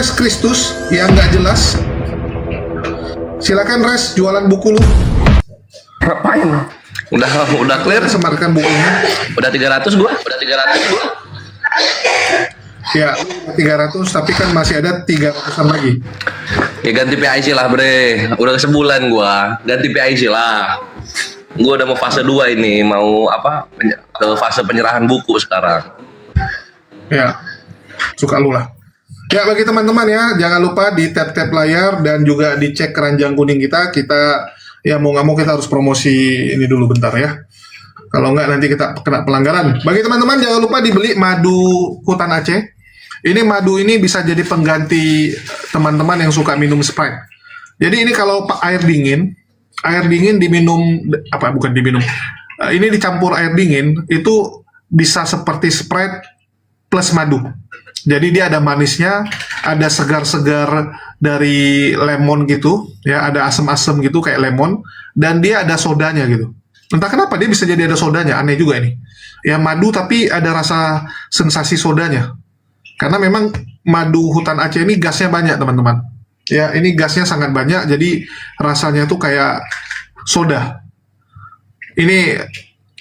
Res Kristus yang nggak jelas. Silakan Res, jualan buku lu. Ngapain? Udah clear. Semarkan bukunya. Udah 300 gua. Ya, 300, tapi kan masih ada 300-an lagi. Ya ganti PIC lah, Bre. Udah sebulan gua. Ganti PIC lah. Gua udah mau fase 2 ini, mau ke fase penyerahan buku sekarang. Ya, suka lu lah. Ya, bagi teman-teman ya, jangan lupa di tap-tap layar dan juga dicek keranjang kuning kita. Kita ya mau nggak mau kita harus promosi ini dulu bentar ya. Kalau nggak nanti kita kena pelanggaran. Bagi teman-teman jangan lupa dibeli madu hutan Aceh. Ini madu ini bisa jadi pengganti teman-teman yang suka minum Sprite. Jadi ini kalau air dingin diminum bukan diminum. Ini dicampur air dingin itu bisa seperti Sprite plus madu. Jadi dia ada manisnya, ada segar-segar dari lemon gitu, ya ada asam-asam gitu kayak lemon, dan dia ada sodanya gitu. Entah kenapa dia bisa jadi ada sodanya, aneh juga ini. Ya madu tapi ada rasa sensasi sodanya. Karena memang madu hutan Aceh ini gasnya banyak teman-teman. Ya ini gasnya sangat banyak, jadi rasanya tuh kayak soda. Ini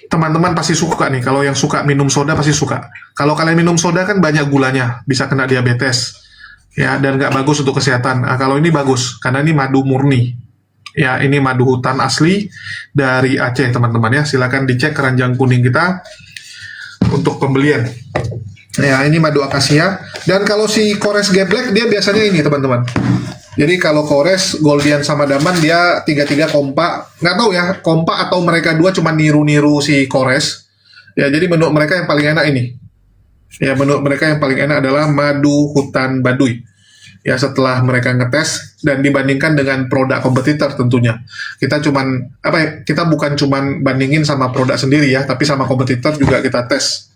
teman-teman pasti suka nih, kalau yang suka minum soda pasti suka. Kalau kalian minum soda kan banyak gulanya, bisa kena diabetes, ya dan nggak bagus untuk kesehatan. Nah, kalau ini bagus, karena ini madu murni. Ya, ini madu hutan asli dari Aceh teman-teman ya. Silakan dicek keranjang kuning kita untuk pembelian. Ya, ini madu akasia. Dan kalau si Kores Geblek dia biasanya ini teman-teman. Jadi kalau Kores, Goldian sama Daman dia 3-3 kompak. Nggak tahu ya, kompak atau mereka dua cuma niru-niru si Kores. Ya, jadi menurut mereka yang paling enak ini. Ya, menurut mereka yang paling enak adalah madu hutan Baduy. Ya, setelah mereka ngetes dan dibandingkan dengan produk kompetitor tentunya. Kita kita bukan cuman bandingin sama produk sendiri ya, tapi sama kompetitor juga kita tes.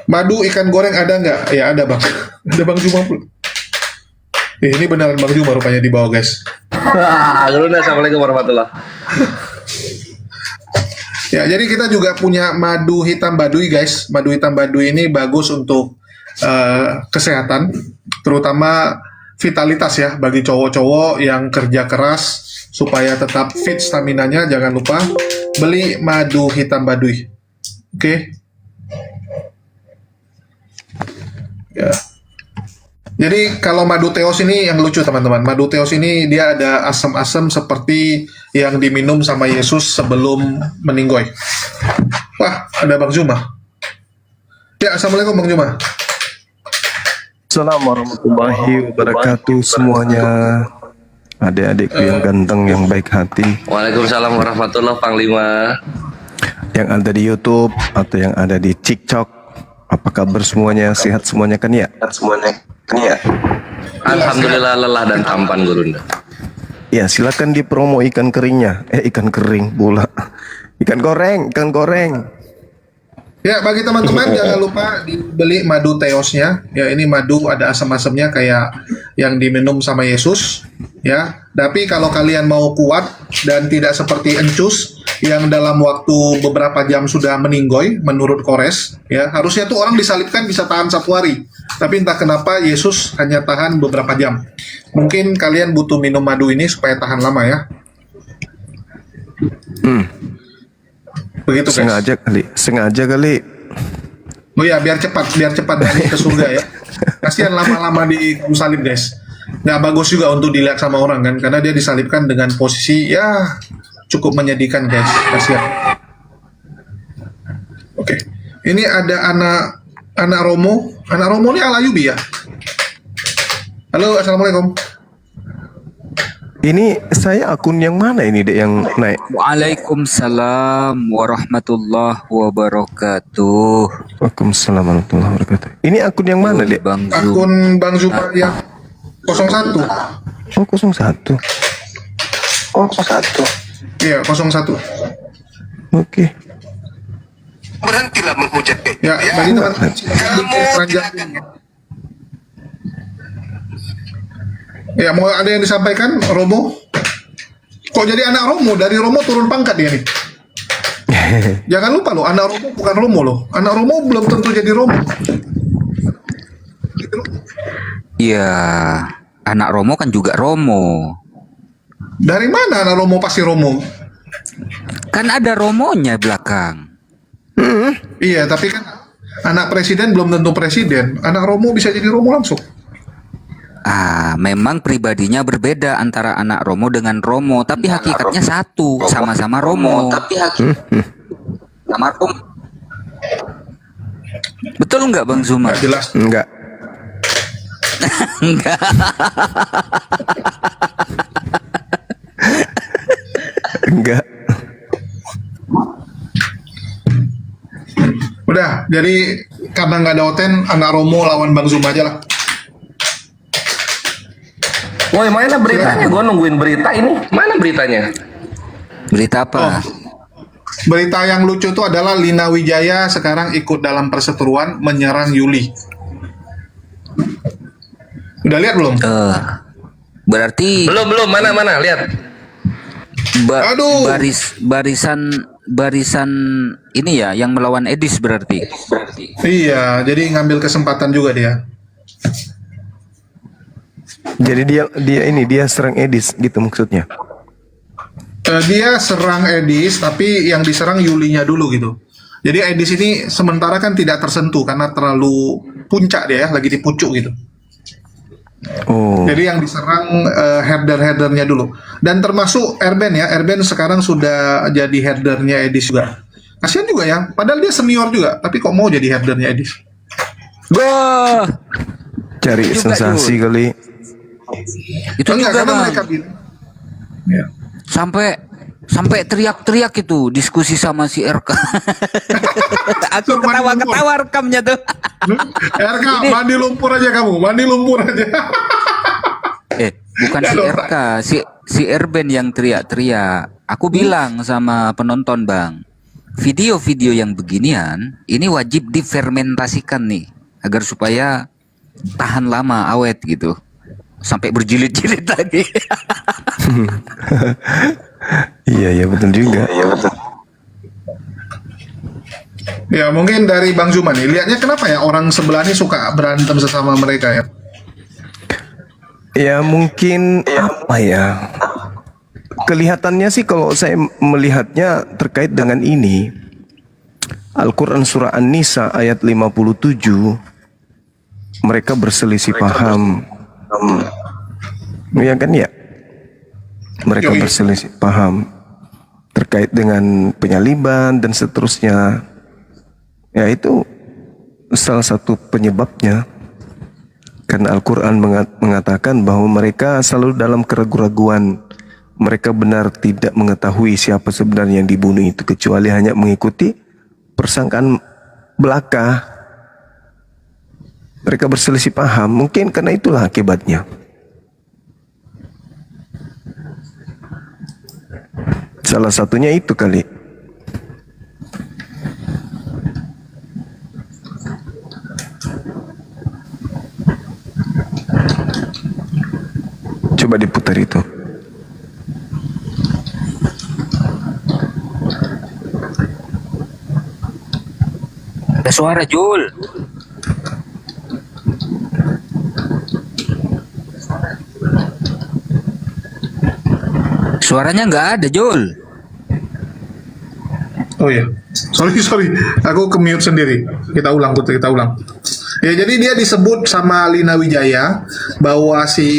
Madu ikan goreng ada nggak? Ya ada bang. Ada Bang Juma. Ini beneran Bang Juma rupanya di bawah guys. Assalamualaikum warahmatullahi. Ya, jadi kita juga punya madu hitam Baduy guys. Madu hitam Baduy ini bagus untuk kesehatan, terutama vitalitas ya bagi cowok-cowok yang kerja keras supaya tetap fit staminanya. Jangan lupa beli madu hitam Baduy. Oke. Ya. Jadi kalau madu teos ini yang lucu teman-teman. Madu teos ini dia ada asam-asam seperti yang diminum sama Yesus sebelum meninggoy. Wah, ada Bang Juma. Ya, assalamualaikum Bang Juma. Assalamualaikum warahmatullahi wabarakatuh semuanya. Adik-adikku yang ganteng, yang baik hati, Waalaikumsalam warahmatullahi Panglima. yang ada di YouTube atau yang ada di TikTok. Apa kabar semuanya? Sehat semuanya kan ya? Alhamdulillah lelah dan tampan Gurunda. Ya, silakan dipromo ikan keringnya. Ikan kering pula. Ikan goreng. Ya, bagi teman-teman jangan lupa dibeli madu teosnya. Ya, ini madu ada asam-asamnya kayak yang diminum sama Yesus. Ya, tapi kalau kalian mau kuat dan tidak seperti encus yang dalam waktu beberapa jam sudah meninggoy, menurut Kores, ya harusnya tuh orang disalibkan bisa tahan 1 hari. Tapi entah kenapa Yesus hanya tahan beberapa jam. Mungkin kalian butuh minum madu ini supaya tahan lama ya. Begitu guys. Sengaja kali. Oh ya, biar cepat naik ke surga ya. Kasihan lama-lama di salib guys. Nggak bagus juga untuk dilihat sama orang kan, karena dia disalibkan dengan posisi ya cukup menyedihkan guys. Kasihan. Oke. Ini ada anak Romo. Anak Romo ini Alayubi ya. Halo, assalamualaikum. Ini saya akun yang mana ini dek yang naik? Waalaikumsalam warahmatullahi wabarakatuh. Waalaikumsalam warahmatullahi wabarakatuh. Ini akun yang mana dek? Bang Zum. Akun Bang Zuma yang 01. Oh 01. Iya, 01. Oke. Berhentilah menghujat Ya, bagi teman-teman keranjang kuning. Ya, mau ada yang disampaikan Romo? Kok jadi anak Romo? Dari Romo turun pangkat dia nih. Jangan lupa loh, anak Romo bukan Romo loh. Anak Romo belum tentu jadi Romo. Ya, anak Romo kan juga Romo. Dari mana anak Romo pasti Romo? Kan ada Romonya belakang. Iya, tapi kan anak presiden belum tentu presiden. Anak Romo bisa jadi Romo langsung. Memang pribadinya berbeda antara anak Romo dengan Romo, tapi hakikatnya satu, sama-sama Romo. Sama Romo. Betul nggak Bang Zuma? Nggak jelas. Enggak. Enggak. Enggak. Udah, jadi karena nggak ada Oten, anak Romo lawan Bang Zuma aja lah. Woi, mana beritanya? Gue nungguin berita ini. Mana beritanya? Berita apa? Berita yang lucu itu adalah Lina Wijaya sekarang ikut dalam perseteruan menyerang Yuli. Udah lihat belum? Berarti Belum. Mana? Lihat. Aduh. barisan ini ya yang melawan Edis berarti. Iya, jadi ngambil kesempatan juga dia. Jadi dia serang Edis gitu maksudnya. Dia serang Edis, tapi yang diserang Yulinya dulu gitu. Jadi Edis ini sementara kan tidak tersentuh karena terlalu puncak dia ya, lagi di pucuk gitu. Oh. Jadi yang diserang herder-herdernya dulu. Dan termasuk Erben ya, Erben sekarang sudah jadi herdernya Edis juga. Kasian juga ya, padahal dia senior juga, tapi kok mau jadi herdernya Edis? Wah, Cari Juga, sensasi Jul. kali. itu Enggak, juga karena Bang. mereka bilang. Ya. Sampai teriak-teriak itu diskusi sama si RK. Aku Suruh mandi ketawa-ketawa rekamnya tuh. RK, mandi lumpur aja kamu, mandi lumpur aja. Bukan si RK, si Erben yang teriak-teriak. Aku bilang sama penonton Bang, video-video yang beginian ini wajib difermentasikan nih agar supaya tahan lama, awet gitu. Sampai berjilid-jilid lagi. Iya betul juga. Ya mungkin dari Bang Zuma nih, lihatnya kenapa ya orang sebelah ini suka berantem sesama mereka ya? Ya mungkin apa ya? Kelihatannya sih kalau saya melihatnya terkait dengan ini, Al-Quran surah An-Nisa ayat 57, mereka berselisih paham. Ya kan ya? Mereka Yoi. berselisih paham terkait dengan penyaliban dan seterusnya. Ya itu salah satu penyebabnya. Karena Al-Quran mengatakan bahwa mereka selalu dalam keraguan-raguan. Mereka benar tidak mengetahui siapa sebenarnya yang dibunuh itu, kecuali hanya mengikuti persangkaan belaka. Mereka berselisih paham, mungkin karena itulah akibatnya. Salah satunya itu kali. Coba diputar itu. Ada suara Jul. Suaranya nggak ada Jul. Oh iya, sorry, aku ke mute sendiri. Kita ulang. Ya jadi dia disebut sama Lina Wijaya bahwa si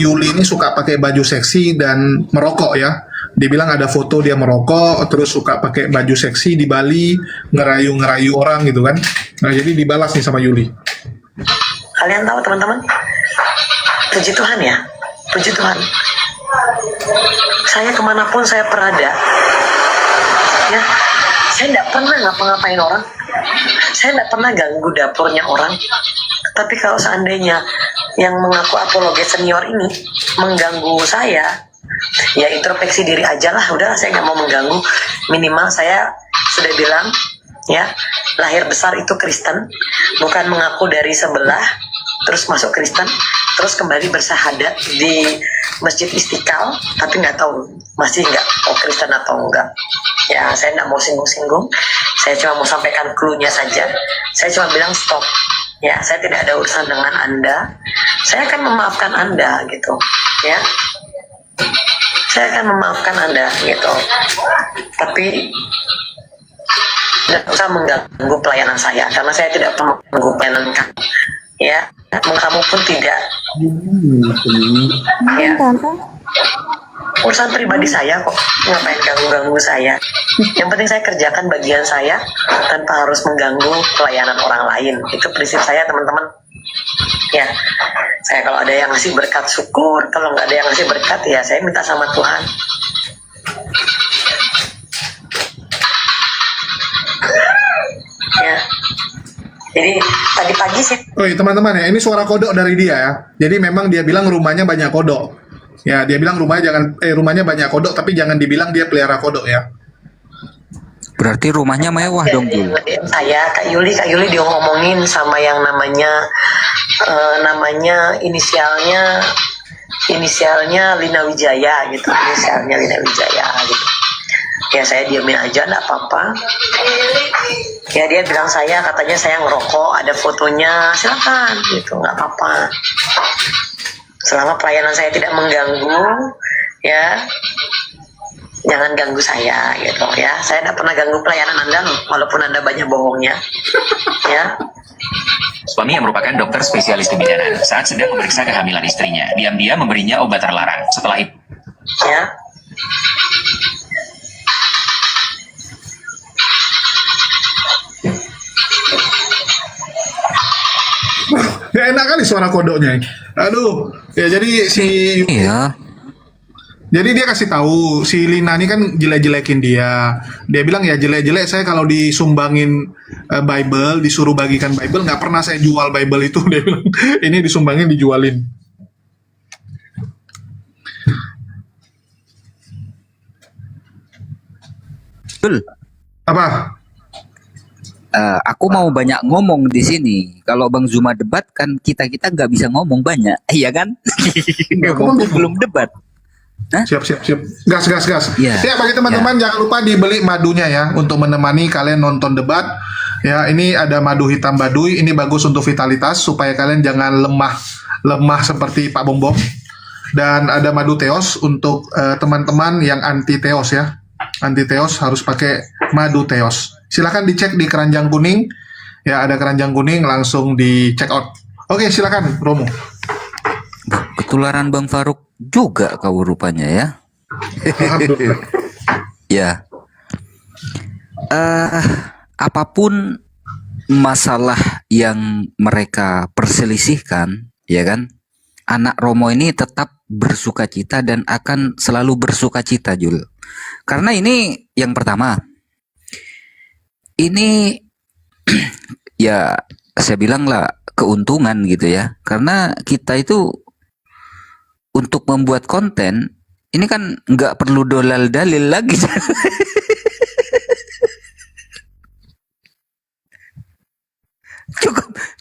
Yuli ini suka pakai baju seksi dan merokok ya. Dibilang ada foto dia merokok, terus suka pakai baju seksi di Bali, ngerayu orang gitu kan. Nah jadi dibalas nih sama Yuli. Kalian tahu teman-teman? Puji Tuhan ya, puji Tuhan. Saya kemanapun saya berada, ya, saya tidak pernah ngapa-ngapain orang. Saya tidak pernah ganggu dapurnya orang. Tapi kalau seandainya yang mengaku apologet senior ini mengganggu saya, ya introspeksi diri aja lah. Udahlah, saya nggak mau mengganggu. Minimal saya sudah bilang, ya, lahir besar itu Kristen, bukan mengaku dari sebelah terus masuk Kristen, terus kembali bersahadat di Masjid Istiqlal, tapi nggak tahu masih nggak Kristen atau enggak. Ya, saya nggak mau singgung-singgung. Saya cuma mau sampaikan clue-nya saja. Saya cuma bilang stop. Ya, saya tidak ada urusan dengan Anda. Saya akan memaafkan Anda gitu, ya. Saya akan memaafkan Anda gitu. Tapi tidak usah mengganggu pelayanan saya karena saya tidak pernah mengganggu pelayanan kamu. Ya, kamu pun tidak. Ya. Urusan pribadi saya kok, ngapain ganggu-ganggu saya. Yang penting saya kerjakan bagian saya tanpa harus mengganggu pelayanan orang lain. Itu prinsip saya, teman-teman. Ya, saya kalau ada yang ngasih berkat syukur, kalau nggak ada yang ngasih berkat ya saya minta sama Tuhan. Ya, jadi tadi pagi sih. Oh iya, teman-teman ya, ini suara kodok dari dia ya. Jadi memang dia bilang rumahnya banyak kodok. Ya, dia bilang rumahnya banyak kodok, tapi jangan dibilang dia pelihara kodok ya. Berarti rumahnya mewah dong, Jul. Saya Kak Yuli dia ngomongin sama yang namanya inisialnya Lina Wijaya gitu, inisialnya Lina Wijaya gitu. Ya saya diamin aja, nggak apa-apa. Ya dia bilang katanya saya ngerokok, ada fotonya, silakan gitu, nggak apa-apa. Selama pelayanan saya tidak mengganggu, ya jangan ganggu saya gitu ya. Saya tidak pernah ganggu pelayanan Anda loh, walaupun Anda banyak bohongnya. Ya. Suami yang merupakan dokter spesialis kebidanan saat sedang memeriksa kehamilan istrinya, diam-diam memberinya obat terlarang. Setelah itu, Ya. Ya enak kali suara kodoknya. Aduh, ya jadi Iya. Jadi dia kasih tahu si Lina ini kan jelek-jelekin dia. Dia bilang ya jelek-jelek saya kalau disumbangin Bible, disuruh bagikan Bible, nggak pernah saya jual Bible itu. Dia bilang ini disumbangin dijualin. Jul, Apa? aku mau banyak ngomong di sini. Kalau Bang Zuma debat kan kita nggak bisa ngomong banyak, iya kan? Nggak, Ngomong belum debat. Siap. Gas. Iya. Ya bagi teman-teman jangan lupa dibeli madunya ya untuk menemani kalian nonton debat. Ya ini ada madu hitam baduy. Ini bagus untuk vitalitas supaya kalian jangan lemah seperti Pak Bom Bom. Dan ada madu teos untuk teman-teman yang anti teos ya. Anti teos harus pakai madu teos. Silakan dicek di keranjang kuning. Ya ada keranjang kuning langsung di check out. Oke silakan Romo. Ketularan Bang Faruk juga kau rupanya ya. Alhamdulillah. Ya. Apapun masalah yang mereka perselisihkan, ya kan? Anak Romo ini tetap bersukacita dan akan selalu bersukacita, Jul. Karena ini yang pertama. Ini ya saya bilang lah keuntungan gitu ya. Karena kita itu untuk membuat konten ini kan nggak perlu dalil lagi.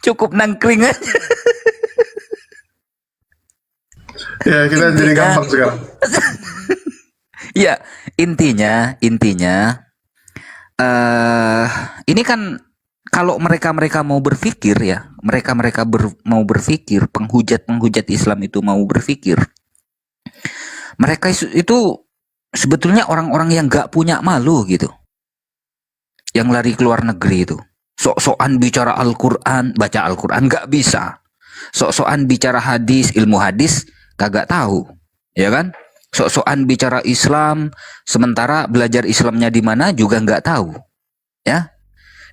cukup nangkring aja. Ya kita jadi gampang sekarang. Ya intinya ini kan kalau mereka mau berpikir ya, mereka mau berpikir, penghujat Islam itu mau berpikir, mereka itu sebetulnya orang-orang yang gak punya malu gitu, yang lari keluar negeri itu, sok-sokan bicara Al-Quran, baca Al-Quran gak bisa, sok-sokan bicara hadis, ilmu hadis kagak tahu, ya kan? Sok-sokan bicara Islam, sementara belajar Islamnya di mana juga nggak tahu, ya.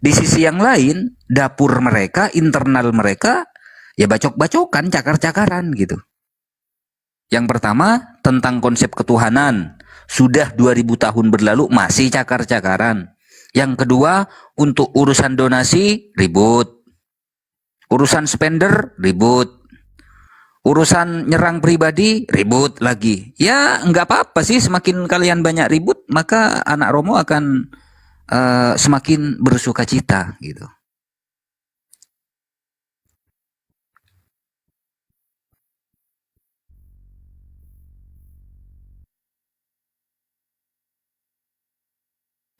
Di sisi yang lain, dapur mereka, internal mereka, ya bacok-bacokan, cakar-cakaran gitu. Yang pertama tentang konsep ketuhanan, sudah 2000 tahun berlalu masih cakar-cakaran. Yang kedua untuk urusan donasi ribut, urusan spender ribut. Urusan nyerang pribadi, ribut lagi. Ya nggak apa-apa sih, semakin kalian banyak ribut, maka anak Romo akan semakin bersukacita gitu.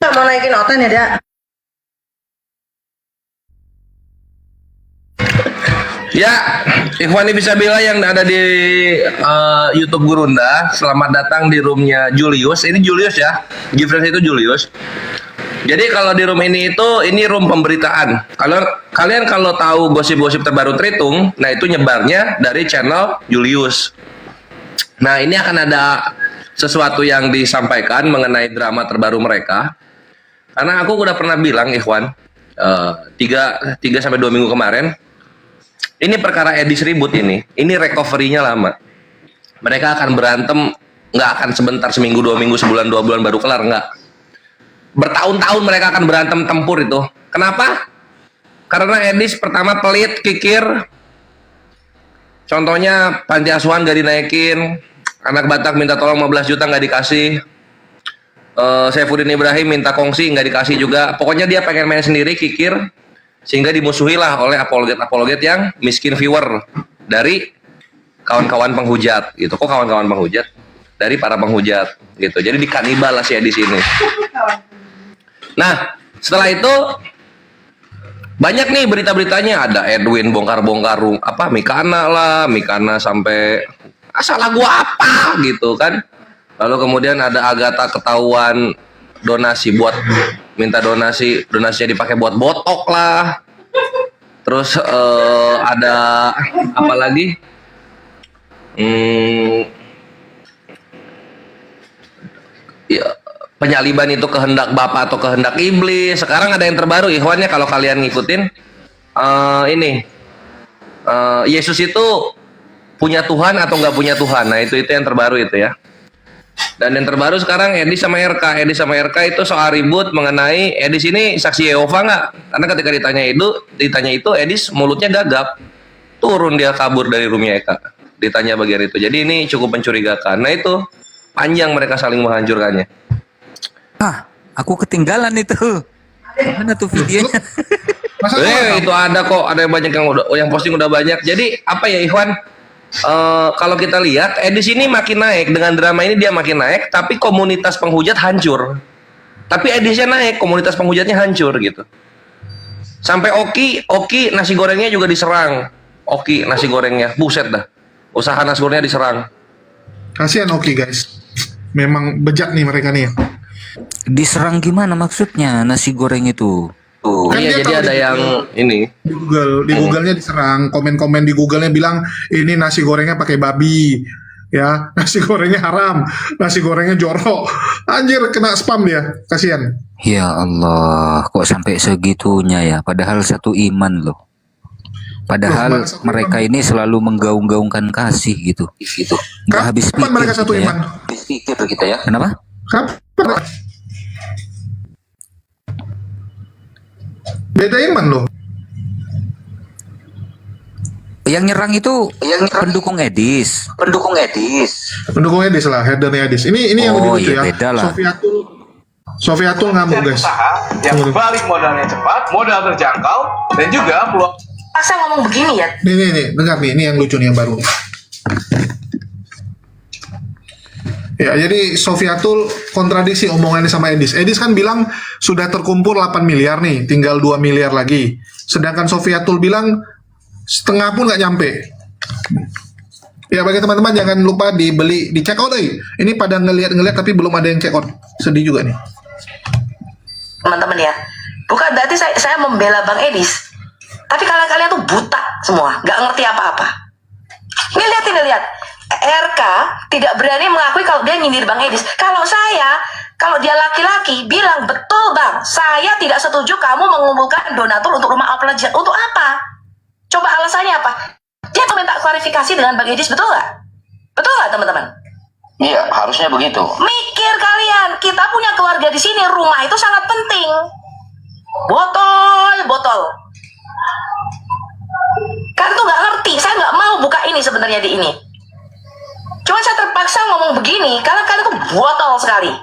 Nggak mau naikin oten ya, Dak? Ya, Ikhwani Fisabilillah yang ada di YouTube Gurunda, selamat datang di roomnya Julius. Ini Julius ya, Gifres itu Julius. Jadi kalau di room ini room pemberitaan. Kalian kalau tahu gosip-gosip terbaru Tritung, nah itu nyebarnya dari channel Julius. Nah ini akan ada sesuatu yang disampaikan mengenai drama terbaru mereka. Karena aku udah pernah bilang, Ikhwan, 3 sampai 2 minggu kemarin. Ini perkara Edis ribut ini recovery-nya lama. Mereka akan berantem, nggak akan sebentar, seminggu, 2 minggu, sebulan, 2 bulan baru kelar, nggak. Bertahun-tahun mereka akan berantem tempur itu. Kenapa? Karena Edis pertama pelit, kikir. Contohnya panti asuhan gak dinaikin, anak Batak minta tolong 15 juta nggak dikasih. Saifuddin Ibrahim minta kongsi nggak dikasih juga. Pokoknya dia pengen main sendiri, kikir. Sehingga dimusuhilah oleh apologet-apologet yang miskin viewer dari kawan-kawan penghujat gitu. Kok kawan-kawan penghujat? Dari para penghujat gitu. Jadi dikanibal lah si Edis ini. Nah, setelah itu banyak nih berita-beritanya, ada Edwin bongkar-bongkar apa Mikana sampai salah gua apa gitu kan. Lalu kemudian ada Agatha ketahuan donasi buat minta donasinya dipakai buat botok lah. Terus ada apa lagi? Ya, penyaliban itu kehendak Bapak atau kehendak iblis. Sekarang ada yang terbaru, Ikhwannya, kalau kalian ngikutin Yesus itu punya Tuhan atau nggak punya Tuhan. Nah itu yang terbaru itu ya. Dan yang terbaru sekarang Edis sama RK itu soal ribut mengenai Edis ini saksi Yehova nggak? Karena ketika ditanya itu Edis mulutnya gagap, turun dia kabur dari roomnya Eka. Ditanya bagian itu. Jadi ini cukup mencurigakan. Nah itu panjang mereka saling menghancurkannya. Aku ketinggalan itu. Mana tuh videonya? Itu ada kok, ada yang banyak yang posting udah banyak. Jadi apa ya Ikhwan? Kalau kita lihat Edis ini makin naik dengan drama ini, dia makin naik, tapi komunitas penghujat hancur. Tapi Edisnya naik, komunitas penghujatnya hancur gitu. Sampai Oki nasi gorengnya juga diserang. Oki nasi gorengnya, buset dah. Usaha nasi gorengnya diserang. Kasihan Oki guys. Memang bejat nih mereka nih. Diserang gimana maksudnya nasi goreng itu? Kan Iya, jadi ada yang ini di Google-nya diserang, komen-komen di Google-nya bilang ini nasi gorengnya pakai babi, ya nasi gorengnya haram, nasi gorengnya jorok, anjir kena spam dia, kasihan. Ya Allah, kok sampai segitunya ya? Padahal satu iman loh. Padahal mereka ini selalu menggaung-gaungkan kasih gitu. Nggak habis pikir Kapan mereka satu kita iman? ya. Habis pikir kita ya. Kenapa? Kapan? Beda iman loh. Yang nyerang itu pendukung Edis. Pendukung Edis lah, headernya Edis. Ini yang lebih lucu ya. Beda lah. Sofiatul ngamuk guys. Yang balik modalnya cepat, modal terjangkau, dan juga peluang. Masa ngomong begini ya? Nih, dengar nih, ini yang lucu nih yang baru. Ya, jadi Sofiatul kontradiksi omongannya sama Edis. Edis kan bilang sudah terkumpul 8 miliar nih, tinggal 2 miliar lagi. Sedangkan Sofiatul bilang setengah pun nggak nyampe. Ya, bagi teman-teman jangan lupa dibeli, di check out deh. Ini pada ngelihat tapi belum ada yang check out. Sedih juga nih. Teman-teman ya, bukan berarti saya membela Bang Edis. Tapi kalian tuh buta semua, nggak ngerti apa-apa. Ini lihat. RK tidak berani mengakui kalau dia nyindir Bang Edis. Kalau dia laki-laki bilang, betul Bang, saya tidak setuju kamu mengumpulkan donatur untuk rumah pelajar. Untuk apa? Coba alasannya apa? Dia minta klarifikasi dengan Bang Edis, betul nggak? Betul nggak teman-teman? Iya, harusnya begitu. Mikir kalian, kita punya keluarga di sini, rumah itu sangat penting. Botol. Kalian tuh nggak ngerti, saya nggak mau buka ini sebenarnya di ini. Cuma saya terpaksa ngomong begini karena kalian tuh botol sekali.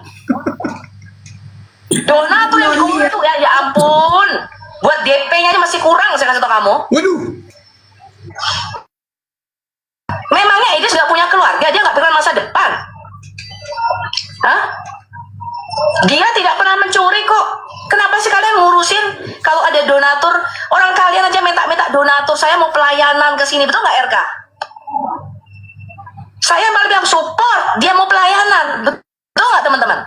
Donatur yang dikumpul itu ya ampun. Buat DP-nya aja masih kurang saya kasih tau kamu. Waduh. Memangnya Edis nggak punya keluarga, dia nggak pikir masa depan. Hah? Dia tidak pernah mencuri kok. Kenapa sih kalian ngurusin kalau ada donatur? Orang kalian aja minta donatur, saya mau pelayanan ke sini, betul nggak RK? Saya malah bilang support, dia mau pelayanan, betul nggak teman-teman?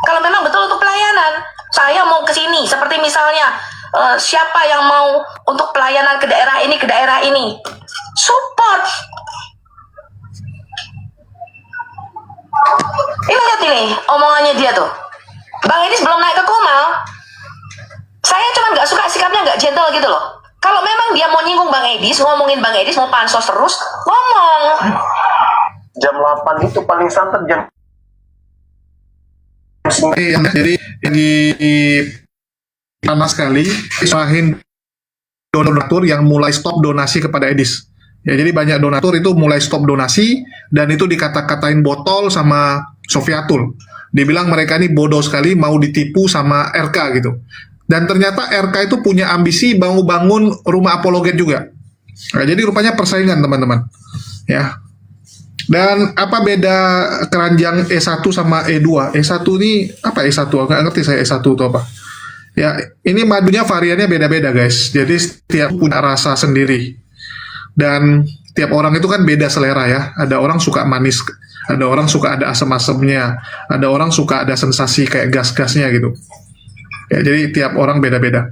Kalau memang betul untuk pelayanan, saya mau ke sini. Seperti misalnya siapa yang mau untuk pelayanan ke daerah ini, support. Ini lihat ini omongannya dia tuh. Bang Edis belum naik ke Komal. Saya cuma nggak suka sikapnya nggak gentle gitu loh. Kalau memang dia mau nyinggung Bang Edis, ngomongin Bang Edis, mau pansos terus, ngomong. Jam 8 itu paling santet jam. Jadi ini panas sekali. Semakin donatur yang mulai stop donasi kepada Edis. Ya, jadi banyak donatur itu mulai stop donasi dan itu dikata-katain botol sama Sofiatul. Dibilang mereka ini bodoh sekali mau ditipu sama RK gitu. Dan ternyata RK itu punya ambisi bangun rumah apologet juga. Nah, jadi rupanya persaingan teman-teman. Ya. Dan apa beda keranjang E1 sama E2? E1 ini apa E1? Nggak ngerti saya E1 itu apa. Ya, ini madunya variannya beda-beda guys. Jadi setiap punya rasa sendiri. Dan tiap orang itu kan beda selera ya. Ada orang suka manis, ada orang suka ada asam-asamnya, ada orang suka ada sensasi kayak gas-gasnya gitu. Ya, jadi tiap orang beda-beda.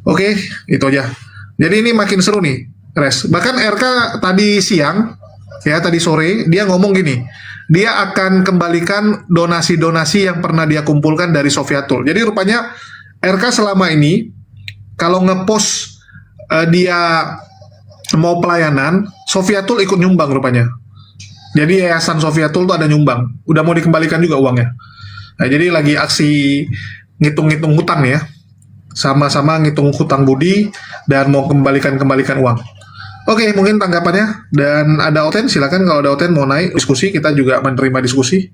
Oke, itu aja. Jadi ini makin seru nih, Res. Bahkan RK tadi siang, ya tadi sore, dia ngomong gini, dia akan kembalikan donasi-donasi yang pernah dia kumpulkan dari Sofiatul. Jadi rupanya RK selama ini, kalau ngepost dia mau pelayanan, Sofiatul ikut nyumbang rupanya. Jadi yayasan Sofiatul tuh ada nyumbang. Udah mau dikembalikan juga uangnya. Nah, jadi lagi aksi ngitung-ngitung hutang ya. Sama-sama ngitung hutang budi dan mau kembalikan uang. Oke, mungkin tanggapannya. Dan ada Oten, silakan kalau ada Oten mau naik diskusi, kita juga menerima diskusi.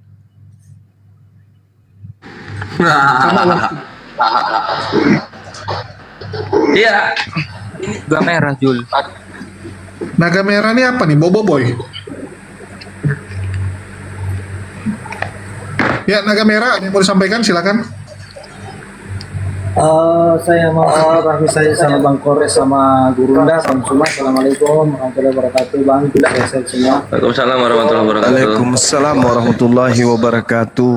Iya. Ini juga merah Jul. Naga merah ini apa nih? Bobo Boy. Ya, naga merah ada yang mau disampaikan, silakan. Saya mau silaturahmi saya sama Bang Kores sama Gurunda, Bang Suma. Assalamualaikum warahmatullahi wabarakatuh, Bang. Sehat semua. Waalaikumsalam warahmatullahi wabarakatuh. Waalaikumsalam warahmatullahi wabarakatuh.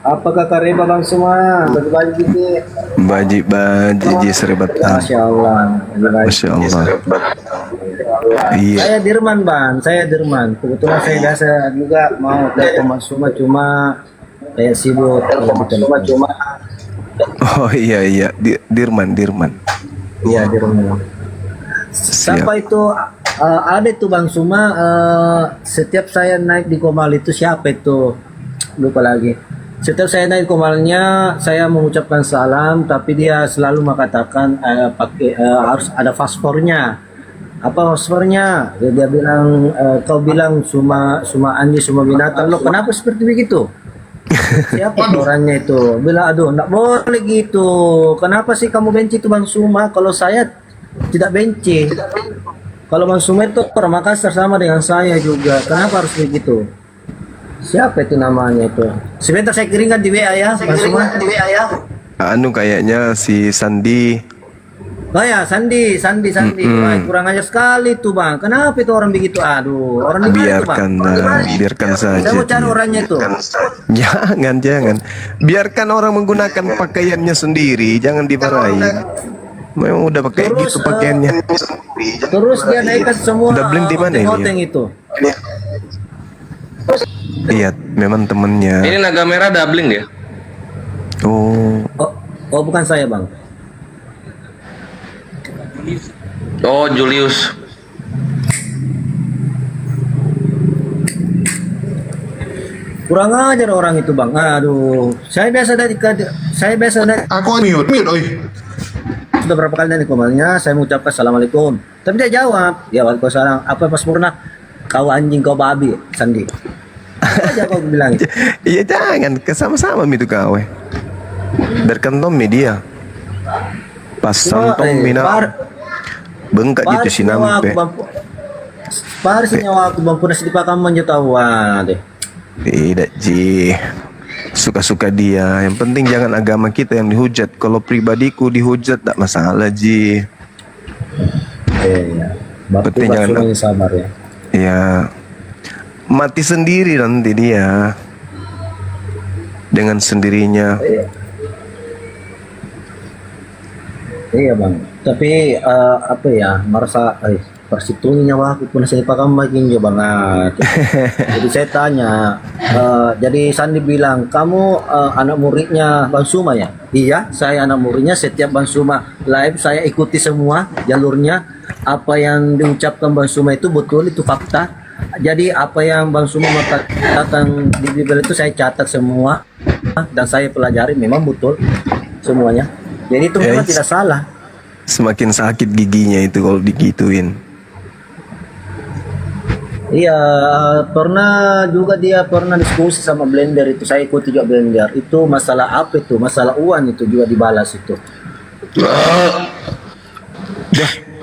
Apa kata Reba Bang Suma? Bagi-bagi gitu. Baji serebatan. Masya Allah. Masya Allah. Iya. Saya Dirman Bang, saya Dirman. Kebetulan saya biasa juga mau ke Bang Suma cuma sibuk. Cuma Oh iya, Dirman. Iya Dirman. Siapa itu ada itu Bang Suma, setiap saya naik di Komal itu siapa itu? Lupa lagi. Setiap saya naik Komalnya, saya mengucapkan salam, tapi dia selalu mengatakan pakai harus ada paspornya. Apa paspornya? Dia bilang kau bilang Suma Andi Suma binatang. Loh, kenapa seperti begitu? Siapa orangnya itu? Bilang aduh, enggak boleh gitu. Kenapa sih kamu benci itu Bang Suma? Kalau saya tidak benci. Kalau Bang Suma itu orang Makassar sama dengan saya juga. Kenapa harus begitu? Siapa itu namanya itu? Sebentar saya kirimkan di WA ya, Bang Suma. Anu kayaknya si Sandi. Oh ya, Sandi. Wah, kurang ajar sekali tuh Bang. Kenapa itu orang begitu? Aduh, orang di mana itu Bang? Biarkan saja. Saya mau cari orangnya itu. Jangan. Biarkan orang menggunakan pakaiannya sendiri, jangan dimarahi. Memang udah pakai gitu pakaiannya. Terus dia naikkan semua. Udah blend di mana ini? Hoteng itu. Iya, memang temennya. Ini naga merah doubling dia. Oh, bukan saya Bang. Oh, Julius. Kurang ajar orang itu Bang. Aduh, saya biasa dari Aku mute, oi. sudah berapa kali dari komalnya saya mengucapkan assalamualaikum. Tapi dia jawab, ya waalaikumsalam. Apa Mas Murna? Kau anjing, kau babi, Sandi. Apa aja kau bilang? Iya jangan, kesama-sama itu kau. Biarkan Tom media. Pas santong mina. Bengkak gitu si nampe. Paris nyawa aku bang pernah sedih pakam menjutawan deh. Tidak Ji. suka-suka dia. Yang penting jangan agama kita yang dihujat. Kalau pribadiku dihujat tak masalah ji. Iya. Berarti Penting jangan semuanya sabar ya. ya mati sendiri nanti dia dengan sendirinya. Iya bang. Tapi apa ya, merasa persitunya nyawa aku pun saya pakam makin jo banget. Jadi saya tanya, jadi Sandi bilang kamu anak muridnya Bang Suma ya? Iya, saya anak muridnya. Setiap Bang Suma live saya ikuti semua jalurnya. Apa yang diucapkan Bang Suma itu betul, itu fakta. Jadi apa yang Bang Suma katakan di Bible itu saya catat semua dan saya pelajari, memang betul semuanya. Jadi itu memang tidak salah. Semakin sakit giginya itu kalau digituin. Iya, pernah juga dia pernah diskusi sama Blender itu. Saya ikuti juga Blender. Itu masalah apa itu? Masalah uang itu juga dibalas itu.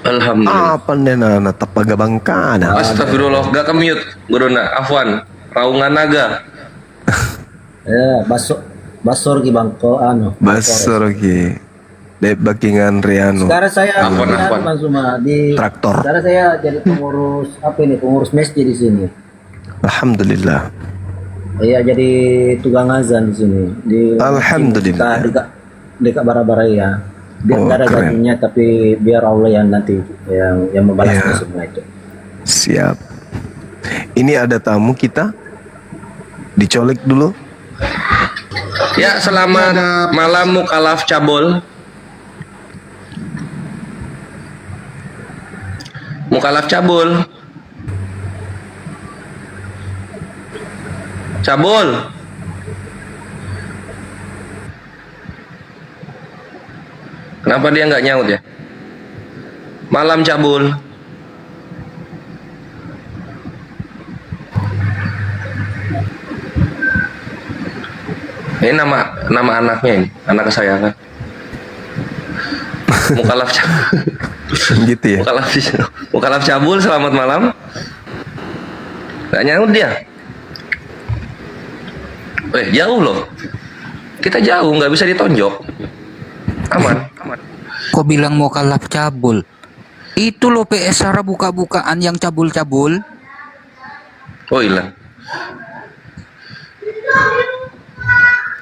Alhamdulillah. Apa nena tapaga bangkana? Astagfirullah, gak ke-mute, Guruna. Afwan, raungan naga. Basor ki bangko Basor ki. Dek bakingan Riano. Sekarang saya Afwan. Bang Suma di Traktor. Sekarang saya jadi pengurus pengurus masjid di sini. Alhamdulillah. Iya, jadi tukang azan di sini. Alhamdulillah. Dekat bara-bara ya. Biar nggak ada keren. gajinya, tapi biar Allah yang nanti yang membalasnya Iya. semua itu. Siap. Ini ada tamu kita. Dicolek dulu. Ya, selamat malam Mukalaf Cabul. Mukalaf Cabul. Cabul. Kenapa dia nggak nyaut ya? Malam Cabul. Ini nama anaknya ini, anak kesayangan. Mukalaf Cabul. Gitu ya. Mukalaf Cabul, selamat malam. Gak nyaut dia. Jauh loh. Kita jauh, nggak bisa ditonjok. Aman. Kok bilang mau kalap cabul? Itu loh PS Sarah buka-bukaan yang cabul-cabul. Oh hilang.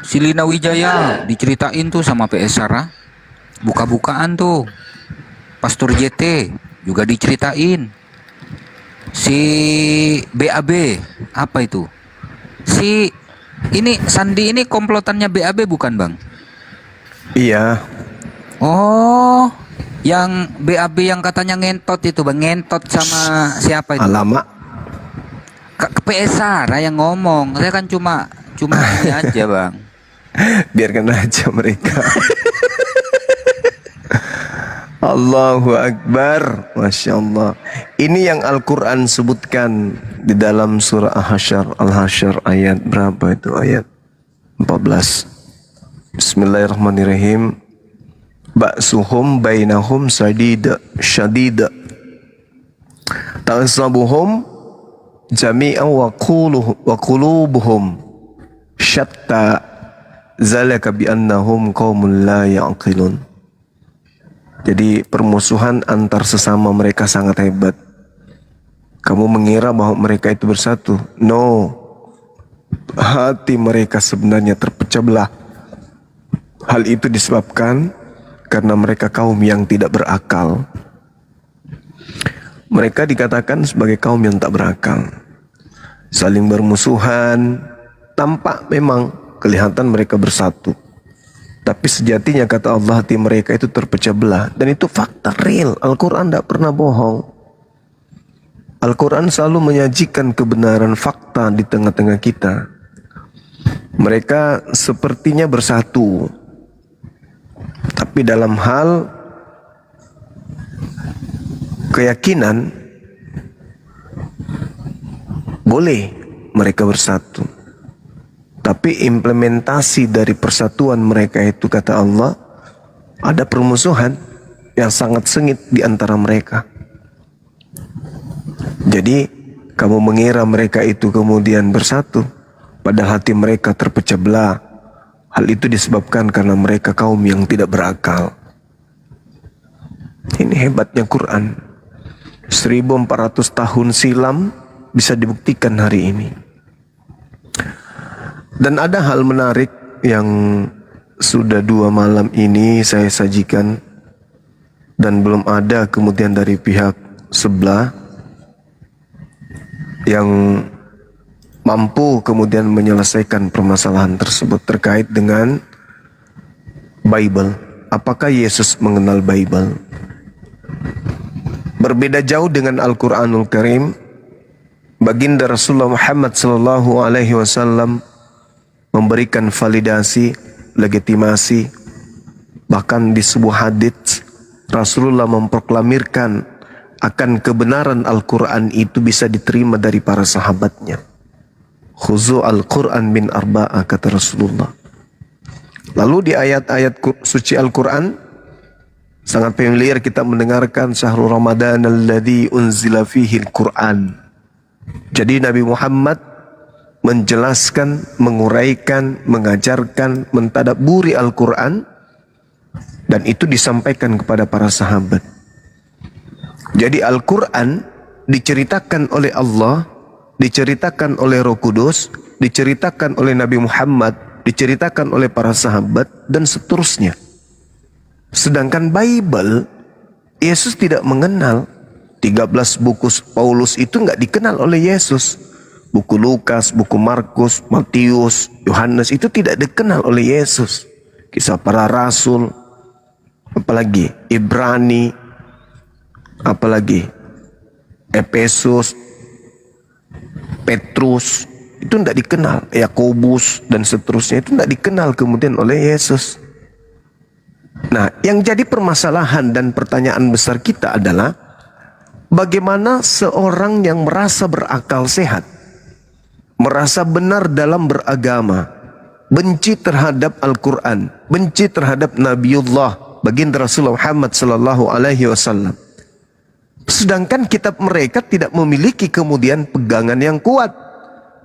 Si Lina Wijaya diceritain tuh sama PS Sarah. Buka-bukaan tuh. Pastor JT juga diceritain. Si BAB apa itu? Si ini Sandi ini komplotannya BAB bukan bang? Iya. Oh, yang BAB yang katanya ngentot itu bang, ngentot sama siapa itu? Alamak. Ke PS Sarah yang ngomong. Saya kan cuma ini aja bang. Biarkan aja mereka. Allahu Akbar. Masya Allah. Ini yang Al-Quran sebutkan di dalam surah Al-Hasyr ayat berapa itu? Ayat 14. Bismillahirrahmanirrahim. Ba'suhum bainahum syadid. Ta'sabuhum jami'an wa qulubuhum syatta. Zalika bi'annahum qaumun la ya'qilun. Jadi permusuhan antar sesama mereka sangat hebat. Kamu mengira bahwa mereka itu bersatu? No. Hati mereka sebenarnya terpecah belah. Hal itu disebabkan karena mereka kaum yang tidak berakal. Mereka dikatakan sebagai kaum yang tak berakal. Saling bermusuhan, tampak memang kelihatan mereka bersatu. Tapi sejatinya kata Allah hati mereka itu terpecah belah. Dan itu fakta real. Al-Quran tidak pernah bohong. Al-Quran selalu menyajikan kebenaran fakta di tengah-tengah kita. Mereka sepertinya bersatu. Tapi dalam hal keyakinan, boleh mereka bersatu. Tapi implementasi dari persatuan mereka itu kata Allah, ada permusuhan yang sangat sengit di antara mereka. Jadi kamu mengira mereka itu kemudian bersatu, padahal hati mereka terpecah belah. Hal itu disebabkan karena mereka kaum yang tidak berakal. Ini hebatnya Quran. 1400 tahun silam bisa dibuktikan hari ini. Dan ada hal menarik yang sudah 2 malam ini saya sajikan dan belum ada kemudian dari pihak sebelah yang mampu kemudian menyelesaikan permasalahan tersebut terkait dengan Bible. Apakah Yesus mengenal Bible? Berbeda jauh dengan Al-Quranul Karim. Baginda Rasulullah Muhammad SAW memberikan validasi, legitimasi. Bahkan di sebuah hadits Rasulullah memproklamirkan akan kebenaran Al-Quran itu bisa diterima dari para sahabatnya. Khuzu al-Quran min arba'a, kata Rasulullah. Lalu di ayat-ayat suci Al-Quran sangat familiar kita mendengarkan syahrul Ramadan alladzi unzila fihi al-Quran. Jadi Nabi Muhammad menjelaskan, menguraikan, mengajarkan, mentadabburi Al-Quran, dan itu disampaikan kepada para sahabat. Jadi Al-Quran diceritakan oleh Allah, diceritakan oleh Roh Kudus, diceritakan oleh Nabi Muhammad, diceritakan oleh para sahabat, dan seterusnya. Sedangkan Bible, Yesus tidak mengenal. 13 buku Paulus itu nggak dikenal oleh Yesus. Buku Lukas, buku Markus, Matius, Yohanes itu tidak dikenal oleh Yesus. Kisah para Rasul, apalagi Ibrani, apalagi Efesus, Petrus, itu tidak dikenal. Yakobus dan seterusnya itu tidak dikenal kemudian oleh Yesus. Nah, yang jadi permasalahan dan pertanyaan besar kita adalah bagaimana seorang yang merasa berakal sehat, merasa benar dalam beragama, benci terhadap Al-Quran, benci terhadap Nabiullah baginda Rasulullah Muhammad SAW, sedangkan kitab mereka tidak memiliki kemudian pegangan yang kuat,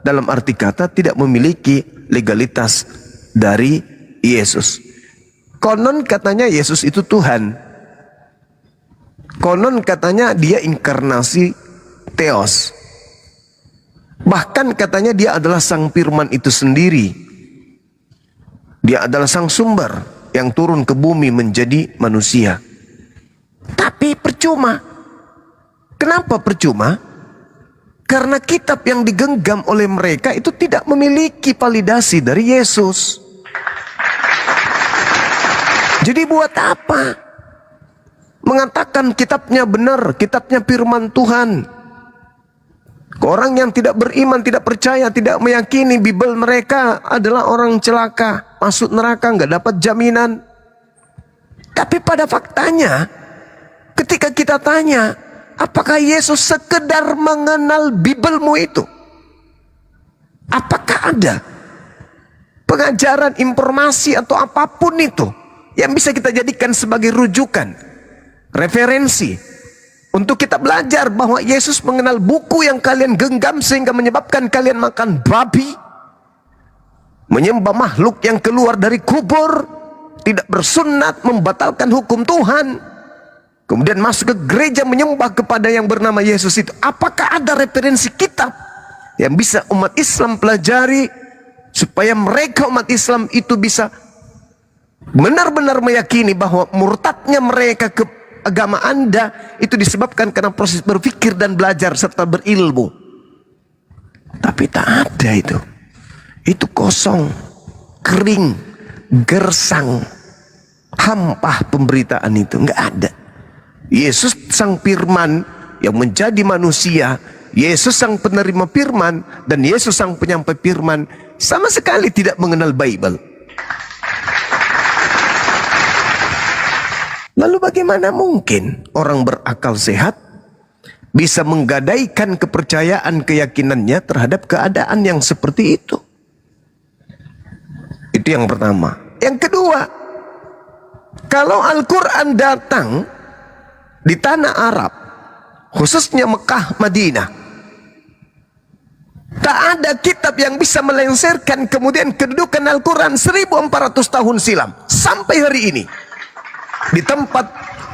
dalam arti kata tidak memiliki legalitas dari Yesus. Konon katanya Yesus itu Tuhan. Konon katanya dia inkarnasi Theos. Bahkan katanya dia adalah sang firman itu sendiri. Dia adalah sang sumber yang turun ke bumi menjadi manusia. Tapi percuma. Kenapa percuma? Karena kitab yang digenggam oleh mereka itu tidak memiliki validasi dari Yesus. Jadi buat apa mengatakan kitabnya benar, kitabnya firman Tuhan? Orang yang tidak beriman, tidak percaya, tidak meyakini Bible mereka adalah orang celaka, masuk neraka, nggak dapat jaminan. Tapi pada faktanya, ketika kita tanya, apakah Yesus sekedar mengenal Biblemu itu? Apakah ada pengajaran, informasi atau apapun itu yang bisa kita jadikan sebagai rujukan, referensi untuk kita belajar bahwa Yesus mengenal buku yang kalian genggam sehingga menyebabkan kalian makan babi, menyembah makhluk yang keluar dari kubur, tidak bersunat, membatalkan hukum Tuhan, kemudian masuk ke gereja menyembah kepada yang bernama Yesus itu. Apakah ada referensi kitab yang bisa umat Islam pelajari supaya mereka umat Islam itu bisa benar-benar meyakini bahwa murtadnya mereka ke agama Anda itu disebabkan karena proses berpikir dan belajar serta berilmu? Tapi tak ada itu. Itu kosong, kering, gersang, hampah pemberitaan itu, nggak ada. Yesus sang firman yang menjadi manusia, Yesus sang penerima firman, dan Yesus sang penyampai firman sama sekali tidak mengenal Bible. Lalu bagaimana mungkin orang berakal sehat bisa menggadaikan kepercayaan keyakinannya terhadap keadaan yang seperti itu? Itu yang pertama. Yang kedua, kalau Al-Quran datang di tanah Arab, khususnya Mekah, Madinah, tak ada kitab yang bisa melengsarkan kemudian kedudukan Al-Quran 1400 tahun silam sampai hari ini. Di tempat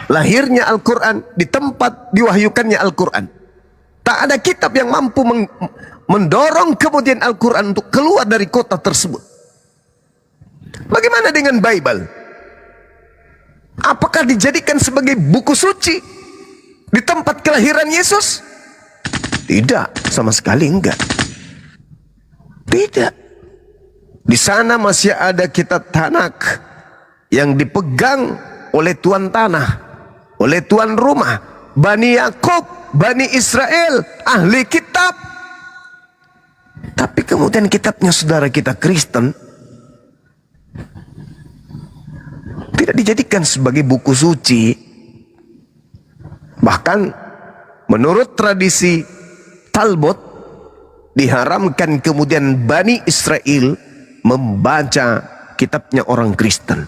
lahirnya Al-Quran, di tempat diwahyukannya Al-Quran, tak ada kitab yang mampu mendorong kemudian Al-Quran untuk keluar dari kota tersebut. Bagaimana dengan Bible? Apakah dijadikan sebagai buku suci di tempat kelahiran Yesus? Tidak, sama sekali enggak. Tidak. Di sana masih ada kitab Tanak yang dipegang oleh tuan tanah, oleh tuan rumah, Bani Yakub, Bani Israel, ahli kitab. Tapi kemudian kitabnya saudara kita Kristen tidak dijadikan sebagai buku suci. Bahkan menurut tradisi Talmud diharamkan kemudian Bani Israel membaca kitabnya orang Kristen.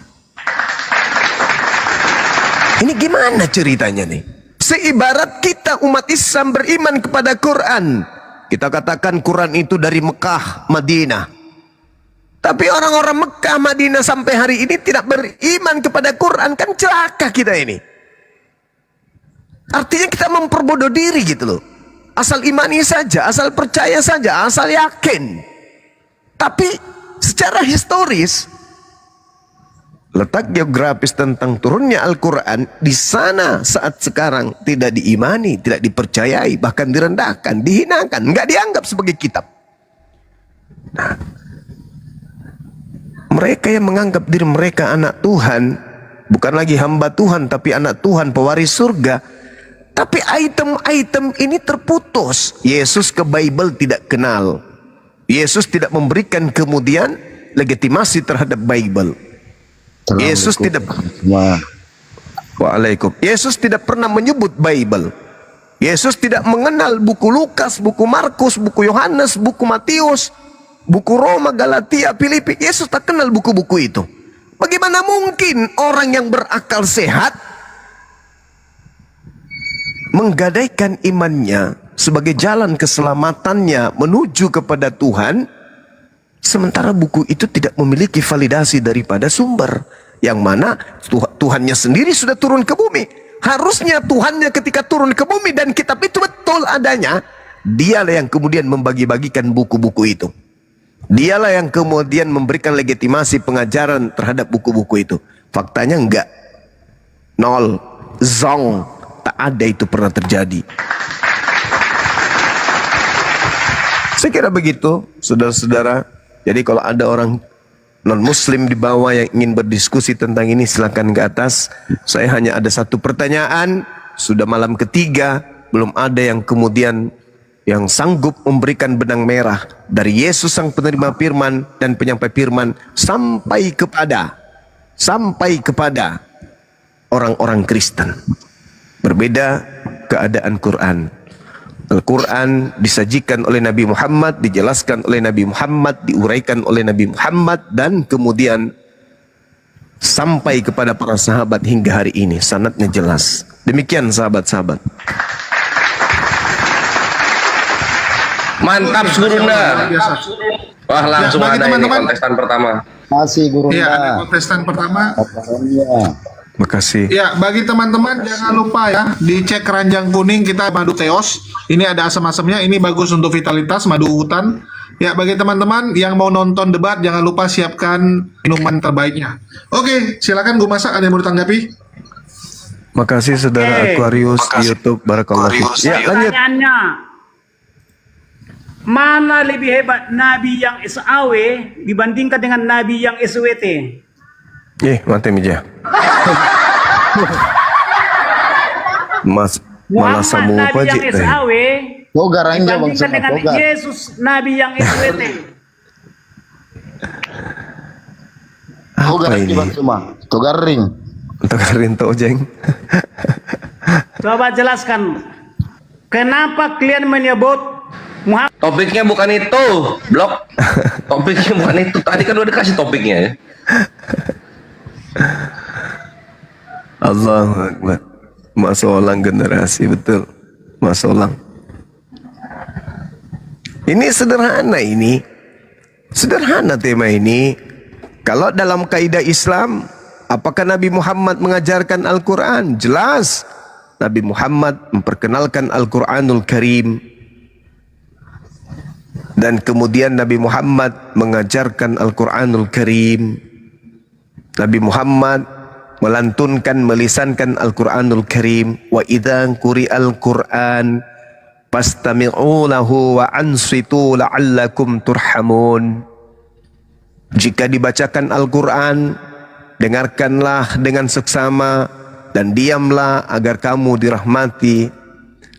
Ini gimana ceritanya nih? Seibarat kita umat Islam beriman kepada Quran, kita katakan Quran itu dari Mekah, Madinah. Tapi orang-orang Mekah, Madinah sampai hari ini tidak beriman kepada Quran, kan celaka kita ini. Artinya kita memperbodoh diri gitu loh. Asal imani saja, asal percaya saja, asal yakin. Tapi secara historis, letak geografis tentang turunnya Al-Quran di sana saat sekarang tidak diimani, tidak dipercayai, bahkan direndahkan, dihinakan, nggak dianggap sebagai kitab. Nah, mereka yang menganggap diri mereka anak Tuhan, bukan lagi hamba Tuhan, tapi anak Tuhan, pewaris surga. Tapi item-item ini terputus. Yesus ke Bible tidak kenal. Yesus tidak memberikan kemudian legitimasi terhadap Bible. Yesus tidak. Waalaikumsalam. Yesus tidak pernah menyebut Bible. Yesus tidak mengenal buku Lukas, buku Markus, buku Yohanes, buku Matius, buku Roma, Galatia, Filipi. Yesus tak kenal buku-buku itu. Bagaimana mungkin orang yang berakal sehat menggadaikan imannya sebagai jalan keselamatannya menuju kepada Tuhan, sementara buku itu tidak memiliki validasi daripada sumber, yang mana Tuhannya sendiri sudah turun ke bumi. Harusnya Tuhannya ketika turun ke bumi dan kitab itu betul adanya, dialah yang kemudian membagi-bagikan buku-buku itu. Dialah yang kemudian memberikan legitimasi pengajaran terhadap buku-buku itu. Faktanya enggak. Nol. Zong. Tak ada itu pernah terjadi. Saya kira begitu, saudara-saudara. Jadi kalau ada orang non-muslim di bawah yang ingin berdiskusi tentang ini, silakan ke atas. Saya hanya ada satu pertanyaan. Sudah malam ketiga, belum ada yang kemudian yang sanggup memberikan benang merah dari Yesus sang penerima firman dan penyampai firman sampai kepada orang-orang Kristen. Berbeda keadaan Quran. Al-Quran disajikan oleh Nabi Muhammad, dijelaskan oleh Nabi Muhammad, diuraikan oleh Nabi Muhammad, dan kemudian sampai kepada para sahabat hingga hari ini. Sanadnya jelas. Demikian sahabat-sahabat. Mantap Gurunda. Wah, langsung bagi ada ini teman-teman. kontestan pertama. Masih Guru. Iya, ada kontestan pertama. Makasih. Ya, bagi teman-teman jangan lupa ya, dicek keranjang kuning kita madu teos. Ini ada asam-asamnya, ini bagus untuk vitalitas, madu hutan. Ya, bagi teman-teman yang mau nonton debat jangan lupa siapkan minuman terbaiknya. Oke, silakan Gu Masak, ada yang mau ditanggapi? Makasih saudara Aquarius di YouTube. Barakallahu fiik. Ya, lanjut. Pertanyaannya, mana lebih hebat Nabi yang SAW dibandingkan dengan Nabi yang SWT? Mati meja. Mas malah Muhammad samu Nabi yang wajib SAW Garanja bang dibandingkan dengan Bogar. Yesus Nabi yang SWT. Bogar ini? bang cuma. Togar ring. Untuk Rinto Jeng. Coba jelaskan, kenapa kalian menyebut Muhammad? Topiknya bukan itu, blok. Topiknya bukan itu. Tadi kan udah dikasih topiknya ya. Allahu Akbar. Masolang generasi, betul. Masolang. Ini sederhana ini. Sederhana tema ini. Kalau dalam kaidah Islam, apakah Nabi Muhammad mengajarkan Al-Quran? Jelas. Nabi Muhammad memperkenalkan Al-Quranul Karim. Dan kemudian Nabi Muhammad mengajarkan Al-Quranul Karim. Nabi Muhammad melantunkan, melisankan Al-Quranul Karim. Wa idza quri'al Qur'an fastami'u lahu wa ansitu la'allakum turhamun. Jika dibacakan Al-Quran, dengarkanlah dengan seksama dan diamlah agar kamu dirahmati.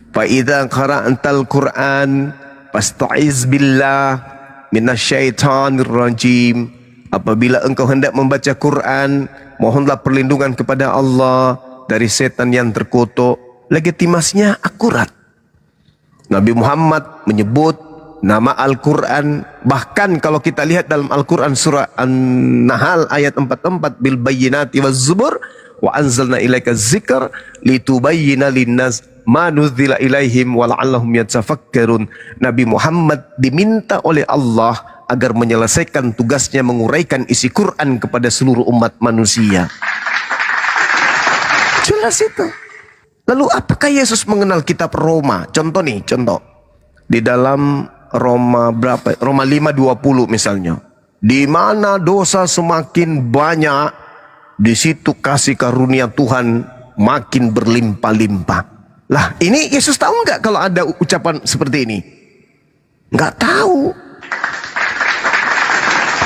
Fa idza qara'tal Qur'an fasta'iz billah minasyaitonir rajim. Apabila engkau hendak membaca Quran, mohonlah perlindungan kepada Allah dari setan yang terkutuk. Legitimasinya akurat. Nabi Muhammad menyebut nama Al-Quran. Bahkan kalau kita lihat dalam Al-Quran surah An-Nahl ayat 44, bil bayyinati waz zubur wa anzalna ilaika dzikr litubayyana linnas ma nuzila ilaihim wa la'allahum yatafakkarun. Nabi Muhammad diminta oleh Allah agar menyelesaikan tugasnya menguraikan isi Quran kepada seluruh umat manusia. Jelas itu. Lalu apakah Yesus mengenal kitab Roma? Contoh nih, contoh. Di dalam Roma berapa? Roma 5:20 misalnya. Di mana dosa semakin banyak, di situ kasih karunia Tuhan makin berlimpah-limpah. Lah, ini Yesus tahu nggak kalau ada ucapan seperti ini? Nggak tahu.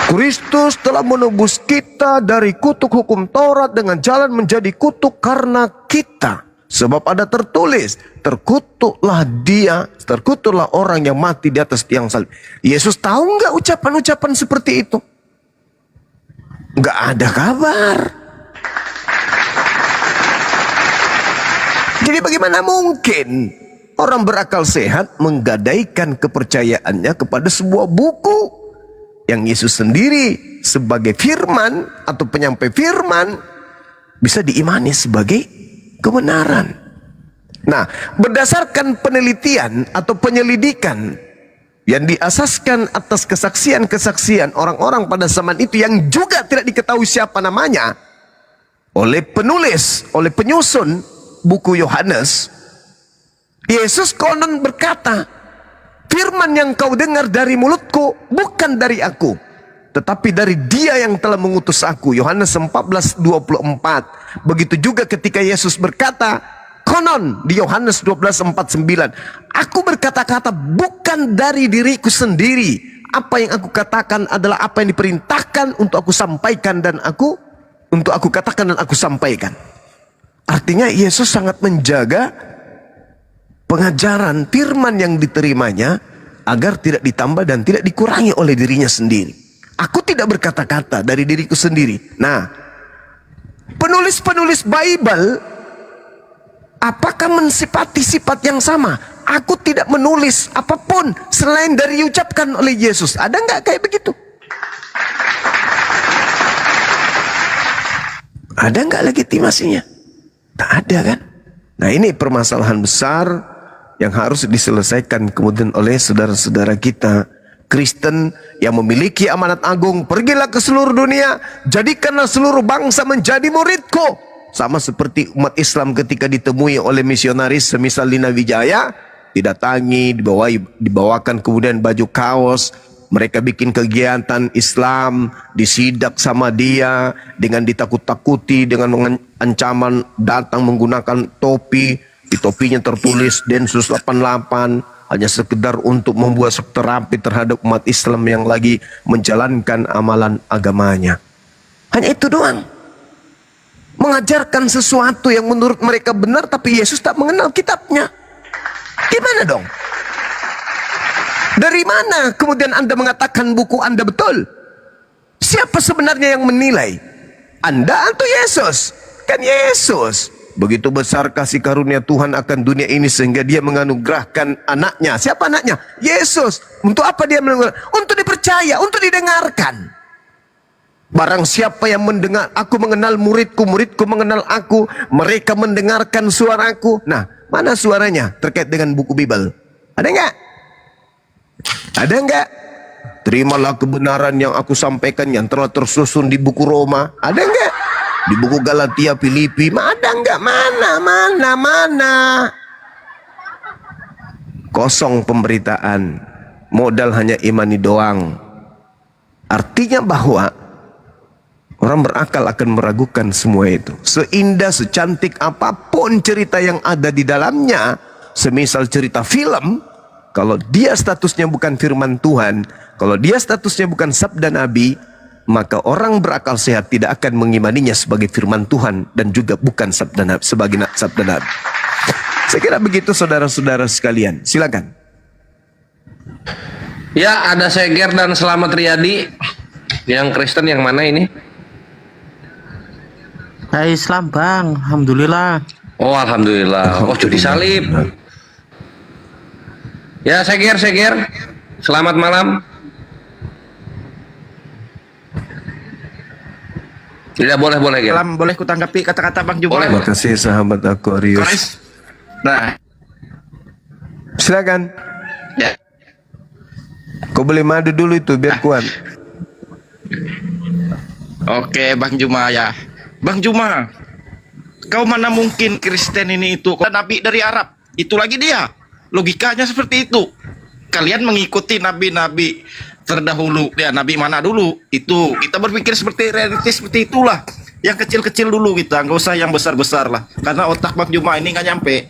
Kristus telah menebus kita dari kutuk hukum Taurat dengan jalan menjadi kutuk karena kita. Sebab ada tertulis, terkutuklah dia, terkutuklah orang yang mati di atas tiang salib. Yesus tahu nggak ucapan-ucapan seperti itu? Nggak ada kabar. Jadi bagaimana mungkin orang berakal sehat menggadaikan kepercayaannya kepada sebuah buku yang Yesus sendiri sebagai firman atau penyampai firman bisa diimani sebagai kebenaran. Nah, berdasarkan penelitian atau penyelidikan yang diasaskan atas kesaksian-kesaksian orang-orang pada zaman itu yang juga tidak diketahui siapa namanya oleh penulis, oleh penyusun buku Yohanes, Yesus konon berkata, firman yang kau dengar dari mulutku bukan dari aku, tetapi dari dia yang telah mengutus aku. Yohanes 14:24. Begitu juga ketika Yesus berkata, konon di Yohanes 12:49, aku berkata-kata bukan dari diriku sendiri. Apa yang aku katakan adalah apa yang diperintahkan untuk aku sampaikan dan untuk aku katakan dan aku sampaikan. Artinya Yesus sangat menjaga pengajaran firman yang diterimanya agar tidak ditambah dan tidak dikurangi oleh dirinya sendiri. Aku tidak berkata-kata dari diriku sendiri. Nah, penulis-penulis Bible apakah mensifati sifat yang sama? Aku tidak menulis apapun selain dari diucapkan oleh Yesus. Ada nggak kayak begitu? Ada nggak legitimasinya? Tak ada kan? Nah, ini permasalahan besar yang harus diselesaikan kemudian oleh saudara-saudara kita Kristen yang memiliki amanat agung. Pergilah ke seluruh dunia, jadikanlah seluruh bangsa menjadi muridku. Sama seperti umat Islam ketika ditemui oleh misionaris semisal Lina Wijaya, didatangi, dibawakan kemudian baju kaos. Mereka bikin kegiatan Islam, disidak sama dia, dengan ditakut-takuti, dengan ancaman datang menggunakan topi. Di topinya tertulis Densus 88, hanya sekedar untuk membuat terapi terhadap umat Islam yang lagi menjalankan amalan agamanya. Hanya itu doang. Mengajarkan sesuatu yang menurut mereka benar, tapi Yesus tak mengenal kitabnya. Gimana dong? Dari mana kemudian Anda mengatakan buku Anda betul? Siapa sebenarnya yang menilai? Anda atau Yesus? Kan Yesus. Begitu besar kasih karunia Tuhan akan dunia ini sehingga dia menganugerahkan anaknya. Siapa anaknya? Yesus. Untuk apa dia menganugerahkan? Untuk dipercaya, untuk didengarkan. Barang siapa yang mendengar, aku mengenal muridku, muridku mengenal aku, mereka mendengarkan suaraku. Nah, mana suaranya terkait dengan buku Bible? Ada nggak? Ada enggak? Terimalah kebenaran yang aku sampaikan yang telah tersusun di buku Roma. Ada enggak? Di buku Galatia, Filipi. Ada enggak? Mana? Kosong pemberitaan. Modal hanya imani doang. Artinya bahwa orang berakal akan meragukan semua itu. Seindah, secantik apapun cerita yang ada di dalamnya, semisal cerita film, kalau dia statusnya bukan firman Tuhan, kalau dia statusnya bukan sabda Nabi, maka orang berakal sehat tidak akan mengimaninya sebagai firman Tuhan dan juga bukan sabda Nabi, sebagai sabda Nabi. Saya kira begitu saudara-saudara sekalian. Silakan. Ya, ada Seger dan Selamat Riyadi. Yang Kristen yang mana ini? Islam bang, alhamdulillah. Oh, alhamdulillah. Oh, judi salib. Ya, Seger. Selamat malam. Tidak boleh, Ger. Boleh ku tanggapi kata-kata Bang Juma? Boleh. Terima kasih sahabat Aquarius. Nah, Silakan. ya. Kau boleh madu dulu itu biar kuat. Oke Bang Juma ya. Bang Juma, kau mana mungkin Kristen ini itu nabi dari Arab? Itu lagi dia. Logikanya seperti itu. Kalian mengikuti nabi-nabi terdahulu. Ya, nabi mana dulu? Itu kita berpikir seperti realistis seperti itulah. Yang kecil-kecil dulu kita, nggak usah yang besar-besar lah. Karena otak Bang Juma ini nggak nyampe.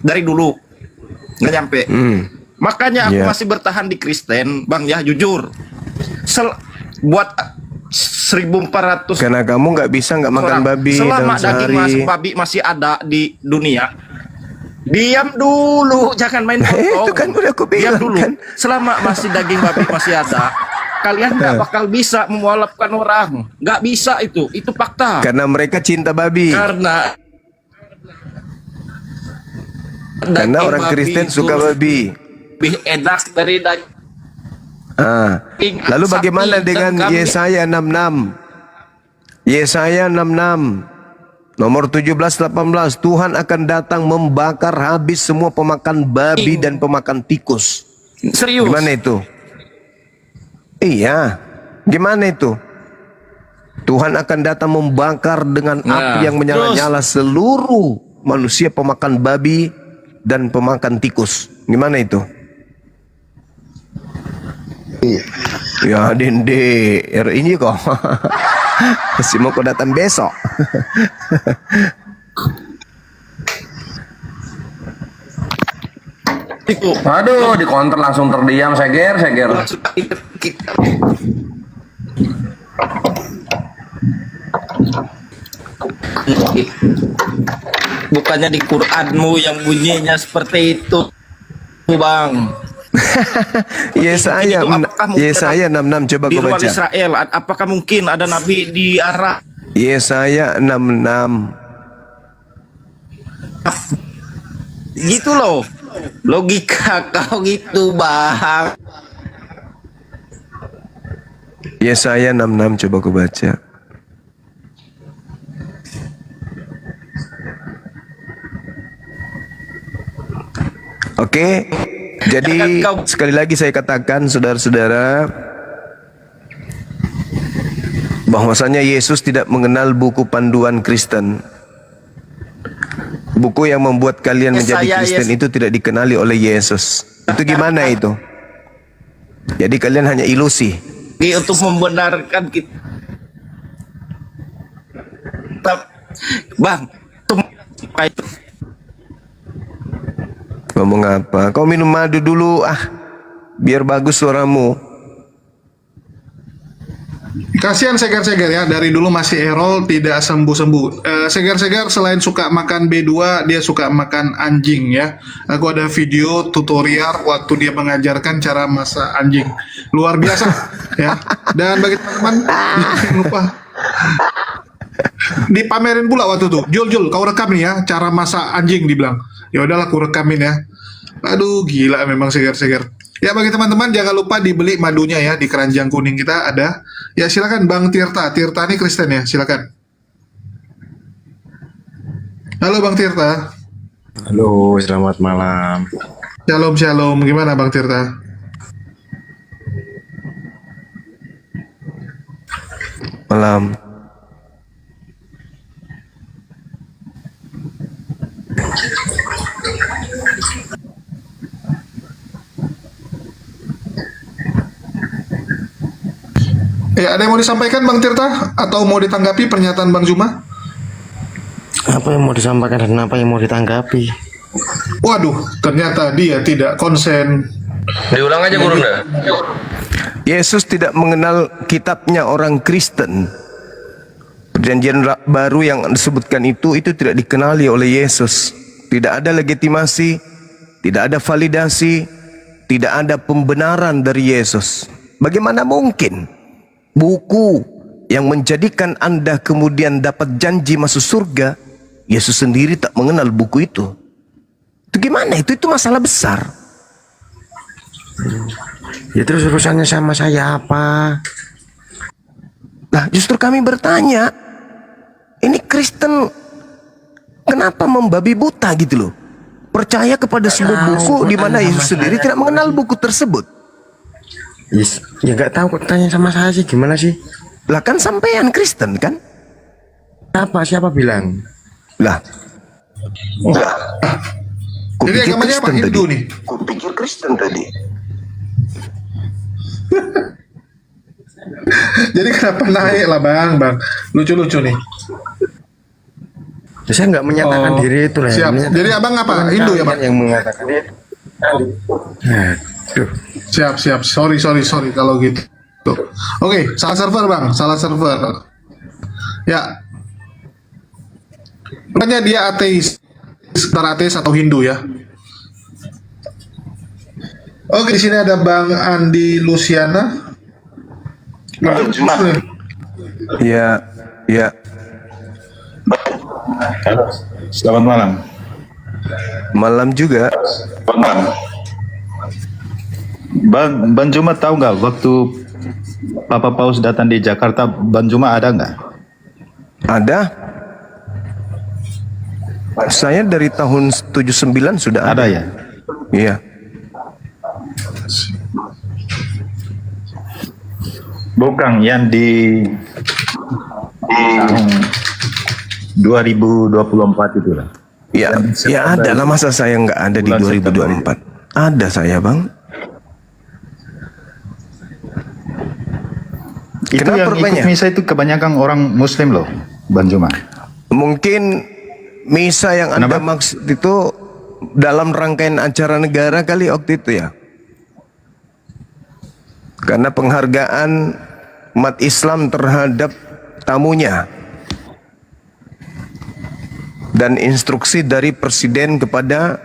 Dari dulu nggak nyampe. Makanya aku masih bertahan di Kristen, Bang ya, jujur. Buat 1400 Karena kamu nggak bisa nggak makan babi selama dalam daging sehari. babi masih ada di dunia. Diam dulu, jangan main potong. Itu kan udah aku Diam bilang dulu. kan. Selama masih daging babi masih ada, kalian nggak bakal bisa memualafkan orang. Nggak bisa itu fakta. Karena mereka cinta babi. Karena orang Kristen suka babi. lebih enak dari daging. Lalu bagaimana sapi dengan dan kambing? Yesaya 66? Yesaya 66 nomor 17-18, Tuhan akan datang membakar habis semua pemakan babi dan pemakan tikus. Serius? Gimana itu? Iya. Gimana itu? Tuhan akan datang membakar dengan api yang menyala-nyala seluruh manusia pemakan babi dan pemakan tikus. Gimana itu? Ya Dende, ini kok masih mau kau datang besok. Aduh, di counter langsung terdiam, Seger. Bukannya di Quranmu yang bunyinya seperti itu, Bang. Yesaya 66 coba Di kau luar baca. Israel, apakah mungkin ada nabi di Arab? Yesaya 66. Gitu loh. Logika kau gitu, Bang. Yesaya 66 coba kau baca. Oke. Jadi sekali lagi saya katakan saudara-saudara, bahwasanya Yesus tidak mengenal buku panduan Kristen. Buku yang membuat kalian menjadi Kristen itu tidak dikenali oleh Yesus. Itu gimana itu? Jadi kalian hanya ilusi. Untuk membenarkan kita. Bang, itu ngomong apa? Kau minum madu dulu biar bagus suaramu. Kasihan Seger-Seger ya, dari dulu masih Errol tidak sembuh-sembuh. Seger-Seger selain suka makan B2, dia suka makan anjing ya. Aku ada video tutorial waktu dia mengajarkan cara masak anjing. Luar biasa ya. Dan bagi teman-teman, jangan lupa dipamerin pula waktu itu. Jul, kau rekam nih ya, cara masak anjing dibilang. Ya udahlah, aku rekamin ya. Aduh, gila memang Seger-Seger. Ya bagi teman-teman jangan lupa dibeli madunya ya, di keranjang kuning kita ada. Ya silakan Bang Tirta. Tirta ini Kristen ya, silakan. Halo Bang Tirta. Halo, selamat malam. Shalom. Gimana Bang Tirta? malam. Ya, ada yang mau disampaikan Bang Tirta atau mau ditanggapi pernyataan Bang Zuma? Apa yang mau disampaikan dan apa yang mau ditanggapi? Waduh, ternyata dia tidak konsen. Diulang aja Gurunda. Yesus tidak mengenal kitabnya orang Kristen. Perjanjian baru yang disebutkan itu tidak dikenali oleh Yesus. Tidak ada legitimasi, tidak ada validasi, tidak ada pembenaran dari Yesus. Bagaimana mungkin buku yang menjadikan Anda kemudian dapat janji masuk surga, Yesus sendiri tak mengenal buku itu? Itu gimana? Itu masalah besar. Ya terus urusannya sama saya apa? Nah, justru kami bertanya, ini Kristen kenapa membabi buta gitu loh? Percaya kepada sebuah buku di mana Yesus sendiri tidak mengenal buku tersebut. Yes, ya nggak tahu kok tanya sama saya sih, gimana sih? Lah kan sampean Kristen kan? Siapa bilang? Lah. Jadi agamanya apa? Hindu nih. Kupikir Kristen tadi. Jadi kenapa naik lah Bang? Lucu-lucu nih. Saya nggak menyatakan diri itu lah. Siap. Jadi abang apa? Hindu ya Bang? Yang mengatakan itu. Aduh. Siap. Sorry kalau gitu. Oke, salah server Bang, salah server. Ya. Makanya dia ateis, antara ateis atau Hindu ya. Oke, di sini ada Bang Andi Luciana. Ya. Selamat malam. Malam juga. Malam. Bang Juma tahu nggak waktu Papa Paus datang di Jakarta, Bang Juma ada nggak? Ada. Saya dari tahun 79 sudah ada. Ada ya? Iya. Bukan yang di tahun 2024 itu lah. Ya ada lah, masa saya nggak ada di 2024? Ada saya Bang. Itu Kenapa yang rupanya? ikut misa itu kebanyakan orang Muslim loh, Bang Juma. Mungkin misa yang Anda maksud itu dalam rangkaian acara negara kali waktu itu ya. Karena penghargaan umat Islam terhadap tamunya dan instruksi dari presiden kepada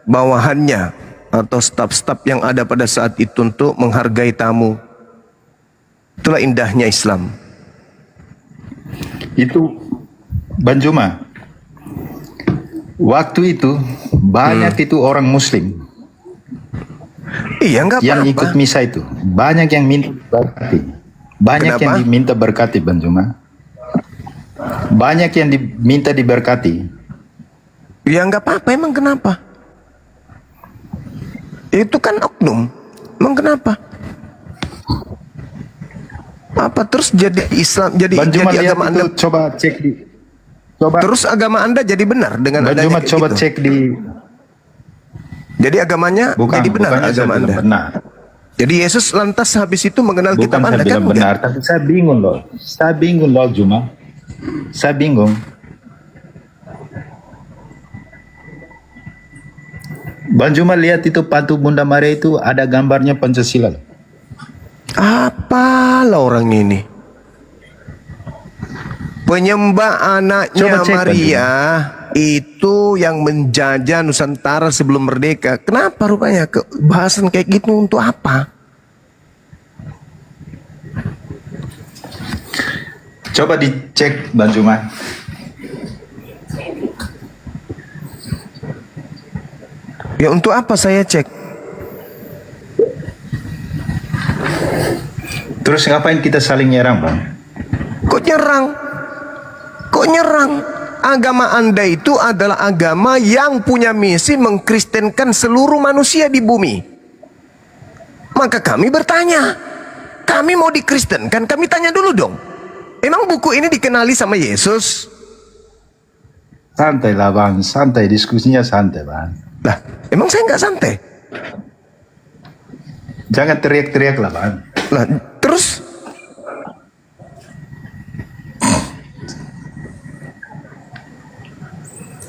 bawahannya atau staf-staf yang ada pada saat itu untuk menghargai tamu. Itulah indahnya Islam. Itu Bang Juma, waktu itu banyak itu orang Muslim. Iya, nggak yang apa-apa. ikut misa itu banyak yang minta berkati, banyak Kenapa? yang diminta berkati Bang Juma, banyak yang diminta diberkati. Ya nggak apa-apa, emang kenapa? Itu kan oknum, emang kenapa? Apa terus jadi Islam, jadi agama Anda? Coba cek di, Terus agama Anda jadi benar dengan Bang adanya Juma kayak coba gitu? cek di. Jadi agamanya Bukan, jadi benar bukannya saya agama bilang Anda. benar. Jadi Yesus lantas habis itu mengenal Bukan kitab saya Anda kan? bilang benar, Enggak? tapi saya bingung loh. Saya bingung loh Juma. Saya bingung. Bang Juma lihat itu patung Bunda Maria itu ada gambarnya Pancasila. Apalah orang ini? Penyembah anaknya Coba cek, Maria itu yang menjajah Nusantara sebelum merdeka. Kenapa rupanya bahasan kayak gitu untuk apa? Coba dicek Bang Juma. Ya untuk apa saya cek? Terus ngapain kita saling nyerang Bang? Kok nyerang? Kok nyerang? Agama Anda itu adalah agama yang punya misi mengkristenkan seluruh manusia di bumi. Maka kami bertanya, kami mau dikristenkan, kami tanya dulu dong. Emang buku ini dikenali sama Yesus? Santai lah bang, santai, diskusinya santai bang. Lah, emang saya nggak santai? Jangan teriak-teriak lah bang. Lah, terus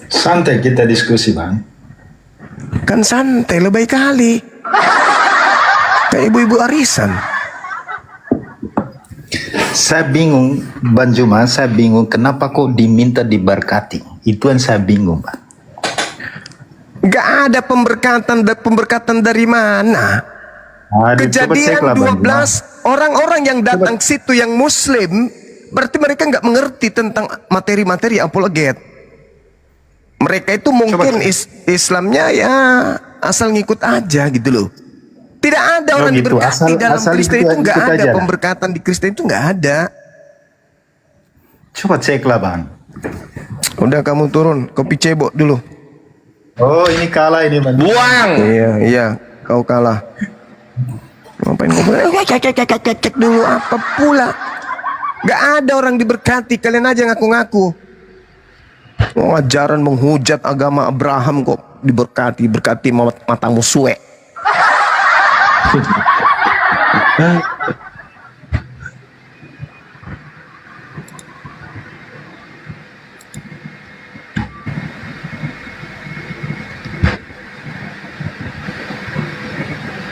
santai kita diskusi bang. kan santai lebay kali. Kayak ibu-ibu arisan. Saya bingung, Bang Juma, saya bingung kenapa kok diminta diberkati. Itu yang saya bingung, Bang. Gak ada pemberkatan dari mana? Kejadian 12 orang-orang yang datang ke situ yang Muslim, berarti mereka nggak mengerti tentang materi-materi apologet. Mereka itu mungkin Islamnya ya asal ngikut aja gitu loh. Tidak ada orang gitu. diberkati dalam Kristen itu, nggak ada aja. pemberkatan di Kristen itu nggak ada. Coba cek lah bang. Udah kamu turun, kopi cebok dulu. Oh ini kalah ini bang. Buang. Iya, kau kalah. Ngapain ngobrol? Cek dulu apa pula? Gak ada orang diberkati, kalian aja ngaku-ngaku. Oh, ajaran menghujat agama Abraham kok berkati matamu suwe.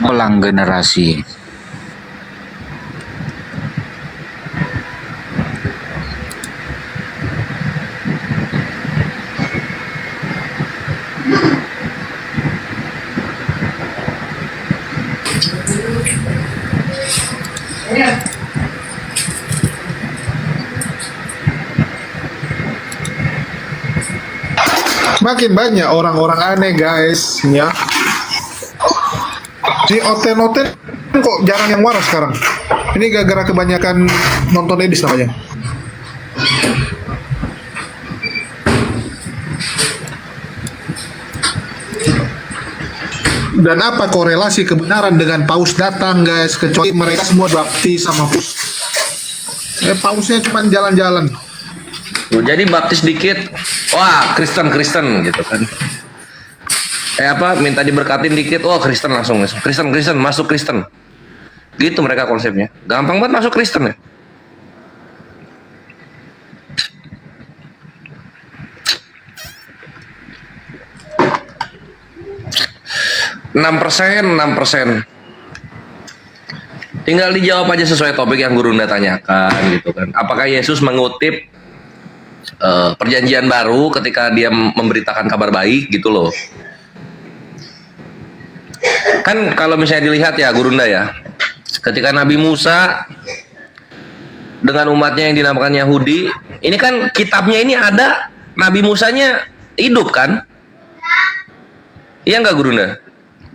Ulang generasi. Makin banyak orang-orang aneh guys ya. Si Oten kok jarang yang waras sekarang. Ini gara-gara kebanyakan nonton edis namanya. Dan apa korelasi kebenaran dengan paus datang guys? Kecuali mereka semua baptis sama paus. Pausnya cuma jalan-jalan. Jadi baptis dikit, wah Kristen gitu kan. Minta diberkatin dikit, oh Kristen langsung Kristen masuk Kristen. Gitu mereka konsepnya. Gampang banget masuk Kristen ya. %6%. Tinggal dijawab aja sesuai topik yang Gurunda tanyakan gitu kan. Apakah Yesus mengutip perjanjian baru ketika dia memberitakan kabar baik gitu loh. Kan kalau misalnya dilihat ya Gurunda ya, ketika Nabi Musa dengan umatnya yang dinamakan Yahudi, ini kan kitabnya ini ada, Nabi Musanya hidup kan? Iya nggak Gurunda?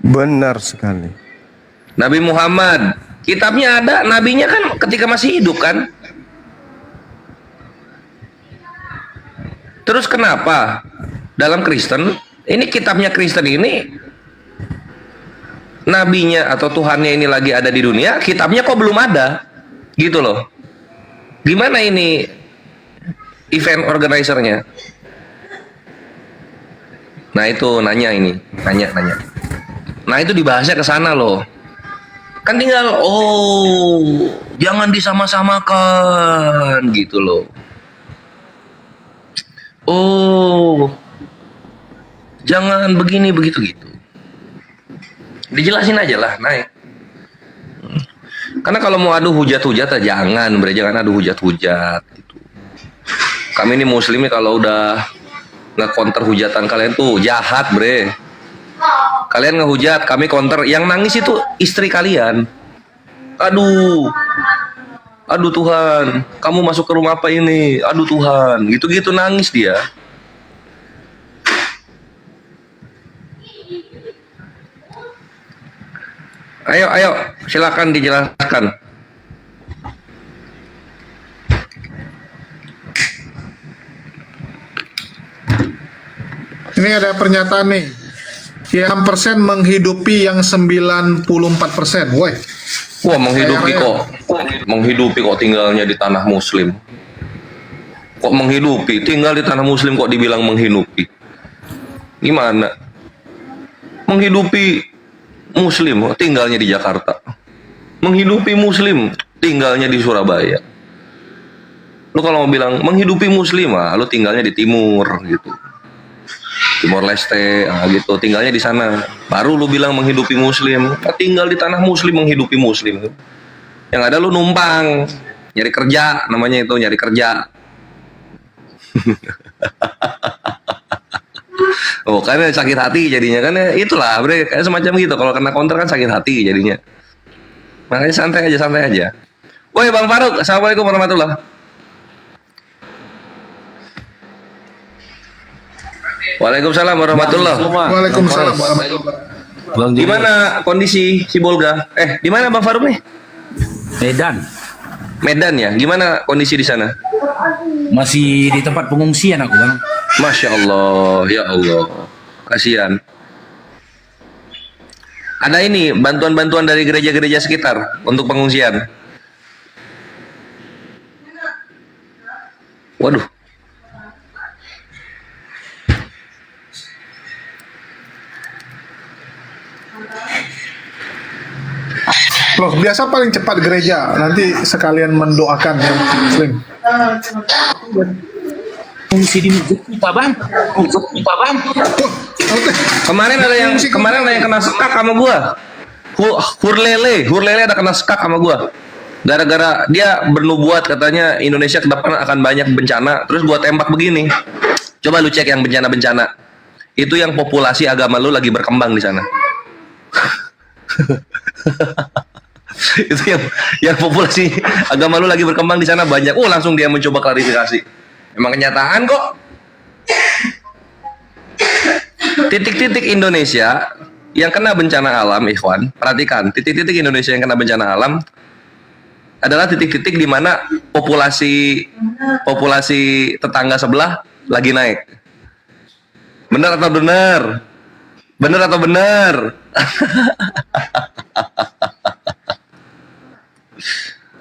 Benar sekali. Nabi Muhammad, kitabnya ada, nabinya kan ketika masih hidup kan? Terus kenapa dalam Kristen, ini kitabnya Kristen ini, nabinya atau Tuhannya ini lagi ada di dunia, kitabnya kok belum ada? Gitu loh. Gimana ini event organizer-nya? Nah itu nanya. Nah itu dibahasnya ke sana loh. Kan tinggal jangan disama-samakan gitu loh. Jangan begini begitu gitu. Dijelasin aja lah, naik. Karena kalau mau adu hujat-hujat jangan adu hujat-hujat gitu. Kami ini muslim kalau udah nge-counter hujatan kalian tuh jahat, bre. Kalian ngehujat, kami counter. Yang nangis itu istri kalian. Aduh Tuhan, kamu masuk ke rumah apa ini? Aduh Tuhan, gitu-gitu nangis dia. Ayo, silakan dijelaskan. Ini ada pernyataan nih. Yang persen menghidupi yang 94%. Woi, Wah, menghidupi kok tinggalnya di tanah muslim. Kok menghidupi, tinggal di tanah muslim kok dibilang menghidupi. Gimana? Menghidupi muslim, tinggalnya di Jakarta. Menghidupi muslim, tinggalnya di Surabaya. Lu kalau mau bilang menghidupi muslim, lu tinggalnya di timur gitu. Timor Leste, gitu, tinggalnya di sana. Baru lu bilang menghidupi muslim, tinggal di tanah muslim menghidupi muslim. Yang ada lu numpang, nyari kerja, namanya itu nyari kerja. Oh, kan sakit hati jadinya kan, itulah, bre, kayak semacam gitu. Kalau kena counter kan sakit hati jadinya. Makanya santai aja. Woi Bang Faruk, assalamualaikum warahmatullah. Waalaikumsalam warahmatullah. Waalaikumsalam warahmatullah. Gimana kondisi si Bolga? Di mana Bang Faruk nih? Medan ya. Gimana kondisi di sana? Masih di tempat pengungsian aku, Bang. Masya Allah, ya Allah, kasihan. Ada ini bantuan-bantuan dari gereja-gereja sekitar untuk pengungsian. Waduh. Loh, biasa paling cepat gereja, nanti sekalian mendoakan yang muslim. Fungsi di kita, Bang. Kemarin ada yang kena skak sama gua. Hurlele ada kena skak sama gua. Gara-gara dia bernubuat katanya Indonesia ke depan akan banyak bencana, terus gua tembak begini. Coba lu cek yang bencana-bencana. Itu yang populasi agama lu lagi berkembang di sana. Itu yang populasi agama lu lagi berkembang di sana banyak. Langsung dia mencoba klarifikasi. Emang kenyataan kok. Titik-titik Indonesia yang kena bencana alam, ikhwan, perhatikan, titik-titik Indonesia yang kena bencana alam adalah titik-titik di mana populasi tetangga sebelah lagi naik. Benar atau benar? Benar atau benar?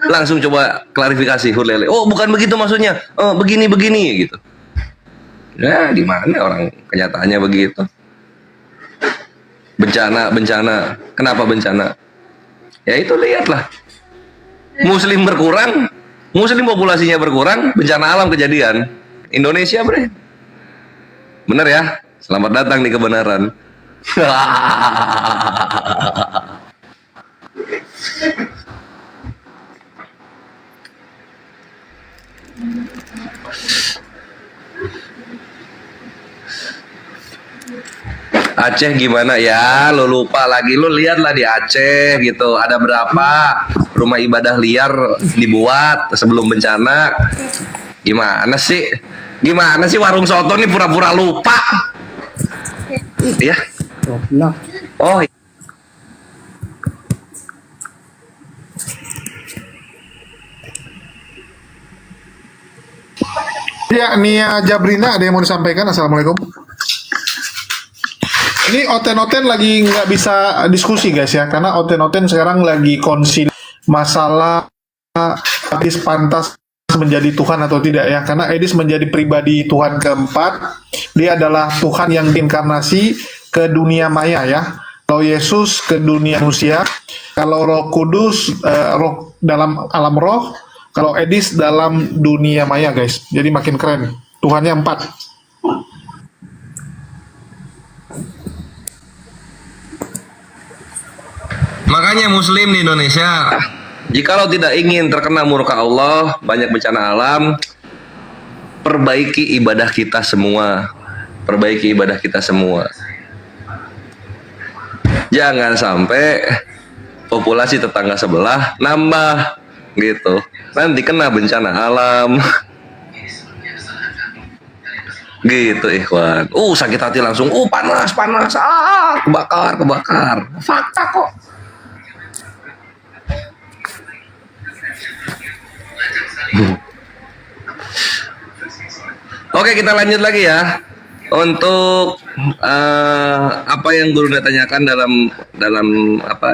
Langsung coba klarifikasi Hurlele. Oh, bukan begitu maksudnya. Oh, begini gitu. Ya, di mana orang kenyataannya begitu? Bencana. Kenapa bencana? Ya itu lihatlah. Muslim berkurang, muslim populasinya berkurang, bencana alam kejadian. Indonesia, bre. Bener ya? Selamat datang di kebenaran. Aceh gimana ya? Lo lupa lagi, lo lihatlah di Aceh gitu. Ada berapa rumah ibadah liar dibuat sebelum bencana? Gimana sih? Warung soto nih pura-pura lupa? Ya. Oh. Ya, Nia Jabrina ada yang mau disampaikan? Assalamualaikum. Ini Oten lagi nggak bisa diskusi guys ya, karena Oten sekarang lagi konsil masalah Edis pantas menjadi Tuhan atau tidak ya, karena Edis menjadi pribadi Tuhan keempat, dia adalah Tuhan yang diinkarnasi ke dunia maya ya. Kalau Yesus ke dunia manusia, kalau Roh Kudus roh dalam alam roh, kalau Edis dalam dunia maya guys. Jadi makin keren, Tuhannya 4. Makanya muslim di Indonesia, jikalau tidak ingin terkena murka Allah, banyak bencana alam, perbaiki ibadah kita semua. Jangan sampai populasi tetangga sebelah nambah gitu. Nanti kena bencana alam. Gitu ikhwan. Sakit hati langsung. Panas. Kebakar. Fakta kok. Oke, kita lanjut lagi ya. Untuk apa yang Guru tanyakan dalam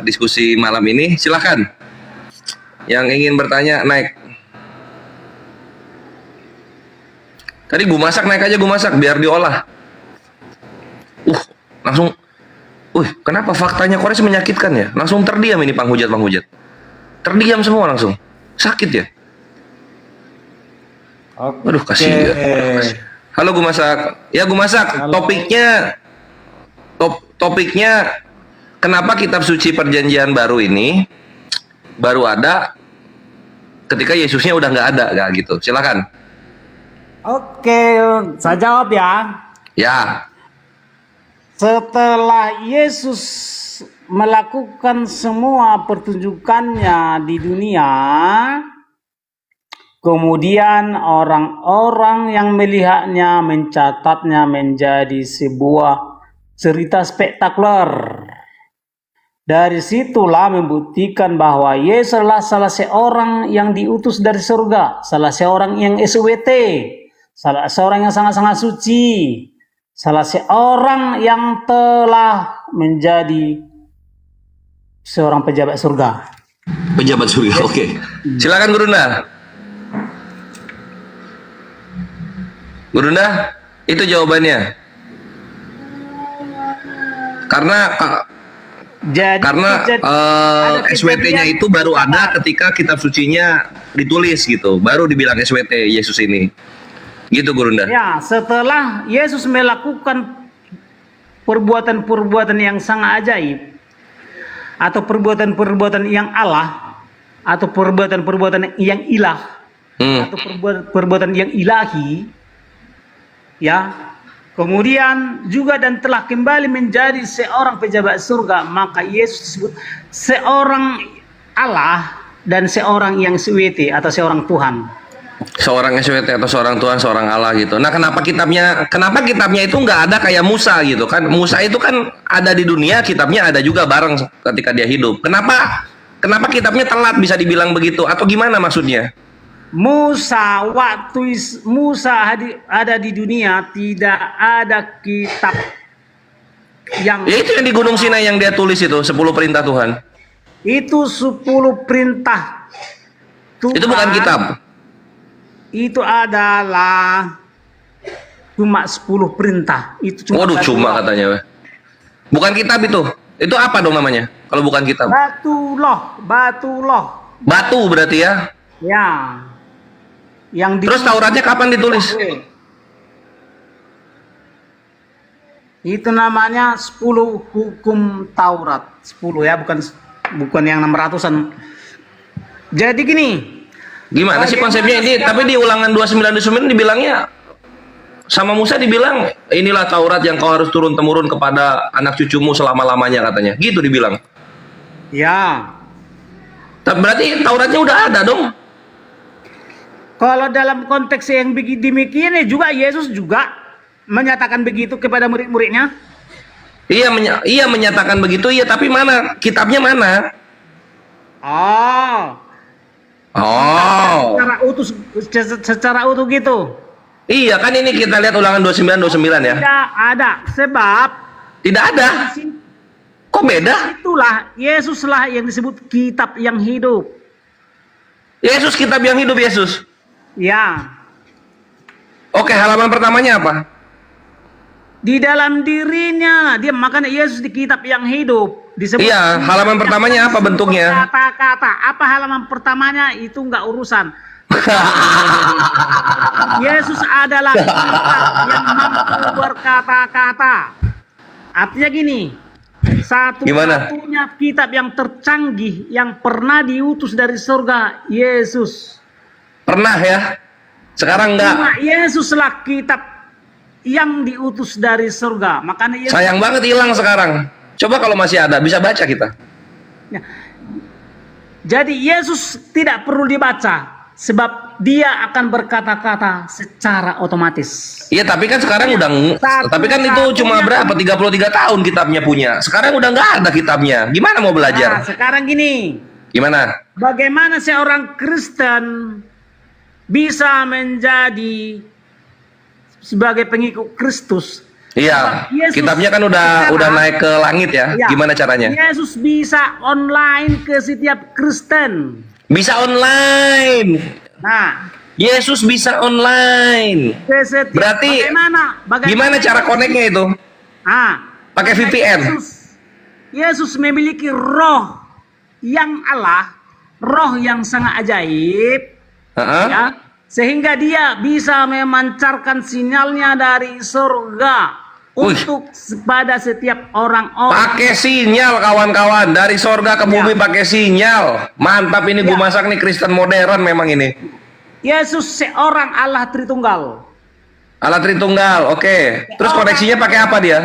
diskusi malam ini, silakan yang ingin bertanya naik. Tadi gue masak, naik aja gue masak biar diolah. Langsung. Kenapa faktanya Kores menyakitkan ya? Langsung terdiam ini panghujat. Terdiam semua langsung. Sakit ya? Aduh, kasih. Halo gue masak. Ya gue masak. Topiknya kenapa kitab suci perjanjian baru ini baru ada ketika Yesusnya udah nggak ada, gitu. Silakan. Oke, saya jawab ya. Ya. Setelah Yesus melakukan semua pertunjukannya di dunia, kemudian orang-orang yang melihatnya mencatatnya menjadi sebuah cerita spektakuler. Dari situlah membuktikan bahwa Yesus adalah salah seorang yang diutus dari surga, salah seorang yang SWT, salah seorang yang sangat-sangat suci, salah seorang yang telah menjadi seorang pejabat surga. Pejabat surga, oke. Silakan Gurunda. Gurunda, itu jawabannya. Karena SWT-nya itu baru ada ketika kitab sucinya ditulis gitu, baru dibilang SWT Yesus ini. Gitu Gurunda. Ya, setelah Yesus melakukan perbuatan-perbuatan yang sangat ajaib, atau perbuatan-perbuatan yang Allah, atau perbuatan-perbuatan yang ilah, atau perbuatan yang ilahi, ya, kemudian juga dan telah kembali menjadi seorang pejabat surga, maka Yesus disebut seorang Allah dan seorang yang SWT atau seorang Tuhan. Seorang SWT atau seorang Tuhan, seorang Allah gitu. Nah, kenapa kitabnya itu nggak ada kayak Musa gitu kan? Musa itu kan ada di dunia, kitabnya ada juga bareng ketika dia hidup. Kenapa kitabnya telat bisa dibilang begitu? Atau gimana maksudnya? Musa, waktu Musa ada di dunia, tidak ada kitab yang... Ya, itu yang di Gunung Sinai yang dia tulis itu, 10 perintah Tuhan. Itu 10 perintah Tuhan. Itu bukan kitab. Itu adalah cuma 10 perintah. Itu cuma Waduh, cuma katanya. Bukan kitab itu. Itu apa dong namanya? Kalau bukan kitab. Batu loh. Batu berarti ya? Ya. Terus Tauratnya kapan ditulis? Itu namanya 10 hukum Taurat. 10 ya, bukan yang 600-an. Jadi gini. Gimana sih konsepnya ini? Tapi di Ulangan 29 dibilangnya sama Musa dibilang inilah Taurat yang kau harus turun-temurun kepada anak cucumu selama-lamanya katanya. Gitu dibilang. Ya. Berarti Tauratnya udah ada dong. Kalau dalam konteks yang demikian juga Yesus juga menyatakan begitu kepada murid-muridnya. Iya menyatakan begitu, iya, tapi mana kitabnya mana? Secara utuh gitu. Iya kan ini kita lihat Ulangan 29 ya. Tidak ada, sebab tidak ada. Kok beda? Itulah Yesuslah yang disebut kitab yang hidup. Yesus kitab yang hidup, Yesus. Ya. Oke, halaman pertamanya apa? Di dalam dirinya, dia makanya Yesus di kitab yang hidup. Disebut iya, halaman pertamanya apa bentuknya? Kata-kata. Apa halaman pertamanya itu enggak urusan. Yesus adalah kitab yang mampu berkata-kata. Artinya gini, satu-satunya kitab yang tercanggih yang pernah diutus dari surga, Yesus. Pernah ya? Sekarang enggak. Cuma Yesuslah kitab yang diutus dari surga. Makanya Yesus... Sayang banget hilang sekarang. Coba kalau masih ada, bisa baca kita. Ya. Jadi Yesus tidak perlu dibaca, sebab dia akan berkata-kata secara otomatis. Iya, tapi kan sekarang udah, tapi kan itu cuma berapa? 33 tahun kitabnya punya. Sekarang udah nggak ada kitabnya. Gimana mau belajar? Nah, sekarang gini. Gimana? Bagaimana seorang Kristen bisa menjadi sebagai pengikut Kristus? Iya, kitabnya kan udah naik ke langit ya. Gimana caranya? Yesus bisa online ke setiap Kristen. Bisa online. Nah, Yesus bisa online. Berarti gimana cara connect-nya itu? Pakai VPN. Yesus memiliki roh yang Allah, roh yang sangat ajaib, ya, sehingga dia bisa memancarkan sinyalnya dari surga untuk pada setiap orang-orang. Pakai sinyal kawan-kawan, dari sorga ke bumi pakai sinyal. Mantap ini gue masak nih, Kristen modern memang ini. Yesus seorang Allah Tritunggal. Allah Tritunggal, oke. Terus koneksinya pakai apa dia?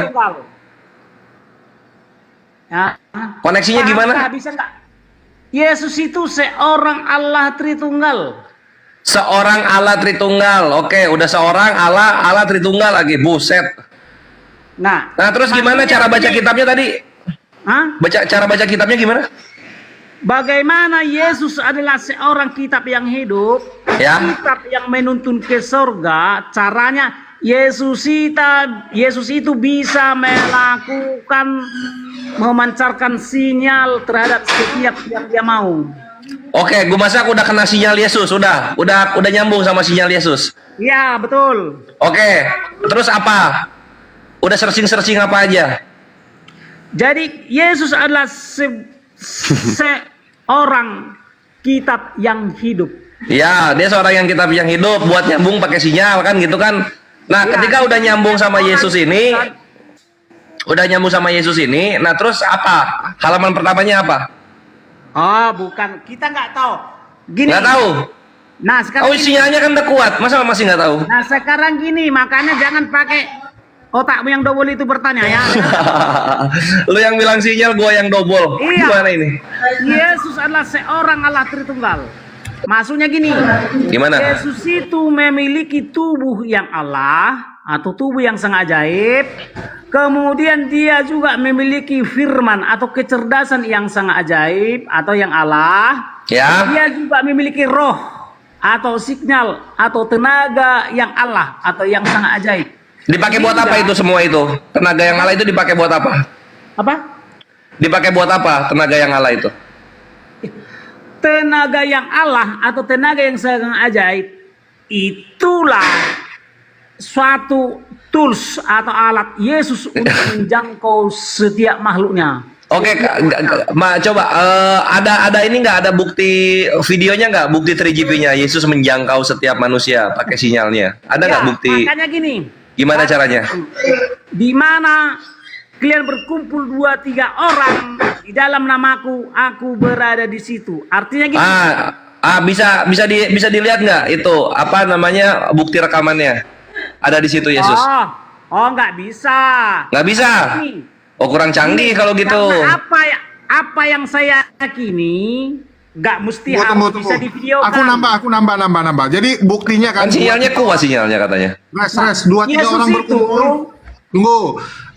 Ya. Koneksinya gimana? Bisa nggak? Yesus itu seorang Allah Tritunggal. Seorang Allah Tritunggal, oke. Udah seorang Allah Tritunggal lagi, buset. Nah, terus gimana cara baca kitabnya tadi? Cara baca kitabnya gimana? Bagaimana Yesus adalah seorang kitab yang hidup, kitab yang menuntun ke surga. Caranya Yesus itu bisa melakukan, memancarkan sinyal terhadap setiap yang dia mau. Oke, gue masak udah kena sinyal Yesus, udah nyambung sama sinyal Yesus. Ya, betul. Oke, terus apa? Udah searching apa aja? Jadi Yesus adalah seorang kitab yang hidup. Ya, dia seorang yang kitab yang hidup, buat nyambung pakai sinyal kan gitu kan. Nah, ketika udah nyambung sama Yesus ini, nah terus apa? Halaman pertamanya apa? Oh, bukan, kita nggak tahu. Gini. Nggak tahu. Nah, sekarang sinyalnya kan udah kuat, masa masih nggak tahu? Nah, sekarang gini, makanya jangan pakai otakmu yang double itu bertanya ya. Lu yang bilang sinyal, gua yang double. Iya. Gimana ini? Yesus adalah seorang Allah Tritunggal. Maksudnya gini. Gimana? Yesus itu memiliki tubuh yang Allah atau tubuh yang sangat ajaib. Kemudian dia juga memiliki firman atau kecerdasan yang sangat ajaib atau yang Allah. Ya. Dia juga memiliki roh atau signal atau tenaga yang Allah atau yang sangat ajaib. Dipakai buat apa itu semua itu? Tenaga yang Allah itu dipakai buat apa? Apa? Dipakai buat apa tenaga yang Allah itu? Tenaga yang Allah atau tenaga yang sangat ajaib itulah suatu tools atau alat Yesus untuk menjangkau setiap makhluknya. Oke, coba ada ini nggak, ada bukti videonya nggak, bukti 3GP-nya Yesus menjangkau setiap manusia pakai sinyalnya? Ada nggak bukti? Makanya gini. Gimana caranya? Di mana kalian berkumpul 2-3 orang di dalam namaku, aku berada di situ. Artinya gini. Bisa dilihat nggak itu apa namanya bukti rekamannya? Ada di situ Yesus. Nggak bisa. Nggak bisa. Oh, kurang canggih kalau gitu. Apa yang saya yakini nggak mesti harus bisa divideokan. Aku nambah. Jadi buktinya kan sinyalnya kuat sinyalnya katanya. Res 2-3 orang berkumpul. Tunggu.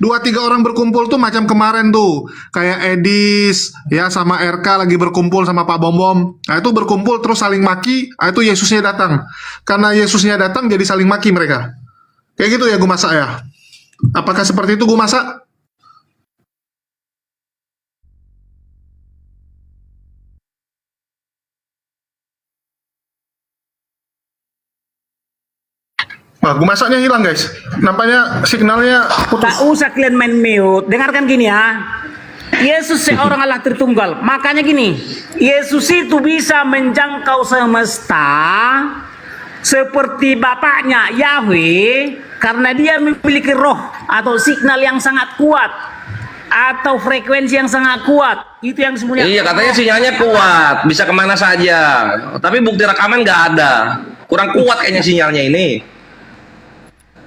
2-3 orang berkumpul tuh macam kemarin tuh. Kayak Edis ya sama RK lagi berkumpul sama Pak Bom. Nah, itu berkumpul terus saling maki, itu Yesusnya datang. Karena Yesusnya datang jadi saling maki mereka. Kayak gitu ya gue masak ya. Apakah seperti itu gue masak? Wah, gue masaknya hilang guys. Nampaknya signalnya putus. Tak usah kalian main mute. Dengarkan gini ya. Yesus seorang Allah Tritunggal. Makanya gini. Yesus itu bisa menjangkau semesta seperti Bapaknya Yahweh karena dia memiliki roh atau signal yang sangat kuat atau frekuensi yang sangat kuat. Itu yang sebenarnya. Iya, katanya sinyalnya kuat, bisa kemana saja. Tapi bukti rekaman nggak ada. Kurang kuat kayaknya sinyalnya ini.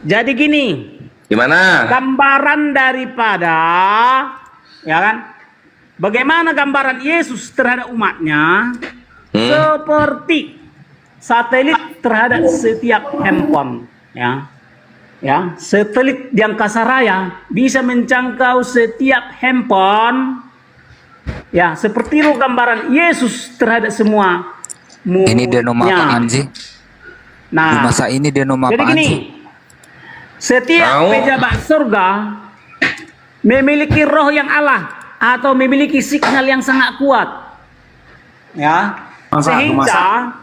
Jadi gini, gimana? Gambaran daripada, ya kan? Bagaimana gambaran Yesus terhadap umatnya? Seperti satelit terhadap setiap handphone, ya. Satelit di angkasa raya bisa menjangkau setiap handphone. Ya, seperti itu gambaran Yesus terhadap semua. Ini denom apaan sih? Nah, di masa ini denom jadi apaan gini, sih? Setiap pejabat surga memiliki roh yang Allah atau memiliki signal yang sangat kuat. Ya. Sehingga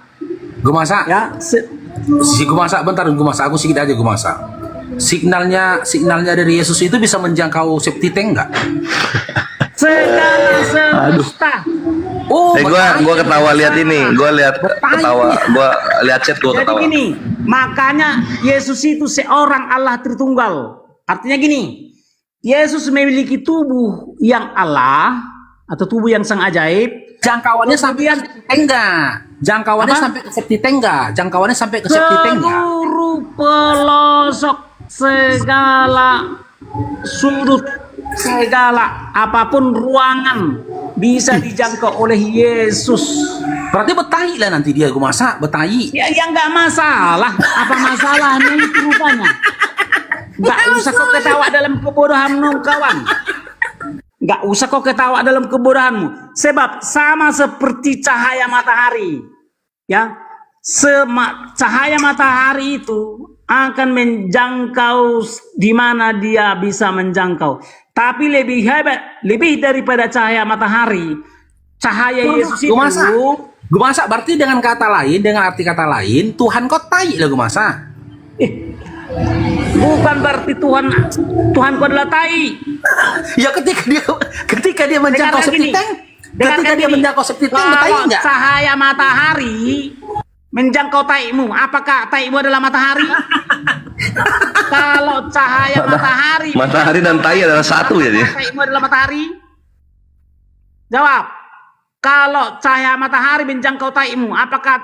Gue masak. ya Gue masak bentar, gue masak. Aku sedikit aja gue masak. Signalnya dari Yesus itu bisa menjangkau septic tank nggak? segala semesta. Oh, gua ketawa lihat ini, gua lihat ketawa, gua lihat chat gua Jadi ketawa. gini, makanya Yesus itu seorang Allah Tritunggal. Artinya gini, Yesus memiliki tubuh yang Allah atau tubuh yang sang ajaib. Jangkauannya sampai ke septic tank nggak? Jangkauannya sampai ke septic tank nggak? Jangkauannya sampai ke septic tank nggak? Seluruh pelosok segala sudut segala apapun ruangan bisa dijangkau oleh Yesus. Berarti betahi lah nanti dia gue masak, betahi. Ya nggak masalah. Apa masalahnya itu rupanya? Nggak usah kau ketawa dalam kebodohanmu, kawan. Nggak usah kau ketawa dalam kebodohanmu. Sebab sama seperti cahaya matahari. Ya, cahaya matahari itu akan menjangkau di mana dia bisa menjangkau. Tapi lebih hebat, lebih daripada cahaya matahari, cahaya Yesus itu. Gue masak berarti dengan kata lain, dengan arti kata lain, Tuhan kau tai lah gue masak. Bukan berarti Tuhan kau adalah tai. Ya ketika dia menjangkau septic tank, ketika dia menjangkau septic tank, betai Kalau enggak? cahaya matahari menjangkau taimu, apakah taimu adalah matahari? Kalau cahaya Matahari dan tai adalah satu ya dia. taimu adalah matahari? Jawab. Kalau cahaya matahari menjangkau taimu, apakah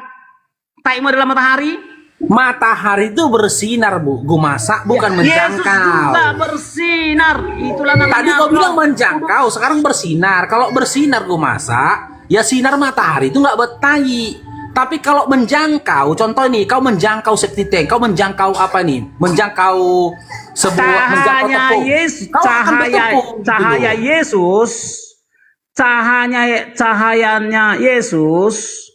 taimu adalah matahari? Matahari itu bersinar, Bu. Gue masak bukan Yesus menjangkau. juga bersinar. Itulah namanya. Tadi kau bilang menjangkau, sekarang bersinar. Kalau bersinar gue masak, ya sinar matahari itu nggak betahi. Tapi kalau menjangkau, contoh nih, kau menjangkau septic tank, kau menjangkau apa nih? Menjangkau sebuah menjangkau tepung. Kau akan bertepung, Cahaya gitu. Yesus, cahayanya Yesus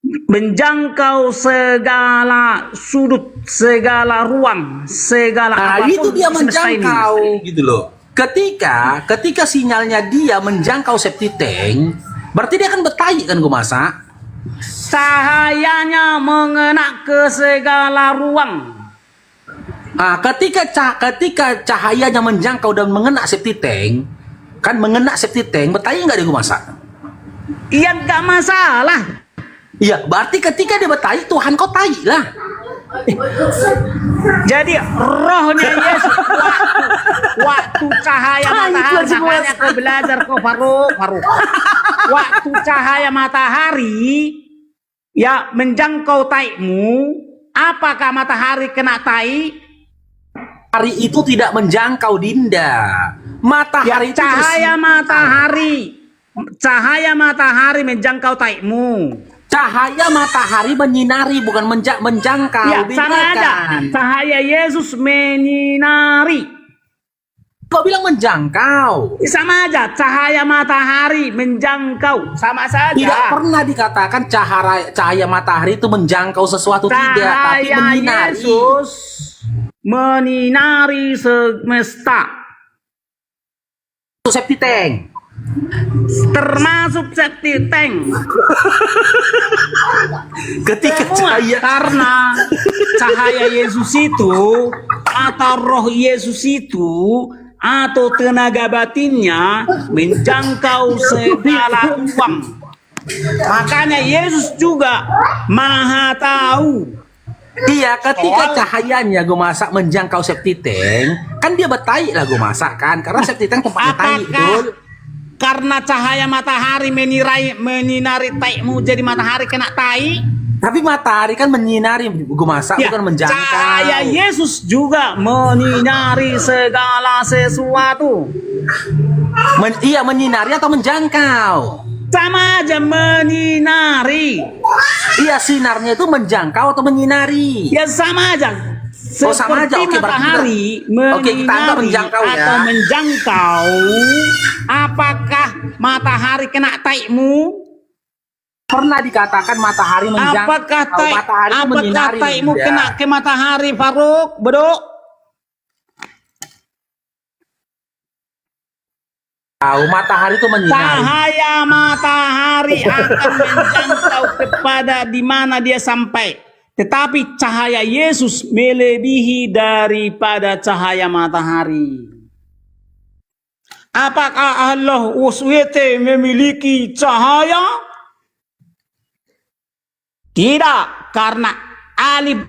menjangkau segala sudut, segala ruang, segala Nah, apapun itu dia di semesta ini. menjangkau gitu loh. Ketika sinyalnya dia menjangkau septic tank, berarti dia akan betahi kan gue masak. Cahayanya mengena ke segala ruang. Nah, ketika cahayanya menjangkau dan mengena septic tank, kan mengena septic tank, betahi nggak dia gue masak? Iya, nggak masalah. Iya, berarti ketika dia betahi, Tuhan kau tai lah. Jadi rohnya Yesus waktu cahaya matahari, makanya kau belajar kau Faruk. Waktu cahaya matahari ya menjangkau taimu, apakah matahari kena tai? Hari itu tidak menjangkau Dinda. Matahari itu cahaya matahari menjangkau taimu. Cahaya matahari menyinari, bukan menjangkau. Ya, sama aja. Cahaya Yesus menyinari. Kau bilang menjangkau. Sama aja. Cahaya matahari menjangkau. Sama saja. Tidak pernah dikatakan cahaya matahari itu menjangkau sesuatu, tidak, tapi menyinari. Yesus menyinari semesta. Itu septic tank. Termasuk septic tank. Ketika karena cahaya Yesus itu atau roh Yesus itu atau tenaga batinnya menjangkau segala ruang. Makanya Yesus juga maha tahu. Iya, ketika cahayanya gue masak menjangkau septic tank, kan dia betahi lah gue masak kan, karena septic tank tempatnya tai, betul. Karena cahaya matahari menyinari taimu, jadi matahari kena tai. Tapi matahari kan menyinari gue masak, bukan menjangkau. Cahaya Yesus juga menyinari segala sesuatu. Iya, menyinari atau menjangkau? Sama aja, menyinari. Iya, sinarnya itu menjangkau atau menyinari? Ya sama aja. Oh, sama aja. Oke, matahari oke, kita anggap menjangkau ya. atau menjangkau. Apakah matahari kena taimu? Pernah dikatakan matahari menjangkau. Apakah menyinari, taimu ya. kena ke matahari, Faruk? Beduk? matahari itu menyinari. Cahaya matahari akan menjangkau kepada di mana dia sampai. Tetapi cahaya Yesus melebihi daripada cahaya matahari. Apakah Allah SWT memiliki cahaya? Tidak, karena alif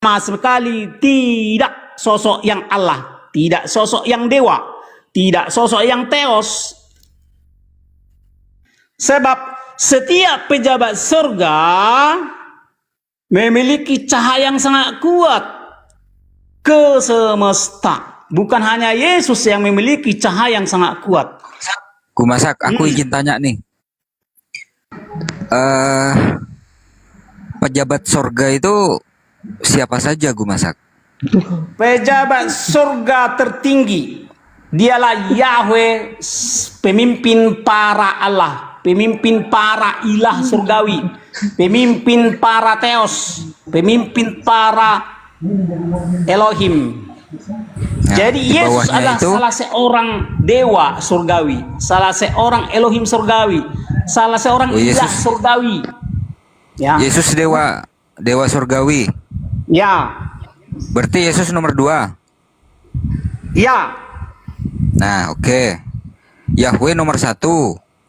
sama sekali tidak sosok yang Allah, tidak sosok yang dewa, tidak sosok yang teos. Sebab setiap pejabat surga memiliki cahaya yang sangat kuat ke semesta. Bukan hanya Yesus yang memiliki cahaya yang sangat kuat. Gumasak, aku ingin tanya nih. Pejabat surga itu siapa saja, Gumasak? Pejabat surga tertinggi dialah Yahweh, pemimpin para Allah, pemimpin para ilah surgawi, pemimpin para teos, pemimpin para Elohim. Jadi Yesus adalah salah seorang dewa surgawi, salah seorang Elohim surgawi, salah seorang ilah surgawi. Ya. Yesus dewa surgawi. Ya. Berarti Yesus nomor 2. Ya. Nah, oke. Yahweh nomor 1,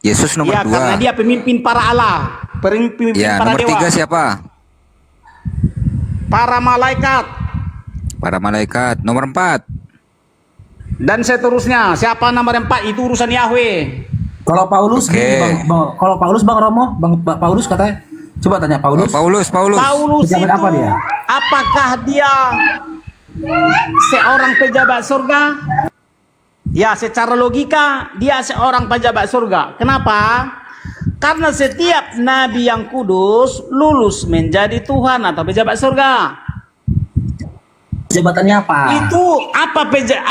Yesus nomor 2. Karena dia pemimpin para Allah, pemimpin para nomor dewa. Nomor 3 siapa? Para malaikat. Para malaikat. Nomor 4. Dan seterusnya. Siapa nomor 4 itu urusan Yahweh. Kalau Paulus, kalau Paulus Bang Romo, Bang Paulus katanya. Coba tanya Paulus. Paulus pejabat itu, apa dia? Apakah dia seorang pejabat surga? Ya, secara logika dia seorang pejabat surga. Kenapa? Karena setiap nabi yang kudus lulus menjadi Tuhan atau pejabat surga. Jabatannya apa? Itu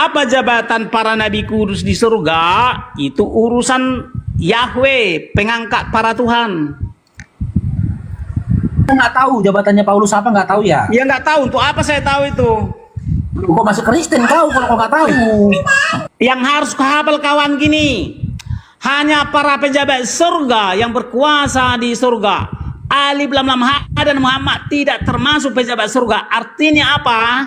apa jabatan para nabi kudus di surga? Itu urusan Yahweh, pengangkat para Tuhan. Nggak tahu jabatannya Paulus apa, nggak tahu ya? Ya nggak tahu, untuk apa saya tahu itu? Kok masih Kristen kau kalau nggak tahu? Yang harus kehafal kawan gini, hanya para pejabat surga yang berkuasa di surga. Alif lam lam ha dan Muhammad tidak termasuk pejabat surga. Artinya apa?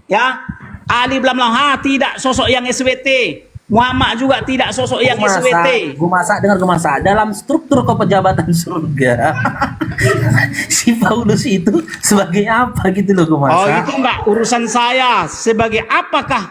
Ya, Alif lam lam ha tidak sosok yang SWT. Muhammad juga tidak sosok yang SWT. Gue masak dalam struktur kepejabatan surga. Si Paulus itu sebagai apa gitu loh, gue masak. Oh, itu enggak urusan saya. Sebagai apakah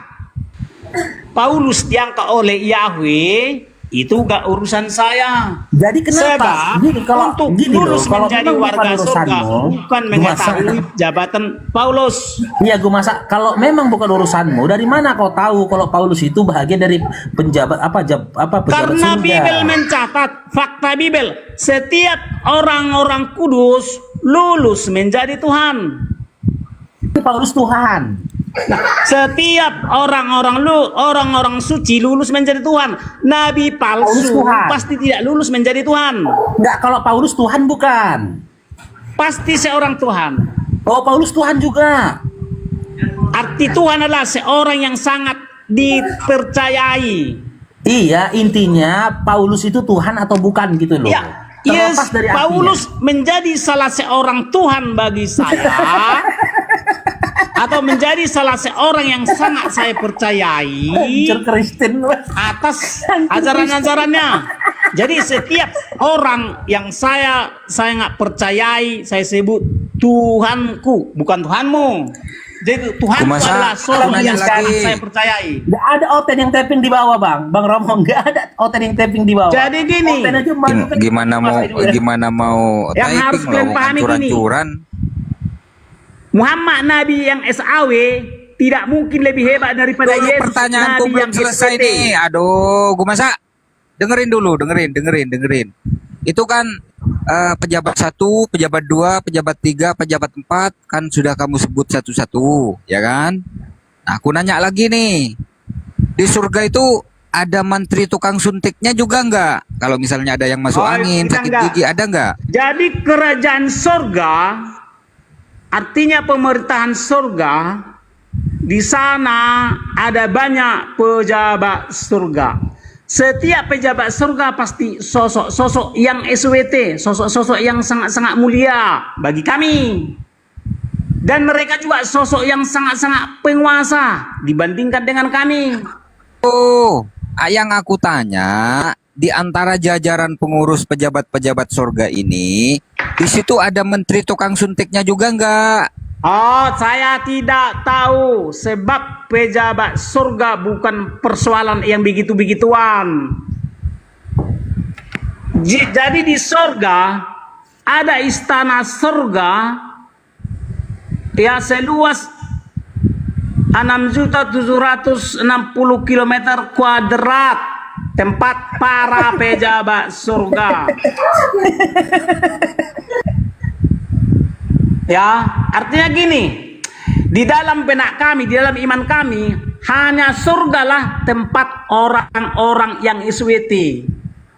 Paulus diangkat oleh Yahweh, itu enggak urusan saya. Jadi kenapa? Untuk lulus menjadi warga surga bukan mengetahui jabatan Paulus. Iya, gue masak. Kalau memang bukan urusanmu, dari mana kau tahu kalau Paulus itu bahagia dari penjabat pejabat Karena surga? Bibel mencatat, fakta Bibel, setiap orang-orang kudus lulus menjadi Tuhan. Paulus Tuhan. Nah, setiap orang-orang suci lulus menjadi Tuhan. Nabi palsu pasti tidak lulus menjadi Tuhan. Enggak, kalau Paulus Tuhan bukan. Pasti seorang Tuhan. Oh, Paulus Tuhan juga. Arti Tuhan adalah seorang yang sangat dipercayai. Iya, intinya Paulus itu Tuhan atau bukan gitu loh. Ya, yes, Paulus menjadi salah seorang Tuhan bagi saya. Atau menjadi salah seorang yang sangat saya percayai atas ajaran-ajarannya. Jadi setiap orang yang saya nggak percayai, saya sebut Tuhanku, bukan Tuhanmu. Jadi Tuhan adalah seorang yang sangat saya percayai. Nggak ada oten yang tapping di bawah, Bang Romo, nggak ada oten yang tapping di bawah. Jadi gini, gimana mau yang harus kalian pahami gini. Muhammad Nabi yang SAW tidak mungkin lebih hebat daripada Yesus. Pertanyaanku belum selesai nih. Aduh, gue masa dengerin dulu, dengerin. Itu kan pejabat 1, pejabat 2, pejabat 3, pejabat 4 kan sudah kamu sebut satu-satu, ya kan? Nah, aku nanya lagi nih. Di surga itu ada mantri tukang suntiknya juga nggak? Kalau misalnya ada yang masuk angin, sakit gigi, ada nggak? Jadi kerajaan surga, artinya pemerintahan surga, di sana ada banyak pejabat surga. Setiap pejabat surga pasti sosok-sosok yang SWT, sosok-sosok yang sangat-sangat mulia bagi kami. Dan mereka juga sosok yang sangat-sangat penguasa dibandingkan dengan kami. Oh, yang aku tanya, di antara jajaran pengurus pejabat-pejabat surga ini, di situ ada menteri tukang suntiknya juga nggak? Oh, saya tidak tahu sebab pejabat surga bukan persoalan yang begitu-begituan. Jadi di surga ada istana surga ya seluas 6.760 km kuadrat tempat para pejabat surga. Ya, artinya gini, di dalam benak kami, di dalam iman kami, hanya surgalah tempat orang-orang yang SWT,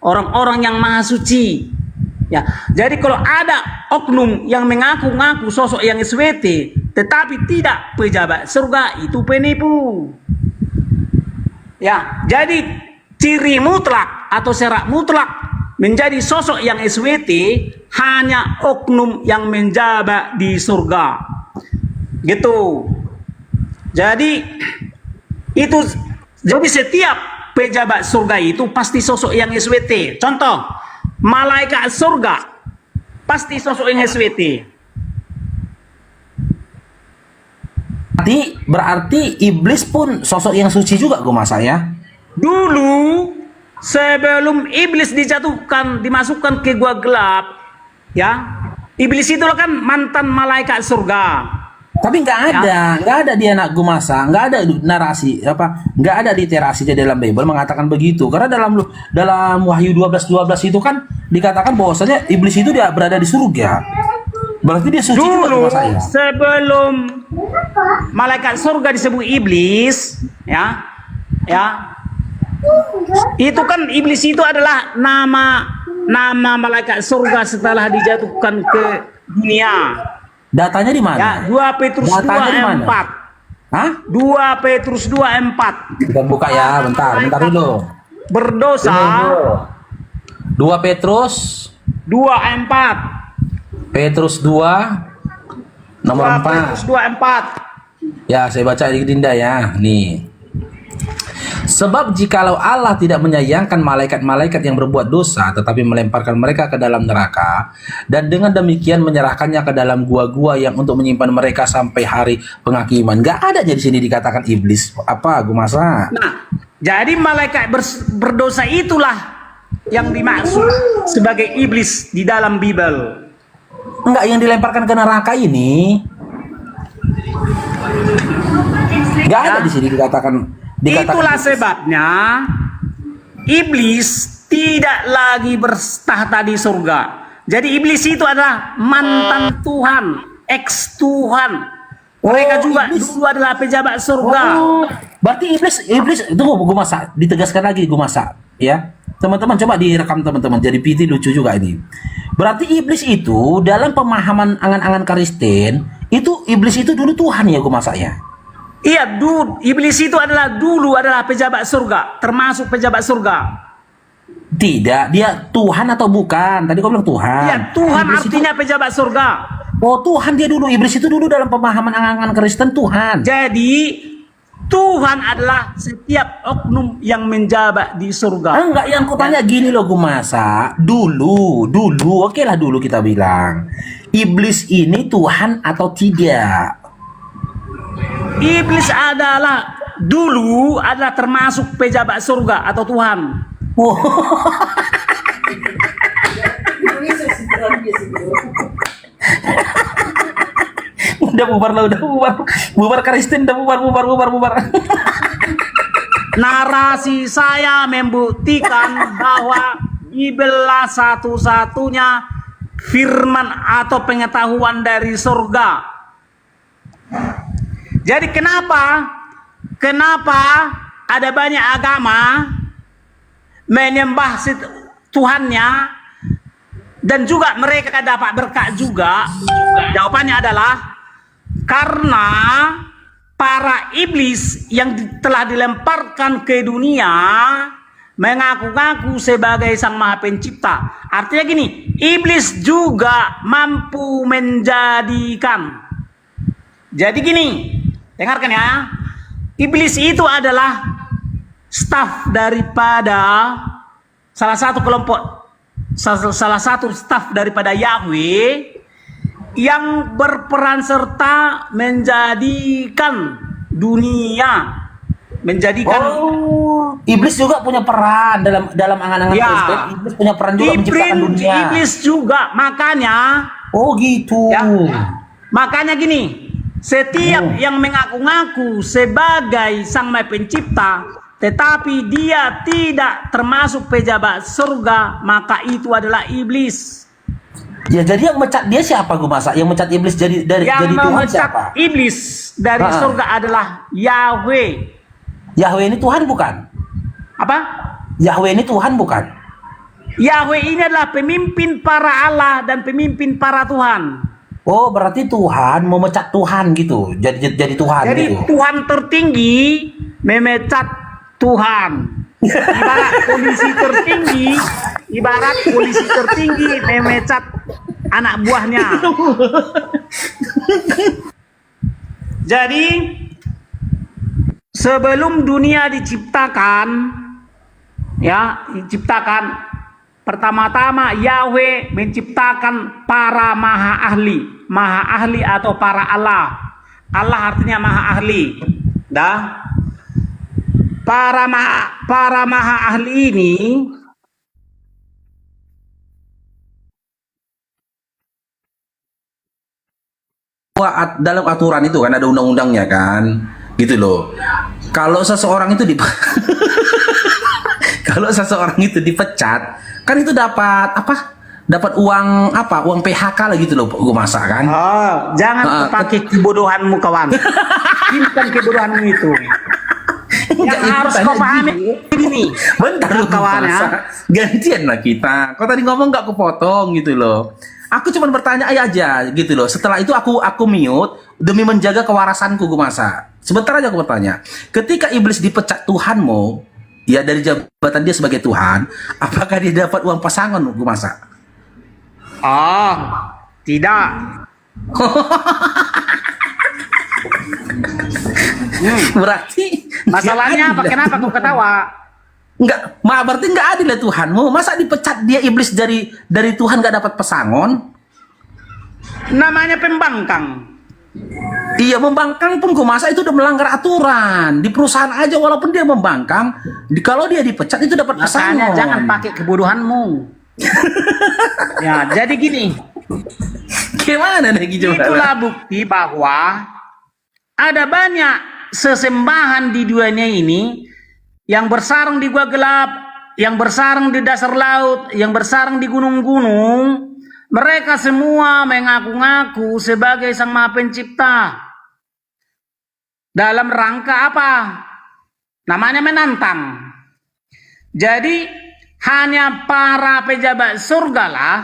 orang-orang yang maha suci. Ya, jadi kalau ada oknum yang mengaku-ngaku sosok yang SWT, tetapi tidak pejabat surga, itu penipu. Ya, jadi ciri mutlak atau syarat mutlak menjadi sosok yang SWT hanya oknum yang menjabat di surga. Gitu. Jadi itu, jadi setiap pejabat surga itu pasti sosok yang SWT. Contoh, malaikat surga pasti sosok yang SWT. Berarti iblis pun sosok yang suci juga gue masa ya? Dulu sebelum iblis dijatuhkan, dimasukkan ke gua gelap, ya, iblis itu kan mantan malaikat surga. Tapi nggak ada di anak Gumasa, nggak ada narasi nggak ada literasi di dalam Bible mengatakan begitu. Karena dalam Wahyu 12:12 itu kan dikatakan bahwasanya iblis itu dia berada di surga. Berarti dia suci juga Gumasa ya. Sebelum malaikat surga disebut iblis, ya, itu kan iblis itu adalah nama malaikat surga setelah dijatuhkan ke dunia. Datanya di mana? Ya, 2 Petrus 2:4. Hah? 2 Petrus 2:4. Kita buka ya, bentar dulu. Berdosa. 2 Petrus 2:4. Petrus 2 nomor 4. Petrus 2:4. Ya, saya baca di Dinda ya. Nih. Sebab jikalau Allah tidak menyayangkan malaikat-malaikat yang berbuat dosa, tetapi melemparkan mereka ke dalam neraka, dan dengan demikian menyerahkannya ke dalam gua-gua yang untuk menyimpan mereka sampai hari penghakiman. Gak ada di sini dikatakan iblis. Apa, Gumasa? Nah, jadi malaikat berdosa itulah yang dimaksud sebagai iblis di dalam Bible. Enggak, yang dilemparkan ke neraka ini gak ada di sini dikatakan. Itulah sebabnya iblis tidak lagi bertahta di surga. Jadi iblis itu adalah mantan Tuhan, ex Tuhan. Mereka juga dulu adalah pejabat surga. Berarti iblis itu gue masak, ditegaskan lagi gue masak, ya. Teman-teman coba direkam teman-teman, jadi PT lucu juga ini. Berarti iblis itu dalam pemahaman angan-angan Kristen itu iblis itu dulu Tuhan ya gue masak ya. Iya, iblis itu dulu adalah pejabat surga, termasuk pejabat surga. Tidak, dia Tuhan atau bukan? Tadi kau bilang Tuhan. Iya, Tuhan iblis artinya itu, pejabat surga. Oh, Tuhan dia dulu, iblis itu dulu dalam pemahaman angan-angan Kristen Tuhan. Jadi Tuhan adalah setiap oknum yang menjabat di surga. Enggak, yang ku tanya gini loh Gumasa. Dulu, oke lah dulu kita bilang. Iblis ini Tuhan atau tidak? Iblis dulu adalah termasuk pejabat surga atau Tuhan. Oh. Udah bubar lah, bubar Kristen, udah bubar. Narasi saya membuktikan bahwa Bible satu-satunya firman atau pengetahuan dari surga. Jadi kenapa ada banyak agama menyembah Tuhannya dan juga mereka dapat berkat juga? Jawabannya adalah karena para iblis yang telah dilemparkan ke dunia mengaku-ngaku sebagai Sang Maha Pencipta. Artinya gini, iblis juga mampu menjadikan. Jadi gini, dengarkan ya. Iblis itu adalah staf daripada salah satu staf daripada Yahweh yang berperan serta menjadikan dunia, menjadikan. Iblis juga punya peran dalam angan-angan Ya. Kristen. Iblis punya peran juga menciptakan dunia. Iblis juga, makanya. Oh gitu. Ya, makanya gini, setiap yang mengaku-ngaku sebagai Sang Maha Pencipta, tetapi dia tidak termasuk pejabat surga, maka itu adalah iblis. Ya jadi yang mecat dia siapa gue masa? Yang mecat iblis jadi Yang Tuhan memecat siapa? iblis dari surga adalah Yahweh. Yahweh ini Tuhan bukan? Apa? Yahweh ini Tuhan bukan? Yahweh ini adalah pemimpin para Allah dan pemimpin para Tuhan. Oh berarti Tuhan mau mecat Tuhan gitu. Jadi Tuhan Jadi gitu. Tuhan tertinggi memecat Tuhan. Ibarat polisi tertinggi memecat anak buahnya. Jadi sebelum dunia diciptakan, pertama-tama Yahweh menciptakan para maha ahli atau para Allah. Allah artinya maha ahli. Para maha ahli ini dalam aturan itu kan ada undang-undangnya kan, gitu loh. Kalau seseorang itu kalau seseorang itu dipecat, kan itu dapat apa? Dapat uang apa? Uang PHK lah gitu loh, gue masa kan. Oh, jangan pakai kebodohanmu kawan. Simpan kebodohanmu itu. Yang harus kau pahami ini. Bentar kawan ya. Gantian lah kita. Kau tadi ngomong gak aku potong gitu loh. Aku cuma bertanya aja gitu loh. Setelah itu aku mute demi menjaga kewarasanku gue masa. Sebentar aja aku bertanya. Ketika iblis dipecat Tuhanmu, ya dari jabatan dia sebagai Tuhan, apakah dia dapat uang pasangan gue masa? Oh, tidak. Berarti masalahnya apa? Kenapa kau ketawa? Enggak, berarti enggak adil ya Tuhanmu. Masa dipecat dia iblis dari Tuhan enggak dapat pesangon? Namanya pembangkang. Iya, membangkang pun kok masa itu udah melanggar aturan. Di perusahaan aja walaupun dia membangkang, kalau dia dipecat itu dapat pesangon. Makanya jangan pakai kebodohanmu. Ya, jadi gini. Gimana nih gitu? Itulah bukti bahwa ada banyak sesembahan di dunia ini yang bersarang di gua gelap, yang bersarang di dasar laut, yang bersarang di gunung-gunung. Mereka semua mengaku-ngaku sebagai Sang Maha Pencipta. Dalam rangka apa? Namanya menantang. Jadi hanya para pejabat surga lah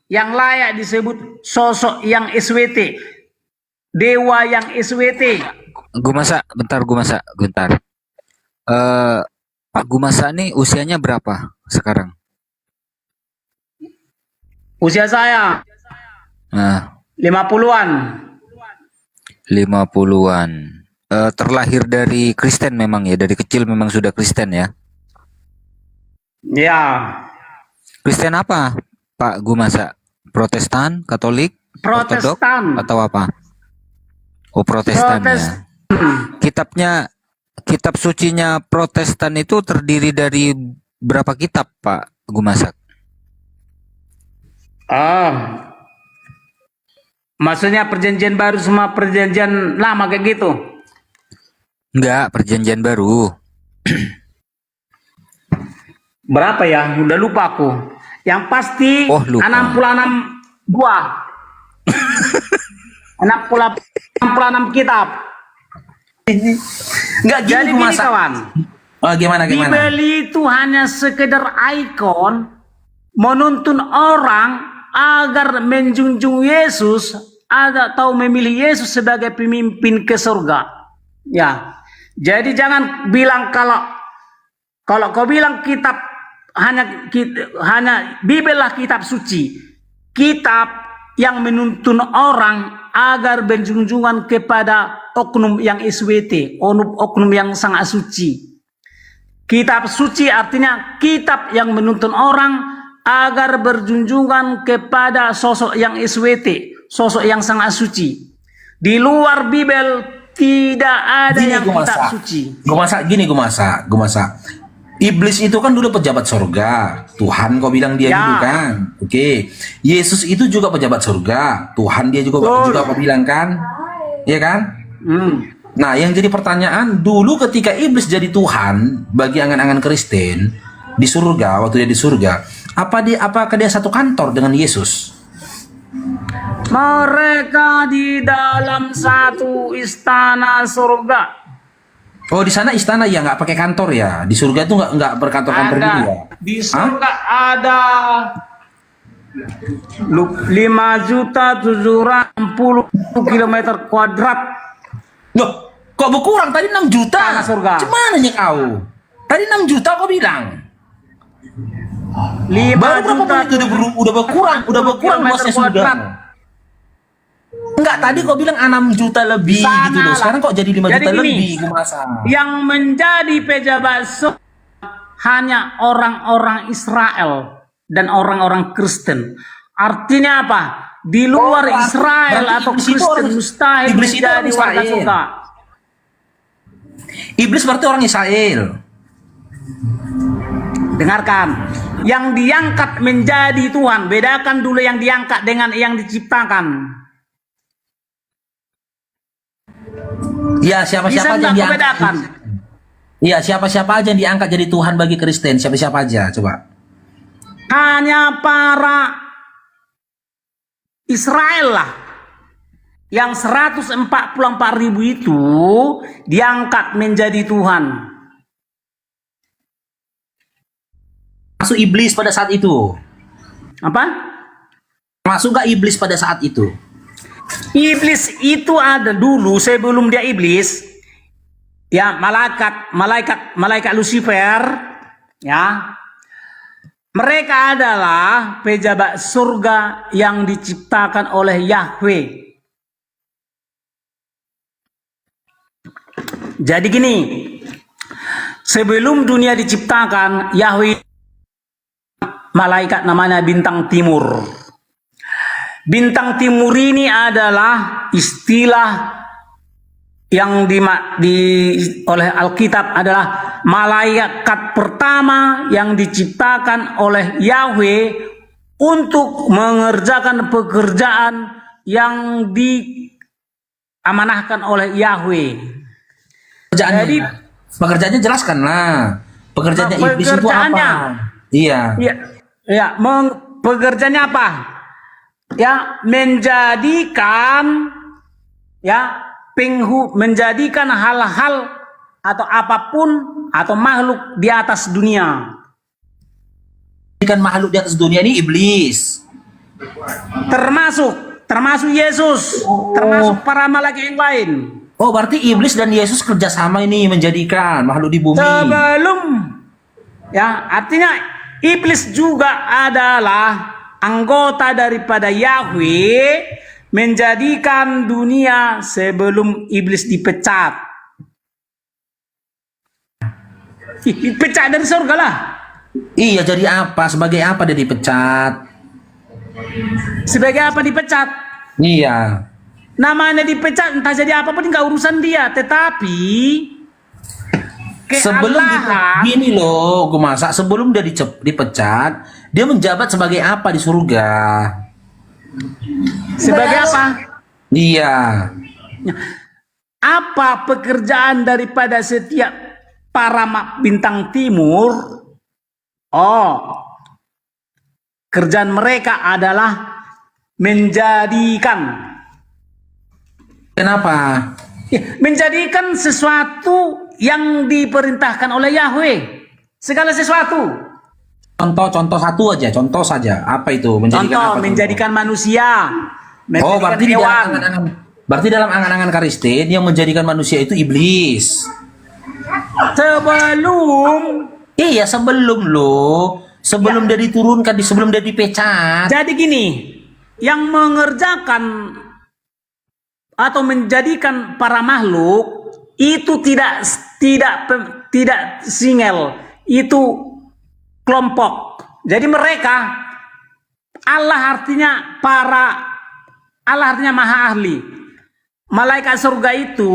yang layak disebut sosok yang SWT. Dewa yang SWT. Bentar. Pak Gumasa nih usianya berapa sekarang? Usia saya Nah, 50-an. 50-an. Terlahir dari Kristen memang ya, dari kecil memang sudah Kristen ya. Ya. Kristen apa, Pak Gumasa? Protestan, Katolik, Ortodok, Protestan. atau apa? Oh, Protestan ya. Kitab sucinya Protestan itu terdiri dari berapa kitab, Pak Gumasa? Maksudnya perjanjian baru sama perjanjian lama kayak gitu? Enggak, perjanjian baru. Berapa ya? Udah lupa aku. Yang pasti lupa. 66 buah. 66 kitab. Enggak gini. Jadi gini kawan. Oh, gimana? Dibeli itu hanya sekedar ikon menuntun orang agar menjunjung Yesus atau memilih Yesus sebagai pemimpin ke surga. Ya. Jadi jangan bilang kalau Kalau kau bilang kitab hanya Bibel lah kitab suci, kitab yang menuntun orang agar berjunjungan kepada oknum yang SWT, oknum yang sangat suci. Kitab suci artinya kitab yang menuntun orang agar berjunjungan kepada sosok yang SWT, sosok yang sangat suci. Di luar Bibel tidak ada yang kitab suci. Gue masak. Iblis itu kan dulu pejabat surga. Tuhan kau bilang dia dulu kan. Oke. Yesus itu juga pejabat surga. Tuhan dia juga kau bilang kan. Iya kan? Nah, yang jadi pertanyaan, dulu ketika iblis jadi Tuhan bagi angan-angan Kristen di surga, waktu dia di surga, apakah dia satu kantor dengan Yesus? Mereka di dalam satu istana surga. Oh, di sana istana ya, nggak pakai kantor ya. Di surga itu nggak berkantor-kantor gitu ya. Di surga ada 5.760 kilometer kuadrat. Loh, kok berkurang? Tadi 6 juta. Tanah surga. Cuman nih kau? Tadi 6 juta kau bilang. 5 Baru berapa juta menit udah berkurang luasnya surga. Enggak, tadi kau bilang 6 juta lebih gitu loh. Sekarang kok jadi 5 juta lebih, gue masa. Yang menjadi pejabat surga hanya orang-orang Israel dan orang-orang Kristen. Artinya apa? Di luar Israel atau Kristen mustahil menjadi warga surga. Iblis berarti orang Israel. Dengarkan, yang diangkat menjadi Tuhan, bedakan dulu yang diangkat dengan yang diciptakan. Ya, siapa-siapa aja yang diangkat. Iya, siapa-siapa aja yang diangkat jadi Tuhan bagi Kristen, siapa-siapa aja, coba. Hanya para Israel lah yang 144.000 itu diangkat menjadi Tuhan. Masuk iblis pada saat itu. Apa? Masuk gak iblis pada saat itu? Iblis itu ada dulu sebelum dia iblis. Ya, malaikat Lucifer, ya. Mereka adalah pejabat surga yang diciptakan oleh Yahweh. Jadi gini, sebelum dunia diciptakan, Yahweh malaikat namanya bintang timur. Bintang timur ini adalah istilah yang oleh Alkitab adalah malaikat pertama yang diciptakan oleh Yahweh untuk mengerjakan pekerjaan yang diamanahkan oleh Yahweh. Jadi pekerjaannya jelaskan lah. Pekerjaannya iblis itu apa? Iya. Ya, pekerjaannya apa? Ya, menjadikan menjadikan hal-hal atau apapun atau makhluk di atas dunia. Kan makhluk di atas dunia ini iblis. Termasuk Yesus, termasuk para malaikat yang lain. Oh, berarti iblis dan Yesus kerjasama ini menjadikan makhluk di bumi. Sebelum, ya, artinya iblis juga adalah anggota daripada Yahweh menjadikan dunia sebelum iblis dipecat. Dipecat dari surga lah. Iya, jadi apa? Sebagai apa dia dipecat? Sebagai apa dipecat? Iya. Namanya dipecat, entah jadi apapun enggak urusan dia. Tetapi sebelum gini loh, gue masak sebelum dia dipecat, dia menjabat sebagai apa di surga? Sebagai apa? Iya. Apa pekerjaan daripada setiap para bintang timur? Oh, kerjaan mereka adalah menjadikan. Kenapa? Menjadikan sesuatu yang diperintahkan oleh Yahweh. Segala sesuatu. Contoh satu aja, contoh saja. Apa itu? Menjadikan menjadikan manusia. Oh, berarti berarti dalam angan-angan Kristen yang menjadikan manusia itu iblis. Sebelum Iya, sebelum sebelum dia diturunkan, sebelum dia dipecat. Jadi gini, yang mengerjakan atau menjadikan para makhluk itu tidak single, itu kelompok. Jadi mereka Allah artinya maha ahli. Malaikat surga itu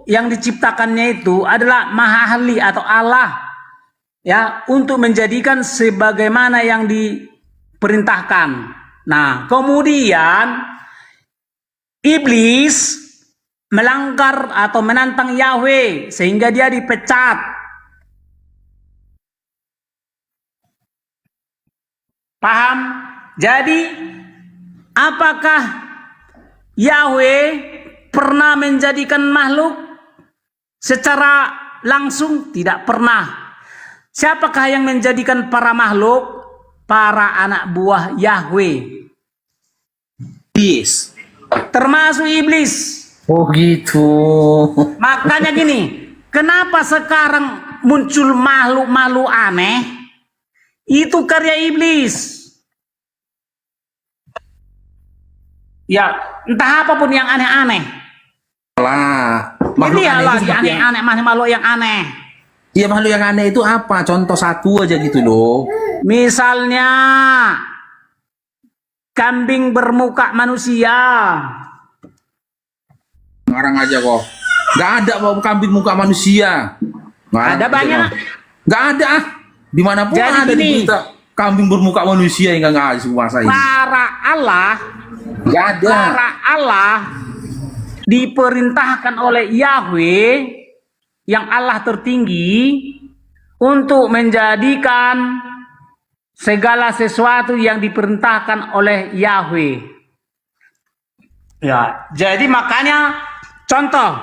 yang diciptakannya itu adalah maha ahli atau Allah, ya, untuk menjadikan sebagaimana yang diperintahkan. Nah, kemudian iblis melanggar atau menantang Yahweh sehingga dia dipecat. Paham? Jadi apakah Yahweh pernah menjadikan makhluk secara langsung? Tidak pernah. Siapakah yang menjadikan para makhluk? Para anak buah Yahweh. Iblis. Termasuk iblis. Oh gitu. Makanya gini, kenapa sekarang muncul makhluk-makhluk aneh? Itu karya iblis. Ya, entah apapun yang aneh-aneh. Lah, Ini lagi aneh-aneh, makhluk yang aneh. Iya, makhluk yang aneh itu apa? Contoh satu aja gitu loh. Misalnya kambing bermuka manusia. Ngarang aja kok. Gak ada kambing muka manusia. Ada banyak. Gak ada. Dimanapun Jadi ada gini, di berita kambing bermuka manusia yang gak ada semasa ini. Para Allah, gak ada. Para Allah diperintahkan oleh Yahweh yang Allah tertinggi untuk menjadikan segala sesuatu yang diperintahkan oleh Yahweh. Ya, jadi makanya contoh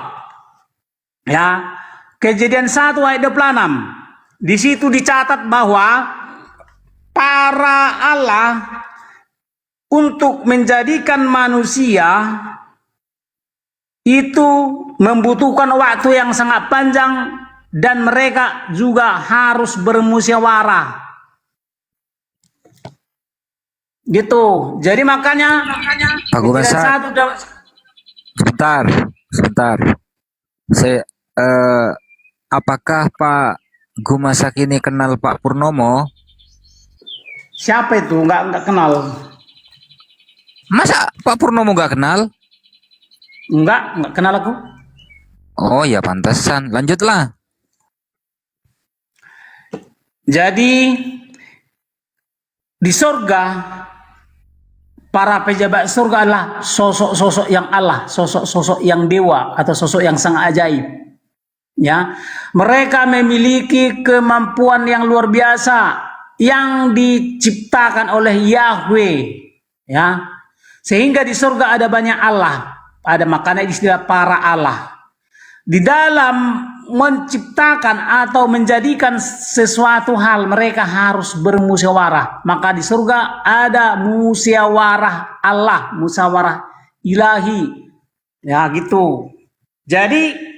ya, Kejadian 1 ayat 26. Di situ dicatat bahwa para Allah untuk menjadikan manusia itu membutuhkan waktu yang sangat panjang dan mereka juga harus bermusyawarah. Gitu. Jadi makanya Pak Gumasa, sebentar. Saya apakah Pak Gumasak ini kenal Pak Purnomo? Siapa itu? Enggak kenal. Masa Pak Purnomo nggak kenal? Enggak kenal aku. Oh ya, pantesan. Lanjutlah. Jadi di surga para pejabat surga adalah sosok-sosok yang Allah, sosok-sosok yang dewa atau sosok yang sangat ajaib. Ya, mereka memiliki kemampuan yang luar biasa yang diciptakan oleh Yahweh. Ya, sehingga di surga ada banyak Allah. Ada makanya istilah para Allah. Di dalam menciptakan atau menjadikan sesuatu hal mereka harus bermusyawarah. Maka di surga ada musyawarah Allah, musyawarah ilahi. Ya gitu. Jadi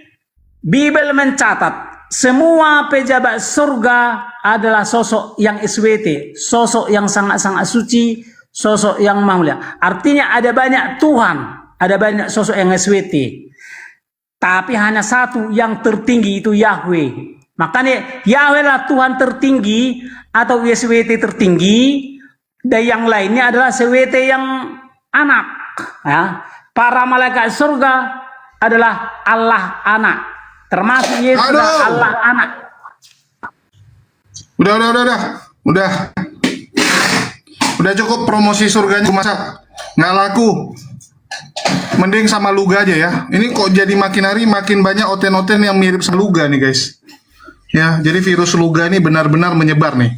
Bible mencatat semua pejabat surga adalah sosok yang SWT, sosok yang sangat-sangat suci, sosok yang mulia. Artinya ada banyak Tuhan, ada banyak sosok yang SWT. Tapi hanya satu yang tertinggi, itu Yahweh. Makanya Yahweh lah Tuhan tertinggi atau SWT tertinggi. Dan yang lainnya adalah SWT yang anak. Ya. Para malaikat surga adalah Allah anak. Termasuk Yesus Allah anak. Udah cukup promosi surganya masa nggak laku. Mending sama Luga aja ya. Ini kok jadi makin hari makin banyak oten-oten yang mirip sama Luga nih guys. Ya, jadi virus Luga ini benar-benar menyebar nih.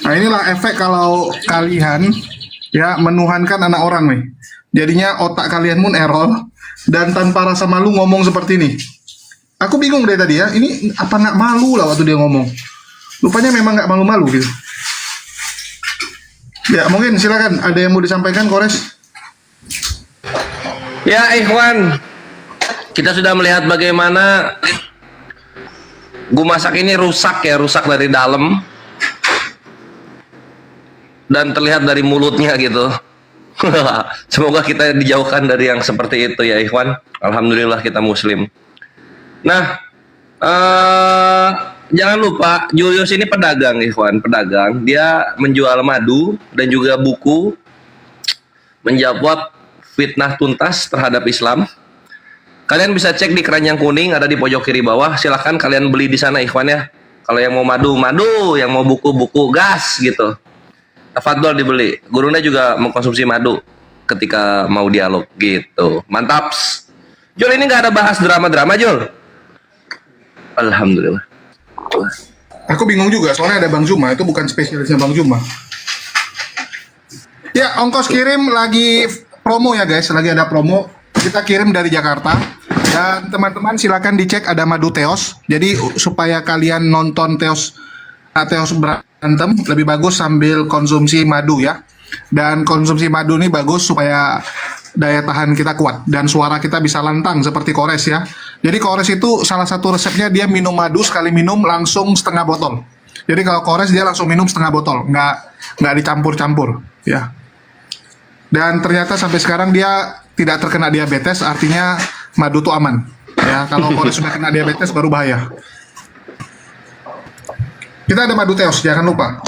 Nah inilah efek kalau kalian ya menuhankan anak orang nih. Jadinya otak kalian pun error dan tanpa rasa malu ngomong seperti ini. Aku bingung dari tadi ya. Ini apa nggak malu lah waktu dia ngomong. Rupanya memang nggak malu-malu gitu. Ya mungkin silakan ada yang mau disampaikan Kores. Ya Ikhwan, kita sudah melihat bagaimana Gue masak ini rusak ya, rusak dari dalam dan terlihat dari mulutnya gitu. Semoga kita dijauhkan dari yang seperti itu ya Ikhwan. Alhamdulillah kita muslim. Nah, jangan lupa Julius ini pedagang Ikhwan, pedagang. Dia menjual madu dan juga buku menjawab fitnah tuntas terhadap Islam. Kalian bisa cek di keranjang kuning ada di pojok kiri bawah. Silahkan kalian beli di sana Ikhwan ya. Kalau yang mau madu, yang mau buku, gas gitu. Tafadhol dibeli. Gurunda juga mengkonsumsi madu ketika mau dialog gitu. Mantap. Jul ini nggak ada bahas drama-drama Jul. Alhamdulillah. Aku bingung juga soalnya ada Bang Juma, itu bukan spesialisnya Bang Juma. Ya, ongkos kirim lagi promo ya guys, lagi ada promo. Kita kirim dari Jakarta. Dan teman-teman silakan dicek ada madu Teos. Jadi supaya kalian nonton Teos berantem lebih bagus sambil konsumsi madu ya. Dan konsumsi madu ini bagus supaya daya tahan kita kuat dan suara kita bisa lantang seperti Kores ya. Jadi Kores itu salah satu resepnya dia minum madu sekali minum langsung setengah botol. Jadi kalau Kores dia langsung minum setengah botol, nggak dicampur-campur ya. Dan ternyata sampai sekarang dia tidak terkena diabetes, artinya madu itu aman ya. Kalau Kores sudah kena diabetes baru bahaya. Kita ada madu Teos, jangan lupa.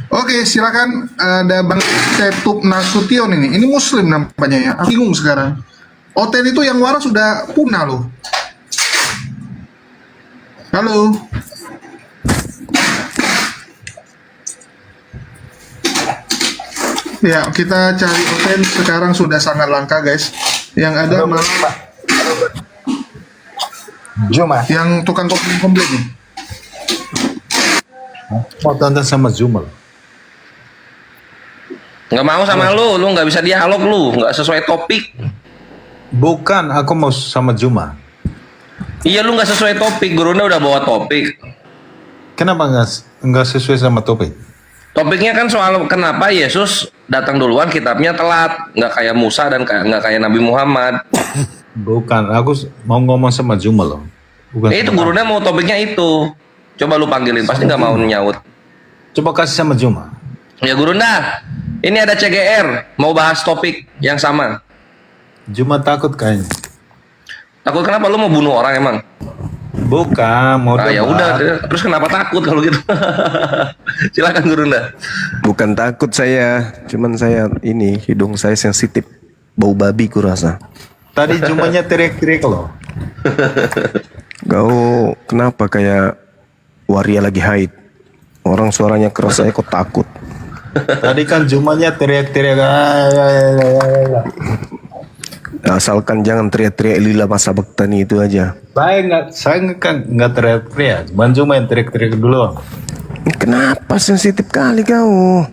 Oke, silakan ada Bang Setup Nasution ini. Ini muslim nampaknya ya. Aku bingung sekarang. Oten itu yang waras sudah punah loh. Halo. Ya, kita cari Oten sekarang sudah sangat langka guys. Yang ada malah Juma. Yang tukang komplain nih. Mau tonton sama Juma. Nggak mau sama lu nggak bisa dialog lu, nggak sesuai topik. Bukan, aku mau sama Juma. Iya lu nggak sesuai topik, Gurunda udah bawa topik. Kenapa nggak sesuai sama topik? Topiknya kan soal kenapa Yesus datang duluan, kitabnya telat, nggak kayak Musa dan nggak kayak Nabi Muhammad. Bukan, aku mau ngomong sama Juma loh. Bukan Itu Gurunda mau topiknya itu. Coba lu panggilin, pasti nggak mau nyaut. Coba kasih sama Juma. Ya Gurunda, ini ada CGR, mau bahas topik yang sama. Juma takut kayaknya. Takut kenapa? Lu mau bunuh orang emang? Bukan, mau ya udah, terus kenapa takut kalau gitu? Silakan Gurunda. Bukan takut saya, cuman saya ini hidung saya sensitif, bau babi kurasa. Tadi Jumanya teriak-teriak loh. Kau kenapa kayak waria lagi haid? Orang suaranya keras, saya kok takut. Tadi kan Jumanya teriak-teriak. Asalkan jangan teriak-teriak lila masa bektani itu aja. Saya nggak teriak-teriak. Bang Juma yang teriak-teriak dulu. Kenapa sensitif kali kau?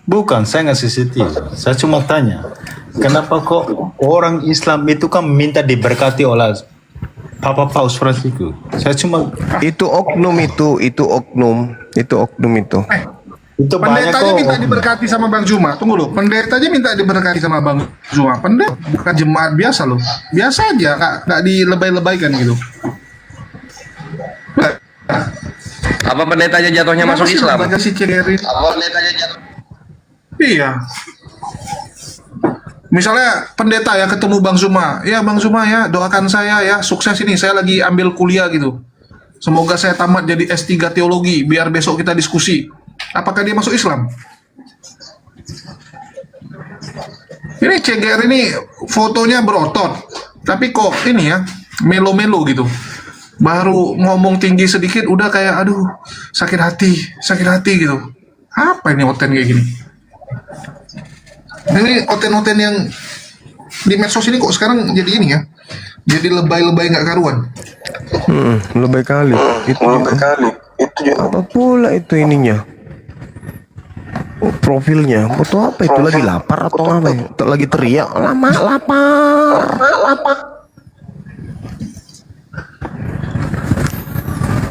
Bukan, saya nggak sensitif. Saya cuma tanya, kenapa kok orang Islam itu kan minta diberkati oleh Papa Paus Franciscus? Saya cuma itu oknum itu oknum itu. Itu banyak Pendetanya kok. minta diberkati sama Bang Juma. Tunggu loh, pendetanya minta diberkati sama Bang Juma. Pendeta bukan jemaat biasa loh. Biasa aja, nggak dilebay-lebaykan gitu. Apa pendetanya jatuhnya masuk Islam? Baca si Cegerin. Apa pendetanya jatuh? Iya. Misalnya pendeta ya ketemu Bang Zuma. Ya Bang Zuma ya, doakan saya ya, sukses ini. Saya lagi ambil kuliah gitu. Semoga saya tamat jadi S3 teologi, biar besok kita diskusi. Apakah dia masuk Islam? Ini CGR ini fotonya berotot, tapi kok ini ya melo-melo gitu. Baru ngomong tinggi sedikit udah kayak aduh sakit hati gitu. Apa ini Oten kayak gini? Ini Oten-Oten yang di medsos ini kok sekarang jadi ini ya? Jadi lebay-lebay nggak karuan. Lebay kali. Itu apa pula itu ininya? Profilnya foto apa itu, lagi lapar atau apa ya? Lagi teriak lapar.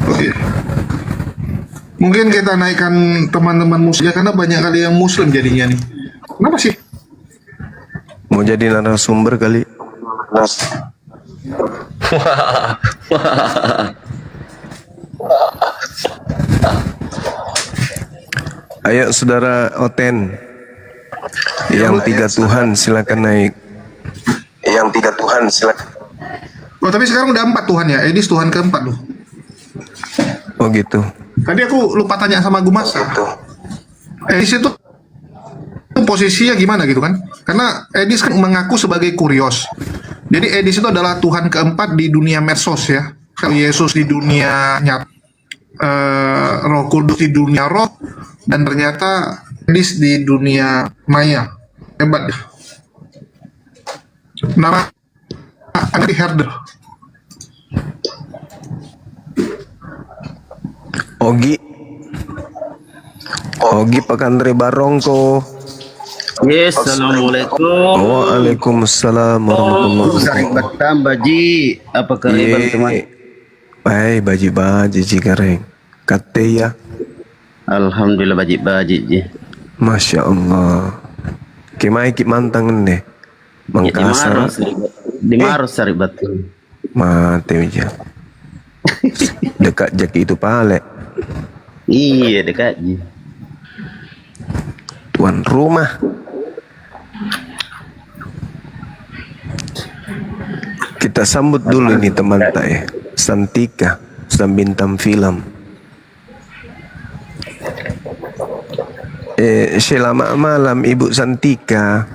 Oke. Mungkin kita naikkan teman-teman muslim karena banyak kali yang muslim jadinya nih. Kenapa sih? Mau jadi narasumber kali. Ayo saudara Oten, yang tiga Tuhan silakan naik. Yang tiga Tuhan silakan. Oh tapi sekarang udah 4 Tuhan ya. Edis Tuhan keempat loh. Oh gitu. Tadi aku lupa tanya sama Gumasa. Edis itu posisinya gimana gitu kan? Karena Edis kan mengaku sebagai kurios. Jadi Edis itu adalah Tuhan keempat di dunia medsos ya. Yesus di dunia nyata, Roh Kudus di dunia roh, dan ternyata Edis di dunia maya. Hebat ya. Nama ada di Herder. Ogi Pakandre Barongko. Yes, assalamualaikum. Waalaikumsalam warahmatullahi Sering batam baji, apa kabar teman? Baik, baji cikareng. Kate ya. Alhamdulillah baji ji. Masya Allah. Kimai ki mantangan deh. Mangkasar. Di Maros sari batu. Mati aja. Dekat jaki itu pale. Iya dekat ji. Tuan rumah. Kita sambut dulu ini teman saya, Santika, sang bintang film. Selamat malam Ibu Santika.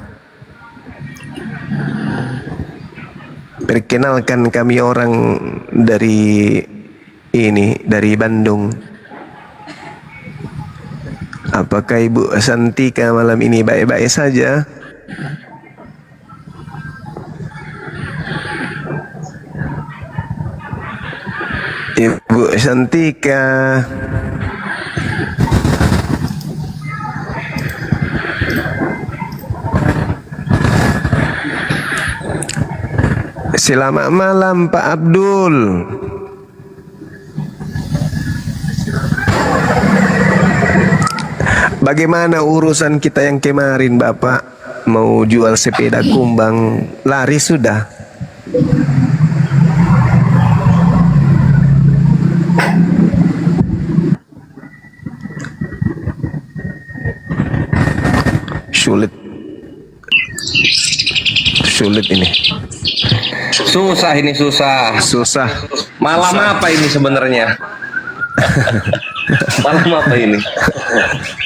Perkenalkan kami orang dari Bandung. Apakah Ibu Santika malam ini baik-baik saja? Ibu Santika. Selamat malam Pak Abdul. Bagaimana urusan kita yang kemarin Bapak? Mau jual sepeda kumbang, laris sudah? Sulit ini. Susah ini susah. Malam apa ini sebenarnya? Malam apa ini?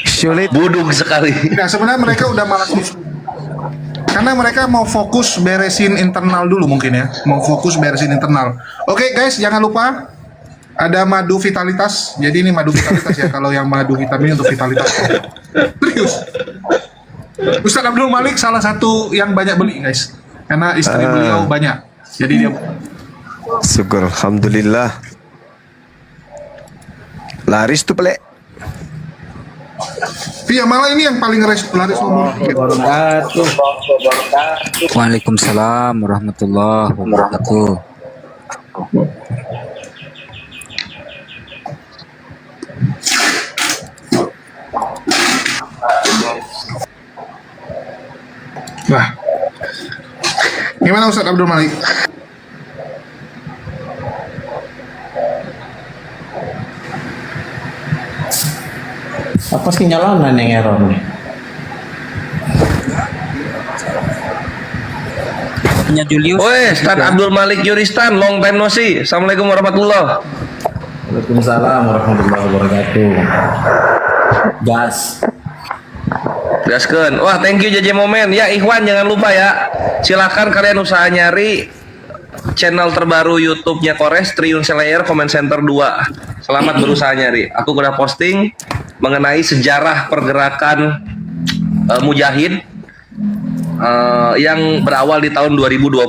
Sulit. Budung sekali. Nah sebenarnya mereka udah malas karena mereka mau fokus beresin internal dulu mungkin ya. Mau fokus beresin internal. Oke guys, jangan lupa ada madu vitalitas. Jadi ini madu vitalitas ya. Kalau yang madu vitamin untuk vitalitas. Serius. Ustadz Abdul Malik salah satu yang banyak beli guys. Karena istri beliau banyak. Jadi dia syukur alhamdulillah. Laris tuh pelek. Iya malah ini yang paling laris nomor. Waalaikumsalam warahmatullahi wabarakatuh. Nah, gimana Ustadz Abdul Malik? Apa sih nyalonan yang error nih? Punya Julius. Woi, Ustadz Abdul Malik Yuristan, long time no see. Assalamualaikum warahmatullahi. Waalaikumsalam warahmatullahi wabarakatuh. Gas. Gaskeun. Wah, thank you JJ Momen. Ya, Ikhwan jangan lupa ya. Silakan kalian usaha nyari channel terbaru YouTube-nya Kores, Triun Slayer Comment Center 2. Selamat berusaha nyari. Aku udah posting mengenai sejarah pergerakan Mujahid yang berawal di tahun 2020.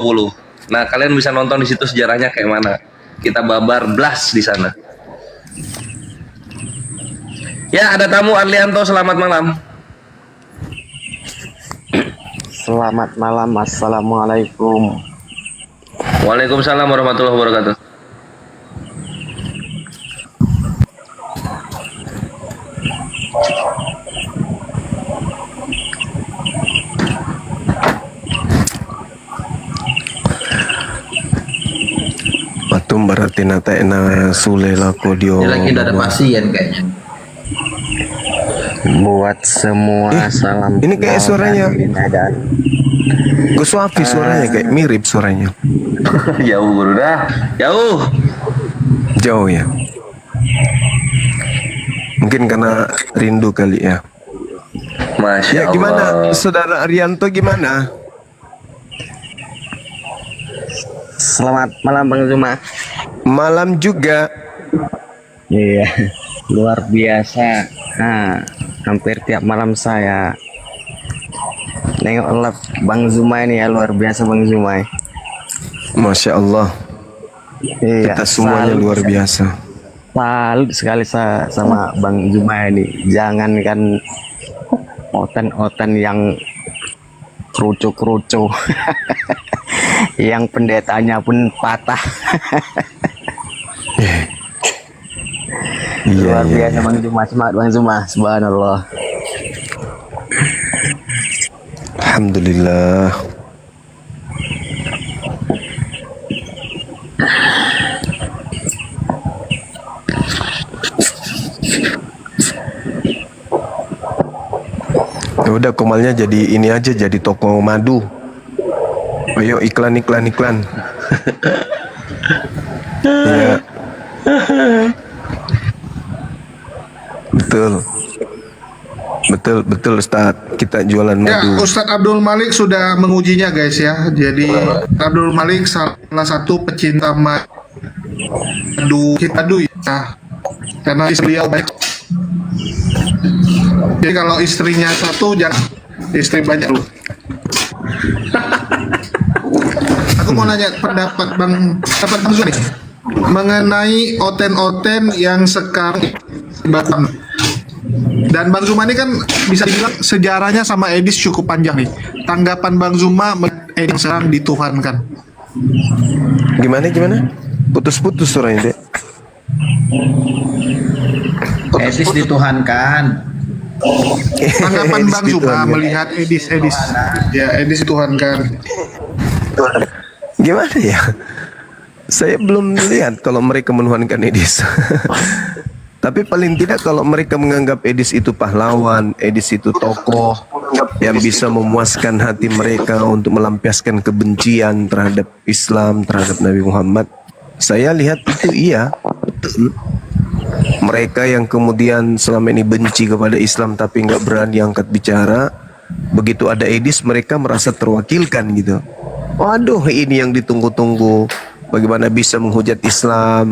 Nah, kalian bisa nonton di situ sejarahnya kayak mana. Kita babar blast di sana. Ya, ada tamu Arlianto, selamat malam. Selamat malam, assalamualaikum. Waalaikumsalam warahmatullahi wabarakatuh. Itu berarti na sule lako dio. Dia lagi ada pasien kayaknya. Buat semua salam. Ini kayak kenal suaranya. dari Medan. Gus Wafi suaranya kayak mirip suaranya. Jauh guru dah. Jauh. Jauh ya. Mungkin karena rindu kali ya. Masya Ya Allah. gimana Saudara Arianto gimana? Selamat malam Bang Zuma. Malam juga. Iya, luar biasa. Nah, hampir tiap malam saya nengok live Bang Zuma ini ya, luar biasa Bang Zuma. Masya Allah. Iya, Kita semuanya salut luar sekali. biasa. Salut sekali saya sama Bang Zuma ini. Jangankan oten-oten yang kerucu-kerucu. Yang pendetanya pun patah. Luar biasa Bang Zuma, semangat Bang Zuma, subhanallah. Alhamdulillah. Ya udah Komalnya jadi ini aja, jadi toko madu. Ayo iklan. Iya. Betul Ustaz. Kita jualan Ya, madu. Ustadz Abdul Malik sudah mengujinya guys ya. Jadi Abdul Malik salah satu pecinta madu ya. Karena istri beliau banyak. Jadi kalau istrinya satu jangan istri banyak lu. Aku mau nanya pendapat Bang Zul nih mengenai oten-oten yang sekarang Batam. Dan Bang Zuma ini kan bisa dibilang sejarahnya sama Edis cukup panjang nih. Tanggapan Bang Zuma yang sekarang dituhankan. Gimana? Putus-putus suaranya, Dek. Edis dituhankan. Tanggapan Edis Bang Zuma dituhankan. melihat Edis. Ya, Edis dituhankan. Gimana ya? Saya belum lihat kalau mereka menuhankan Edis. Tapi paling tidak kalau mereka menganggap Edis itu pahlawan, Edis itu tokoh yang bisa memuaskan hati mereka untuk melampiaskan kebencian terhadap Islam, terhadap Nabi Muhammad, saya lihat itu iya, betul. Mereka yang kemudian selama ini benci kepada Islam tapi nggak berani angkat bicara, begitu ada Edis mereka merasa terwakilkan gitu. Waduh, ini yang ditunggu-tunggu. Bagaimana bisa menghujat Islam?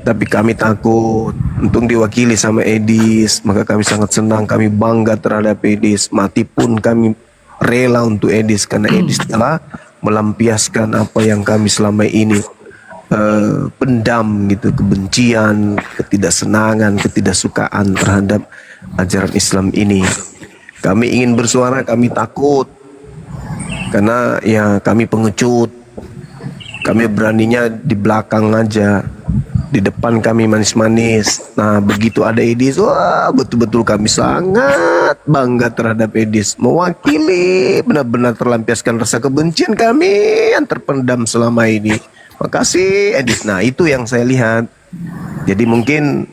Tapi kami takut untuk diwakili sama Edis. Maka kami sangat senang, kami bangga terhadap Edis. Mati pun kami rela untuk Edis, karena Edis telah melampiaskan apa yang kami selama ini pendam gitu, kebencian, ketidaksenangan, ketidaksukaan terhadap ajaran Islam ini. Kami ingin bersuara, kami takut karena ya kami pengecut. Kami beraninya di belakang aja, di depan kami manis-manis. Nah begitu ada Edis, wah betul-betul kami sangat bangga terhadap Edis, mewakili benar-benar terlampiaskan rasa kebencian kami yang terpendam selama ini. Makasih Edis. Nah itu yang saya lihat. Jadi mungkin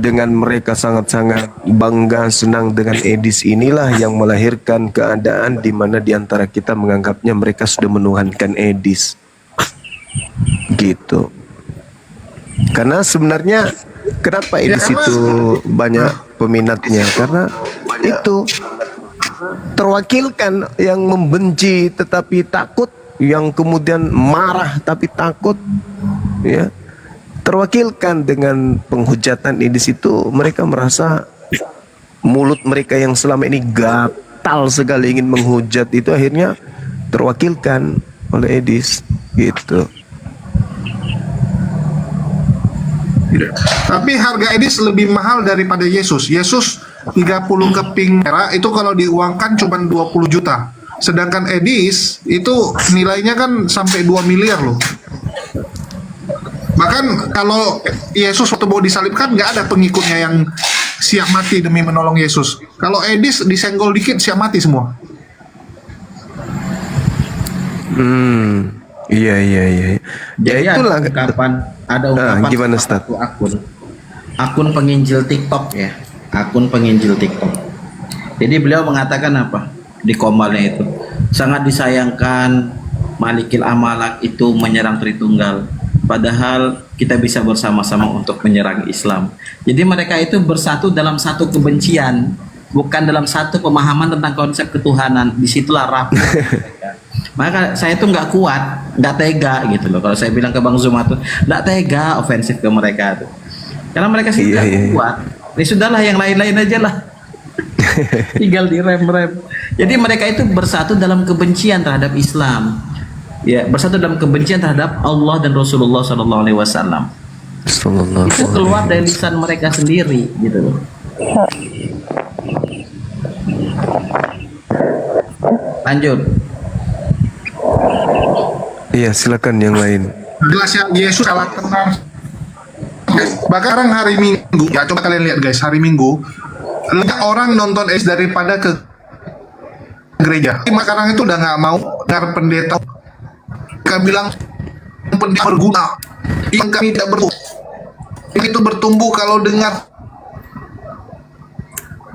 dengan mereka sangat-sangat bangga, senang dengan Edis inilah yang melahirkan keadaan di mana di antara kita menganggapnya mereka sudah menuhankan Edis. Gitu. Karena sebenarnya kenapa Edis itu banyak peminatnya? Karena itu terwakilkan yang membenci tetapi takut, yang kemudian marah tapi takut, ya. Terwakilkan dengan penghujatan Edis itu, mereka merasa mulut mereka yang selama ini gatal sekali ingin menghujat itu akhirnya terwakilkan oleh Edis, gitu. Tapi harga Edis lebih mahal daripada Yesus. Yesus 30 keping perak itu kalau diuangkan cuma 20 juta. Sedangkan Edis itu nilainya kan sampai 2 miliar loh. Bahkan kalau Yesus waktu mau disalibkan nggak ada pengikutnya yang siap mati demi menolong Yesus. Kalau Edis disenggol dikit siap mati semua. Iya. Ya Jadi itulah. ada ungkapan gimana salah Ustaz? satu akun penginjil TikTok ya, akun penginjil TikTok. Jadi beliau mengatakan apa di komalnya itu, sangat disayangkan Malikil Amalak itu menyerang Tritunggal, padahal kita bisa bersama-sama untuk menyerang Islam. Jadi mereka itu bersatu dalam satu kebencian, bukan dalam satu pemahaman tentang konsep ketuhanan. Disitulah rapuh mereka. Maka saya tuh nggak kuat, nggak tega gitu loh. Kalau saya bilang ke Bang Zuma tuh nggak tega ofensif ke mereka tuh, karena mereka sih nggak kuat. Ya sudahlah, yang lain-lain aja lah. Tinggal direm-rem. Jadi mereka itu bersatu dalam kebencian terhadap Islam, ya, bersatu dalam kebencian terhadap Allah dan Rasulullah SAW. Itu keluar dari lisan mereka sendiri gitu loh. Lanjut. Iya, silakan yang lain. Jelas yang Yesus salah kenal. Bahkan orang hari Minggu, ya coba kalian lihat guys, hari Minggu banyak orang nonton daripada ke gereja. Sekarang itu udah nggak mau dengar pendeta. Mereka bilang pendeta berguna, yang kami tidak bertumbuh. Itu bertumbuh kalau dengar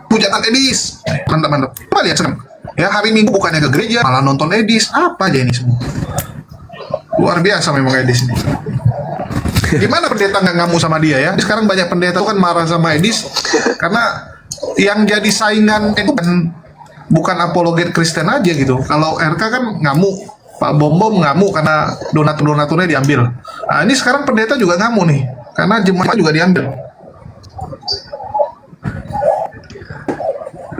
hujatan Edis. Mantap. Coba lihat sekarang. Ya, hari Minggu bukannya ke gereja, malah nonton Edis. Apa aja ini semua? Luar biasa memang Edis ini. Gimana pendeta nggak ngamuk sama dia ya? Sekarang banyak pendeta tuh kan marah sama Edis karena yang jadi saingan itu kan bukan apologet Kristen aja gitu. Kalau RK kan ngamuk, Pak Bom ngamuk karena donaturnya diambil. Nah, ini sekarang pendeta juga ngamuk nih karena jemaat juga diambil.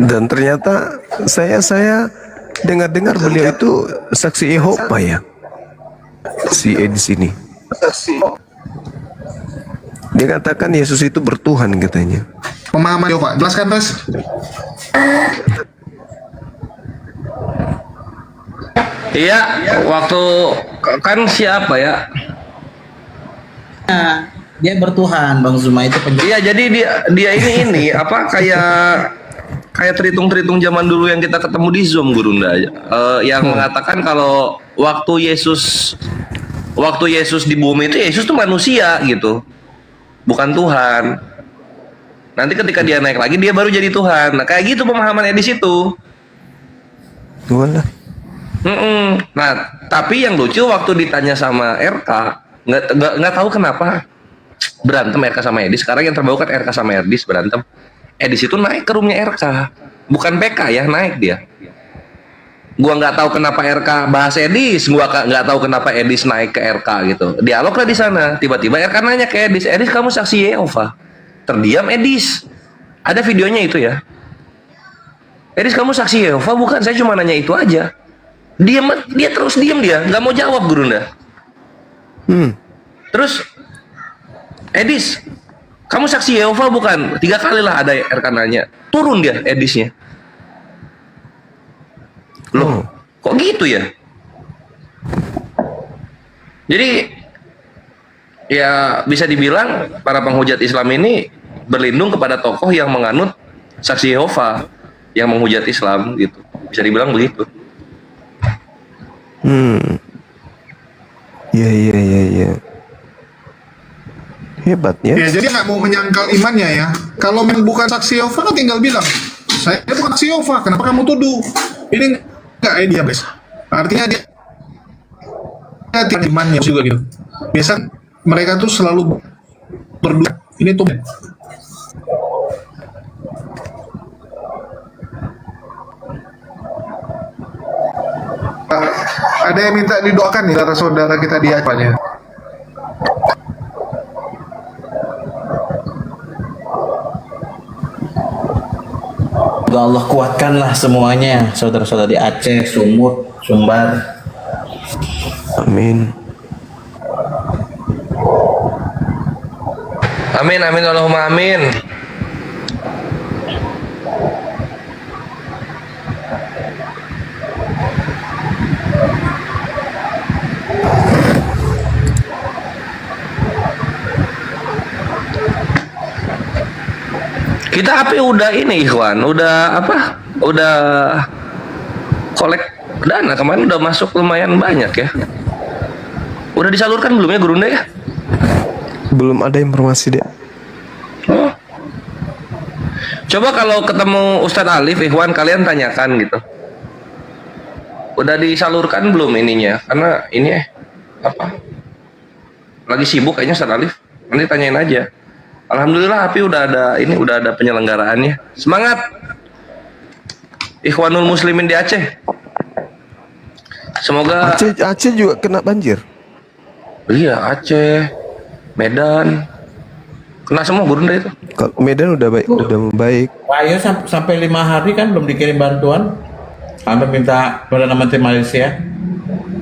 Dan ternyata saya dengar beliau itu saksi Yehova ya, si Edis ini. Dia katakan Yesus itu bertuhan katanya. Pemahaman Yehova, jelaskan Res. Iya, waktu kan siapa ya? Nah, dia bertuhan, Bang Zuma itu penjelasan. Iya, jadi dia ini apa kayak terhitung zaman dulu yang kita ketemu di Zoom Gurunda yang mengatakan kalau waktu Yesus di bumi itu Yesus tuh manusia gitu, bukan Tuhan. Nanti ketika dia naik lagi dia baru jadi Tuhan. Nah kayak gitu pemahaman Edis itu. Walah. Nah tapi yang lucu waktu ditanya sama RK nggak tahu kenapa berantem RK sama Edis. Sekarang yang terbaru kan RK sama Edis berantem. Edis itu naik ke roomnya RK, bukan PK ya, naik dia. Gua nggak tahu kenapa RK bahas Edis, gua nggak tahu kenapa Edis naik ke RK gitu. Dialog lah di sana. Tiba-tiba RK nanya ke Edis, Edis kamu saksi Yehova? Terdiam Edis. Ada videonya itu ya. Edis kamu saksi Yehova? Bukan, saya cuma nanya itu aja. Dia terus diam, dia nggak mau jawab Gurunda. Terus Edis, kamu saksi Yehova bukan? 3 kali lah ada RK nanya. Turun dia Edisnya. Loh, kok gitu ya? Jadi ya bisa dibilang para penghujat Islam ini berlindung kepada tokoh yang menganut saksi Yehova yang menghujat Islam gitu. Bisa dibilang begitu. Iya. Hebat ya. Ya, jadi nggak mau menyangkal imannya ya. Kalau bukan saksi Yehova kan tinggal bilang, saya bukan saksi Yehova, kenapa kamu tuduh? Ini nggak dia guys. Artinya dia tidak imannya juga gitu. Biasa mereka tuh selalu berdua. Ini tuh. Ada yang minta didoakan nih saudara kita di Aceh. Allah kuatkanlah semuanya, saudara-saudara di Aceh, Sumut, Sumbar. Amin. Amin, Allahumma amin. Kita HP udah ini Ikhwan, udah kolek dana kemarin udah masuk lumayan banyak ya. Udah disalurkan belum ya Gurunda ya? Belum ada informasi deh. Oh. Coba kalau ketemu Ustadz Alif, Ikhwan, kalian tanyakan gitu. Udah disalurkan belum ininya? Karena ini apa? Lagi sibuk kayaknya Ustadz Alif. Nanti tanyain aja. Alhamdulillah Api udah ada penyelenggaraannya. Semangat. Ikhwanul Muslimin di Aceh. Semoga Aceh juga kena banjir. Iya, Aceh, Medan. Kena semua Gurunda itu. Kalau Medan udah baik. Ayo sampai 5 hari kan belum dikirim bantuan. Sampai minta Perdana Menteri Malaysia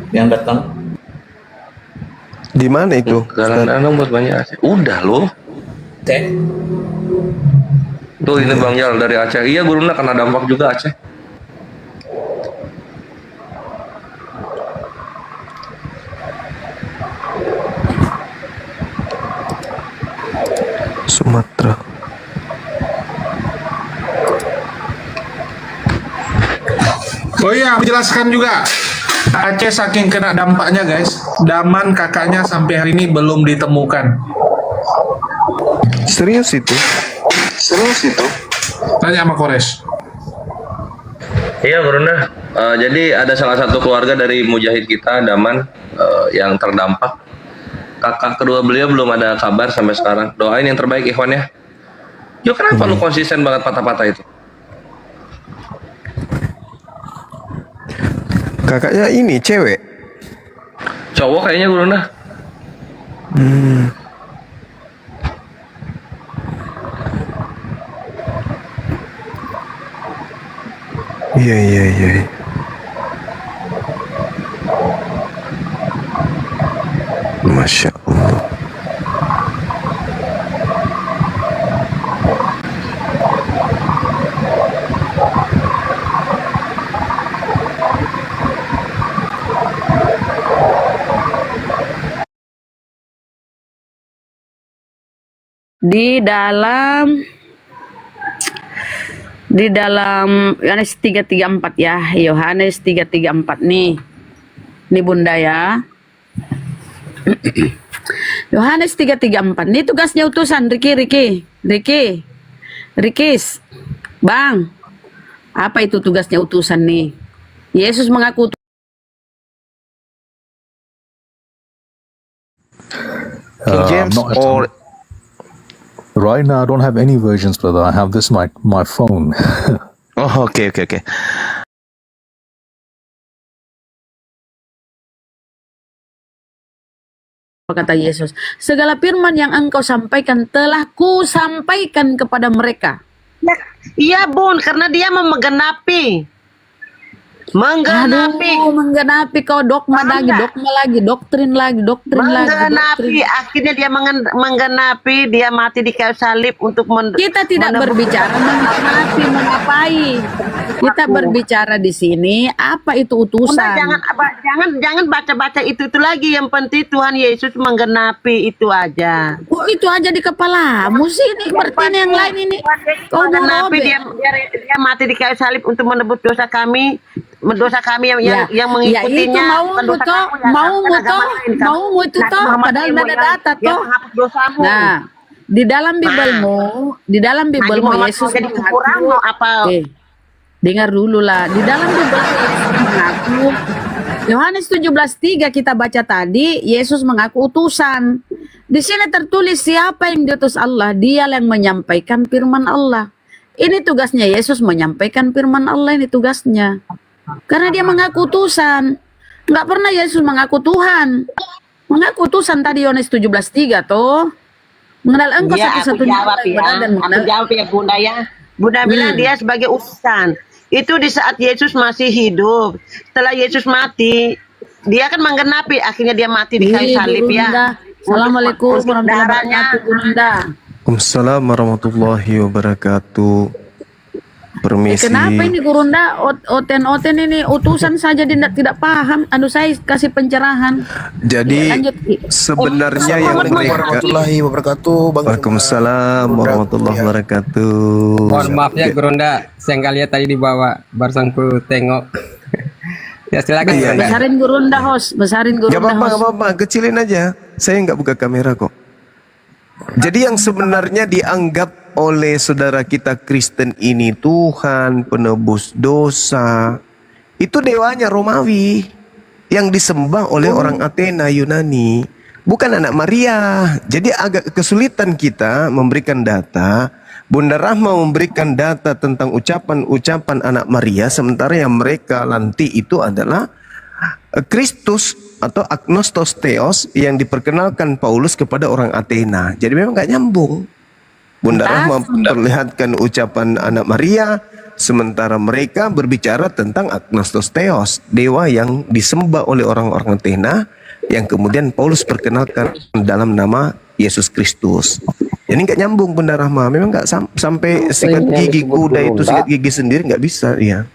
yang datang. Di mana itu? Galang buat banyak Aceh. Udah loh. Tuh ini Bang Jal dari Aceh. Iya Gurunda kena dampak juga Aceh. Sumatera. Oh iya, menjelaskan juga. Aceh saking kena dampaknya guys, Daman kakaknya sampai hari ini belum ditemukan. Serius itu? Tanya sama Kores. Iya Gurunda. Jadi ada salah satu keluarga dari mujahid kita Daman yang terdampak. Kakak kedua beliau belum ada kabar sampai sekarang. Doain yang terbaik Ikhwan ya. Yo kenapa lu konsisten banget patah-patah itu? Kakaknya ini cewek. Cowok kayaknya Gurunda. Iya. Masya Allah. Di dalam Yohanes 3:34 ya, Yohanes 3:34 nih Bunda ya. Yohanes 3:34 ini tugasnya utusan Rikis Bang, apa itu tugasnya utusan nih? Yesus mengaku King James or Right now, I don't have any versions, brother. I have this my phone. Oh, okay. kata Yesus, segala firman yang engkau sampaikan telah ku sampaikan kepada mereka. Iya Bun, karena dia mau menggenapi. Menggenapi kau doktrin lagi. Menggenapi, akhirnya dia menggenapi, dia mati di kayu salib untuk kita tidak berbicara menggenapi mengapai. Kita berbicara di sini apa itu utusan. Jangan baca-baca itu lagi, yang penting Tuhan Yesus menggenapi itu aja. Oh, itu aja di kepalamu sih ini, berarti yang lain ini. Kau menggenapi, dia mati di kayu salib untuk menebus dosa kami yang mengikutinya. Mau itu toh padahal ada data toh. Nah, di dalam Biblemu Yesus mengaku dengar dulu lah. Di dalam Bible Yesus mengaku, Yohanes 17:3 kita baca tadi, Yesus mengaku utusan. Di sini tertulis siapa yang diutus Allah, dia yang menyampaikan firman Allah. Ini tugasnya Yesus menyampaikan firman Allah, ini tugasnya. Karena dia mengaku utusan. Enggak pernah Yesus mengaku Tuhan. Mengaku utusan tadi Yohanes 17:3 toh. Mengenal engkau satu-satunya Allah yang benar dan mengenal. Aku jawab ya Bunda ya. Bunda bilang dia sebagai utusan. Itu di saat Yesus masih hidup. Setelah Yesus mati, dia kan menggenapi, akhirnya dia mati di kayu salib ya. Assalamualaikum warahmatullahi wabarakatuh, Bunda. Waalaikumsalam warahmatullahi wabarakatuh. Permisi. Kenapa ini Gurunda oten ini utusan saja dia tidak paham. Saya kasih pencerahan. Jadi sebenarnya yang mereka Waalaikumsalam warahmatullahi wabarakatuh. Mohon maaf ya Gurunda, saya nggak lihat tadi di bawah, barusan ku tengok. Ya silakan. Iya, iya. Besarin Gurunda host, besarin Gak Gurunda apa-apa, host. gak apa-apa, kecilin aja. Saya nggak buka kamera kok. Jadi yang sebenarnya dianggap oleh saudara kita Kristen ini Tuhan, penebus dosa, itu dewanya Romawi yang disembah oleh orang Athena Yunani, bukan anak Maria. Jadi agak kesulitan kita memberikan data. Bunda Rahma memberikan data tentang ucapan-ucapan anak Maria, sementara yang mereka lanti itu adalah Kristus atau agnostos theos yang diperkenalkan Paulus kepada orang Athena. Jadi memang nggak nyambung. Bunda Rahma memperlihatkan ucapan anak Maria, sementara mereka berbicara tentang agnostos theos, dewa yang disembah oleh orang-orang Athena, yang kemudian Paulus perkenalkan dalam nama Yesus Kristus. Jadi nggak nyambung Bunda Rahma. Memang nggak sampai sikat gigi kuda itu sikat gigi sendiri nggak bisa, ya.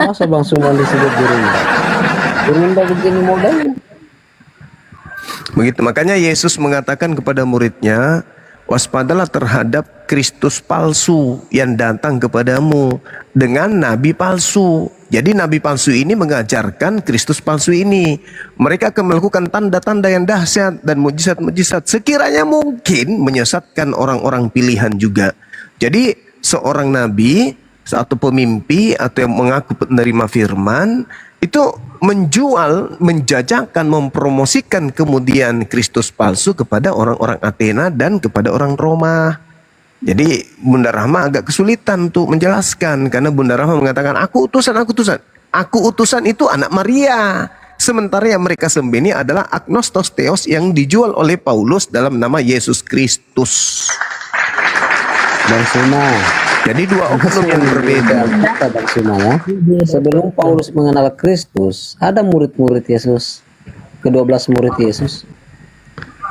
Masa Bang Suman disebut Gurunda? Gurunda begini modalnya. Begitu, makanya Yesus mengatakan kepada muridnya, waspadalah terhadap Kristus palsu yang datang kepadamu dengan nabi palsu. Jadi nabi palsu ini mengajarkan Kristus palsu ini. Mereka akan melakukan tanda-tanda yang dahsyat dan mujizat-mujizat, sekiranya mungkin menyesatkan orang-orang pilihan juga. Jadi seorang nabi, satu pemimpi atau yang mengaku penerima firman itu menjual, menjajakan, mempromosikan kemudian Kristus palsu kepada orang-orang Athena dan kepada orang Roma. Jadi Bunda Rahma agak kesulitan untuk menjelaskan, karena Bunda Rahma mengatakan aku utusan, aku utusan. Aku utusan itu anak Maria. Sementara yang mereka sembah ini adalah agnostos theos yang dijual oleh Paulus dalam nama Yesus Kristus. Bang Suma. Jadi dua oknum yang berbeda. Bang Suma ya. Sebelum Paulus mengenal Kristus, ada murid-murid Yesus, ke-12 murid Yesus.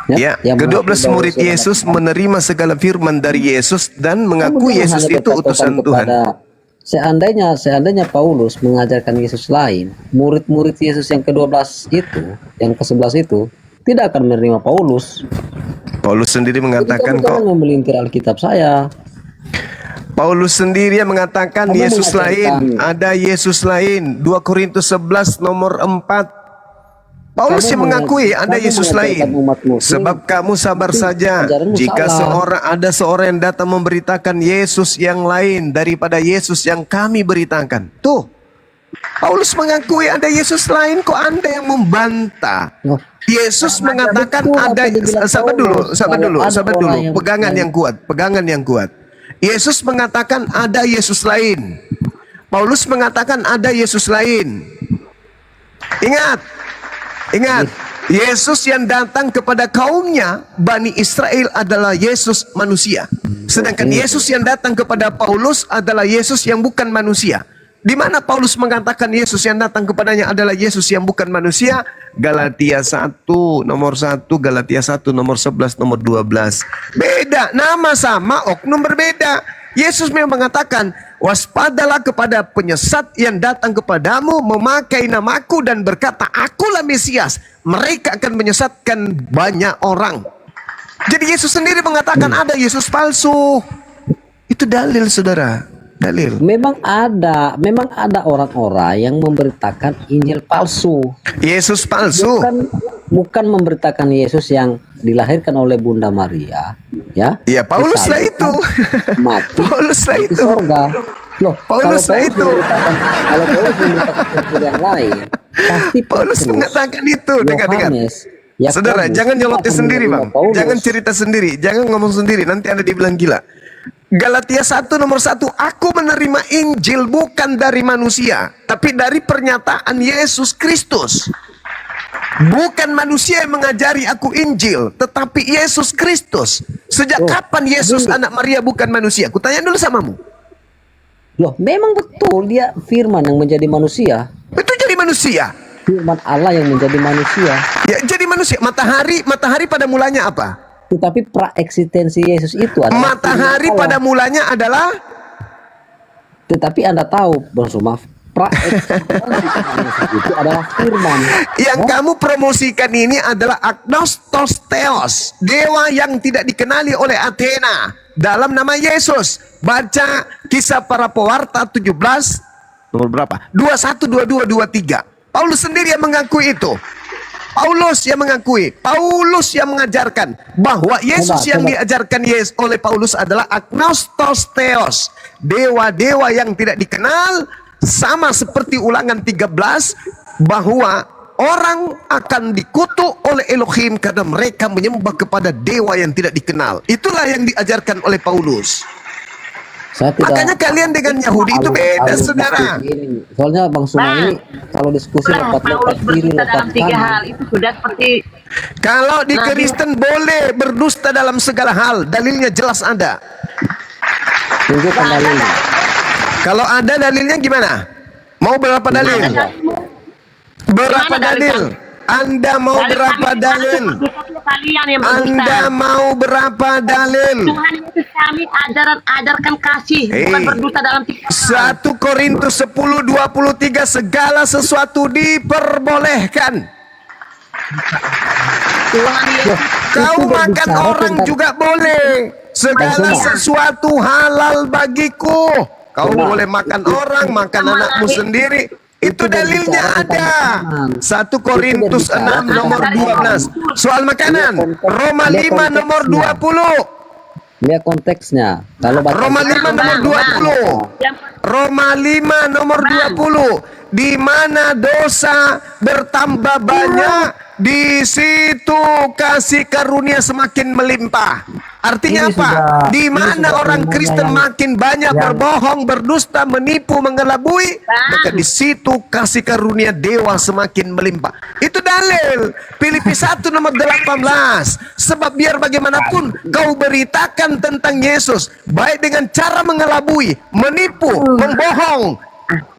Ya, ke-12 murid Yesus menerima segala firman dari Yesus dan mengaku Yesus itu utusan Tuhan. Seandainya Paulus mengajarkan Yesus lain, murid-murid Yesus yang ke-12 itu, yang ke-11 itu tidak akan menerima Paulus. Paulus sendiri mengatakan kok. Memelintir Alkitab saya. Paulus sendiri yang mengatakan Yesus lain, ada Yesus lain. 2 Korintus 11 nomor 4. Paulus yang mengakui ada Yesus lain. Sebab kamu sabar saja jika ada seorang yang datang memberitakan Yesus yang lain daripada Yesus yang kami beritakan. Tuh, Paulus mengakui ada Yesus lain, kok Anda yang membantah? Yesus mengatakan ada, sabar dulu, pegangan yang kuat. Yesus mengatakan ada Yesus lain. Paulus mengatakan ada Yesus lain. Ingat, Yesus yang datang kepada kaumnya, Bani Israel adalah Yesus manusia. Sedangkan Yesus yang datang kepada Paulus adalah Yesus yang bukan manusia. Di mana Paulus mengatakan Yesus yang datang kepadanya adalah Yesus yang bukan manusia? Galatia 1 nomor 1, Galatia 1 nomor 11, nomor 12. Beda, nama sama, oknum berbeda. Yesus memang mengatakan, waspadalah kepada penyesat yang datang kepadamu memakai namaku dan berkata, akulah Mesias. Mereka akan menyesatkan banyak orang. Jadi Yesus sendiri mengatakan ada Yesus palsu. Itu dalil, saudara. Dalil. Memang ada orang-orang yang memberitakan Injil palsu. Yesus palsu. Bukan memberitakan Yesus yang dilahirkan oleh Bunda Maria, ya. Iya, Paulus lah itu. Mati. Paulus lah itu. Surga. Loh, Paulus lah itu. Kalau Paulus memberitakan yang lain, pasti Paulus mengatakan itu. Dengar. Ya, saudara, jangan nyoloti sendiri, Bang. Jangan cerita sendiri, jangan ngomong sendiri, nanti Anda dibilang gila. Galatia 1 nomor 1, aku menerima Injil bukan dari manusia, tapi dari pernyataan Yesus Kristus. Bukan manusia yang mengajari aku Injil, tetapi Yesus Kristus. Sejak kapan Yesus anak Maria bukan manusia? Aku tanya dulu samamu. Loh, memang betul dia firman yang menjadi manusia. Itu jadi manusia. Firman Allah yang menjadi manusia. Ya, jadi manusia. Matahari pada mulanya apa? Tetapi praeksistensi Yesus itu adalah matahari pada mulanya adalah. Tetapi Anda tahu, Bang Suma, praeksistensi Yesus itu adalah firman. Yang kamu promosikan ini adalah agnostos theos, dewa yang tidak dikenali oleh Athena dalam nama Yesus. Baca Kisah Para Pewarta 17 nomor berapa? 21, 22, 23. Paulus sendiri yang mengakui itu. Paulus yang mengakui, Paulus yang mengajarkan bahwa Yesus yang diajarkan oleh Paulus adalah agnostos theos, dewa-dewa yang tidak dikenal, sama seperti Ulangan 13 bahwa orang akan dikutuk oleh Elohim karena mereka menyembah kepada dewa yang tidak dikenal. Itulah yang diajarkan oleh Paulus. Makanya kalian dengan Yahudi itu beda, saudara. Soalnya Bang Suma ini kalau diskusi lepat-lepat kiri, lepat Tiga kanan. hal itu sudah seperti Kalau di Kristen boleh berdusta dalam segala hal, dalilnya jelas ada. Tunjukkan dalilnya. Kalau ada dalilnya gimana? Mau berapa dalil? Berapa dalil? Anda mau berapa dalil? kalian yang berdusta. Anda mau berapa dalil? Tuhan Yesus kami ajarkan kasih, bukan berdusta dalam 1 Korintus 10:23 segala sesuatu diperbolehkan. Tuhan Yesus. Kau makan orang juga boleh. Segala sesuatu halal bagiku. Kau boleh makan orang, makan anakmu sendiri. Itu dalilnya ada. 1 Korintus 6 nomor 12. Soal makanan, Roma 5 nomor 20. Lihat konteksnya. Kalau Roma 5 nomor 20. Roma 5 nomor 20. Di mana dosa bertambah banyak, di situ kasih karunia semakin melimpah. Artinya apa? Di mana orang Kristen makin banyak berbohong, berdusta, menipu, mengelabui, maka di situ kasih karunia dewa semakin melimpah. Itu dalil. Filipi 1 nomor 18. Sebab biar bagaimanapun kau beritakan tentang Yesus, baik dengan cara mengelabui, menipu, membohong,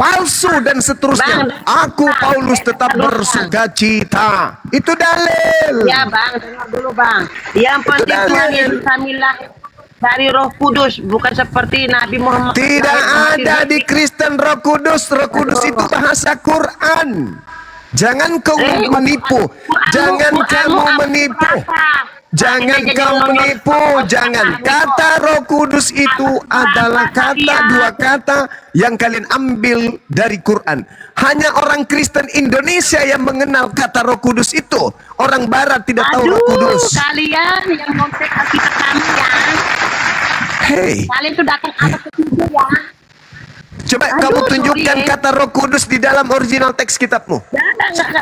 palsu dan seterusnya, aku Paulus tetap bersuka cita. Itu dalil. Ya Bang, dengar dulu Bang. Yang penting Tuhan Yesus kami lahir dari Roh Kudus, bukan seperti Nabi Muhammad. Tidak ada di Kristen Roh Kudus. Roh Kudus itu bahasa Quran. Jangan kau menipu. Jangan kamu menipu. Jangan kau menipu, jangan. Kata Roh Kudus itu adalah dua kata yang kalian ambil dari Quran. Hanya orang Kristen Indonesia yang mengenal kata Roh Kudus itu. Orang Barat tidak tahu Roh Kudus. Kalian yang kontek Alkitab kami ya. Hei, Kalian tuh datang atas ketiga ya. coba kamu tunjukkan kata Roh Kudus di dalam original teks kitabmu.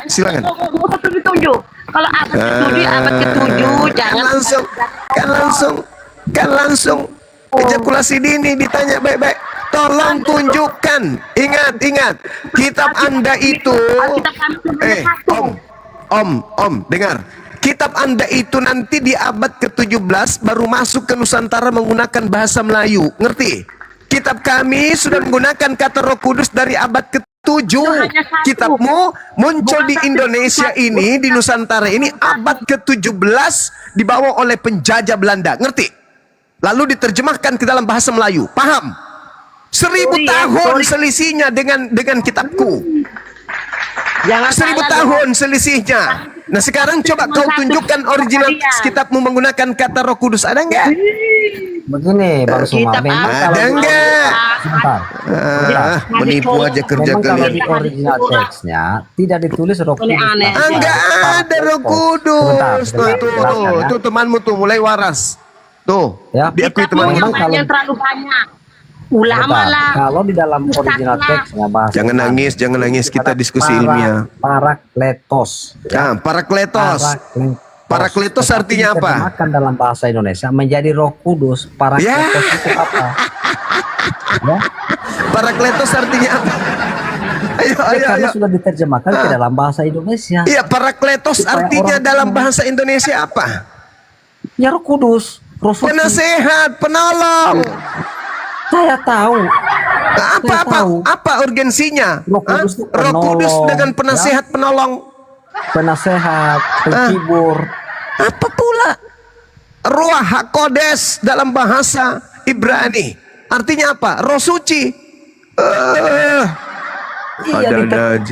Silakan. Mau tunjuk. Kalau abad ke-7, abad ke-7, jangan Kan langsung ejakulasi dini ditanya baik-baik. Tolong tunjukkan. Ingat. Kitab Anda itu Om, dengar. Kitab Anda itu nanti di abad ke-17 baru masuk ke Nusantara menggunakan bahasa Melayu. Ngerti? Kitab kami sudah menggunakan kata Roh Kudus dari abad ke-7. Kitabmu muncul di Indonesia ini, di Nusantara ini abad ke-17 dibawa oleh penjajah Belanda. Ngerti? Lalu diterjemahkan ke dalam bahasa Melayu. Paham? 1000 tahun selisihnya dengan kitabku. 1000 tahun selisihnya. Nah sekarang coba kau tunjukkan original teks kitabmu menggunakan kata Roh Kudus. Ada enggak? Begini Bang Suma, memang ada enggak? Menipu aja kerja kalau kalian. di original teksnya tidak ditulis Roh Kudus. Enggak ada Roh Kudus. Tuh temanmu tuh mulai waras. Tuh, ya. diakui temanmu. Memang yang terlalu banyak. Ulama lah. Kalau di dalam original teksnya bahasa Jangan nangis, kita diskusi ilmiah. Parakletos. Nah, Parakletos artinya apa? Diterjemahkan dalam bahasa Indonesia menjadi Roh Kudus. Parakletos itu apa? Ya? Parakletos artinya apa? Ayo. Sudah diterjemahkan ke dalam bahasa Indonesia. Iya, Parakletos artinya dalam bahasa Indonesia apa? Ya Roh Kudus, Roh Suci. Penasehat, penolong. Saya tahu. Apa urgensinya? Roh Kudus, Roh Kudus dengan penasehat, penolong. Penasehat, penghibur. Apa pula? Ruah HaKodes dalam bahasa Ibrani. Artinya apa? Roh suci. Iya,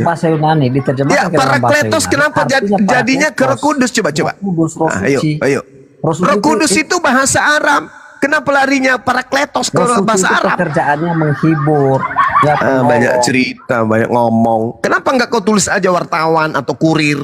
bahasa Yunani diterjemahkan ke dalam bahasa Parakletos kenapa jadinya ke Roh Kudus? Coba. Roh Suci. Ayo. Roh Kudus itu bahasa Arab. Kenapa larinya Parakletos ke bahasa Arab? Pekerjaannya menghibur. Banyak cerita, banyak ngomong. Kenapa nggak kau tulis aja wartawan atau kurir?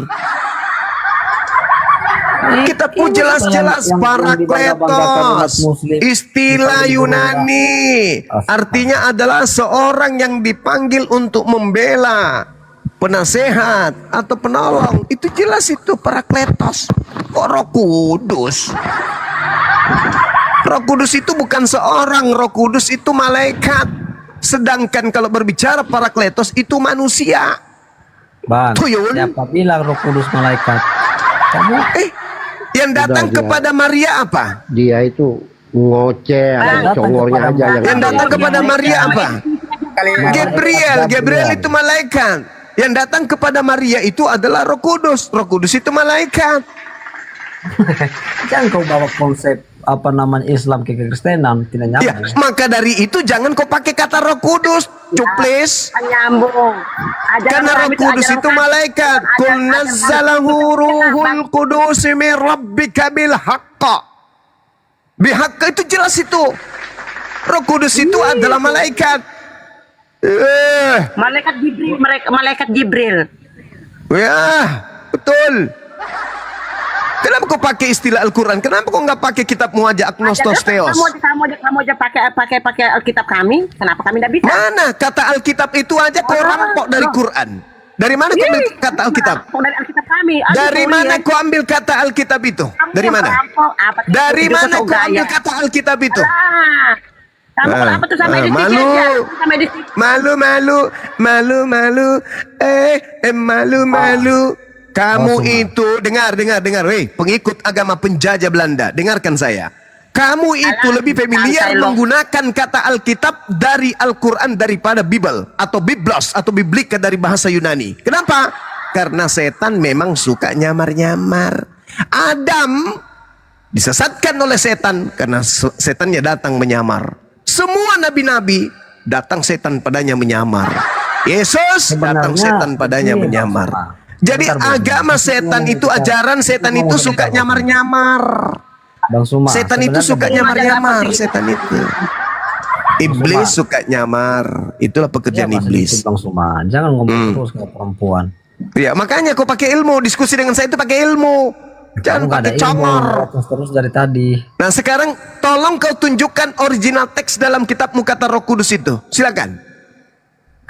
Kitabmu jelas-jelas Parakletos, istilah Yunani, artinya adalah seorang yang dipanggil untuk membela, penasehat atau penolong. Itu jelas itu Parakletos. Kok Roh Kudus? Roh Kudus itu bukan seorang, Roh Kudus itu malaikat. Sedangkan kalau berbicara Parakletos itu manusia. Bang, siapa bilang Roh Kudus malaikat? Kamu yang datang kepada Maria apa? Dia itu ngoceh, congornya aja yang datang kepada Maria apa? Gabriel itu malaikat. Yang datang kepada Maria itu adalah Roh Kudus. Roh Kudus itu malaikat. Jangan kau bawa konsep Islam ke Kekristenan, tidak nyambung. Ya, maka dari itu jangan kau pakai kata Roh Kudus, cuplis. Nyambung. Karena Roh Kudus itu malaikat. Qul nazzalahu ruhul qudus min rabbika bil haqqa. Bihaqqa itu jelas itu. Roh Kudus itu adalah malaikat. Malaikat Jibril. Ya, betul. Kenapa kau pakai istilah Al-Quran? Kenapa kau nggak pakai kitabmu aja Agnostos Theos? Kamu aja pakai Alkitab kami. Kenapa kami tidak bisa? Mana kata Alkitab itu aja kau rampok dari Quran? Dari mana kau ambil kata Alkitab? Dari Alkitab kami. Dari mana kau ambil kata Alkitab itu? Dari mana? Dari mana kau ambil kata Alkitab itu? Kamu apa tuh sama malu. Kamu itu dengar, weh, pengikut agama penjajah Belanda, dengarkan saya. Kamu itu lebih familiar menggunakan kata Alkitab dari Al-Quran daripada Bible atau Biblos atau Biblika dari bahasa Yunani. Kenapa? Karena setan memang suka nyamar-nyamar. Adam disesatkan oleh setan karena setannya datang menyamar. Semua nabi-nabi datang setan padanya menyamar. Yesus datang setan padanya menyamar. Jadi agama setan itu, ajaran setan itu suka nyamar-nyamar. Setan itu suka nyamar-nyamar, setan itu. Iblis suka nyamar. Itulah pekerjaan iblis. Bang Suma, jangan ngomong terus kayak perempuan. Ya, makanya kau pakai ilmu, diskusi dengan saya itu pakai ilmu. Jangan pakai comor. Terus dari tadi. Nah, sekarang tolong kau tunjukkan original teks dalam kitabmu kata Roh Kudus itu. Silakan.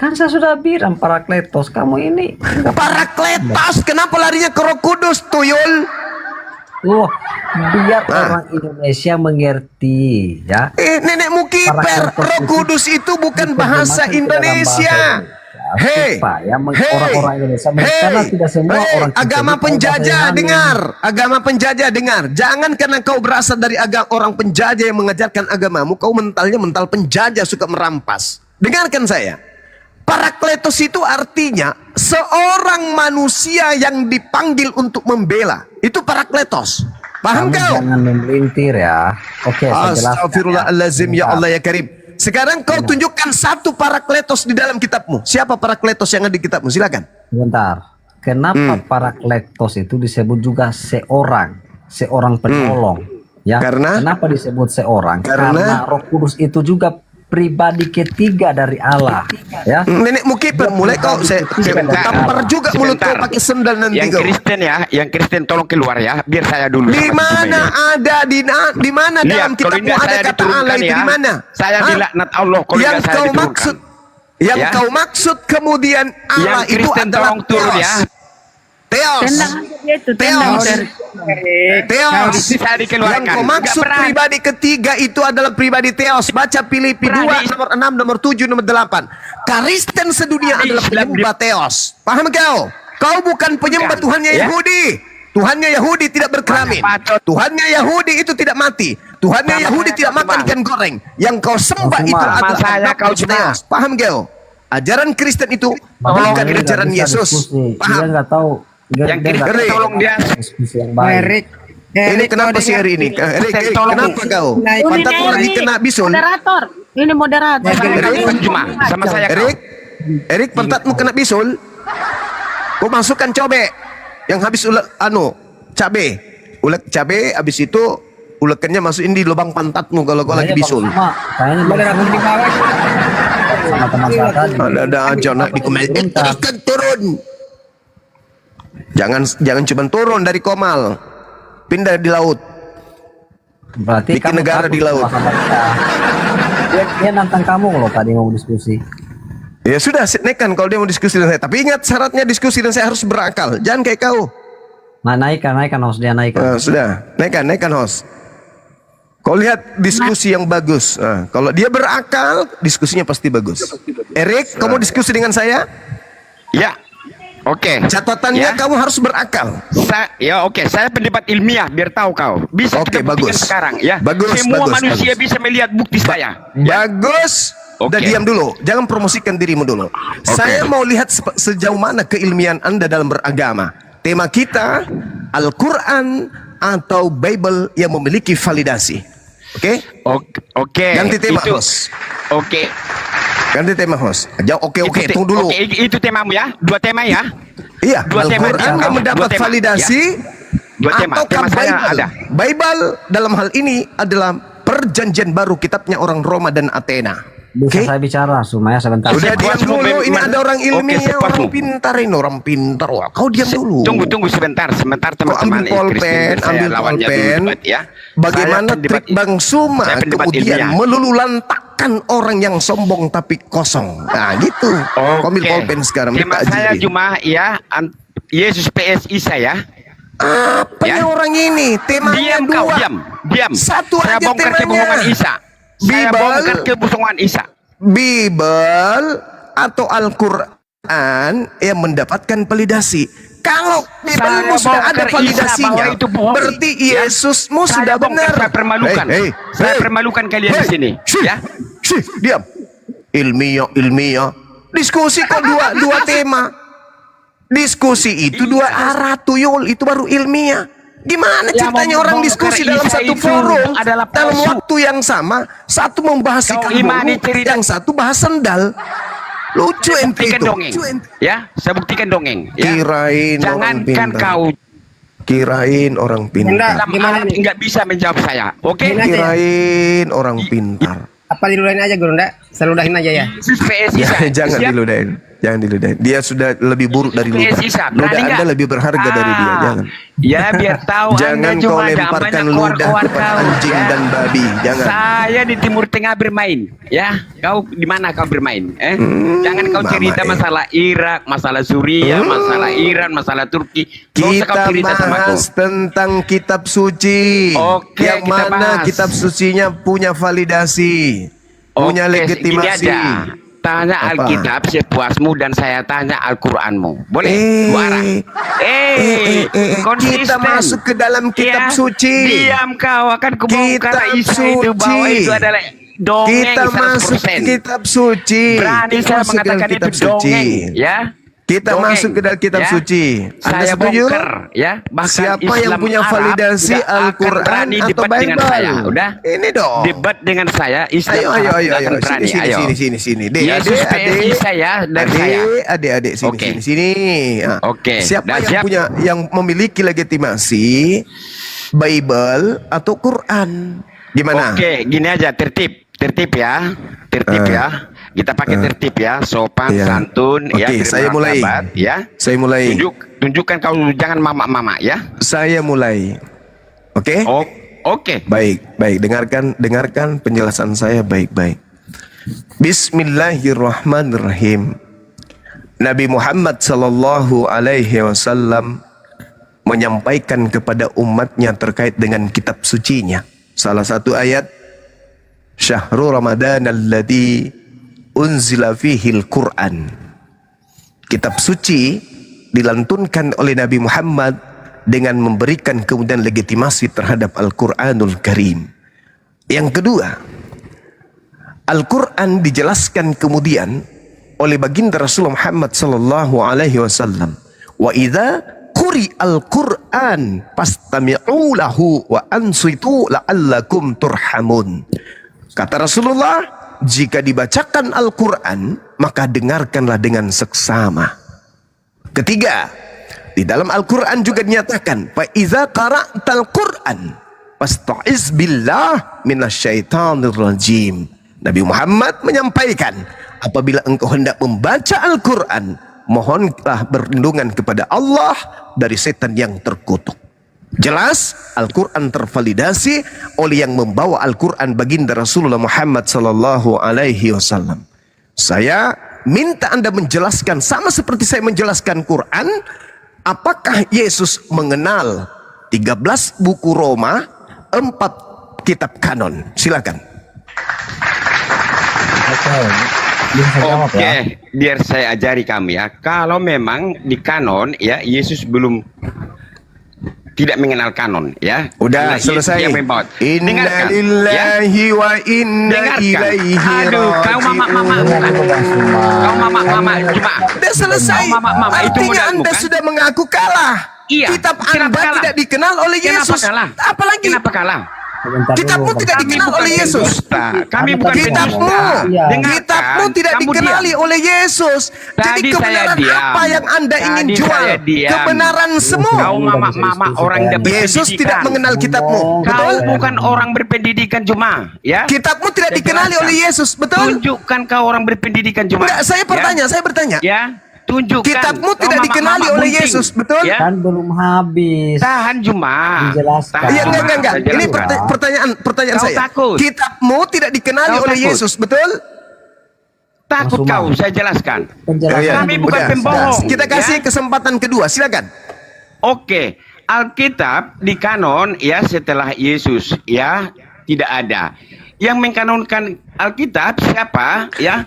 Kan saya sudah bilang Parakletos, kamu ini. Parakletos, kenapa larinya ke Roh Kudus, tuyul? Biar orang Indonesia mengerti, ya. Nenekmu kiper, Roh Kudus itu bukan bahasa Indonesia. Orang-orang Indonesia, karena tidak semua orang agama penjajah dengar, agama penjajah dengar. Jangan karena kau berasal dari orang penjajah yang mengajarkan agamamu, kau mentalnya mental penjajah suka merampas. Dengarkan saya. Parakletos itu artinya seorang manusia yang dipanggil untuk membela. Itu Parakletos. Paham kau? Jangan memelintir ya. Oke, Astagfirullahalazim, ya Allah ya Karim. Sekarang kau tunjukkan satu Parakletos di dalam kitabmu. Siapa Parakletos yang ada di kitabmu? Silakan. Bentar. Kenapa Parakletos itu disebut juga seorang penolong? Ya. Kenapa disebut seorang? Karena Roh Kudus itu juga pribadi ketiga dari Allah, ya. Nenekmu kiper, mulai kau tampar juga mulut kau pakai sendal nanti yang kau. Kristen ya, yang Kristen tolong keluar ya, biar saya dulu. Di mana ada di mana dalam kitabmu ada kata Allah itu di mana? Saya dilaknat Allah kalau yang kau maksud, kau maksud kemudian Allah itu adalah Theos. Theos. Yang kau maksud pribadi ketiga itu adalah pribadi Theos. Baca Filipi 2 nomor 6, nomor 7, nomor 8. Kristen sedunia adalah penyembah Theos. Paham kau? Kau bukan penyembah Tuhannya Yahudi. Tuhannya Yahudi tidak berkelamin. Tuhannya Yahudi itu tidak mati. Tuhannya Yahudi tidak makan ikan goreng. Yang kau sembah itu adalah Theos. Paham kau? Ajaran Kristen itu bukan ajaran Yesus. Paham? Nggak tahu. Yang Kristen tolong dia. Ini kenapa sih hari ini? Erik, kenapa kau? Pantatmu lagi kena bisul. Moderator. Ini moderator. Cuma sama saya. Erik, pantatmu kena bisul. Kau masukkan cabe yang habis cabe. Ulek cabe, habis itu ulekannya masukin di lubang pantatmu kalau kau lagi bisul. Kayaknya sama teman saya tadi. Ada aja naik di Komal. Ikan turun. Jangan cuma turun dari Komal, pindah di laut. Berarti bikin negara di laut. Dia nantang kamu loh tadi mau diskusi. Ya sudah, naikkan kalau dia mau diskusi dengan saya. Tapi ingat syaratnya diskusi dan saya harus berakal. Jangan kayak kau. Nah, naikkan host, dia naikkan. Sudah, naikkan host. Kau lihat diskusi yang bagus. Kalau dia berakal, diskusinya pasti bagus. Erik, kamu diskusi dengan saya? Ya. Oke. Catatannya kamu harus berakal. Saya pendapat ilmiah biar tahu kau. Bisa kita buktikan sekarang ya. Bagus, Semua bagus, manusia bagus. bisa melihat bukti saya. Bagus. Udah diam dulu. Jangan promosikan dirimu dulu. Saya mau lihat sejauh mana keilmian Anda dalam beragama. Tema kita Al-Quran atau Bible yang memiliki validasi. Oke? Ganti tema host. Ganti tema host. Oke, tunggu dulu. Itu temamu ya? Dua tema ya? Iya, Dua tema Al-Quran yang mendapat validasi ataukah Bible? Bible dalam hal ini adalah perjanjian baru, kitabnya orang Roma dan Athena. Bisa saya bicara, Sumaya sebentar. Udah diam dulu, ini ada orang ilmiah, orang pintar ini, orang pintar. Wah, kau diam dulu. Tunggu sebentar teman-teman. Ambil pulpen. Bagaimana trik Bang Suma kemudian melululantakkan orang yang sombong tapi kosong. Nah gitu. Ambil pulpen sekarang. Tema saya cuma ya Yesus PS Isa ya. Apa yang orang ini? Temanya dua. Diam. Satu saya aja bongkar temanya. kebohongan Isa. Saya bongkar kebohongan Isa. Bible atau Al-Quran yang mendapatkan validasi. Kalau Bible sudah ada validasinya, berarti Yesusmu sudah benar. Saya permalukan. Saya permalukan kalian di sini. Ya. Diam. Ilmiah. Diskusi kok dua tema. Diskusi itu dua arah tuyul, itu baru ilmiah. Gimana ceritanya orang diskusi dalam satu forum dalam waktu yang sama, satu membahas ikan buru, yang satu bahas sendal. Lucu ente itu. Ya, saya buktikan dongeng. Kirain orang pintar. Kirain orang pintar. Nggak bisa menjawab saya. Oke? Kirain orang pintar. Apa diludahin aja Guru Nda? Saya ludahin aja ya. Jangan diludahin. Dia sudah lebih buruk dari ludah. Ludah Anda lebih berharga dari dia. Jangan. Ya biar tahu. Jangan kau lemparkan ludah kepada anjing dan babi. Jangan. Saya di Timur Tengah bermain. Ya, kau di mana kau bermain? Jangan kau cerita masalah Irak, masalah Suriah, masalah Iran, masalah Turki. Kita bahas tentang kitab suci. Yang mana kitab sucinya punya validasi, punya legitimasi. Tanya Alkitab sepuasmu dan saya tanya Al-Quranmu. Boleh? Kita masuk ke dalam kitab suci. Diam kau, akan kubongkar Isa itu bahwa itu adalah dongeng. Kita masuk ke kitab suci. Berani saya mengatakan itu dongeng. Ya. Kita masuk ke dalam kitab suci. Anda setuju? Ya. Siapa yang punya validasi Al-Quran atau Bible? Udah. Ini dong. Debat dengan saya. Ayo. Sini. Yesus PS saya dan saya. Adik-adik sini. Siapa yang memiliki legitimasi Bible atau Quran? Gimana? Oke, gini aja, tertib ya. Kita pakai tertib ya, sopan, santun, ya. Saya mulai. Ya. Saya mulai. Tunjukkan kau, jangan mama-mama ya. Saya mulai. Oke? Oke. Baik. Dengarkan penjelasan saya baik-baik. Bismillahirrahmanirrahim. Nabi Muhammad sallallahu alaihi wasallam menyampaikan kepada umatnya terkait dengan kitab sucinya. Salah satu ayat, Syahrul Ramadan alladzi unzila fihil Qur'an. Kitab suci dilantunkan oleh Nabi Muhammad dengan memberikan kemudian legitimasi terhadap Al-Qur'anul Karim. Yang kedua, Al-Qur'an dijelaskan kemudian oleh baginda Rasulullah Muhammad sallallahu alaihi wasallam. Wa idza quri'al Qur'an fastami'u lahu wa ansitu la'allakum turhamun. Kata Rasulullah, jika dibacakan Al-Quran, maka dengarkanlah dengan seksama. Ketiga, di dalam Al-Quran juga dinyatakan, فَإِذَا قَرَأْتَ الْقُرْآنَ فَاسْتَعِذْ بِاللَّهِ مِنَ الشَّيْطَانِ الرَّجِيمِ. Nabi Muhammad menyampaikan, apabila engkau hendak membaca Al-Quran, mohonlah perlindungan kepada Allah dari setan yang terkutuk. Jelas Al-Quran tervalidasi oleh yang membawa Al-Quran baginda Rasulullah Muhammad sallallahu alaihi wasallam. Saya minta Anda menjelaskan sama seperti saya menjelaskan Quran, apakah Yesus mengenal 13 buku Roma, 4 kitab kanon? Silakan. Oke, biar saya ajari kamu ya. Kalau memang di kanon ya Yesus belum tidak mengenal kanon ya. Udah Yesus selesai. yang membawa. Inna Dengarkan, lillahi wa inna Dengarkan. ilaihi Aduh, kau mama cuma. Udah selesai. Kau mama itu Artinya modalmu, Anda kan? sudah mengaku kalah. Iya. Kitab Kenapa Anda kalah? tidak dikenal oleh Yesus. Kenapa kalah? Apalagi? Kenapa kalah? Kitabmu tidak Kami dikenal bukan oleh Yesus. pendusta. Kami bukan Kitabmu, pendusta. Dengarkan, kitabmu tidak kamu dikenali diam. oleh Yesus. Jadi Tadi saya kebenaran diam. apa yang Anda ingin Tadi jual? saya diam. Kebenaran semua. Kau mama orang tidak Yesus berpendidikan. tidak mengenal kitabmu. Kau Betul? bukan orang berpendidikan cuma, ya. Kitabmu tidak Saya dikenali jelaskan. oleh Yesus, betul? Tunjukkan kau orang berpendidikan cuma. Enggak, saya bertanya. Ya, tunjukkan. Kitabmu Kau tidak mama- dikenali mama oleh bunting. Yesus, betul? Ya? Kan belum habis. Tahan cuma. Dijelaskan. Iya, enggak. Saya Ini jelaskan. pertanyaan Kau saya. takut. Kitabmu tidak dikenali Kau oleh takut. Yesus, betul? Takut kau, saya jelaskan. Iya. Kami bukan Udah, pembohong. Kita kasih ya? kesempatan kedua, silakan. Oke, Alkitab di kanon ya setelah Yesus ya tidak ada. Yang mengkanonkan Alkitab siapa ya?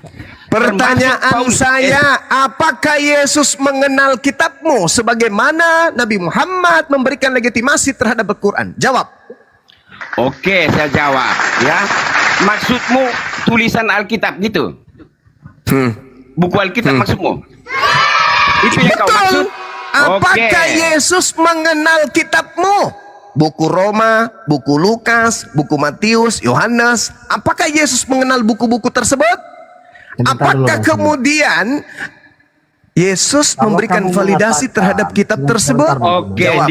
Pertanyaan Termasuk Paulus. saya, apakah Yesus mengenal kitabmu sebagaimana Nabi Muhammad memberikan legitimasi terhadap Al-Quran? Jawab. Oke, saya jawab ya. Maksudmu tulisan Alkitab gitu? Buku Alkitab maksudmu? Itu yang kau maksud? Apakah Oke. Yesus mengenal kitabmu? Buku Roma, buku Lukas, buku Matius, Yohanes. Apakah Yesus mengenal buku-buku tersebut? Apakah kemudian Yesus memberikan validasi terhadap kitab tersebut? Oke, Jawab.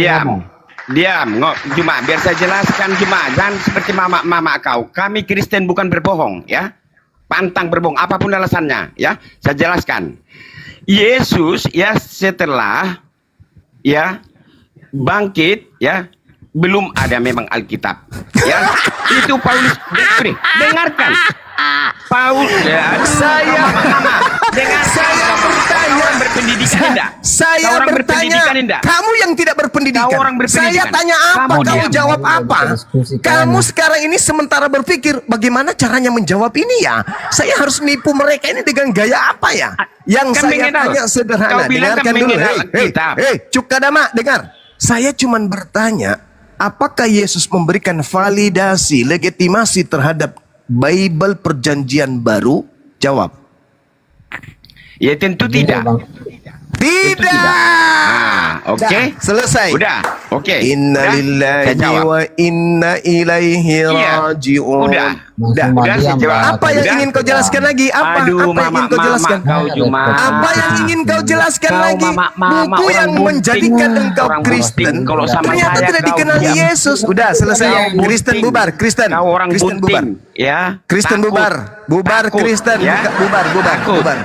diam. Cuma biar saya jelaskan cuma. Jangan seperti mama kau. Kami Kristen bukan berbohong ya. Pantang berbohong apapun alasannya ya. Saya jelaskan. Yesus ya setelah ya bangkit ya belum ada memang Alkitab ya. Itu Paulus dengarkan. Paulus ya, Saya orang berpendidikan enggak? Saya Kau orang bertanya, berpendidikan enggak? kamu yang tidak berpendidikan. Kau orang berpendidikan. Saya tanya apa, Kamu kamu diam. jawab apa? Kamu sekarang ini sementara berpikir bagaimana caranya menjawab ini ya? Saya harus nipu mereka ini dengan gaya apa ya? Yang Kan saya mengenal. tanya sederhana. Kau bilang kan Dengarkan dulu. mengenal Hei, kitab. Cukadama, dengar. Saya cuman bertanya, apakah Yesus memberikan validasi, legitimasi terhadap Bible Perjanjian Baru? Jawab. Ya tentu tidak. Tidak. Oke. Dah, selesai. Udah. Oke. Inna Udah. lillahi Saya jawab. wa inna ilaihi Iya. raji'un. Udah. Udah. Udah saya jawab. Apa yang Udah. ingin kau jelaskan lagi? Apa? Aduh, Apa yang ingin kau jelaskan? kau cuma. Apa yang ingin kau jelaskan Kau lagi? Buku orang yang bunting. menjadikan engkau Orang Kristen bunting. Kalau sama ternyata saya tidak kau dikenali diam. Yesus. Udah selesai. Kau Kristen bunting. bubar. Kristen. Kau orang Kristen bubar. bunting, ya. Kristen Takut. bubar. Bubar Takut, Kristen. ya. Bubar. Takut. Bubar.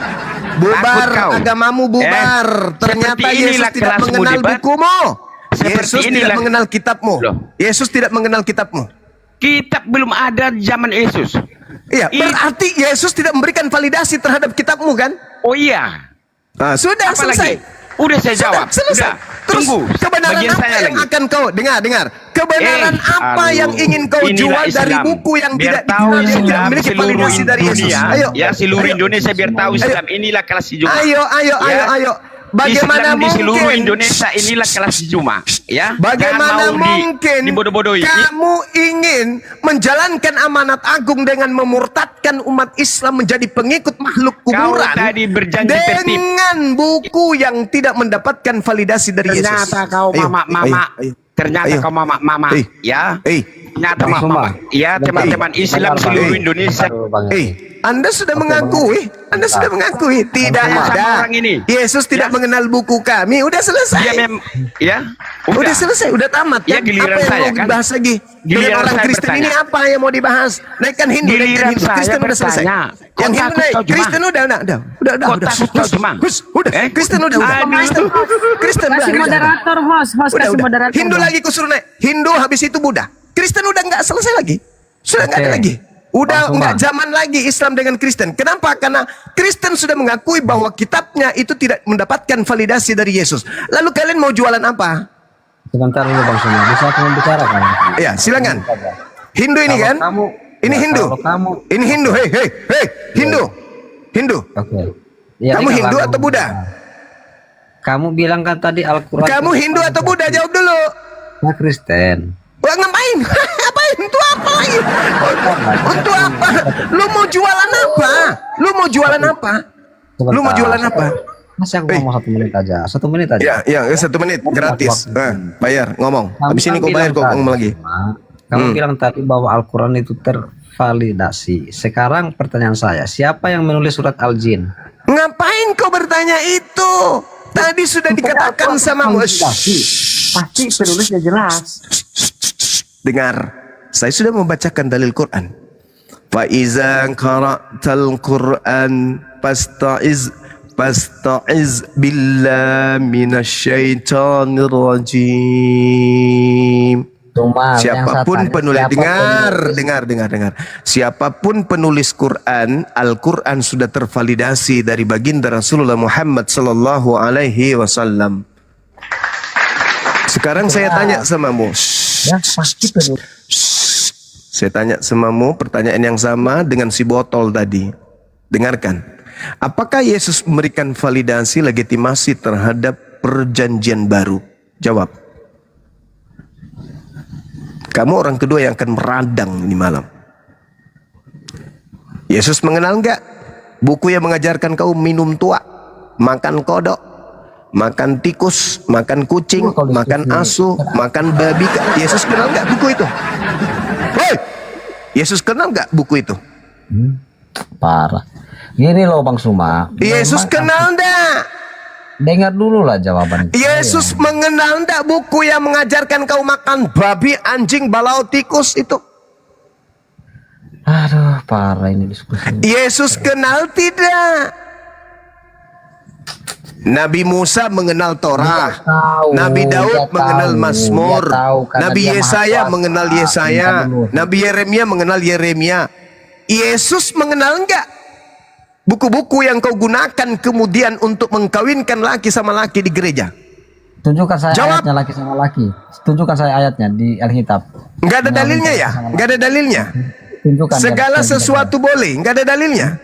Bubar, Takut kau. agamamu bubar. Ternyata Seperti Yesus inilah tidak kelasmu mengenal debat. bukumu. Seperti Yesus tidak inilah- mengenal kitabmu. Yesus tidak mengenal kitabmu. Kitab belum ada zaman Yesus. Iya, berarti Yesus tidak memberikan validasi terhadap kitabmu kan? Oh iya. Nah, sudah Apa selesai. lagi? Udah saya jawab. Selesai. Udah. Terus Tunggu. kebenaran Bagian apa saya yang lagi. akan kau dengar? Kebenaran apa aduh. yang ingin kau Inilah jual dari Islam. buku yang Biar tidak tahu dikenal, yang tidak Islam memiliki seluruh validasi dari Yesus? dunia. Ayo. Ya seluruh Ayo. Indonesia biar tahu Ayo. Islam inilah kelas Jumat. Ayo. Bagaimana Islam di seluruh mungkin? Indonesia inilah kelas Jumat, ya. Bagaimana Jangan mau mungkin dibodoh-bodohi. kamu ingin menjalankan amanat agung dengan memurtadkan umat Islam menjadi pengikut makhluk kuburan tadi berjanji tertib. dengan buku yang tidak mendapatkan validasi dari Yesus? Ternyata kau mama. Ternyata kau mama. Ya. Ternyata mama. Ya teman-teman Islam seluruh Indonesia. Anda sudah mengakui, tidak Sama ada. orang ini. Yesus tidak mengenal buku kami. Udah selesai. Ya. Udah selesai, udah tamat Ya, kan? giliran Apa yang saya, mau kan? dibahas lagi? Dengan Giliran orang saya Kristen bertanya. ini apa yang mau dibahas? Naikkan Hindu, naikkan Giliran Hindu. saya Kristen udah selesai. bertanya. Kok Yang Hindu takut naik, kau, Jemaah? Kristen udah. Kok takut kau, Jemaah? Udah, Kristen udah. Aduh. Kristen udah. Kasih moderator, host kasih moderator. Hindu lagi kusuruh naik. Hindu habis itu Buddha. Kristen udah nggak selesai lagi. Sudah nggak ada Oke. lagi. Udah Bang nggak Sumar. zaman lagi Islam dengan Kristen. Kenapa? Karena Kristen sudah mengakui bahwa kitabnya itu tidak mendapatkan validasi dari Yesus. Lalu kalian mau jualan apa? Sebentar dulu Bang Sumar, bisa aku membicarakan? Ya, silakan. Hindu ini Kalau kan? kamu- Ini ya, Hindu. kalau kamu- Ini Hindu. Hei, Hindu. Hindu. Oke. Ya, Kamu ini Hindu kalau- atau Buddha? Kamu bilang kan tadi Al-Quran. Kamu Hindu atau Buddha? Jawab dulu. Nah, Kristen. Wah, ngapain? Ngapain? Untuk apa lagi? Untuk apa? Lu mau jualan apa? Lu mau jualan apa? Lu mau jualan apa? Masih aku ngomong 1 menit aja. 1 menit aja. Ya, 1 menit gratis. Bayar, ngomong. Habis ini kau bayar, kau ngomong lagi. Kamu bilang tadi bahwa Al-Quran itu tervalidasi. Sekarang pertanyaan saya, siapa yang menulis surat Al-Jin? Ngapain kau bertanya itu? Tadi sudah dikatakan sama Pasti penulisnya jelas. Dengar, saya sudah membacakan dalil Quran. Fa iza qara'tal Quran fasta'iz billahi minasyaitonir rajim. Siapapun penulis, dengar. Siapapun penulis Quran, Al-Quran sudah tervalidasi dari baginda Rasulullah Muhammad sallallahu alaihi wasallam. Sekarang saya tanya samamu. Saya tanya samamu pertanyaan yang sama dengan si botol tadi. Dengarkan. Apakah Yesus memberikan validasi legitimasi terhadap perjanjian baru? Jawab. Kamu orang kedua yang akan meradang ini malam. Yesus mengenal enggak buku yang mengajarkan kau minum tua, makan kodok, makan tikus, makan kucing, makan asu, makan babi? Yesus kenal enggak buku itu? Hei! Yesus kenal enggak buku itu? Parah. Gini loh Bang Suma. Yesus kenal enggak? Dengar dulu lah jawaban. Yesus mengenal enggak buku yang mengajarkan kau makan babi, anjing, balau, tikus itu? Aduh, parah ini diskusi. Yesus kenal tidak? Nabi Musa mengenal Torah, Nabi Daud mengenal Mazmur, Nabi Yesaya mengenal Yesaya, Nabi Yeremia mengenal Yeremia. Yesus mengenal enggak buku-buku yang kau gunakan kemudian untuk mengkawinkan laki sama laki di gereja? Tunjukkan saya ayatnya laki sama laki. Tunjukkan saya ayatnya di Alkitab. Enggak ada dalilnya ya? Enggak ada dalilnya? Tunjukkan. Segala sesuatu boleh, enggak ada dalilnya?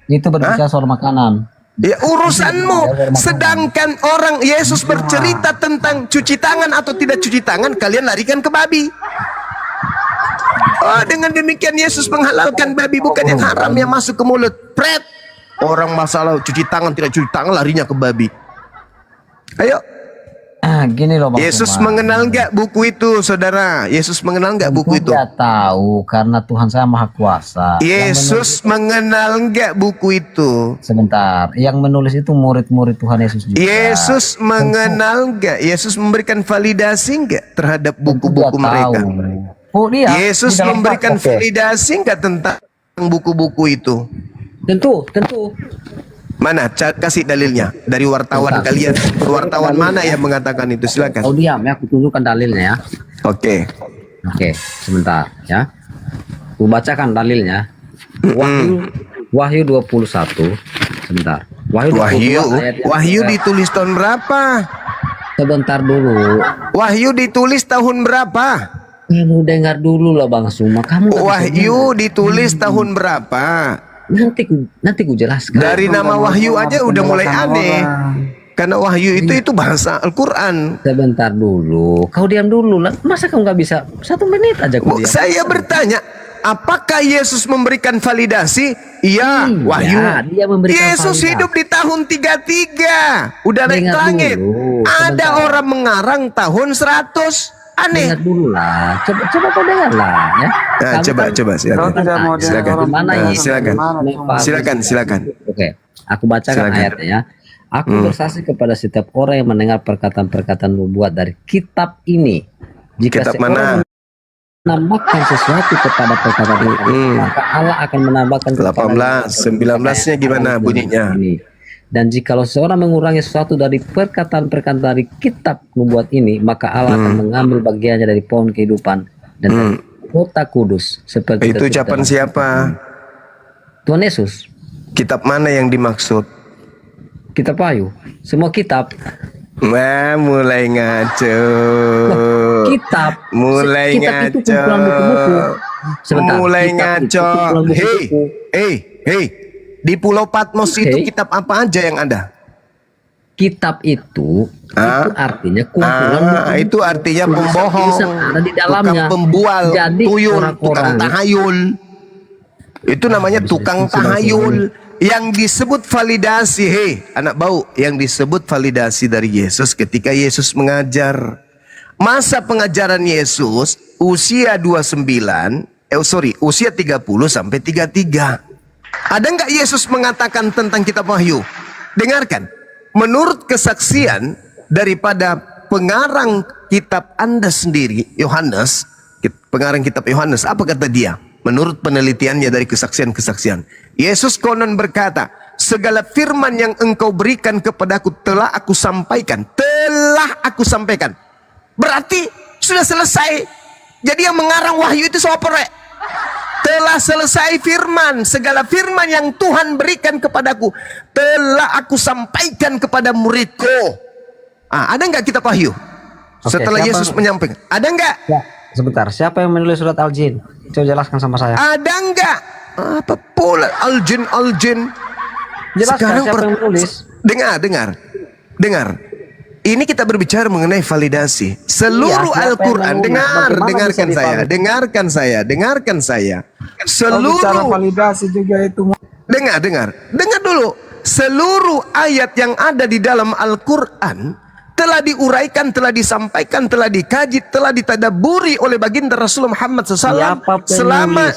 Itu berbicara soal makanan. Ya urusanmu. Sedangkan orang Yesus bercerita tentang cuci tangan atau tidak cuci tangan, kalian larikan ke babi. Oh, dengan demikian Yesus menghalalkan babi, bukan yang haram yang masuk ke mulut. Pret. Orang masalah cuci tangan tidak cuci tangan larinya ke babi. Ayo. Gini loh Bang Yesus Suma. mengenal nggak buku itu, saudara? Yesus mengenal nggak buku itu? Dia tahu karena Tuhan saya Maha Kuasa. Yesus mengenal nggak buku itu? Sebentar, yang menulis itu murid-murid Tuhan Yesus juga. Yesus mengenal nggak? Yesus memberikan validasi nggak terhadap buku-buku mereka? Oh, dia Yesus di dalam memberikan bab, oke. validasi nggak tentang buku-buku itu? Tentu. Mana? Kasih dalilnya dari wartawan kalian. Wartawan mana yang mengatakan itu? Silakan. Oh diam ya, aku tunjukkan dalilnya ya. Oke. Oke, sebentar ya. Aku bacakan dalilnya. Wahyu 21. Sebentar. Wahyu ditulis tahun berapa? Sebentar dulu. Wahyu ditulis tahun berapa? Kamu dengar dulu lah Bang Suma. Wahyu ditulis tahun berapa? Nanti ku jelaskan. Dari nama Wahyu aja udah mulai aneh. Karena Wahyu itu bahasa Al-Quran. Sebentar dulu. Kau diam dulu lah. Masa kau nggak bisa 1 menit aja kau diam? Saya bertanya, apakah Yesus memberikan validasi? Iya, Wahyu. Dia memberikan Yesus validasi. hidup di tahun 33. Udah naik ke langit. Ada orang mengarang tahun 100. Aneh. Dengar dulu lah. Coba kau dengar lah ya. Nah, coba silakan. Silakan. Silakan. Oke, aku bacakan ayatnya ya. Aku bersaksi kepada setiap orang yang mendengar perkataan-perkataan nubuat dari kitab ini. Jika Kitab seorang menambahkan sesuatu kepada perkataan ini, maka Allah akan menambahkan 18, 19-nya gimana bunyinya? Dan jikalau seorang mengurangi sesuatu dari perkataan-perkataan dari kitab nubuat ini, maka Allah akan mengambil bagiannya dari pohon kehidupan dan dari kota kudus. Seperti Itu ucapan siapa? Tuhan Yesus. Kitab mana yang dimaksud? Kitab Wahyu. Semua kitab. Wah, mulai ngaco. Kitab. Mulai Kitab itu ngaco. kumpulan buku-buku. Sebentar, Mulai kitab itu ngaco. kumpulan buku-buku. Hei. Di Pulau Patmos itu kitab apa aja yang ada? Kitab itu artinya kumpulan buku-buku. Itu artinya pembohong, ada di dalamnya. tukang pembual, Jadi tuyul, tukang orang-orang tahayul. Itu namanya tukang tahayul. Yang disebut validasi, anak bau, yang disebut validasi dari Yesus ketika Yesus mengajar. Masa pengajaran Yesus usia 30 sampai 33. Ada nggak Yesus mengatakan tentang kitab Wahyu? Dengarkan. Menurut kesaksian daripada pengarang kitab Anda sendiri, Yohanes, pengarang kitab Yohanes, apa kata dia? Menurut penelitiannya dari kesaksian-kesaksian, Yesus konon berkata, segala firman yang engkau berikan kepadaku telah aku sampaikan. Telah aku sampaikan. Berarti sudah selesai. Jadi yang mengarang Wahyu itu siapa, Rek? Telah selesai firman. Segala firman yang Tuhan berikan kepadaku telah aku sampaikan kepada muridku. Ada nggak kitab Wahyu? Setelah Yesus menyampaikan. Ada nggak? Ya, sebentar. Siapa yang menulis surat Al-Jin? Coba jelaskan sama saya. Ada nggak? Apa pula Al-Jin? Jelaskan Sekarang siapa yang menulis. Dengar. Ini kita berbicara mengenai validasi. Seluruh Al-Quran, dengarkan saya. Seluruh validasi juga itu. Dengar dulu. Seluruh ayat yang ada di dalam Al-Quran telah diuraikan, telah disampaikan, telah dikaji, telah ditadaburi oleh baginda Rasulullah Muhammad SAW selama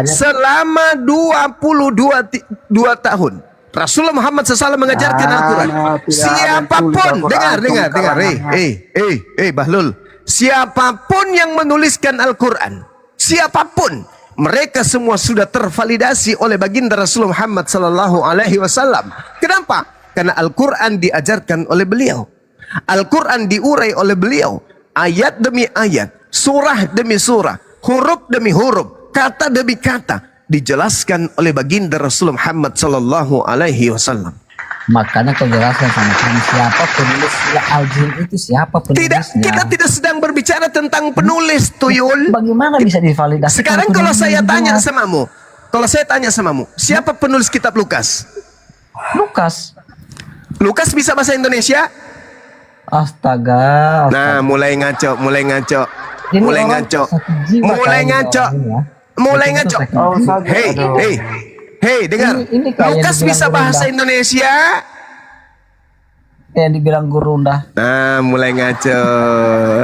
selama 22 tahun. Rasulullah Muhammad SAW mengajarkan Al-Quran. Siapapun, dengar, Bahlul, siapapun yang menuliskan Al-Quran, siapapun, mereka semua sudah tervalidasi oleh baginda Rasulullah Muhammad SAW. Kenapa? Karena Al-Quran diajarkan oleh beliau. Al-Quran diurai oleh beliau. Ayat demi ayat, surah demi surah, huruf demi huruf, kata demi kata, dijelaskan oleh baginda Rasulullah Muhammad SAW. Makanya kau jelaskan sama kami siapa penulis Al-Jin itu, siapa penulisnya. Kita tidak sedang berbicara tentang penulis, tuyul. Bagaimana bisa divalidasi? Sekarang kalau saya tanya samamu, siapa penulis kitab Lukas? Lukas bisa bahasa Indonesia? Astaga. Nah, mulai ngaco. Hei, dengar. Lukas bisa bahasa Indonesia? Yang dibilang guru Unda. Nah, mulai ngaco.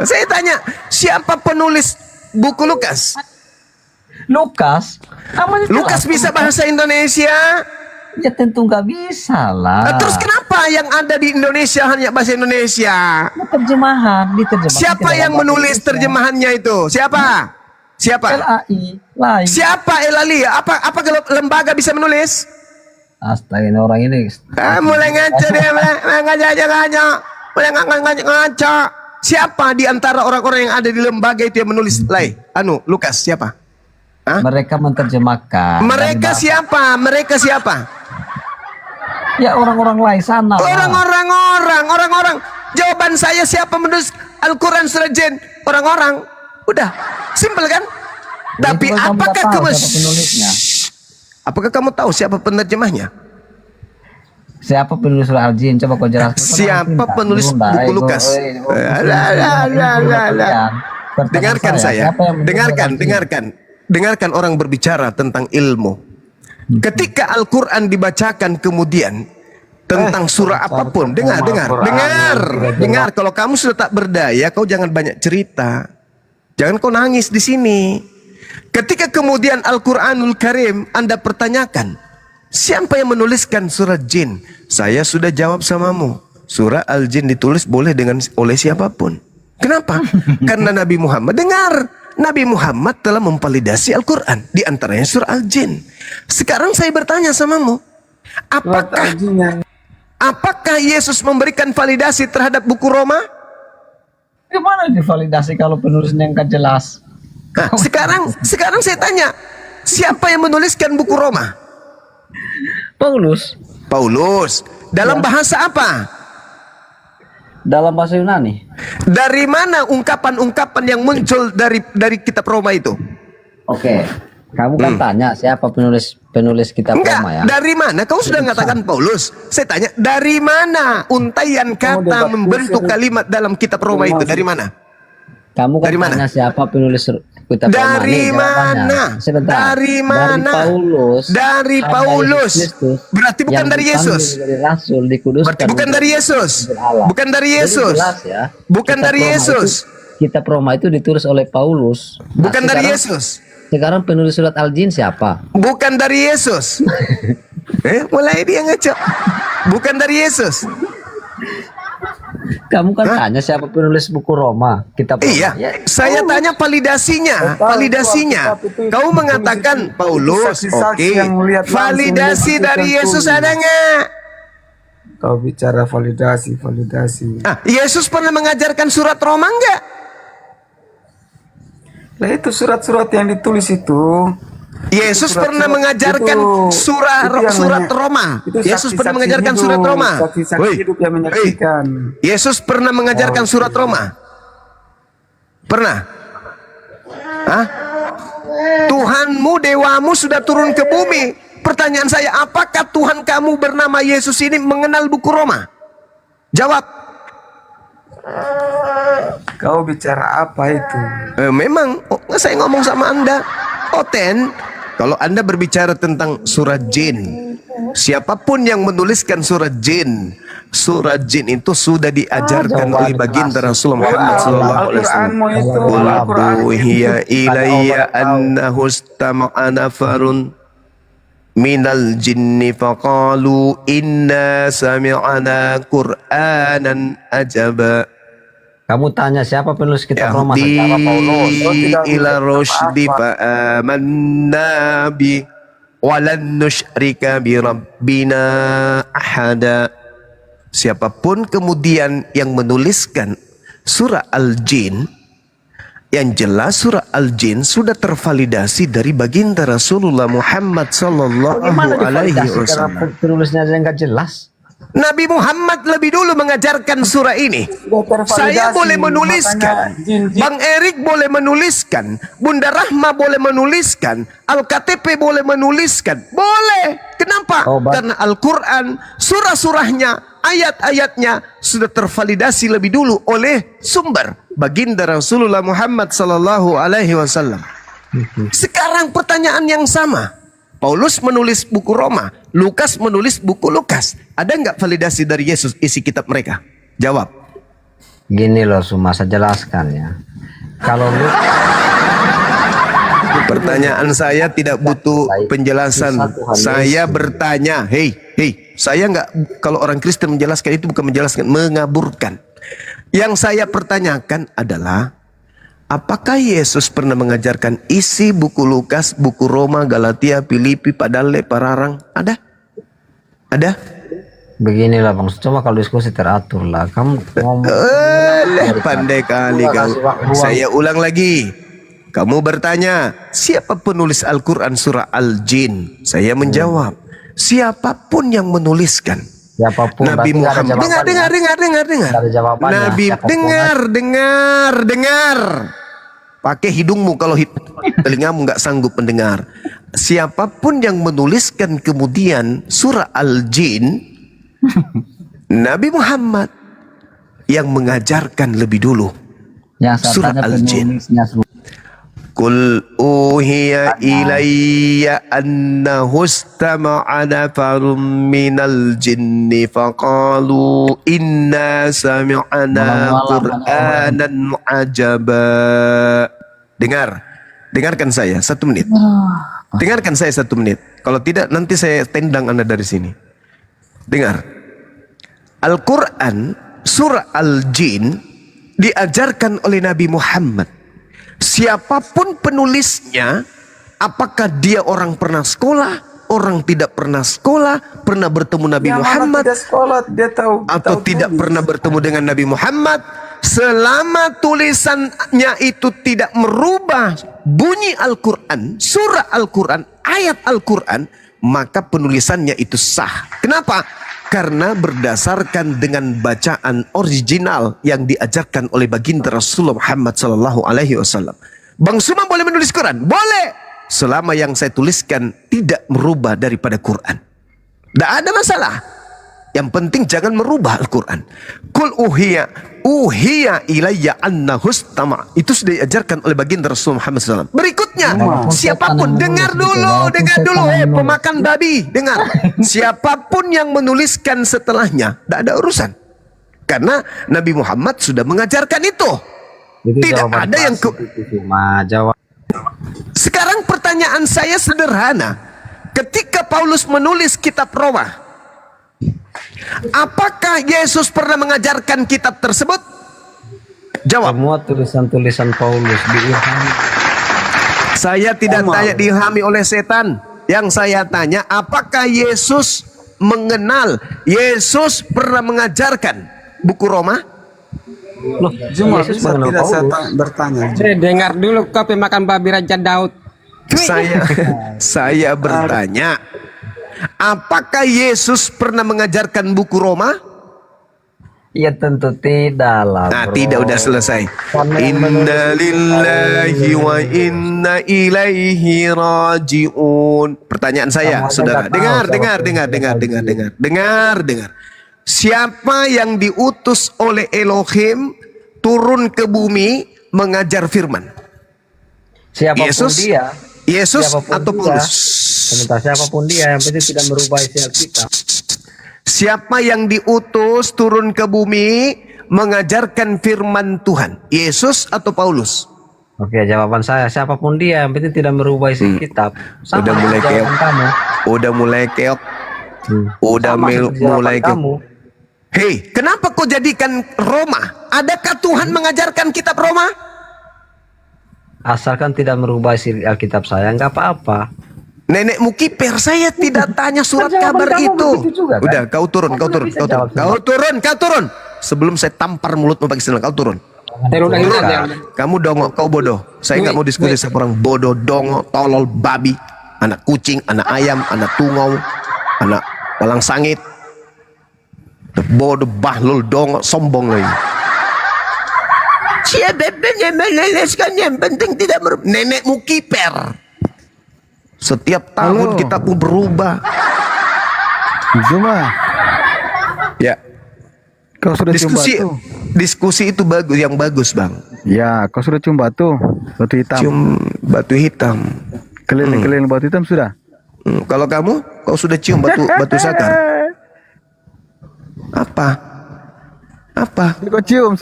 Saya tanya, siapa penulis buku Lukas? Lukas bisa bahasa Indonesia? Ya tentu nggak bisa lah. Terus kenapa yang ada di Indonesia hanya bahasa Indonesia? Terjemahan. Siapa yang menulis terjemahannya itu? Siapa? LAI. Siapa LAI? Apa lembaga bisa menulis? Astaga, ini orang ini. Mulai ngaco dia, mulai ngaco. Siapa di antara orang-orang yang ada di lembaga itu yang menulis Lukas? Siapa? Mereka menerjemahkan. Mereka siapa? Ya orang-orang lain sana. Orang-orang. Jawaban saya siapa menulis Al-Quran surah Jin? Orang-orang. Udah, simpel kan? Tapi apakah kamu tahu siapa penerjemahnya? Siapa penulis surah Al-Jin? Coba kau jelaskan. Siapa penulis buku Lukas? Dengarkan orang berbicara tentang ilmu. Ketika Al-Quran dibacakan kemudian tentang surah apapun, dengar. Kalau kamu sudah tak berdaya, kau jangan banyak cerita. Jangan kau nangis di sini. Ketika kemudian Al-Quranul Karim Anda pertanyakan, Siapa yang menuliskan surah jin? Saya sudah jawab samamu. Surah Al-Jin ditulis boleh oleh siapapun. Kenapa? Karena Nabi Muhammad, dengar, Nabi Muhammad telah memvalidasi Al-Quran, di antaranya surah Al-Jin. Sekarang saya bertanya samamu, apakah Yesus memberikan validasi terhadap buku Roma? Gimana divalidasi kalau penulisnya nggak jelas? Nah, sekarang saya tanya, siapa yang menuliskan buku Roma? Paulus. Dalam bahasa apa? Dalam bahasa Yunani. Dari mana ungkapan-ungkapan yang muncul dari kitab Roma itu? Oke, kamu kan tanya siapa penulis kitab Roma ya? Dari mana? Kau sudah mengatakan Paulus. Saya tanya, dari mana untaian kata membentuk kalimat dalam kitab Roma itu? Dari mana? Kamu kan tanya siapa penulis kitab Roma? Dari mana? Dari mana? Dari Paulus. Berarti bukan dari Yesus. Berarti bukan dari Yesus. Bukan dari Yesus. Bukan dari Yesus. Kitab Roma itu ditulis oleh Paulus. Bukan dari Yesus. Sekarang penulis surat Al-Jin siapa? Bukan dari Yesus. Mulai dia ngaco. Bukan dari Yesus. Kamu kan tanya siapa penulis buku Roma, kitab Roma. Iya, saya tanya validasinya. Kau mengatakan Paulus, oke. Validasi dari Yesus ada nggak? Kau bicara validasi. Yesus pernah mengajarkan surat Roma nggak? Nah itu surat-surat yang ditulis itu. Yesus pernah mengajarkan surat Roma. Yesus pernah mengajarkan surat Roma. Yesus pernah mengajarkan surat Roma. Pernah? Tuhanmu, dewamu sudah turun ke bumi. Pertanyaan saya, apakah Tuhan kamu bernama Yesus ini mengenal buku Roma? Jawab. Kau bicara apa itu? Memang saya ngomong sama Anda. Oten, kalau Anda berbicara tentang surah jin, siapapun yang menuliskan surah jin itu sudah diajarkan oleh baginda Rasulullah Muhammad sallallahu alaihi wasallam. Qul hiya ilayya annahu istama'a nafarun minal jinni faqalu inna sami'na qur'anan ajaba. Kamu tanya siapa penulis kitab Roma? Secara Paulus. Ila rusydi fa amanna bi walan nusyrika bi rabbina ahada. Siapapun kemudian yang menuliskan surah Al-Jin, yang jelas surah Al-Jin sudah tervalidasi dari baginda Rasulullah Muhammad sallallahu alaihi wasallam. Penulisnya aja nggak jelas. Nabi Muhammad lebih dulu mengajarkan surah ini. Saya boleh menuliskan, Bang Erik boleh menuliskan, Bunda Rahma boleh menuliskan, Al-KTP boleh menuliskan. Boleh. Kenapa? Karena Al-Quran, surah-surahnya, ayat-ayatnya sudah tervalidasi lebih dulu oleh sumber baginda Rasulullah Muhammad sallallahu alaihi wasallam. Sekarang pertanyaan yang sama. Paulus menulis buku Roma, Lukas menulis buku Lukas. Ada nggak validasi dari Yesus isi kitab mereka? Jawab. Gini loh, Suma, saya jelaskan ya. Kalau pertanyaan saya tidak butuh penjelasan. Saya bertanya, saya nggak, kalau orang Kristen menjelaskan itu bukan menjelaskan, mengaburkan. Yang saya pertanyakan adalah, apakah Yesus pernah mengajarkan isi buku Lukas, buku Roma, Galatia, Filipi, Padale, Pararang? Ada? Ada? Beginilah Bang, coba kalau diskusi teratur lah. Kamu ngomong pandai kali kau. Saya ulang lagi. Kamu bertanya, siapa penulis Al-Quran surah Al-Jin? Saya menjawab, siapapun yang menuliskan. Siapapun. Nabi Muhammad. Dengar. Nabi, dengar. Pakai hidungmu kalau telingamu nggak sanggup mendengar. Siapapun yang menuliskan kemudian surah Al-Jin, Nabi Muhammad yang mengajarkan lebih dulu surah Al-Jin. Qul uhiya ilayya annahu istama'a nafarun minal jinni faqalu inna sami'na qur'anan ajaba. Dengar, dengarkan saya 1 menit. Dengarkan saya 1 menit. Kalau tidak nanti saya tendang Anda dari sini. Dengar. Al-Quran surah Al-Jin diajarkan oleh Nabi Muhammad. Siapapun penulisnya, apakah dia orang pernah sekolah, orang tidak pernah sekolah, pernah bertemu Nabi Muhammad, tidak sekolah, dia tahu atau tidak pernah bertemu dengan Nabi Muhammad, selama tulisannya itu tidak merubah bunyi Al-Quran, surah Al-Quran, ayat Al-Quran, maka penulisannya itu sah. Kenapa? Karena berdasarkan dengan bacaan original yang diajarkan oleh baginda Rasulullah Muhammad SAW. Bang Suma boleh menulis Quran? Boleh, selama yang saya tuliskan tidak merubah daripada Quran. Tidak ada masalah. Yang penting jangan merubah Al-Quran. Kul uhiya ilayya annahustama. Itu sudah diajarkan oleh baginda Rasulullah Muhammad SAW. Berikutnya, siapapun, dengar dulu, pemakan babi, dengar. Siapapun yang menuliskan setelahnya, tidak ada urusan. Karena Nabi Muhammad sudah mengajarkan itu. Tidak ada yang Sekarang pertanyaan saya sederhana. Ketika Paulus menulis kitab Roma, apakah Yesus pernah mengajarkan kitab tersebut? Jawab. Semua tulisan-tulisan Paulus diilhami. Saya tidak tanya diilhami oleh setan. Yang saya tanya, apakah Yesus mengenal, Yesus pernah mengajarkan buku Roma? Loh, Cuma Yesus bisa mengenal tidak saya Paulus. bertanya. Dengar dulu kau pemakan babi Raja Daud. Saya bertanya, apakah Yesus pernah mengajarkan buku Roma? Ya tentu tidak lah. Nah, bro. tidak, udah selesai. Karena yang Inna lillahi wa inna ilaihi raji'un. Pertanyaan saya, saudara. Dengar. Siapa yang diutus oleh Elohim turun ke bumi mengajar firman? Siapapun Yesus? dia. Yesus Siapapun atau dia. Paulus? Sementara siapapun dia, yang penting tidak merubah isi Alkitab. Siapa yang diutus turun ke bumi mengajarkan firman Tuhan? Yesus atau Paulus? Oke, jawaban saya siapapun dia, yang penting tidak merubah isi kitab. Sama Udah mulai jawaban keok. kamu. Udah mulai keok. Udah Sama seperti mulai jawaban keok. kamu. Hei, kenapa kau jadikan Roma? Adakah Tuhan mengajarkan kitab Roma? Asalkan tidak merubah isi Alkitab saya, nggak apa-apa. Nenekmu kiper, saya tidak tanya surat Jawaban kabar kamu itu. begitu juga, kan? Udah, kau turun. Kamu bisa jawab sendiri. Kau turun. Sebelum saya tampar mulutmu pakai sendal, kau turun. Kamu dongok, kau bodoh. Saya nggak mau diskusi sama orang bodoh, dongok, tolol, babi, anak kucing, anak ayam, anak tungau, anak palang sangit, bodoh, bahlul, dongok, sombong lagi. Siapa yang meleleskan, yang penting tidak merubah. Nenekmu kiper. Setiap tahun kita pun berubah. Zuma, Ya. kau sudah cium batu? Diskusi itu bagus, yang bagus, Bang. Ya, kau sudah cium batu hitam. Cium batu hitam. Keliling-keliling batu hitam sudah. Kalau kamu, kau sudah cium batu sakar. Apa? Sudah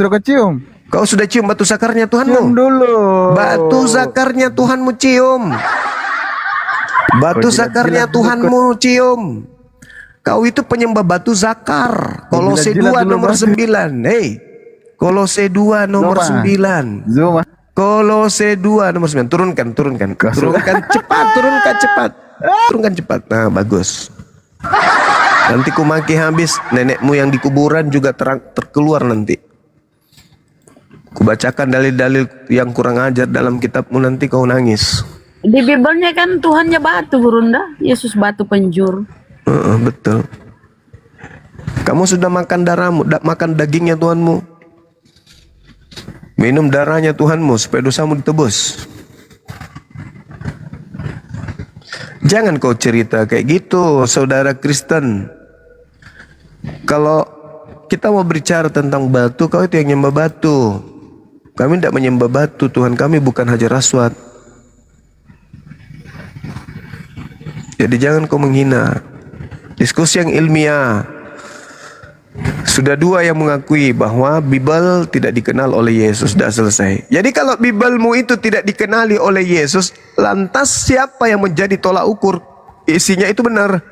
kau cium. Kau sudah cium batu sakarnya Tuhanmu? Cium dulu. Batu sakarnya Tuhanmu cium. Batu sakarnya Tuhanmu cium. Kau itu penyembah batu zakar. Kolose 2 nomor 9. Hei, Kolose 2 nomor 9. Zuma. Kolose 2 nomor 9. Turunkan cepat. Nah, bagus. Nanti ku maki habis, nenekmu yang di kuburan juga terkeluar nanti. Ku bacakan dalil-dalil yang kurang ajar dalam kitabmu, nanti kau nangis. Di Bibelnya kan Tuhannya batu, Gurunda. Yesus batu penjur. Betul. Kamu sudah makan darahmu, makan dagingnya Tuhanmu. Minum darahnya Tuhanmu supaya dosamu ditebus. Jangan kau cerita kayak gitu, saudara Kristen. Kalau kita mau bicara tentang batu, kau itu yang nyembah batu. Kami tidak menyembah batu. Tuhan kami bukan Hajar Aswad. Jadi jangan kau menghina. Diskusi yang ilmiah. Sudah dua yang mengakui bahwa Bible tidak dikenal oleh Yesus. Sudah selesai. Jadi kalau Biblemu itu tidak dikenali oleh Yesus, lantas siapa yang menjadi tolak ukur? Isinya itu benar.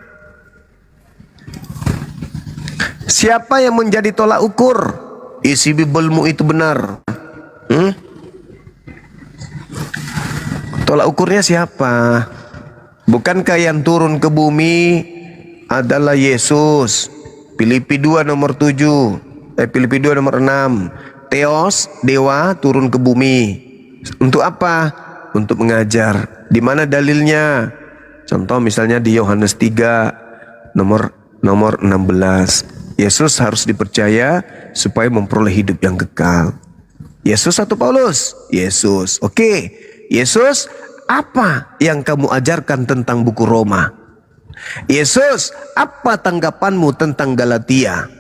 Siapa yang menjadi tolak ukur? Isi Biblemu itu benar. Tolak ukurnya siapa? Bukankah yang turun ke bumi adalah Yesus? Filipi 2 nomor 7, Filipi 2 nomor 6. Theos, dewa turun ke bumi. Untuk apa? Untuk mengajar. Di mana dalilnya? Contoh misalnya di Yohanes 3 nomor 16. Yesus harus dipercaya supaya memperoleh hidup yang kekal. Yesus atau Paulus? Yesus. Oke. Yesus, apa yang kamu ajarkan tentang buku Roma? Yesus, apa tanggapanmu tentang Galatia?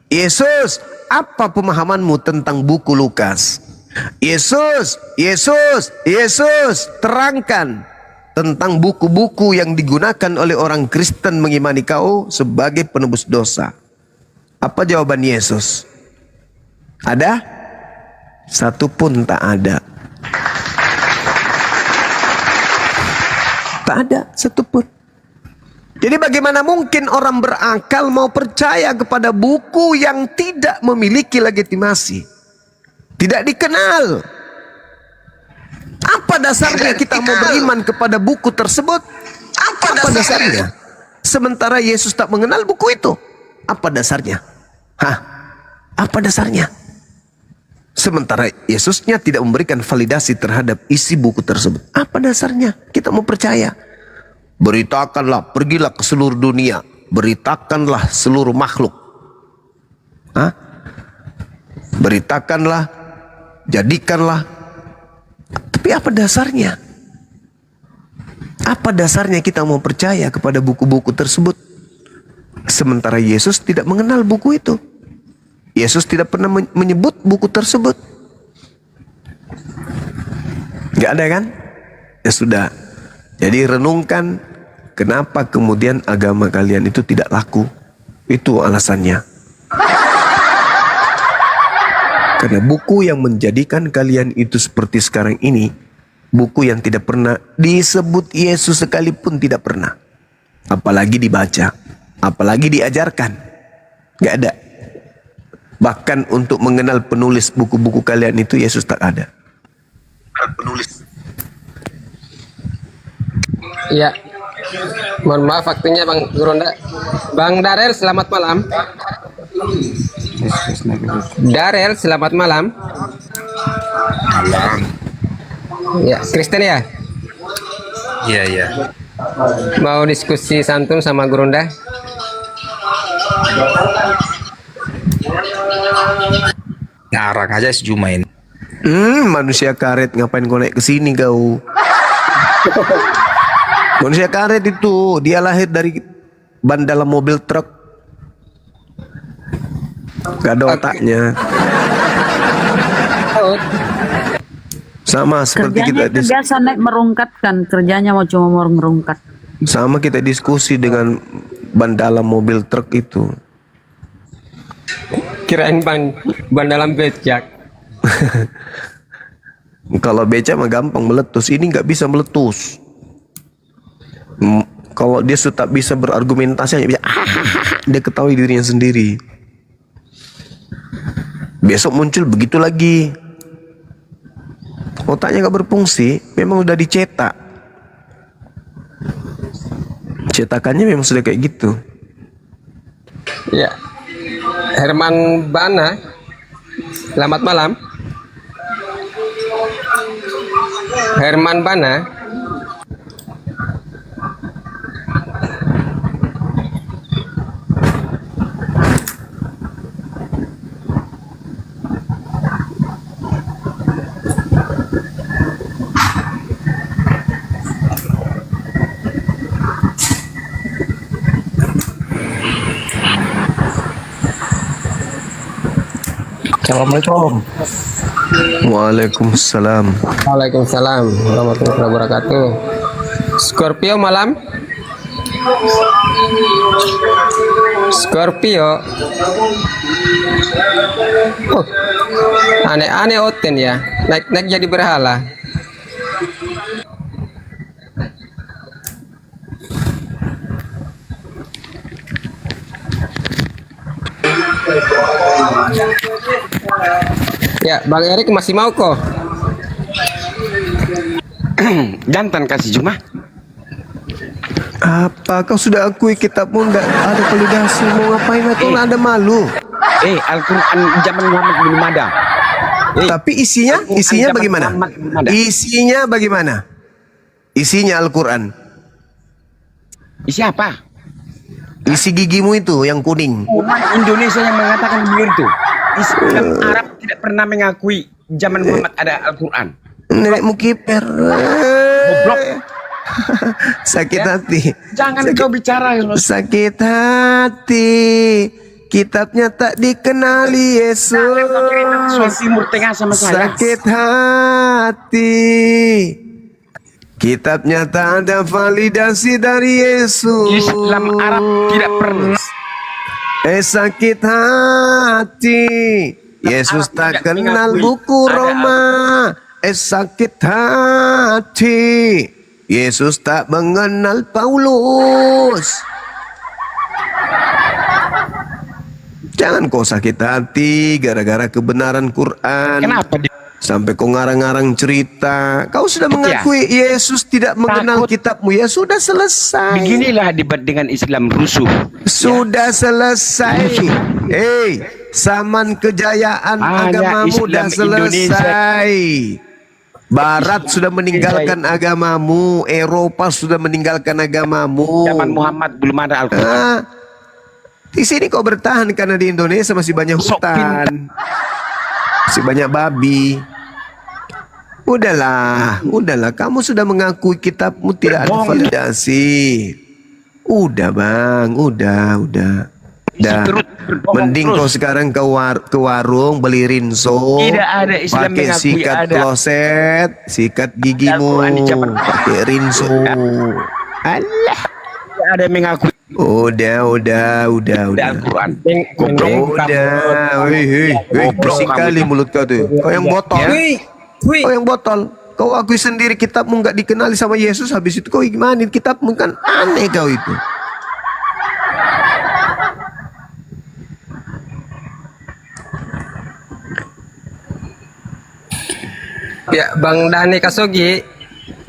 Yesus, apa pemahamanmu tentang buku Lukas? Yesus, terangkan tentang buku-buku yang digunakan oleh orang Kristen mengimani kau sebagai penebus dosa. Apa jawaban Yesus? Ada? Satu pun tak ada. Tak ada satu pun. Jadi bagaimana mungkin orang berakal mau percaya kepada buku yang tidak memiliki legitimasi? Tidak dikenal. Apa dasarnya kita mau beriman kepada buku tersebut? Apa dasarnya? Sementara Yesus tak mengenal buku itu. Apa dasarnya? Apa dasarnya? Sementara Yesusnya tidak memberikan validasi terhadap isi buku tersebut. Apa dasarnya kita mau percaya? Beritakanlah, pergilah ke seluruh dunia. Beritakanlah seluruh makhluk. Beritakanlah, jadikanlah. Tapi apa dasarnya? Apa dasarnya kita mau percaya kepada buku-buku tersebut? Sementara Yesus tidak mengenal buku itu. Yesus tidak pernah menyebut buku tersebut. Gak ada kan? Ya sudah. Jadi renungkan, kenapa kemudian agama kalian itu tidak laku? Itu alasannya. Karena buku yang menjadikan kalian itu seperti sekarang ini, buku yang tidak pernah disebut Yesus sekalipun tidak pernah. Apalagi dibaca, apalagi diajarkan. Gak ada. Bahkan untuk mengenal penulis buku-buku kalian itu Yesus tak ada. Penulis. Iya. Mohon maaf waktunya Bang Guronda. Bang Darel, selamat malam. Darel, selamat malam. Malam. Ya, Kristen ya? Iya, iya. Mau diskusi santun sama Guronda? Ngarang aja si Juma ini. Manusia karet, ngapain kau naik ke sini kau? Manusia karet itu dia lahir dari ban dalam mobil truk. Gak ada otaknya. Sama seperti Kerjanya kita biasa naik merungkat kan, kerjanya mau cuma mau merungkat. sama kita diskusi dengan ban dalam mobil truk itu. Kirain ban dalam becak. Kalau becak mah gampang meletus, ini nggak bisa meletus. Kalau dia sudah bisa berargumentasi, hanya bisa dia ketahui dirinya sendiri. Besok muncul begitu lagi. Otaknya nggak berfungsi, memang udah dicetak. Cetakannya memang sudah kayak gitu. Ya, Herman Bana, selamat malam. Herman Bana. Assalamualaikum. Waalaikumsalam. Waalaikumsalam warahmatullahi wabarakatuh. Scorpio malam. Scorpio. Oh, aneh-aneh Oten ya. Naik-naik jadi berhala. Ya, Bang Erik masih mau kok. Jantan kasih Juma. Apa kau sudah akui kitabmu tidak ada validasi, mau ngapain kau ada malu? Al-Quran zaman Muhammad belum ada. Tapi isinya zaman bagaimana? Muhammad belum ada. Isinya bagaimana? Isinya Al-Quran. Isi apa? Isi gigimu itu yang kuning. Umat Indonesia yang mengatakan begitu. Islam Arab tidak pernah mengakui zaman Muhammad ada Al-Quran. Nenekmu kiper. Goblok. Sakit hati. Jangan kau bicara. Sakit hati. Kitabnya tak dikenali Yesus. Soal Timur Tengah sama saya. Sakit hati. Kitabnya tak ada validasi dari Yesus. Islam Arab tidak pernah. Sakit hati. Yesus tak kenal buku Roma. Sakit hati. Yesus tak mengenal Paulus. Jangan kau sakit hati gara-gara kebenaran Quran. Kenapa? Sampai kau ngarang-ngarang cerita. Kau sudah mengakui Yesus tidak mengenal kitabmu. Ya sudah selesai. Beginilah debat dengan Islam rusuh. Sudah selesai. Zaman kejayaan agamamu sudah selesai. Barat sudah meninggalkan agamamu, Eropa sudah meninggalkan agamamu. Zaman Muhammad belum ada Al-Quran. Di sini kau bertahan karena di Indonesia masih banyak hutan, masih banyak babi. Udahlah, kamu sudah mengakui kitabmu tidak ada validasi. Udah bang, udah. Mending kau sekarang ke warung beli rinso, pakai sikat kloset, sikat gigimu, pakai rinso. Allah, ada yang mengaku. Udah. Al-Quran. Udah, pusing kali mulut kau tuh. Kau yang botol. Kau akui sendiri kitabmu nggak dikenali sama Yesus. Habis itu kau gimana? Kitabmu kan aneh kau itu. Ya, Bang Dani Kasogi.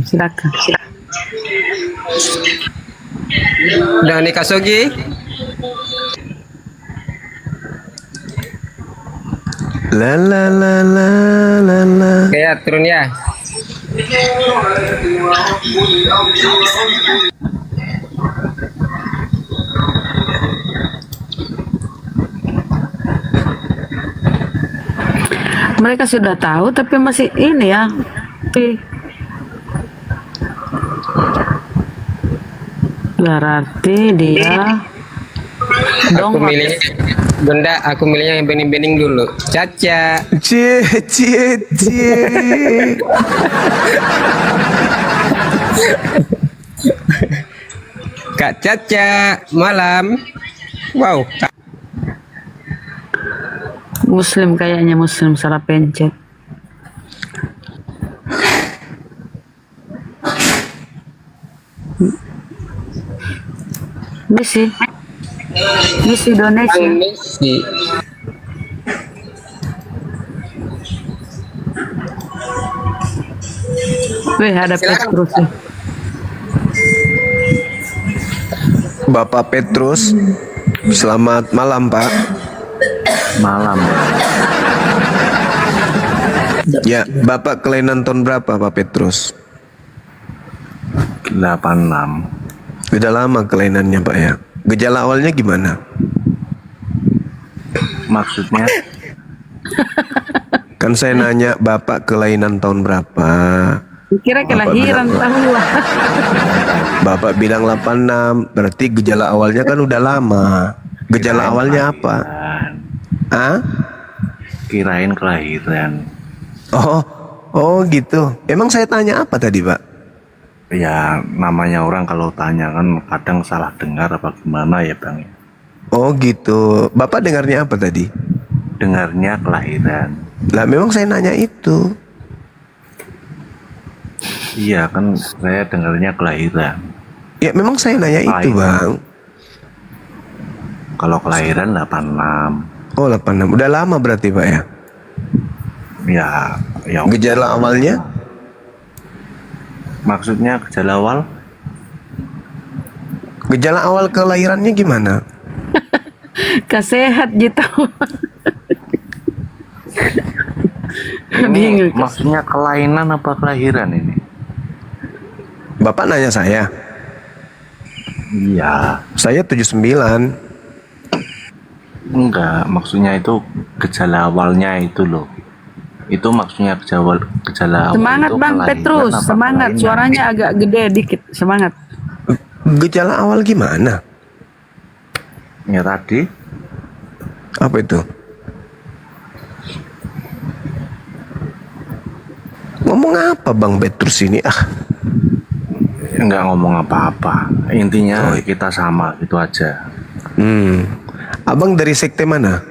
Silakan. Dani Kasogi. La. Oke ya, turun ya. Mereka sudah tahu tapi masih ini ya. Berarti dia Aku milih Bunda, aku milihnya yang bening-bening dulu. Caca. Cie. Kak Caca, malam. Wow. Muslim kayaknya Muslim salah pencet. Misi Indonesia. Misi. Wih, ada Petrus. Bapak Petrus, selamat malam Pak. Malam. Ya, Bapak kelainan tahun berapa Pak Petrus? 86. Udah lama kelainannya Pak ya. Gejala awalnya gimana? Maksudnya? Kan saya nanya Bapak kelainan tahun berapa? Kira kelahiran tahun. Bapak bilang 86, berarti gejala awalnya kan udah lama. Gejala awalnya apa? Kirain kelahiran. Oh gitu. Emang saya tanya apa tadi Pak? Ya namanya orang kalau tanya kan kadang salah dengar apa gimana ya Bang. Oh gitu. Bapak dengarnya apa tadi? Dengarnya kelahiran. Lah memang saya nanya itu. Iya kan saya dengarnya kelahiran. Ya memang saya nanya itu Bang. Kalau kelahiran 86. Oh 86. Udah lama berarti Pak ya? Ya. Gejala awalnya? Maksudnya gejala awal? Gejala awal kelahirannya gimana? Kesehat gitu. Ini maksudnya kelainan apa kelahiran ini? Bapak nanya saya? Iya. Saya 79. Enggak, maksudnya itu gejala awalnya itu loh. Itu maksudnya gejala awal Semangat itu Bang kelahiran Petrus, apa semangat. kelainan? Suaranya agak gede dikit, semangat. Gejala awal gimana? Ya tadi. Apa itu? Ngomong apa Bang Petrus ini? Enggak ngomong apa-apa. Intinya kita sama, itu aja. Abang dari sekte mana?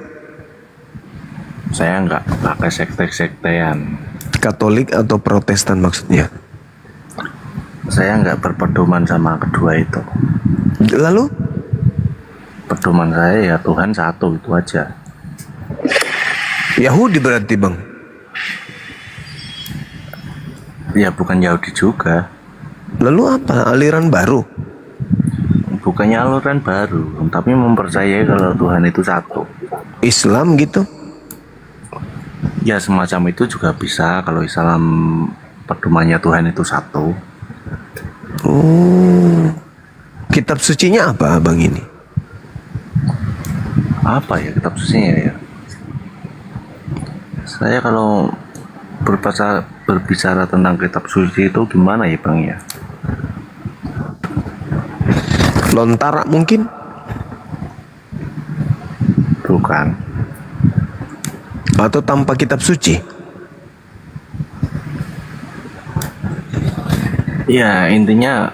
Saya enggak pakai sekte-sektean. Katolik atau Protestan maksudnya? Saya enggak berpedoman sama kedua itu. Lalu? Pedoman saya ya Tuhan satu, itu aja. Yahudi berarti Bang? Ya bukan Yahudi juga. Lalu apa? Aliran baru? Bukannya aliran baru, tapi mempercayai kalau Tuhan itu satu. Islam gitu? Ya semacam itu juga bisa kalau Islam pedomannya Tuhan itu satu. Oh, kitab sucinya apa abang ini? Apa ya kitab sucinya ya? Saya kalau berbicara tentang kitab suci itu gimana ya Bang ya? Lontara mungkin? Bukan. Atau tanpa kitab suci? Ya intinya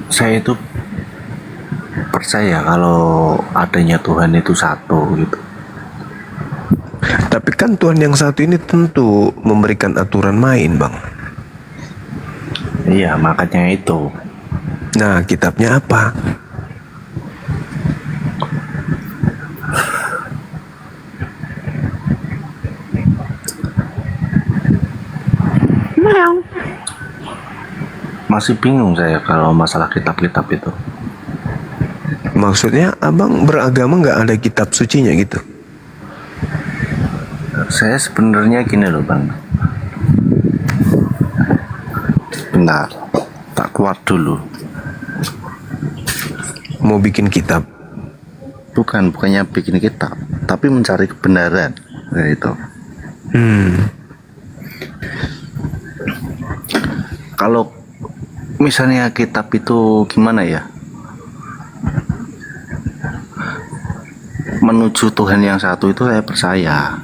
saya itu percaya kalau adanya Tuhan itu satu gitu. Tapi kan Tuhan yang satu ini tentu memberikan aturan main Bang. Iya makanya itu. Nah kitabnya apa? Masih bingung saya kalau masalah kitab-kitab itu. Maksudnya abang beragama nggak ada kitab sucinya gitu? Saya sebenarnya gini loh Bang. Bentar, tak keluar dulu. Mau bikin kitab? Bukannya bikin kitab, tapi mencari kebenaran. Nah, itu. Kalau misalnya kitab itu gimana ya? Menuju Tuhan yang satu itu saya percaya.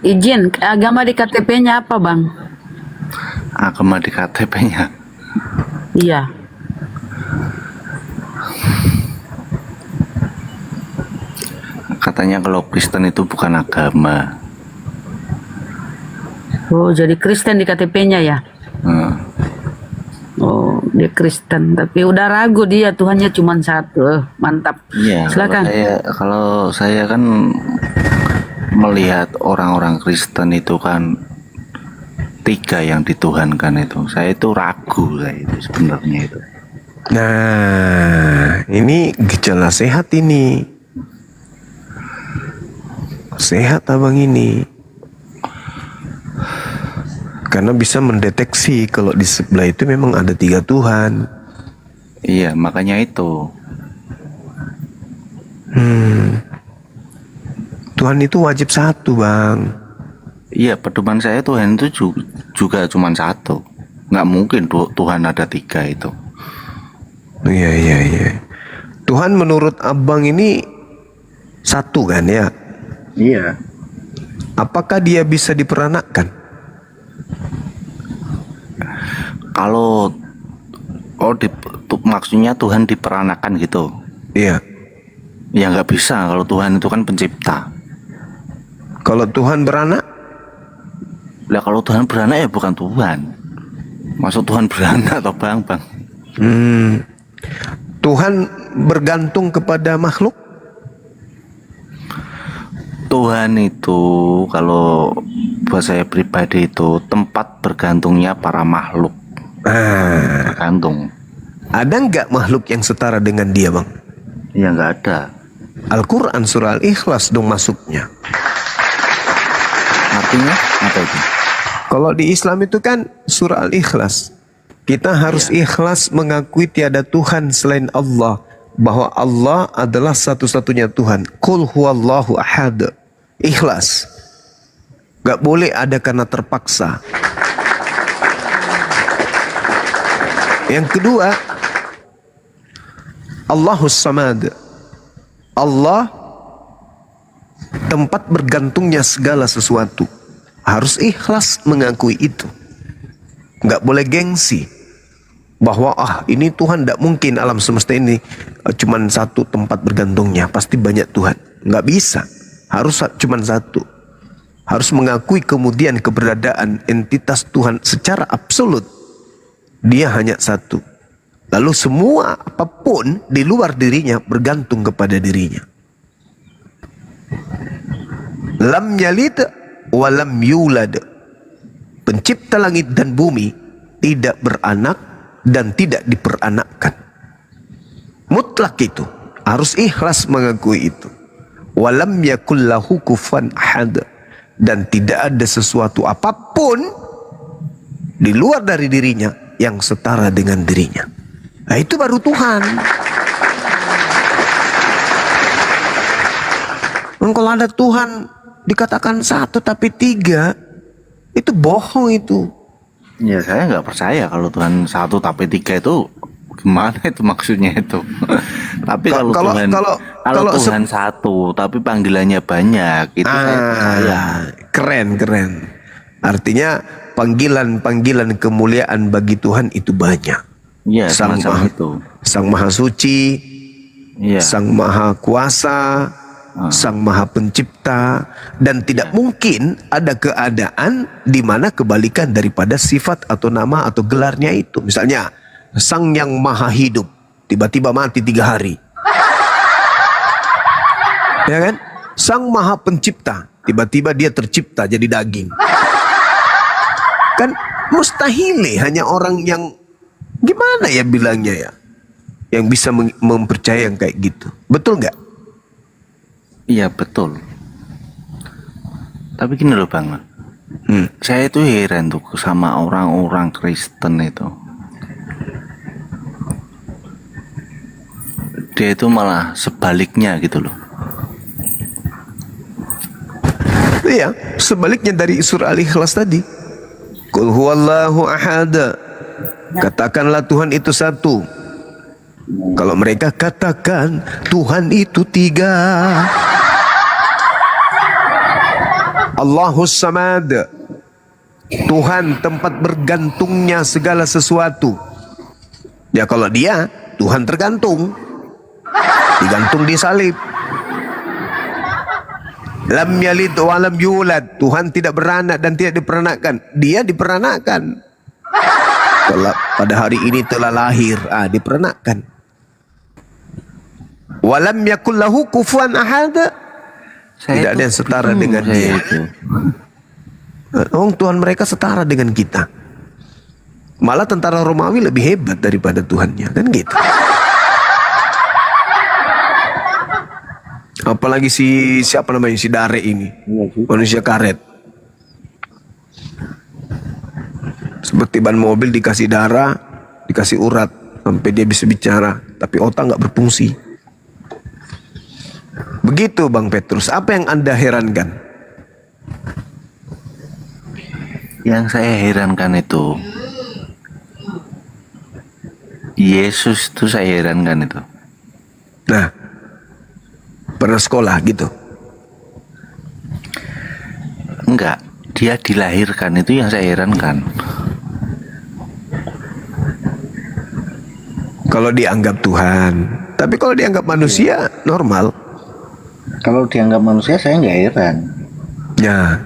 Izin, agama di KTP-nya apa Bang? Agama di KTP-nya? Iya. Katanya kalau Kristen itu bukan agama. Oh, jadi Kristen di KTP-nya ya? Oh, dia Kristen, tapi udah ragu dia Tuhannya cuma satu. Mantap. Iya. Silakan. Kalau saya kan melihat orang-orang Kristen itu kan tiga yang dituhankan itu. Saya itu ragu saya itu sebenarnya itu. Nah, ini gejala sehat ini. Sehat abang ini. Karena bisa mendeteksi kalau di sebelah itu memang ada tiga Tuhan. Iya, makanya itu. Tuhan itu wajib satu, Bang. Iya, pedoman saya Tuhan itu juga cuma satu. Nggak mungkin Tuhan ada tiga itu. Iya. Tuhan menurut abang ini satu kan ya? Iya. Apakah dia bisa diperanakkan? Kalau maksudnya Tuhan diperanakan gitu. Iya. Ya nggak bisa, kalau Tuhan itu kan pencipta. Kalau Tuhan beranak? Lah kalau Tuhan beranak ya bukan Tuhan. Masuk Tuhan beranak atau bang? Tuhan bergantung kepada makhluk? Tuhan itu kalau buat saya pribadi itu tempat bergantungnya para makhluk. Bergantung. Ada nggak makhluk yang setara dengan dia, Bang? Ya nggak ada. Al-Quran surah Al-Ikhlas dong masuknya. Artinya apa itu? Kalau di Islam itu kan surah Al-Ikhlas. Kita harus ikhlas mengakui tiada Tuhan selain Allah. Bahwa Allah adalah satu-satunya Tuhan. Qul huwallahu ahad. Ikhlas. Gak boleh ada karena terpaksa. Yang kedua, Allahus Samad. Allah tempat bergantungnya segala sesuatu. Harus ikhlas mengakui itu. Gak boleh gengsi. Bahwa ini Tuhan tidak mungkin alam semesta ini cuman satu tempat bergantungnya. Pasti banyak Tuhan. Gak bisa. Harus cuman satu. Harus mengakui kemudian keberadaan entitas Tuhan secara absolut. Dia hanya satu. Lalu semua apapun di luar dirinya bergantung kepada dirinya. Lam yalid wa lam yulad. Pencipta langit dan bumi tidak beranak dan tidak diperanakkan. Mutlak itu. Harus ikhlas mengakui itu. Walam yakul lahu kufuwan ahad. Dan tidak ada sesuatu apapun di luar dari dirinya yang setara dengan dirinya. Nah, itu baru Tuhan. Kalau ada Tuhan dikatakan satu tapi tiga, itu bohong itu. Ya saya nggak percaya kalau Tuhan satu tapi tiga itu gimana itu maksudnya itu. Tapi kalau Tuhan satu tapi panggilannya banyak itu saya percaya. Keren. Artinya panggilan kemuliaan bagi Tuhan itu banyak. Ya, Sang Maha Suci, Sang Maha Kuasa, Sang Maha Pencipta, dan tidak mungkin ada keadaan di mana kebalikan daripada sifat atau nama atau gelarnya itu. Misalnya Sang Yang Maha Hidup tiba-tiba mati 3 hari, ya kan? Sang Maha Pencipta tiba-tiba dia tercipta jadi daging. Kan mustahil hanya orang yang gimana ya bilangnya ya, yang bisa mempercayai yang kayak gitu. Betul nggak? Iya betul. Tapi gini loh Bang, saya itu heran tuh sama orang-orang Kristen itu. Dia itu malah sebaliknya gitu loh. Iya, sebaliknya dari surah Al-Ikhlas tadi. Qul huwallahu ahad. Katakanlah Tuhan itu satu. Kalau mereka katakan Tuhan itu 3. Allahus Samad. Tuhan tempat bergantungnya segala sesuatu. Ya kalau dia Tuhan tergantung, digantung di salib. Lam yalid wa lam yulad. Tuhan tidak beranak dan tidak diperanakkan. Dia diperanakkan. Kalau pada hari ini telah lahir, diperanakkan. Walam yakul lahu kufuwan ahad. Tidak ada yang setara dengan dia. Tuhan mereka setara dengan kita. Malah tentara Romawi lebih hebat daripada Tuhannya, kan gitu. Apalagi siapa namanya si Dare ini, manusia karet. Seperti ban mobil dikasih darah, dikasih urat sampai dia bisa bicara, tapi otak nggak berfungsi. Begitu Bang Petrus. Apa yang Anda herankan? Yang saya herankan itu Yesus itu saya herankan itu. Nah, pernah sekolah gitu? Enggak, dia dilahirkan itu yang saya herankan. Kalau dianggap Tuhan, tapi kalau dianggap manusia normal. Kalau dianggap manusia saya nggak heran. Ya.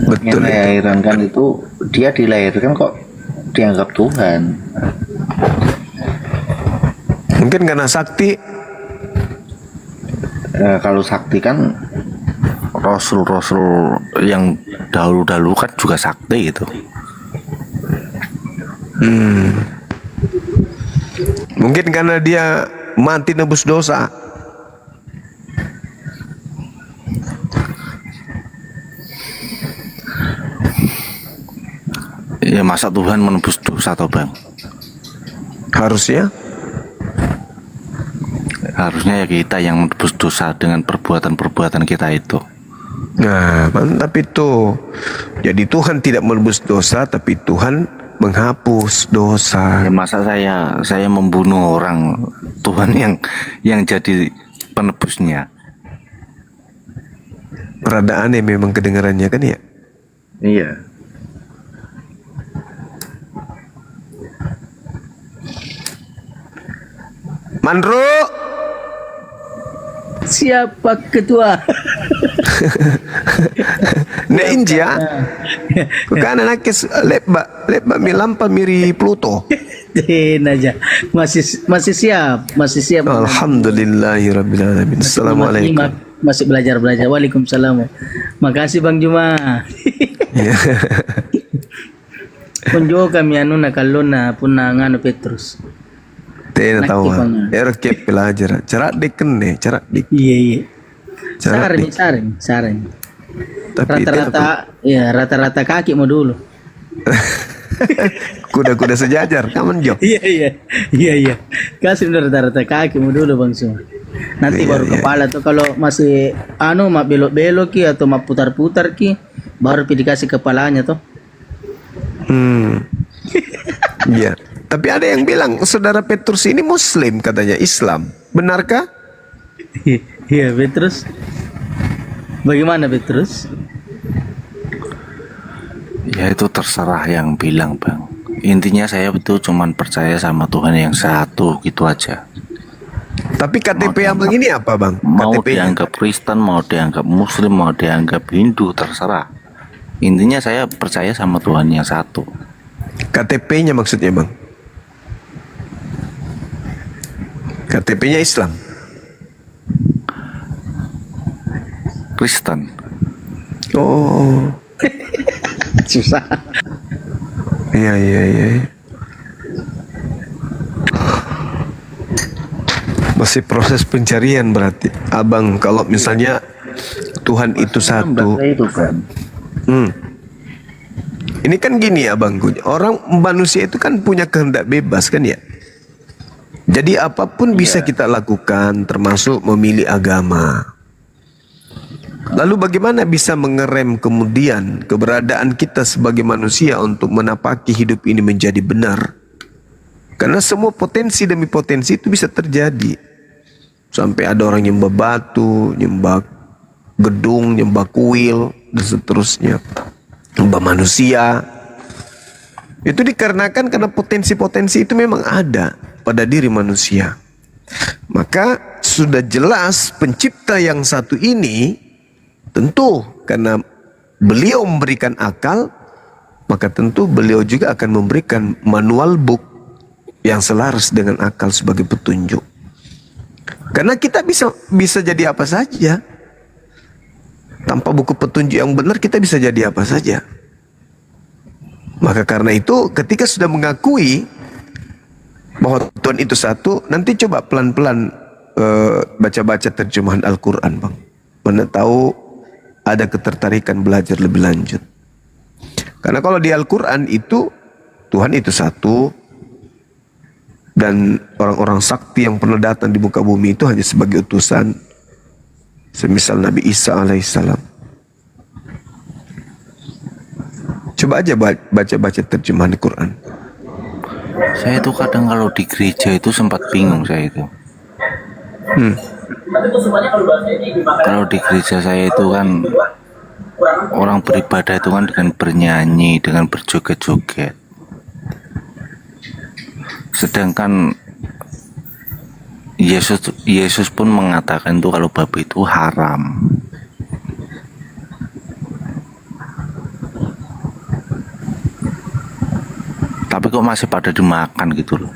Betul. Yang saya herankan itu dia dilahirkan kok dianggap Tuhan. Mungkin karena sakti. Kalau sakti kan Rasul-Rasul yang dahulu-dahulu kan juga sakti gitu. Mungkin karena dia mati nebus dosa. Ya masa Tuhan menebus dosa toh Bang? Harusnya ya kita yang menebus dosa dengan perbuatan-perbuatan kita itu. Nah, mantap itu. Jadi Tuhan tidak menebus dosa, tapi Tuhan menghapus dosa. Ya, masa saya membunuh orang, Tuhan yang jadi penebusnya. Rada aneh memang kedengarannya kan ya? Iya. Mandro. Siapa ketua? Ne India. Bukan anaknya lebak milampa miri Pluto. Aja. Masih siap. Alhamdulillahirabbil alamin. Assalamualaikum. Masih belajar. Waalaikumsalam. Makasih Bang Juma. Kunjo kami anu nakalona puna nganu Petrus. Tena tahu. Erkep pelajar. Cerak deken nih, cerak dik. Iya. Saring. Tapi rata-rata kaki mau dulu. Kuda-kuda sejajar, kamu Jo. Iya. Kasih rata-rata kaki mau dulu Bang Suma. Nanti baru kepala tuh kalau masih mak belok-belok ki atau mak putar-putar ki, baru dikasih kepalanya tuh. Iya. Tapi ada yang bilang saudara Petrus ini Muslim katanya, Islam. Benarkah? Iya, Petrus. Bagaimana Petrus? Ya itu terserah yang bilang Bang. Intinya saya itu cuman percaya sama Tuhan yang satu gitu aja. Tapi KTP abang ini apa Bang? Mau KTP-nya? dianggap Kristen, mau dianggap Muslim, mau dianggap Hindu, terserah. Intinya saya percaya sama Tuhan yang satu. KTP-nya maksudnya Bang? KTP-nya Islam? Kristen. Oh. Susah. Iya. Masih proses pencarian berarti. Abang kalau misalnya Tuhan itu satu. Ini kan gini Abang, orang manusia itu kan punya kehendak bebas kan ya. Jadi apapun bisa kita lakukan, termasuk memilih agama. Lalu bagaimana bisa mengerem kemudian keberadaan kita sebagai manusia untuk menapaki hidup ini menjadi benar? Karena semua potensi demi potensi itu bisa terjadi. Sampai ada orang nyembah batu, nyembah gedung, nyembah kuil, dan seterusnya. Nyembah manusia. Itu dikarenakan karena potensi-potensi itu memang ada pada diri manusia. Maka sudah jelas pencipta yang satu ini tentu karena beliau memberikan akal, maka tentu beliau juga akan memberikan manual book yang selaras dengan akal sebagai petunjuk. Karena kita bisa jadi apa saja. Tanpa buku petunjuk yang benar kita bisa jadi apa saja. Maka karena itu ketika sudah mengakui bahwa Tuhan itu satu, nanti coba pelan-pelan baca-baca terjemahan Al-Quran Bang. Mana tahu ada ketertarikan belajar lebih lanjut. Karena kalau di Al-Quran itu Tuhan itu satu, dan orang-orang sakti yang pernah datang di muka bumi itu hanya sebagai utusan, semisal Nabi Isa alaihissalam. Coba aja baca-baca terjemahan Al-Quran. Saya itu kadang kalau di gereja itu sempat bingung saya itu. Kalau di gereja saya itu kan Orang beribadah itu kan dengan bernyanyi, dengan berjoget-joget. Sedangkan Yesus pun mengatakan itu kalau babi itu haram. Tapi kok masih pada dimakan gitu loh.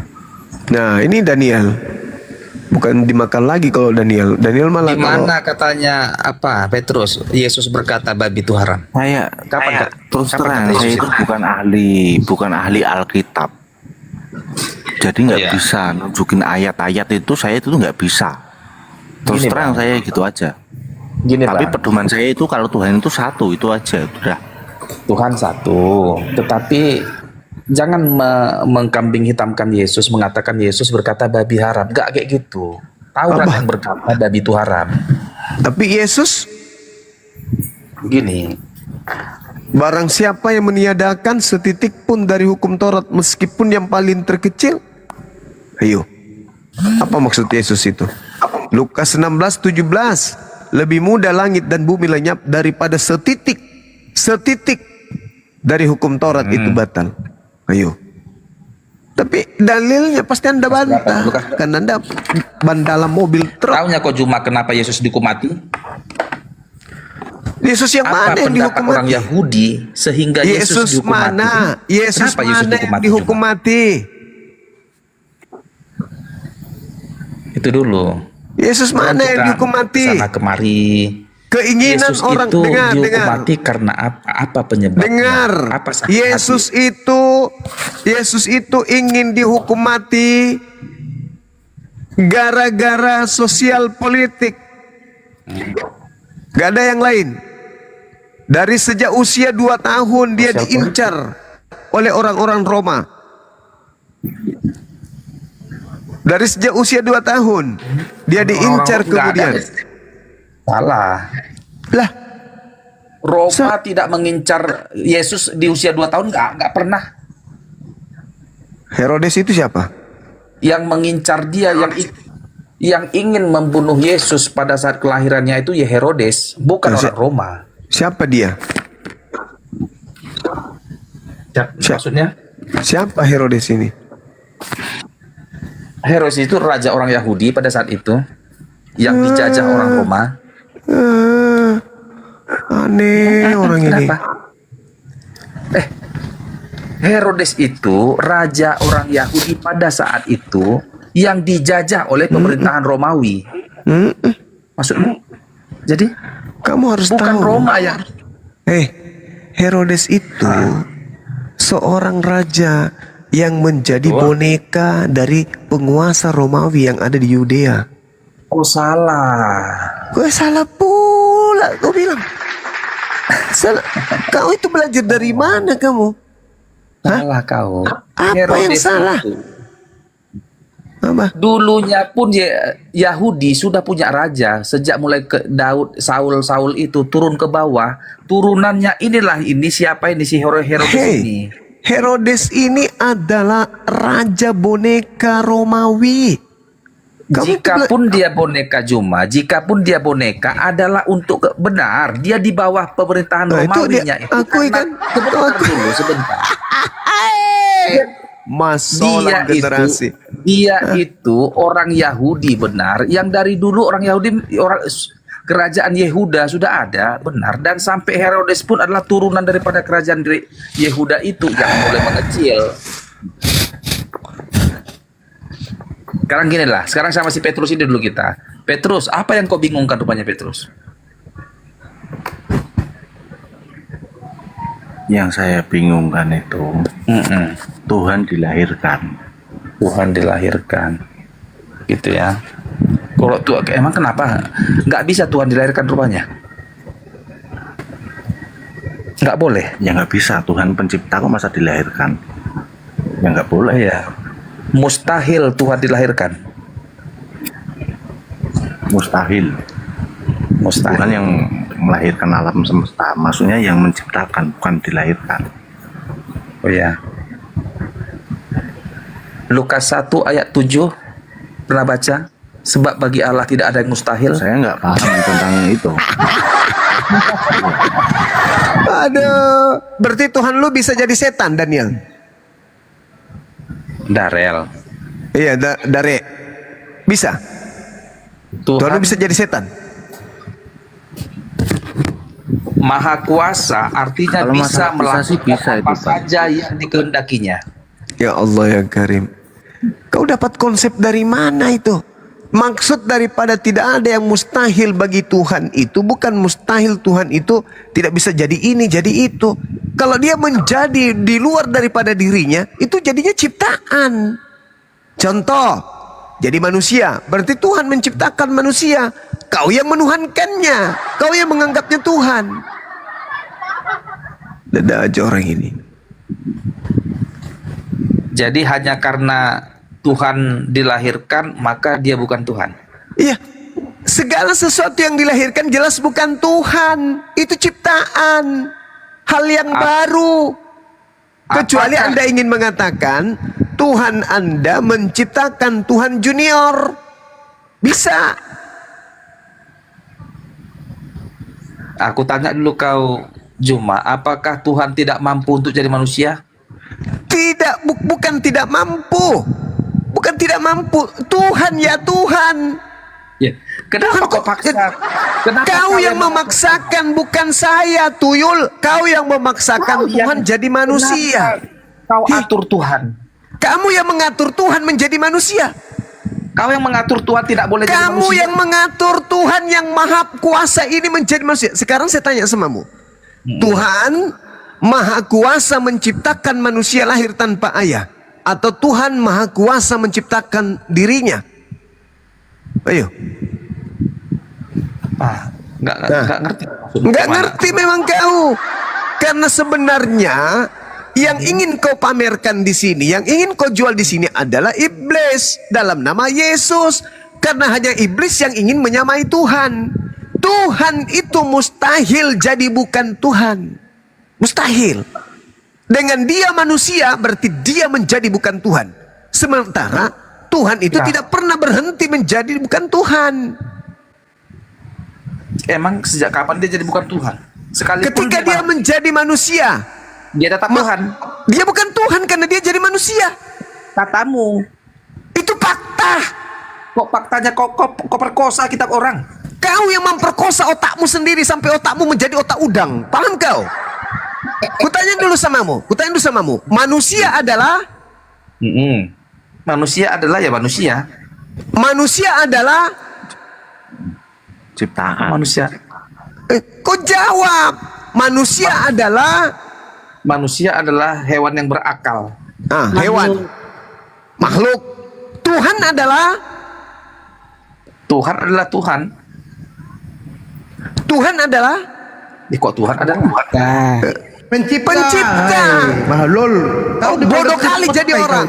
Nah, ini Daniel. Bukan dimakan lagi kalau Daniel. Daniel malah Di mana katanya apa Petrus Yesus berkata babi itu haram? Kapan terus kapan terang kata saya Yesus itu bukan ahli Alkitab. Jadi nggak bisa nunjukin ayat-ayat itu, saya itu nggak bisa. Terus Gini, terang Bang. saya gitu aja. Gini, Tapi Bang. pedoman saya itu kalau Tuhan itu satu, itu aja udah. Tuhan satu, tetapi jangan mengkambing hitamkan Yesus, mengatakan Yesus berkata babi haram. Enggak kayak gitu. Taurat yang berkata babi itu haram. Tapi Yesus Gini, barang siapa yang meniadakan setitik pun dari hukum Taurat meskipun yang paling terkecil. Ayo. Apa maksud Yesus itu? Lukas 16:17. Lebih mudah langit dan bumi lenyap daripada setitik dari hukum Taurat itu batal. Ayo. Tapi dalilnya pasti Anda bantah. Kan Anda ban dalam mobil truk. Taunya kok cuma kenapa Yesus dihukum mati? Yesus yang Apa mana yang pendapat dihukum orang mati? Yahudi sehingga Yesus dihukum mana? mati? Yesus Kenapa Yesus mana yang dihukum mati? Itu dulu. Yesus mana yang Kita dihukum mati? Sana kemari. Keinginan Yesus orang itu dihukum dengar. mati karena apa? Apa penyebabnya? Dengar, Apa sakit Yesus itu ingin dihukum mati gara-gara sosial politik. Gak ada yang lain. Dari sejak usia 2 tahun dia diincar oleh orang-orang Roma. Dari sejak usia 2 tahun dia diincar kemudian. Salah. Lah, Roma tidak mengincar Yesus di usia 2 tahun, nggak pernah. Herodes itu siapa? Yang mengincar dia, yang ingin membunuh Yesus pada saat kelahirannya itu ya Herodes, bukan orang Roma. Siapa dia? Maksudnya? Siapa Herodes ini? Herodes itu raja orang Yahudi pada saat itu yang dijajah orang Roma. Aneh orang ini. Herodes itu raja orang Yahudi pada saat itu yang dijajah oleh pemerintahan Romawi. Maksudmu? Jadi kamu harus bukan tahu. Roma ya. Herodes itu seorang raja yang menjadi boneka dari penguasa Romawi yang ada di Yudea. Oh salah. Gue salah pula, gue bilang. Salah. Kau itu belajar dari mana kamu? Salah kau. Apa yang salah? Apa? Dulunya pun Yahudi sudah punya raja sejak mulai ke Daud, Saul itu turun ke bawah. Turunannya ini siapa ini si Herodes ini? Herodes ini adalah raja boneka Romawi. Jikapun dia boneka adalah untuk benar, dia di bawah pemerintahan Romawinya itu. Sebentar. Masalah generasi. Dia itu orang Yahudi benar, yang dari dulu orang Yahudi, kerajaan Yehuda sudah ada benar, dan sampai Herodes pun adalah turunan daripada kerajaan Yehuda itu yang mulai mengecil. Sekarang gini lah, sekarang sama si Petrus ini dulu kita. Petrus, apa yang kau bingungkan rupanya Petrus? Yang saya bingungkan itu Tuhan dilahirkan. Tuhan dilahirkan, gitu ya. Kalau emang kenapa nggak bisa Tuhan dilahirkan rupanya? Nggak boleh? Ya nggak bisa, Tuhan pencipta kok masa dilahirkan? Ya nggak boleh ya. Mustahil Tuhan dilahirkan. Mustahil. Tuhan yang melahirkan alam semesta, maksudnya yang menciptakan, bukan dilahirkan. Oh ya. Lukas 1 ayat 7 pernah baca? Sebab bagi Allah tidak ada yang mustahil. Saya nggak paham tentang itu. Aduh, berarti Tuhan lu bisa jadi setan, Daniel? Darel. Iya, Dare. Bisa. Tuhan lu bisa jadi setan. Maha kuasa artinya Kalau bisa masalah bisa sih melakukan bisa apa itu, Pak. saja yang dikehendakinya. Ya Allah ya Karim. Kau dapat konsep dari mana itu? Maksud daripada tidak ada yang mustahil bagi Tuhan itu bukan mustahil Tuhan itu tidak bisa jadi ini, jadi itu. Kalau dia menjadi di luar daripada dirinya, itu jadinya ciptaan. Contoh, jadi manusia. Berarti Tuhan menciptakan manusia. Kau yang menuhankannya. Kau yang menganggapnya Tuhan. Ada aja orang ini. Jadi hanya karena Tuhan dilahirkan maka dia bukan Tuhan. Iya. Segala sesuatu yang dilahirkan jelas bukan Tuhan. Itu ciptaan. Hal yang baru. Kecuali Anda ingin mengatakan Tuhan Anda menciptakan Tuhan junior. Bisa. Aku tanya dulu kau, Juma, apakah Tuhan tidak mampu untuk jadi manusia? Tidak, bukan tidak mampu. Bukan tidak mampu. Tuhan ya Tuhan. Ya. Kenapa kau paksa? Kenapa Kau yang memaksakan, bukan saya, Tuyul. Kau yang memaksakan Tuhan jadi manusia. Kau atur Tuhan. Kamu yang mengatur Tuhan menjadi manusia. Kau yang mengatur Tuhan tidak boleh jadi manusia. Kamu yang mengatur Tuhan yang maha kuasa ini menjadi manusia. Sekarang saya tanya samamu. Tuhan maha kuasa menciptakan manusia lahir tanpa ayah. Atau Tuhan maha kuasa menciptakan dirinya? Ayo. Nggak ngerti. Nggak ngerti memang kau. Karena sebenarnya yang ingin kau pamerkan di sini, yang ingin kau jual di sini adalah iblis dalam nama Yesus. Karena hanya iblis yang ingin menyamai Tuhan. Tuhan itu mustahil jadi bukan Tuhan. Mustahil. Dengan dia manusia berarti dia menjadi bukan Tuhan. Sementara Tuhan itu tidak pernah berhenti menjadi bukan Tuhan. Emang sejak kapan dia jadi bukan Tuhan? Ketika dia menjadi manusia, dia tetap Tuhan. Dia bukan Tuhan karena dia jadi manusia. Katamu. Itu fakta. Kok faktanya kok perkosa kita orang? Kau yang memperkosa otakmu sendiri sampai otakmu menjadi otak udang. Paham kau? Kutanya dulu samamu. Manusia adalah manusia adalah ya manusia. Manusia adalah ciptaan. Manusia. Kau jawab. Manusia adalah hewan yang berakal. Hewan. Makhluk. Tuhan adalah Tuhan. Tuhan adalah kok Tuhan adalah pencipta. Mahlul. Kau bodoh kali jadi orang.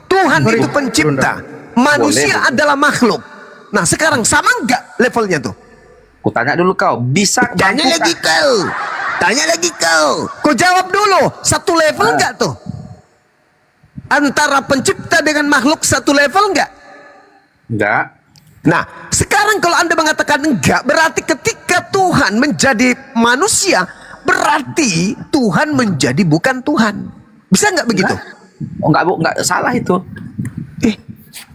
Tuhan itu pencipta. Manusia adalah makhluk. Nah sekarang sama enggak levelnya tuh? Kutanya dulu kau, bisa Tanya lagi kau. Kau jawab dulu, satu level enggak tuh? Antara pencipta dengan makhluk satu level enggak? Enggak. Nah, sekarang kalau Anda mengatakan enggak, berarti ketika Tuhan menjadi manusia, berarti Tuhan menjadi bukan Tuhan. Bisa enggak begitu? Enggak salah itu.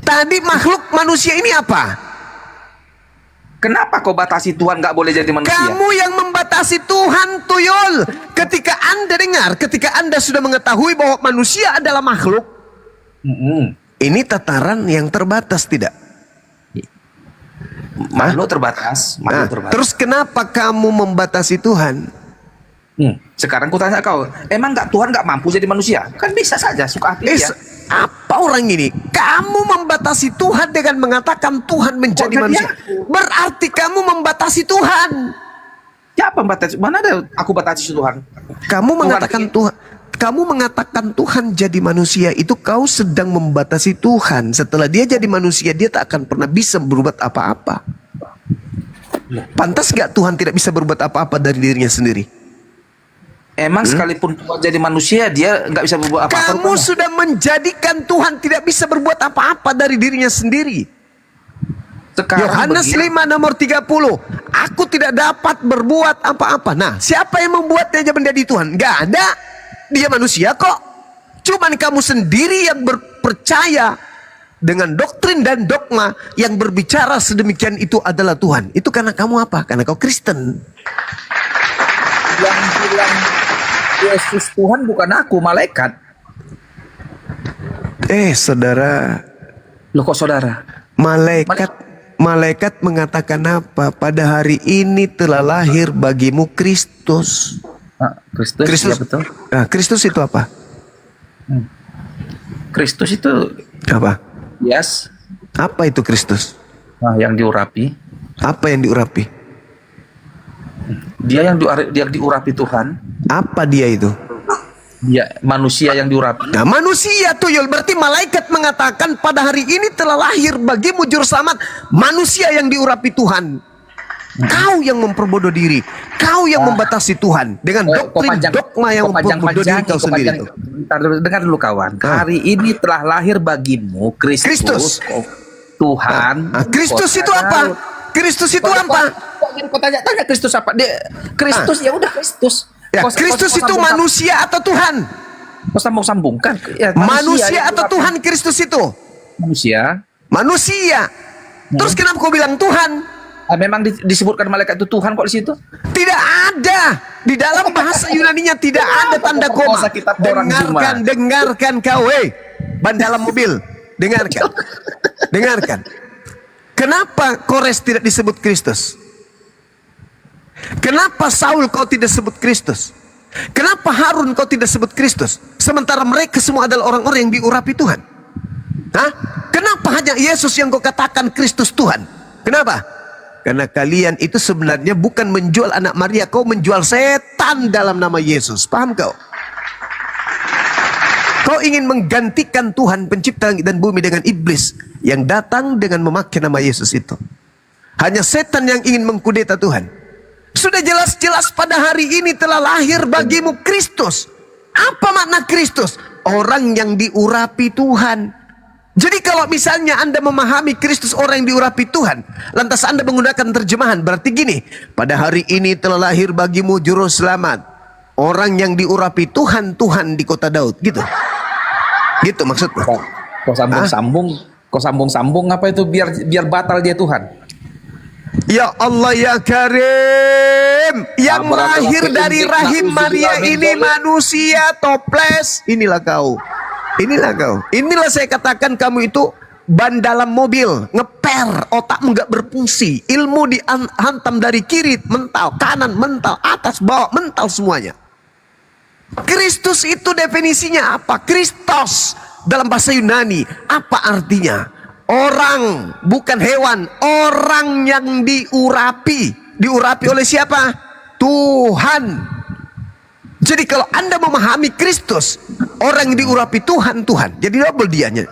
Tadi makhluk manusia ini apa? Kenapa kau batasi Tuhan nggak boleh jadi manusia? Kamu yang membatasi Tuhan, Tuyul. Ketika Anda sudah mengetahui bahwa manusia adalah makhluk, ini tataran yang terbatas tidak? Makhluk terbatas. Terus kenapa kamu membatasi Tuhan? Sekarang kutanya kau, emang Tuhan nggak mampu jadi manusia? Kan bisa saja, suka hati dia. Apa orang ini? Kamu membatasi Tuhan dengan mengatakan Tuhan menjadi manusia. Berarti kamu membatasi Tuhan. Siapa membatasi? Mana ada aku batasi Tuhan? Kamu mengatakan Tuhan. Kamu mengatakan Tuhan jadi manusia, itu kau sedang membatasi Tuhan. Setelah dia jadi manusia, dia tak akan pernah bisa berbuat apa-apa. Pantas gak Tuhan tidak bisa berbuat apa-apa dari dirinya sendiri? Emang sekalipun Tuhan jadi manusia, dia nggak bisa berbuat apa-apa. Kamu sudah menjadikan Tuhan tidak bisa berbuat apa-apa dari dirinya sendiri. Yohanes 5 nomor 30. aku tidak dapat berbuat apa-apa. Nah, siapa yang membuatnya menjadi Tuhan? Gak ada. Dia manusia kok. Cuman kamu sendiri yang percaya dengan doktrin dan dogma yang berbicara sedemikian itu adalah Tuhan. Itu karena kamu apa? Karena kau Kristen. Yang bilang Yesus Tuhan bukan aku, malaikat. Saudara. Loh kok saudara? Malaikat mengatakan apa? Pada hari ini telah lahir bagimu Kristus. Kristus, ya betul. Nah, Kristus itu apa? Kristus itu apa? Yes. Apa itu Kristus? Nah, yang diurapi. Apa yang diurapi? Dia yang diurapi Tuhan. Apa dia itu? Dia manusia yang diurapi. Nah, manusia tuyul, berarti malaikat mengatakan pada hari ini telah lahir bagimu juru selamat, manusia yang diurapi Tuhan. Kau yang memperbodoh diri, kau yang membatasi Tuhan dengan doktrin dogma yang memperbodoh diri kau sendiri. Dengar dulu kawan, hari ini telah lahir bagimu Kristus. Tuhan. Kristus itu apa? Kristus itu apa? Kau tanya Kristus apa? Kristus ya udah Kristus. Ya, Kristus itu manusia atau Tuhan? Kau sambung-sambungkan. Ya, manusia atau Tuhan Kristus itu? Manusia. Manusia. Terus kenapa kau bilang Tuhan? Memang disebutkan malaikat itu Tuhan kok di situ? Tidak ada. Di dalam bahasa Yunaninya tidak ada tanda koma. Dengarkan kau, ban dalam mobil. Dengarkan. Kenapa Kores tidak disebut Kristus? Kenapa Saul kau tidak sebut Kristus? Kenapa Harun kau tidak sebut Kristus? Sementara mereka semua adalah orang-orang yang diurapi Tuhan. Hah? Kenapa hanya Yesus yang kau katakan Kristus Tuhan? Kenapa? Karena kalian itu sebenarnya bukan menjual anak Maria, kau menjual setan dalam nama Yesus. Paham kau? Kau ingin menggantikan Tuhan pencipta langit dan bumi dengan iblis yang datang dengan memakai nama Yesus itu. Hanya setan yang ingin mengkudeta Tuhan. Sudah jelas-jelas pada hari ini telah lahir bagimu Kristus. Apa makna Kristus? Orang yang diurapi Tuhan. Jadi kalau misalnya Anda memahami Kristus orang yang diurapi Tuhan, lantas Anda menggunakan terjemahan, berarti gini, pada hari ini telah lahir bagimu juru selamat, orang yang diurapi Tuhan, Tuhan di kota Daud, gitu. Gitu maksudnya. Kau sambung-sambung apa itu biar batal dia Tuhan. Ya Allah ya Karim, yang lahir dari rahim Maria ini manusia toples. Inilah kau. Inilah saya katakan kamu itu ban dalam mobil, ngeper, otakmu nggak berfungsi, ilmu dihantam dari kiri mental, kanan mental, atas bawah mental semuanya. Kristus itu definisinya apa? Kristos dalam bahasa Yunani apa artinya? Orang, bukan hewan, orang yang diurapi. Diurapi oleh siapa? Tuhan. Jadi kalau Anda memahami Kristus, orang yang diurapi Tuhan, Tuhan. Jadi double dianya.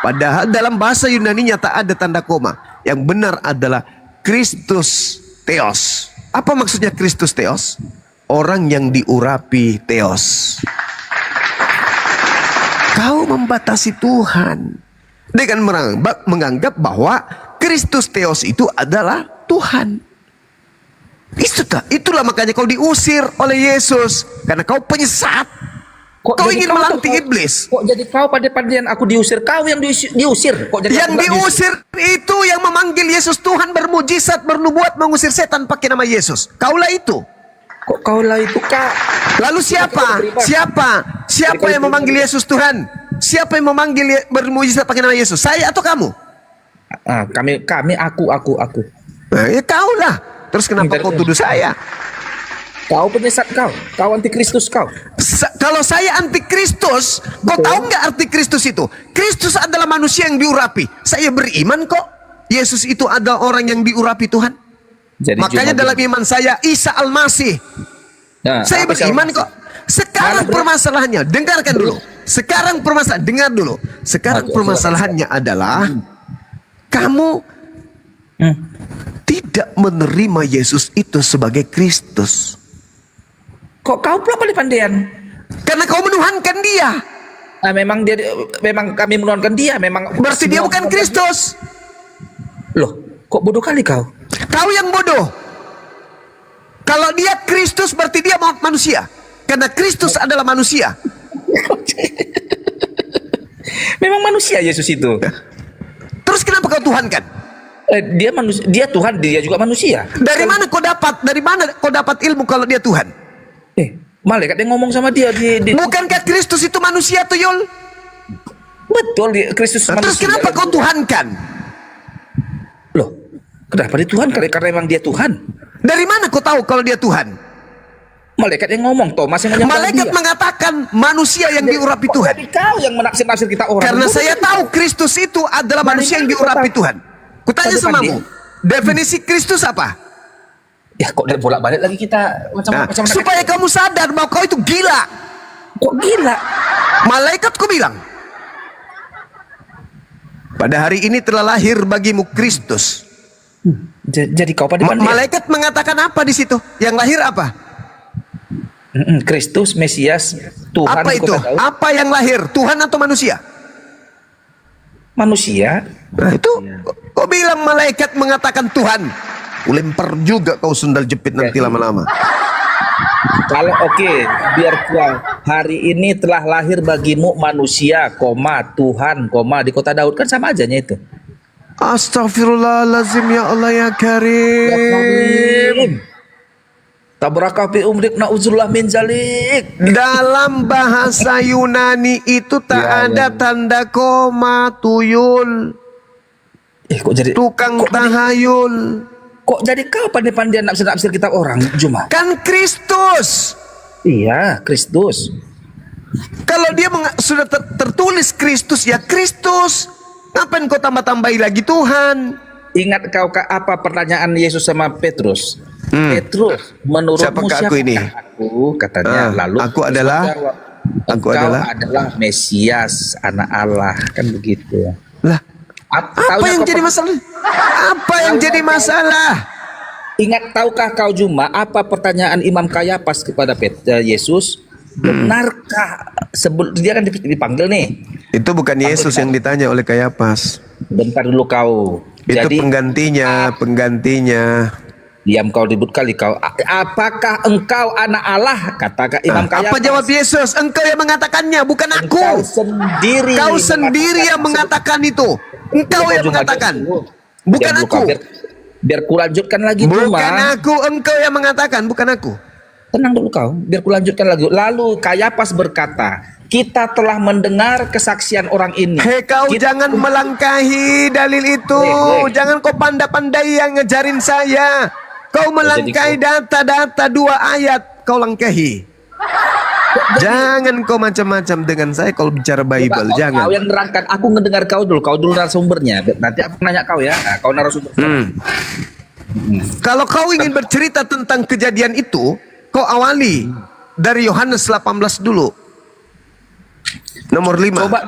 Padahal dalam bahasa Yunani-nya tak ada tanda koma. Yang benar adalah Kristus Theos. Apa maksudnya Kristus Theos? Orang yang diurapi Theos. Kau membatasi Tuhan dengan menganggap bahwa Kristus Theos itu adalah Tuhan. Itulah makanya kau diusir oleh Yesus karena kau penyesat. Kau ingin melantik iblis. Kok jadi kau pada-padaan aku diusir? Kau yang diusir. Kok jadi yang diusir itu yang memanggil Yesus Tuhan, bermujizat, bernubuat, mengusir setan pakai nama Yesus. Kaulah itu. Kok kaulah itu, Kak? Lalu siapa? Siapa yang memanggil Yesus Tuhan? Siapa yang memanggil bermujizat pakai nama Yesus? Saya atau kamu? Aku. Nah, ya kaulah. Terus kenapa kau tuduh saya? Kau penyesat kau antikristus kau. Kalau saya antikristus, kau tahu nggak arti Kristus itu? Kristus adalah manusia yang diurapi. Saya beriman kok. Yesus itu adalah orang yang diurapi Tuhan. Jadi makanya dalam iman saya Isa Al-Masih. Nah, saya beriman kok. Sekarang permasalahannya, dengarkan dulu. Dengar dulu. Sekarang permasalahannya adalah kamu tidak menerima Yesus itu sebagai Kristus. Kok kau pula pandai-pandaian? Karena kau menuhankan dia. Memang kami menuhankan dia. Memang berarti dia bukan Kristus. Loh, kok bodoh kali kau? Kau yang bodoh. Kalau dia Kristus berarti dia manusia. Karena Kristus adalah manusia. Memang manusia Yesus itu. Terus kenapa kau tuhankan? Dia manusia, dia Tuhan, dia juga manusia. Dari mana kau dapat ilmu kalau dia Tuhan? Malaikat yang ngomong sama dia Bukankah Kristus itu manusia, Tuyul? Betul, Kristus manusia. Terus kenapa kau tuhankan? Loh, kenapa dituhankan? Karena memang dia Tuhan. Dari mana kau tahu kalau dia Tuhan? Malaikat yang ngomong, Thomas yang menyampaikan. Malaikat mengatakan manusia yang diurapi Tuhan. Kau yang menafsir-nafsir kita orang. Karena saya tahu Kristus itu adalah manusia yang diurapi Tuhan. Kutanya samamu, definisi Kristus apa? Ya kok bolak-balik lagi kita macam supaya kamu sadar bahwa kau itu gila. Kok gila? Malaikatku bilang, pada hari ini telah lahir bagimu Kristus. Jadi kau pada malaikat mengatakan apa di situ? Yang lahir apa? Kristus, Mesias, Tuhan. Apa itu? Apa yang lahir? Tuhan atau manusia? Manusia. Nah itu, kau bilang malaikat mengatakan Tuhan. Lempar juga kau sendal jepit nanti lama-lama. Kalau biar kau hari ini telah lahir bagimu manusia, Tuhan, di kota Daud, kan sama ajanya itu. Astagfirullahaladzim, ya Allah ya Karim. Tabaraka fi umrik na'udzubillah min zalik. Dalam bahasa Yunani itu tak ada tanda koma, Tuyul. Kok jadi tukang tahayul? Kok jadi kau pandai-pandai nafsir-nafsir kita orang, Juma? Kan Kristus. Iya, Kristus. Kalau dia sudah tertulis Kristus, ya Kristus. Ngapain kau tambah-tambahi lagi Tuhan? Ingat kau apa pertanyaan Yesus sama Petrus? Petrus, menurutmu siapa aku ini? Aku, katanya. Lalu aku adalah Mesias, anak Allah, kan begitu. Lah, apa yang jadi masalah? Apa yang jadi masalah? Ingat, tahukah kau Juma apa pertanyaan Imam Kayapas kepada Yesus? Benarkah dia kan dipanggil nih? Itu bukan Yesus yang ditanya oleh Kayapas. Bentar dulu kau. Itu jadi, penggantinya. Diam kau ribut kali kau. Apakah engkau anak Allah? Kata Imam Kayapas. Apa jawab Yesus? Engkau yang mengatakannya, bukan aku. Kau sendiri yang mengatakan itu. Engkau yang mengatakan, bukan aku. Biar kulanjutkan lagi. Bukan aku, engkau yang mengatakan, bukan aku. Tenang dulu kau, biar kulanjutkan lagi. Lalu Kayapas berkata, kita telah mendengar kesaksian orang ini. Kau jangan melangkahi dalil itu. Jangan kau pandai-pandai yang ngejarin saya. Kau melangkahi data-data 2 ayat, kau langkahi. Jangan kau macam-macam dengan saya kalau bicara Bible. Jangan. Kau yang nerangkan, aku ngedengar kau dulu narasumbernya. Nanti aku nanya kau ya. Nah, kau narasumber. Kalau kau ingin bercerita tentang kejadian itu, kau awali dari Yohanes 18 dulu. Nomor 5. Coba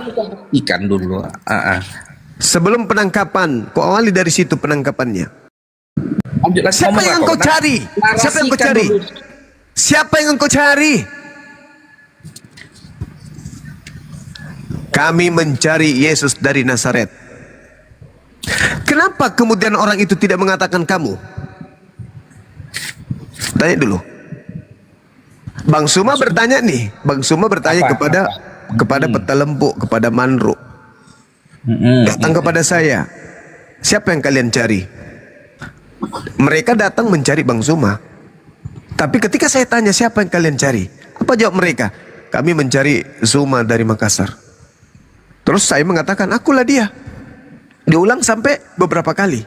ikan dulu. Sebelum penangkapan, kau awali dari situ penangkapannya. Siapa yang kau cari? Siapa yang kau cari? Siapa yang kau cari? Kami mencari Yesus dari Nazaret. Kenapa kemudian orang itu tidak mengatakan kamu? Tanya dulu. Bang Suma bertanya nih. Bang Suma bertanya kepada Peta Lempu, kepada Manru. Datang kepada saya. Siapa yang kalian cari? Mereka datang mencari Bang Suma. Tapi ketika saya tanya siapa yang kalian cari, apa jawab mereka? Kami mencari Suma dari Makassar. Terus saya mengatakan, akulah dia. Diulang sampai beberapa kali.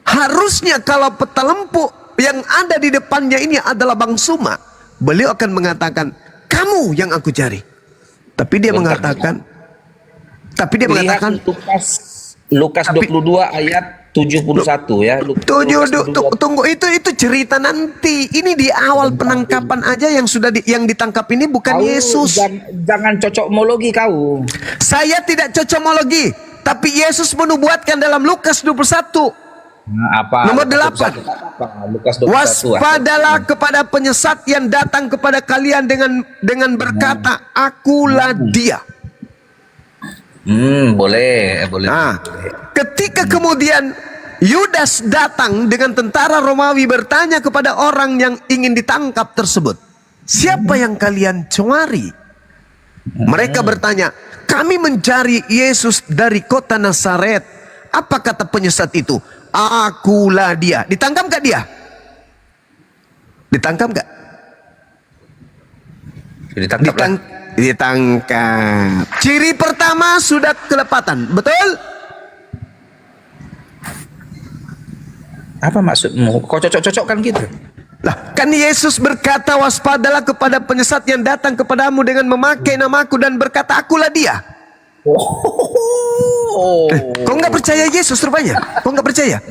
Harusnya kalau Peta Lempu yang ada di depannya ini adalah Bang Suma, beliau akan mengatakan, kamu yang aku cari. Tapi dia mengatakan, Lukas 22 ayat 71 ya. Tunggu, itu cerita nanti. Ini di awal penangkapan aja yang sudah yang ditangkap ini bukan Yesus. Jangan cocokmologi kau. Saya tidak cocokmologi, tapi Yesus menubuatkan dalam Lukas 21. Nomor 8. Waspadalah kepada penyesat yang datang kepada kalian dengan berkata, akulah dia. Boleh. Ketika kemudian Yudas datang dengan tentara Romawi bertanya kepada orang yang ingin ditangkap tersebut, siapa yang kalian cari? Mereka bertanya, kami mencari Yesus dari kota Nazaret. Apa kata penyesat itu? Akulah dia. Ditangkap gak dia? Ditangkap gak? Ditangkap. Ciri pertama sudah kelepatan, betul? Apa maksudmu? Kau cocok-cocokkan gitu? Lah, kan Yesus berkata, waspadalah kepada penyesat yang datang kepadamu dengan memakai namaku dan berkata, akulah dia. Kau nggak percaya Yesus rupanya? Kau nggak percaya?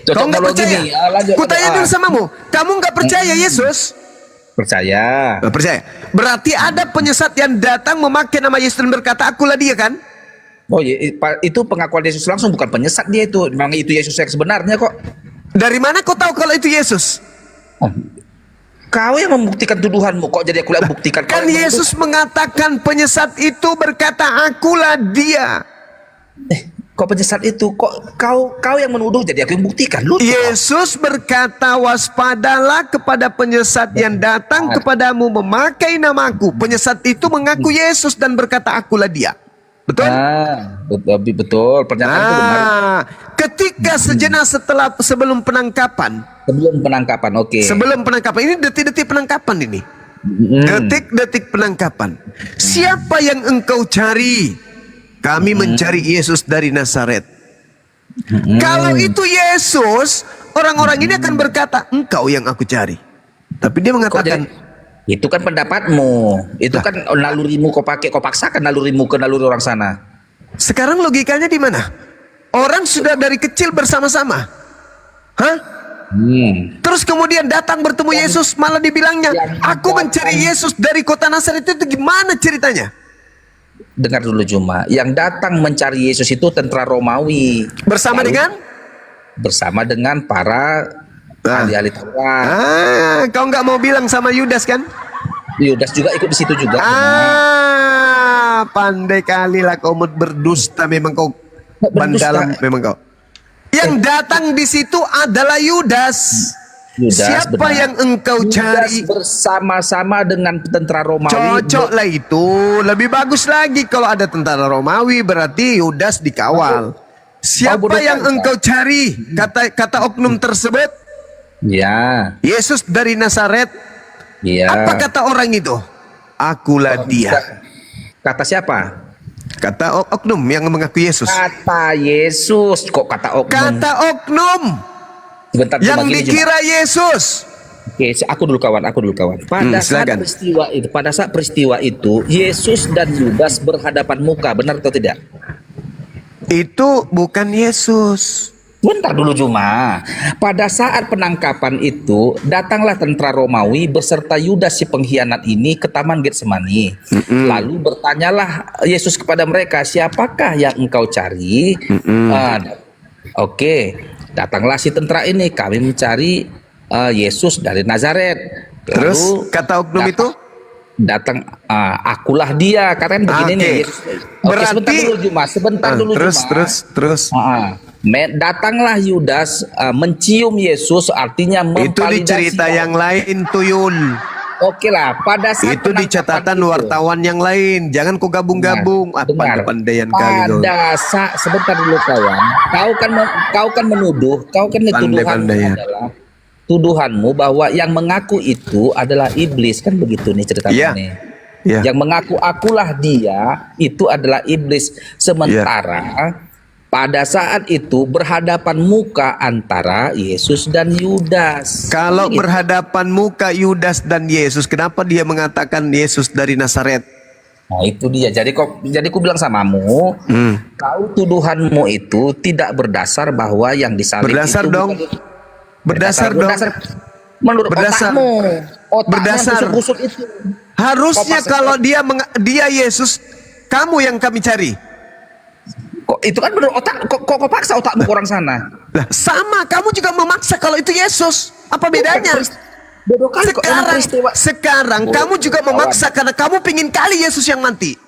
Kau nggak percaya? Kutanya dulu samamu, kamu nggak percaya Yesus? Percaya. Percaya. Berarti ada penyesat yang datang memakai nama Yesus dan berkata, akulah dia, kan? Oh iya, itu pengakuan Yesus langsung, bukan penyesat dia itu. Memang itu Yesus yang sebenarnya kok. Dari mana kau tahu kalau itu Yesus? Kau yang membuktikan tuduhanmu, kok jadi aku yang buktikan. Kan Yesus mengatakan penyesat itu berkata, akulah dia. Kok penyesat itu? Kok kau yang menuduh, jadi aku yang buktikan. Yesus berkata, waspadalah kepada penyesat yang datang kepadamu memakai namaku. Penyesat itu mengaku Yesus dan berkata, akulah dia. Betul? Betul. Pernyataan itu benar. Ketika sejenak sebelum penangkapan. Sebelum penangkapan, oke. Sebelum penangkapan, ini detik-detik penangkapan ini. Detik-detik penangkapan. Siapa yang engkau cari? Kami mencari Yesus dari Nazaret. Kalau itu Yesus, orang-orang ini akan berkata, engkau yang aku cari. Tapi dia mengatakan, itu kan pendapatmu, itu kan nalurimu kau pakai, kau paksakan nalurimu ke naluri orang sana. Sekarang logikanya di mana? Orang sudah dari kecil bersama-sama. Hah? Terus kemudian datang bertemu Yesus, malah dibilangnya, aku mencari Yesus dari kota Nazaret. Itu gimana ceritanya? Dengar dulu Juma, yang datang mencari Yesus itu tentara Romawi. Bersama dengan? Bersama dengan para ahli-ahli Taurat. Kau nggak mau bilang sama Yudas kan? Yudas juga ikut di situ juga. Pandai kali lah kau berdusta, memang kau bandalam, memang kau. Yang datang di situ adalah Yudas. Siapa benar. Yang engkau cari? Bersama-sama dengan tentara Romawi. Cocok lah itu. Lebih bagus lagi kalau ada tentara Romawi, berarti Yudas dikawal. Siapa yang engkau cari? Kata oknum tersebut. Ya. Yesus dari Nazaret. Ya. Apa kata orang itu? Akulah dia. Kata siapa? Kata oknum yang mengaku Yesus. Kata Yesus. Kok kata oknum? Kata oknum. Sebentar, yang dikira Yesus. Oke, aku dulu kawan. Pada saat peristiwa itu, Yesus dan Yudas berhadapan muka, benar atau tidak? Itu bukan Yesus. Bentar dulu Juma. Pada saat penangkapan itu, datanglah tentara Romawi beserta Yudas si pengkhianat ini ke Taman Getsemani. Lalu bertanyalah Yesus kepada mereka, siapakah yang engkau cari? Oke, datanglah si tentara ini, kami mencari Yesus dari Nazaret. Terus kata oknum itu? Datang, akulah dia, katakan begini nih. Berarti sebentar dulu Juma. Terus. Datanglah Yudas mencium Yesus, artinya memvalidasi. Itu di cerita yang lain Tuyul. Oke lah, pada saat itu di catatan wartawan yang lain. Jangan kau gabung-gabung. Pandai-pandaian kali kau. Sebentar dulu kawan. Kau kan menuduh, kau kan adalah tuduhanmu bahwa yang mengaku itu adalah iblis, kan begitu nih ceritanya nih. Yang mengaku akulah dia itu adalah iblis. Sementara pada saat itu berhadapan muka antara Yesus dan Yudas. Kalau berhadapan muka Yudas dan Yesus, kenapa dia mengatakan Yesus dari Nazaret? Nah itu dia. Jadi ku bilang samamu, kau tuduhanmu itu tidak berdasar bahwa yang disalib berdasar itu dong. Berdasar dong. Menurut otakmu berdasar. Busuk itu. Harusnya kalau dia Yesus, kamu yang kami cari. Kok itu kan menurut otak, kok paksa otakmu ke orang sana? Lah, sama, kamu juga memaksa kalau itu Yesus. Apa bedanya? Sekarang kamu juga memaksa karena kamu pingin kali Yesus yang mati.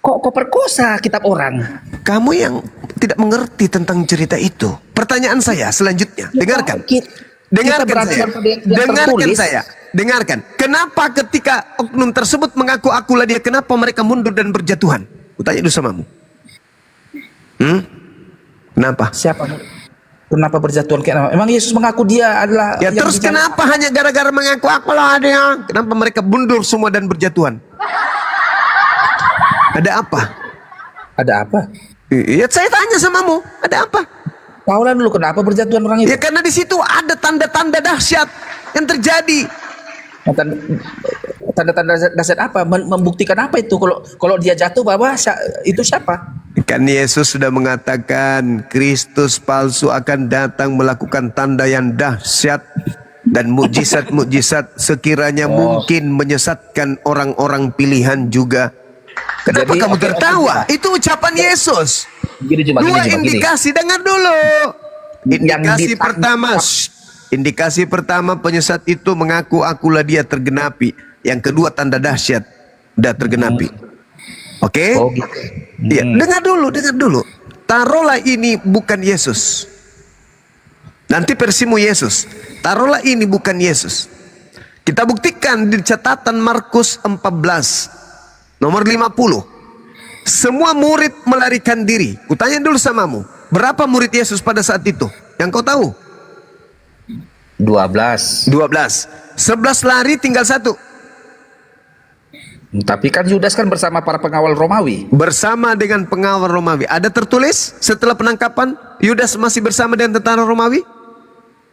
Kok kau perkosa kitab orang? Kamu yang tidak mengerti tentang cerita itu. Pertanyaan saya selanjutnya, dengarkan. Dengarkan saya. Dengarkan saya. Dengarkan. Kenapa ketika oknum tersebut mengaku akulah dia, kenapa mereka mundur dan berjatuhan? Kutanya dulu samamu. Kenapa? Siapa? Kenapa berjatuhan kayak emang Yesus mengaku dia adalah ya, terus kenapa hanya gara-gara mengaku akulah dia? Kenapa mereka mundur semua dan berjatuhan? Ada apa? Ada apa? Iya, saya tanya samamu, ada apa? Kaulah dulu kenapa berjatuhan orang itu? Ya karena di situ ada tanda-tanda dahsyat yang terjadi. Tanda-tanda dahsyat apa? Membuktikan apa itu? Kalau dia jatuh, bahwa itu siapa? Kan Yesus sudah mengatakan Kristus palsu akan datang melakukan tanda yang dahsyat dan mukjizat-mukjizat sekiranya mungkin menyesatkan orang-orang pilihan juga. Kenapa kamu tertawa? Itu ucapan Yesus. Dua indikasi, dengar dulu. Indikasi pertama penyesat itu mengaku akulah dia tergenapi. Yang kedua tanda dahsyat udah tergenapi. Oke? Iya, dengar dulu. Taruhlah ini bukan Yesus. Nanti versimu Yesus. Taruhlah ini bukan Yesus. Kita buktikan di catatan Markus 14. Nomor 50. Semua murid melarikan diri. Kutanya dulu samamu. Berapa murid Yesus pada saat itu? Yang kau tahu? 12. 11 lari, tinggal 1. Tapi kan Yudas kan bersama para pengawal Romawi. Bersama dengan pengawal Romawi. Ada tertulis setelah penangkapan Yudas masih bersama dengan tentara Romawi?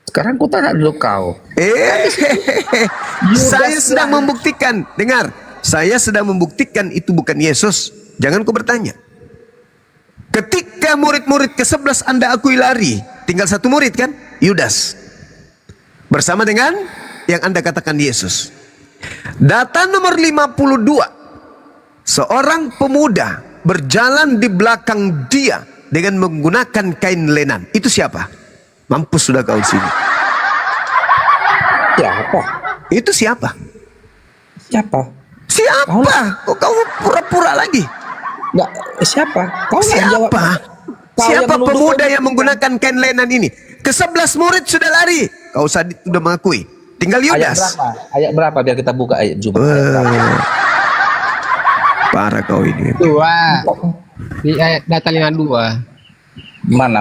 Sekarang ku tanya dulu kau. Saya sedang membuktikan. Dengar. Saya sedang membuktikan itu bukan Yesus. Jangan kau bertanya. Ketika murid-murid ke-11 Anda akui lari, tinggal 1 murid kan? Yudas. Bersama dengan yang Anda katakan Yesus. Data nomor 52. Seorang pemuda berjalan di belakang dia dengan menggunakan kain lenan. Itu siapa? Mampus sudah kau di sini. Siapa? Itu siapa? Siapa? Kok kau pura-pura lagi? Enggak, siapa? Kau siapa? Siapa pemuda yang menggunakan kain lenan ini? Ke-11 murid sudah lari. Kau sudah mengakui. Tinggal Yudas. Ayat berapa biar kita buka ayat Jumat? Parah kau ini. 2. Di ayat data 52. Mana?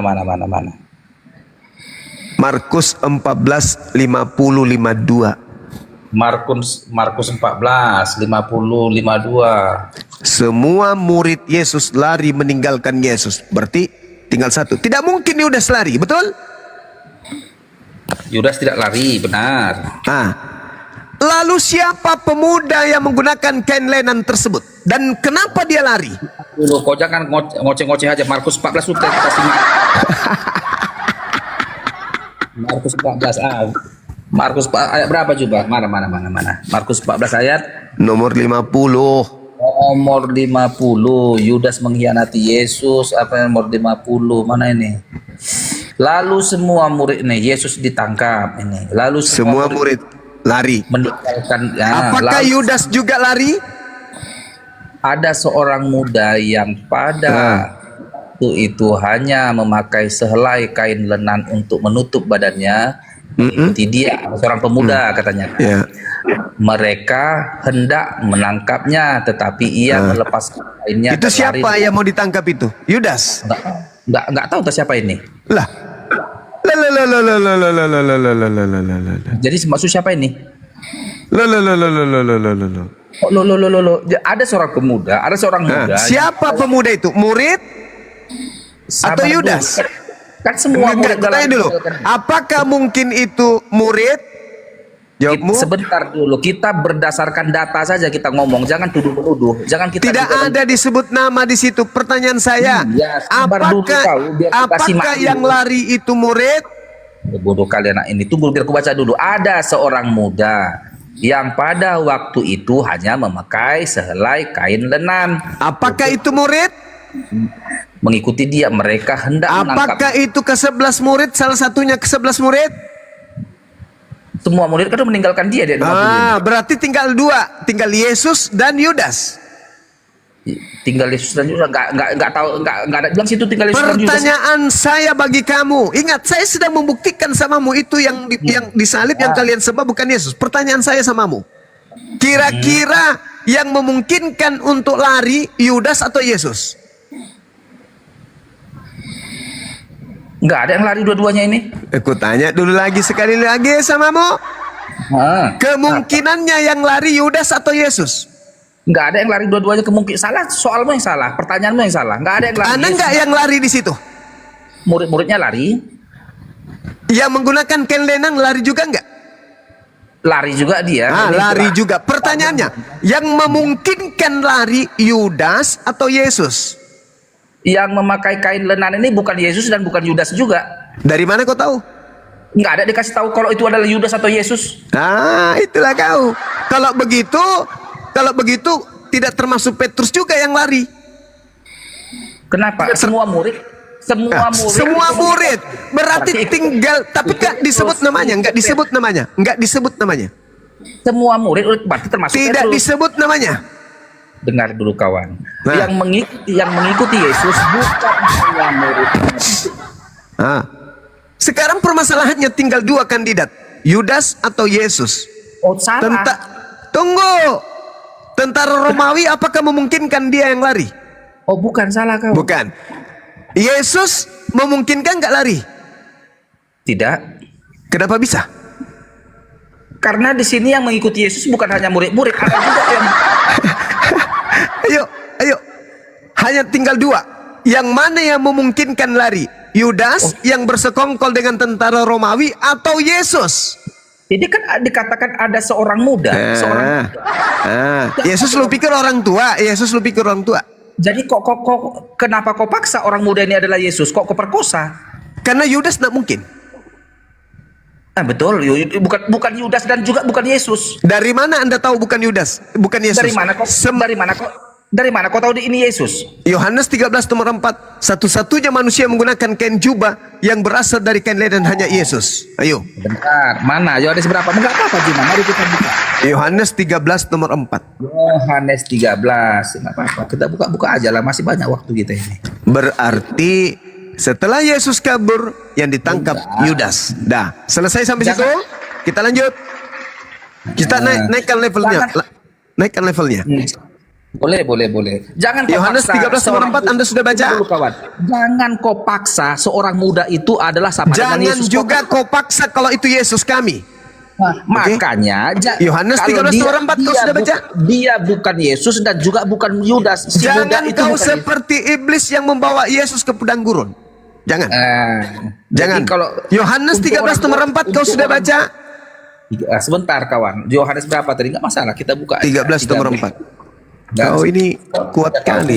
Markus 14 50 52. Markus 14 50 52. Semua murid Yesus lari meninggalkan Yesus. Berarti tinggal 1. Tidak mungkin Yudas lari, betul? Yudas tidak lari, benar. Lalu siapa pemuda yang menggunakan kain lenan tersebut? Dan kenapa dia lari? Dulu, kau jangan ngoceh-ngoceh aja. Markus 14 sudah kita simak. Markus 14 Markus ayat berapa coba? Mana? Markus 14 ayat nomor 50. Nomor 50. Yudas mengkhianati Yesus. Apa nomor 50? Mana ini? Lalu semua murid ini Yesus ditangkap ini. Lalu semua murid lari. Meninggalkan. Apakah Yudas juga lari? Ada seorang muda yang pada itu hanya memakai sehelai kain lenan untuk menutup badannya. Mengikuti dia, seorang pemuda katanya. Mereka hendak menangkapnya, tetapi ia melepaskan kainnya. Itu siapa yang mau ditangkap itu? Yudas? Enggak tahu siapa ini. Lah. Jadi maksud siapa ini? Ada seorang pemuda, ada seorang muda. Siapa pemuda itu? Murid atau Yudas? Kan semua murid tanya dulu. Apakah mungkin itu murid? Jawabmu. Sebentar dulu. Kita berdasarkan data saja kita ngomong. Jangan tuduh-menuduh. Jangan kita tidak ada disebut nama di situ. Pertanyaan saya, apakah yang lari itu murid? Bodoh kalian ini. Tunggu biar aku baca dulu. Ada seorang muda yang pada waktu itu hanya memakai sehelai kain lenan. Apakah itu murid? Mengikuti dia, mereka hendak menangkap. Apakah itu ke-11 murid? Salah satunya ke-11 murid? Semua murid kan meninggalkan dia. Berarti tinggal 2. Tinggal Yesus dan Yudas. Tinggal Yesus dan Yudas, nggak tahu, nggak ada bilang situ tinggal Yesus dan Yudas. Pertanyaan saya bagi kamu, ingat saya sedang membuktikan samamu itu yang disalib yang kalian sembah bukan Yesus. Pertanyaan saya samamu, kira-kira yang memungkinkan untuk lari Yudas atau Yesus? Nggak ada yang lari dua-duanya ini. Aku tanya dulu lagi sekali lagi samamu. Kemungkinannya yang lari Yudas atau Yesus? Nggak ada yang lari dua-duanya, kemungkinan salah. Soalmu yang salah, pertanyaanmu yang salah. Nggak ada yang lari. Ada nggak yang lari di situ? Murid-muridnya lari. Yang menggunakan kain lenan lari juga nggak? Lari juga dia. Lari juga. Pertanyaannya, yang memungkinkan lari Yudas atau Yesus? Yang memakai kain lenan ini bukan Yesus dan bukan Yudas juga. Dari mana kau tahu? Nggak ada dikasih tahu kalau itu adalah Yudas atau Yesus. Itulah kau. Kalau begitu tidak termasuk Petrus juga yang lari. Kenapa? Semua murid. Berarti tinggal, tapi nggak disebut namanya, nggak disebut namanya. Semua murid berarti termasuk tidak Petrus. disebut namanya. Dengar dulu kawan. Yang mengikuti Yesus bukan semua murid. Sekarang permasalahannya tinggal dua kandidat, Yudas atau Yesus. Oh, salah. Tunggu. Tentara Romawi apakah memungkinkan dia yang lari? Oh, bukan, salah kau. Bukan. Yesus memungkinkan nggak lari? Tidak. Kenapa bisa? Karena di sini yang mengikuti Yesus bukan hanya murid-murid, ada juga yang Ayo. Hanya tinggal dua. Yang mana yang memungkinkan lari? Yudas yang bersekongkol dengan tentara Romawi atau Yesus? Ini kan dikatakan ada seorang muda. Yesus lu pikir orang tua? Jadi kenapa kau paksa orang muda ini adalah Yesus? Kok kau perkosa? Karena Yudas tidak mungkin. Betul, bukan Yudas dan juga bukan Yesus. Dari mana Anda tahu bukan Yudas? Bukan Yesus. Dari mana kau tahu ini Yesus? Yohanes 13 nomor 4. Satu-satunya manusia menggunakan kain jubah yang berasal dari kain lenan hanya Yesus. Ayo. Bentar, mana? Yohanes berapa? Enggak apa-apa Juma, mari kita buka. Yohanes 13 nomor 4. Yohanes 13. Enggak apa-apa. Kita buka aja lah, masih banyak waktu kita ini. Berarti setelah Yesus kabur yang ditangkap Yudas. Dah, selesai sampai situ. Kita lanjut. Kita naikkan levelnya. Naikkan levelnya. Boleh. Jangan kau Yohanes 13 nomor 4 Anda sudah baca? Jangan kau paksa seorang muda itu adalah sama dengan Yesus. Jangan juga kau paksa kalau itu Yesus kami. Makanya Yohanes 13 nomor 4 kau sudah baca? Dia bukan Yesus dan juga bukan Yudas. Jangan kau seperti iblis yang membawa Yesus ke padang gurun. Jangan. Jangan. Kalau Yohanes 13 nomor 4 kau sudah baca? Sebentar kawan. Yohanes berapa tadi? Enggak masalah, kita buka. 13 nomor 4. Kau ini kuat kali.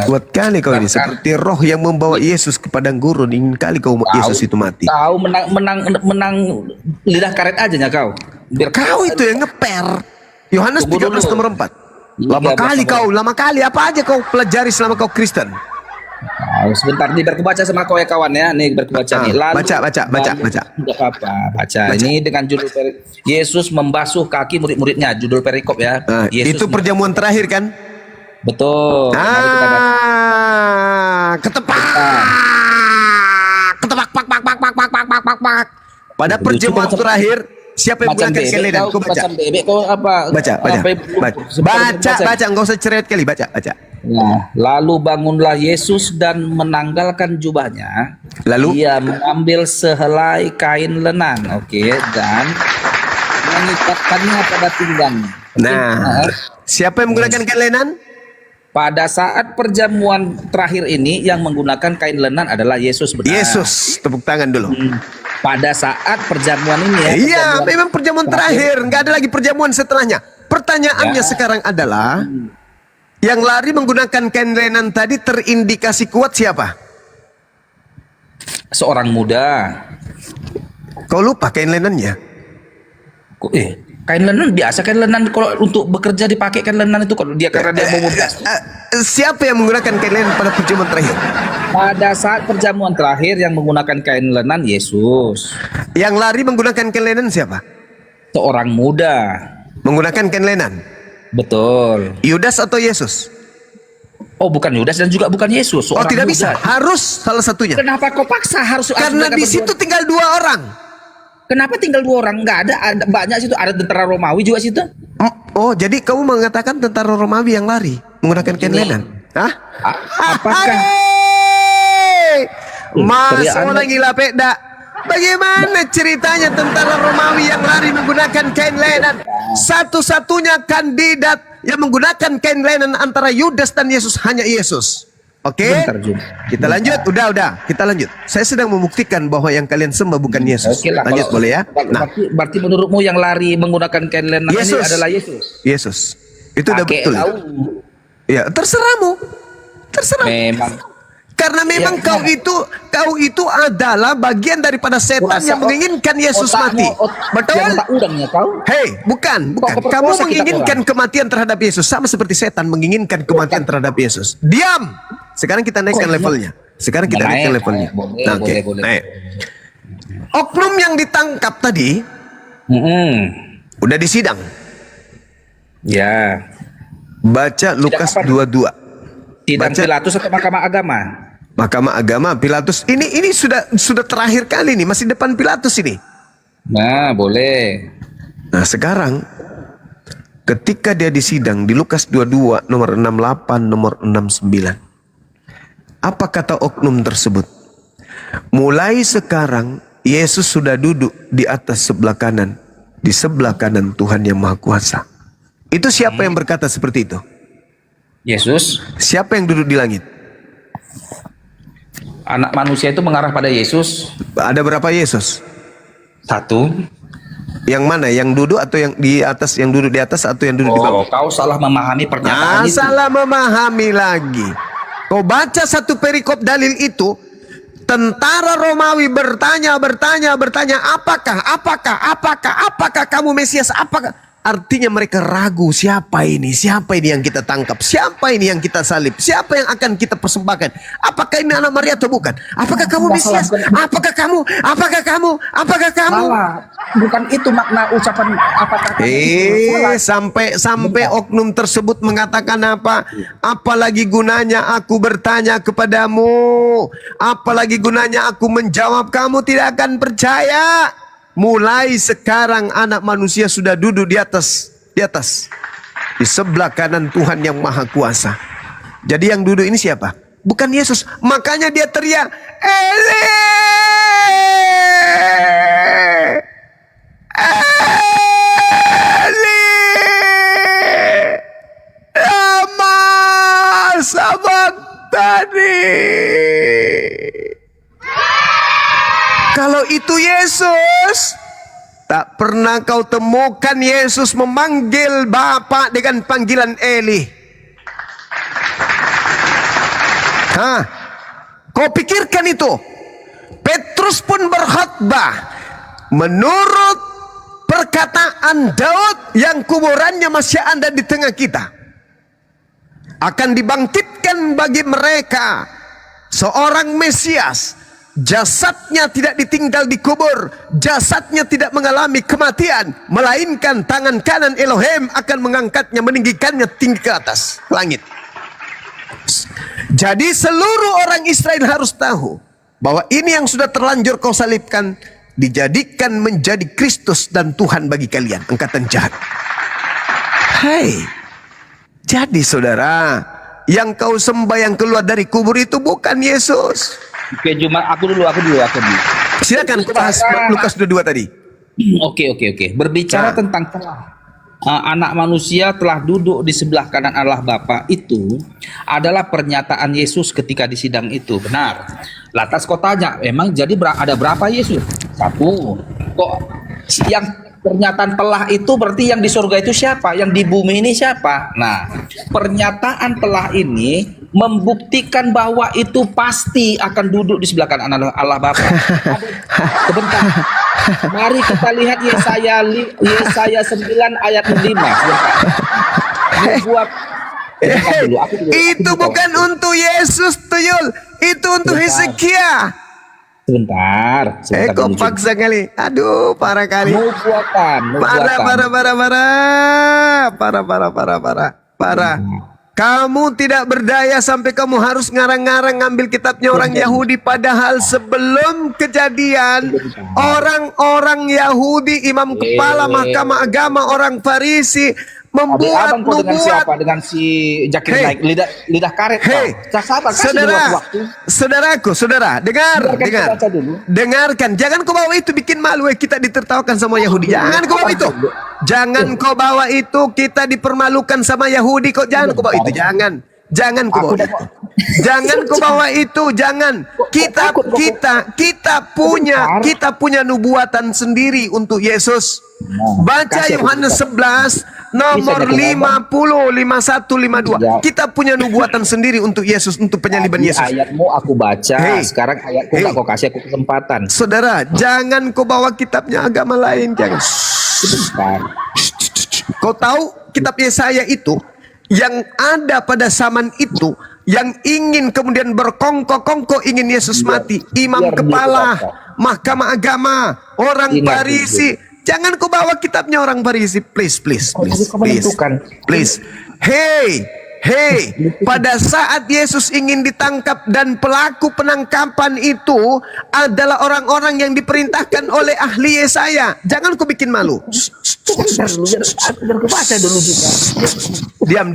Kuat kali kau ini. Seperti roh yang membawa Yesus ke padang gurun. Ingin kali kau Yesus itu mati. Tahu menang lidah karet aja ya kau. Biar kau itu yang ngeper. Yohanes 13 nomor 4. Lama kali apa aja kau pelajari selama kau Kristen? Sebentar nih berkebaca sama kau ya kawan ya. Nih berkebaca nih. Lalu, baca. Tidak apa-apa. Baca. Ini dengan judul Yesus membasuh kaki murid-muridnya. Judul perikop ya. Yesus itu perjamuan terakhir kan? Betul. Ketepak. Pada perjamuan terakhir siapa yang menggunakan kain lenan? Kau baca. Baca. Enggak usah ceret kali. Baca. Nah, lalu bangunlah Yesus dan menanggalkan jubahnya. Lalu ia mengambil sehelai kain lenan, dan mengikatkannya pada pinggangnya. Siapa yang menggunakan kain lenan? Pada saat perjamuan terakhir ini yang menggunakan kain lenan adalah Yesus. Benar. Yesus, tepuk tangan dulu. Pada saat perjamuan ini ya. Iya, memang perjamuan terakhir. Nggak ada lagi perjamuan setelahnya. Pertanyaannya sekarang adalah yang lari menggunakan kain lenan tadi terindikasi kuat siapa? Seorang muda. Kau lupa kain lenannya? Kain lenan biasa, kain lenan kalau untuk bekerja dipakai kain lenan itu kalau dia karena dia mau siapa yang menggunakan kain lenan pada perjamuan terakhir? Pada saat perjamuan terakhir yang menggunakan kain lenan Yesus. Yang lari menggunakan kain lenan siapa? Seorang muda. Menggunakan kain lenan. Betul. Yudas atau Yesus? Oh, bukan Yudas dan juga bukan Yesus. Oh, Seorang tidak Yudas. bisa. Harus salah satunya. Kenapa kau paksa harus? Karena mereka di situ berdua? tinggal 2 orang. Kenapa tinggal 2 orang? Nggak ada banyak situ. Ada tentara Romawi juga situ. Oh, jadi kamu mengatakan tentara Romawi yang lari menggunakan kain lenan? Hah? Apakah? Mas teriakan- orang gila peda. Bagaimana ceritanya tentara Romawi yang lari menggunakan kain lenan? Satu-satunya kandidat yang menggunakan kain lenan antara Yudas dan Yesus hanya Yesus. Oke? Kita lanjut. Udah. Kita lanjut. Saya sedang membuktikan bahwa yang kalian sembah bukan Yesus. Oke lah, Lanjut kalau- boleh ya? Nah, berarti menurutmu yang lari menggunakan kain lenan ini Yesus. adalah Yesus. Yesus. Itu udah Kakek betul. tahu. Ya, terserahmu. Terserah. Memang. Karena memang Ya, kau itu adalah bagian daripada setan Kurasa yang menginginkan Yesus otakmu- mati. Betul. Yang tak udang ya kau. Hei, bukan. Kau Kamu perkosa kita menginginkan kematian terhadap Yesus sama seperti setan menginginkan kematian terhadap Yesus. Diam. Sekarang kita naikkan levelnya. Sekarang kita naikkan levelnya. Nah, oke. Naik. Oknum yang ditangkap tadi udah disidang. Ya. Baca Lukas 22. Sidang Pilatus atau Mahkamah Agama? Mahkamah Agama, Pilatus. Ini sudah terakhir kali nih, masih depan Pilatus ini. Nah, boleh. Nah, sekarang ketika dia disidang di Lukas 22 nomor 68 nomor 69. Apa kata oknum tersebut? Mulai sekarang Yesus sudah duduk di atas sebelah kanan, di sebelah kanan Tuhan yang Maha Kuasa. Itu siapa yang berkata seperti itu? Yesus. Siapa yang duduk di langit? Anak manusia itu mengarah pada Yesus. Ada berapa Yesus? 1. Yang mana? Yang duduk atau yang di atas? Yang duduk di atas atau yang duduk di bawah? Kau salah memahami pernyataan itu. Salah memahami lagi. Kau baca satu perikop dalil itu, tentara Romawi bertanya, apakah kamu Mesias? Apakah? Artinya mereka ragu, siapa ini yang kita tangkap, siapa ini yang kita salib, siapa yang akan kita persembahkan, apakah ini anak Maria atau bukan, apakah kamu Mesias, apakah kamu. Salah. Bukan itu makna ucapan apakah kamu. Sampai oknum tersebut mengatakan apa? Apalagi gunanya aku bertanya kepadamu, apalagi gunanya aku menjawab, kamu tidak akan percaya. Mulai sekarang anak manusia sudah duduk di atas di sebelah kanan Tuhan yang Maha Kuasa. Jadi yang duduk ini siapa? Bukan Yesus. Makanya dia teriak, Eli, Eli, lama sabachthani. Kalau itu Yesus, tak pernah kau temukan Yesus memanggil Bapa dengan panggilan Eli. Kau pikirkan itu. Petrus pun berkhotbah menurut perkataan Daud yang kuburannya masih ada di tengah kita. Akan dibangkitkan bagi mereka seorang Mesias. Jasadnya tidak ditinggal di kubur, jasadnya tidak mengalami kematian, melainkan tangan kanan Elohim akan mengangkatnya, meninggikannya tinggi ke atas langit. Jadi seluruh orang Israel harus tahu bahwa ini yang sudah terlanjur kau salibkan dijadikan menjadi Kristus dan Tuhan bagi kalian, angkatan jahat. Hai, jadi saudara, yang kau sembah yang keluar dari kubur itu bukan Yesus. Oke, aku dulu. Silakan bahas Lukas 22 tadi. Oke. Berbicara tentang anak manusia telah duduk di sebelah kanan Allah Bapa, itu adalah pernyataan Yesus ketika di sidang itu. Benar. Lantas kau tanya, memang jadi ada berapa Yesus? 1. Kok yang pernyataan telah itu berarti yang di surga itu siapa? Yang di bumi ini siapa? Nah, pernyataan telah ini membuktikan bahwa itu pasti akan duduk di sebelah kanan Allah Bapa. Sebentar. Mari kita lihat Yesaya 9 ayat 5. Itu bukan untuk Yesus, Tuyul. Itu untuk Hezekia. Sebentar. Kok paksa kali. Aduh, parah kali. Parah. Kamu tidak berdaya sampai kamu harus ngarang-ngarang ngambil kitabnya orang Yahudi. Padahal sebelum kejadian, orang-orang Yahudi, imam kepala mahkamah agama, orang Farisi membuat Abang kau dengan nubuat. siapa? Dengan si Jakir Naik lidah karet. Sabar, kasih dulu waktu. Saudara, dengarkan. Jangan kau bawa itu bikin malu. Kita ditertawakan sama Yahudi. Jangan kau bawa itu. Jangan kau bawa itu. Kita dipermalukan sama Yahudi. Kok jangan kau bawa itu. Jangan kau bawa itu. Jangan kau bawa itu. Jangan. Kita punya nubuatan sendiri untuk Yesus. Baca Yohanes 11 nomor 50, 51, 52. Kita punya nubuatan sendiri untuk Yesus, untuk penyaliban Yesus. Ayatmu aku baca, sekarang ayatku kau kasih aku kesempatan. Saudara, jangan kau bawa kitabnya agama lain, jangan. Kau tahu kitab Yesaya itu yang ada pada zaman itu, yang ingin kemudian berkongko-kongko ingin Yesus mati, imam kepala mahkamah agama, orang Farisi. Jangan kau bawa kitabnya orang Farisi, please. Hey, pada saat Yesus ingin ditangkap dan pelaku penangkapan itu adalah orang-orang yang diperintahkan oleh ahli Yesaya. Jangan kau bikin malu. Diam.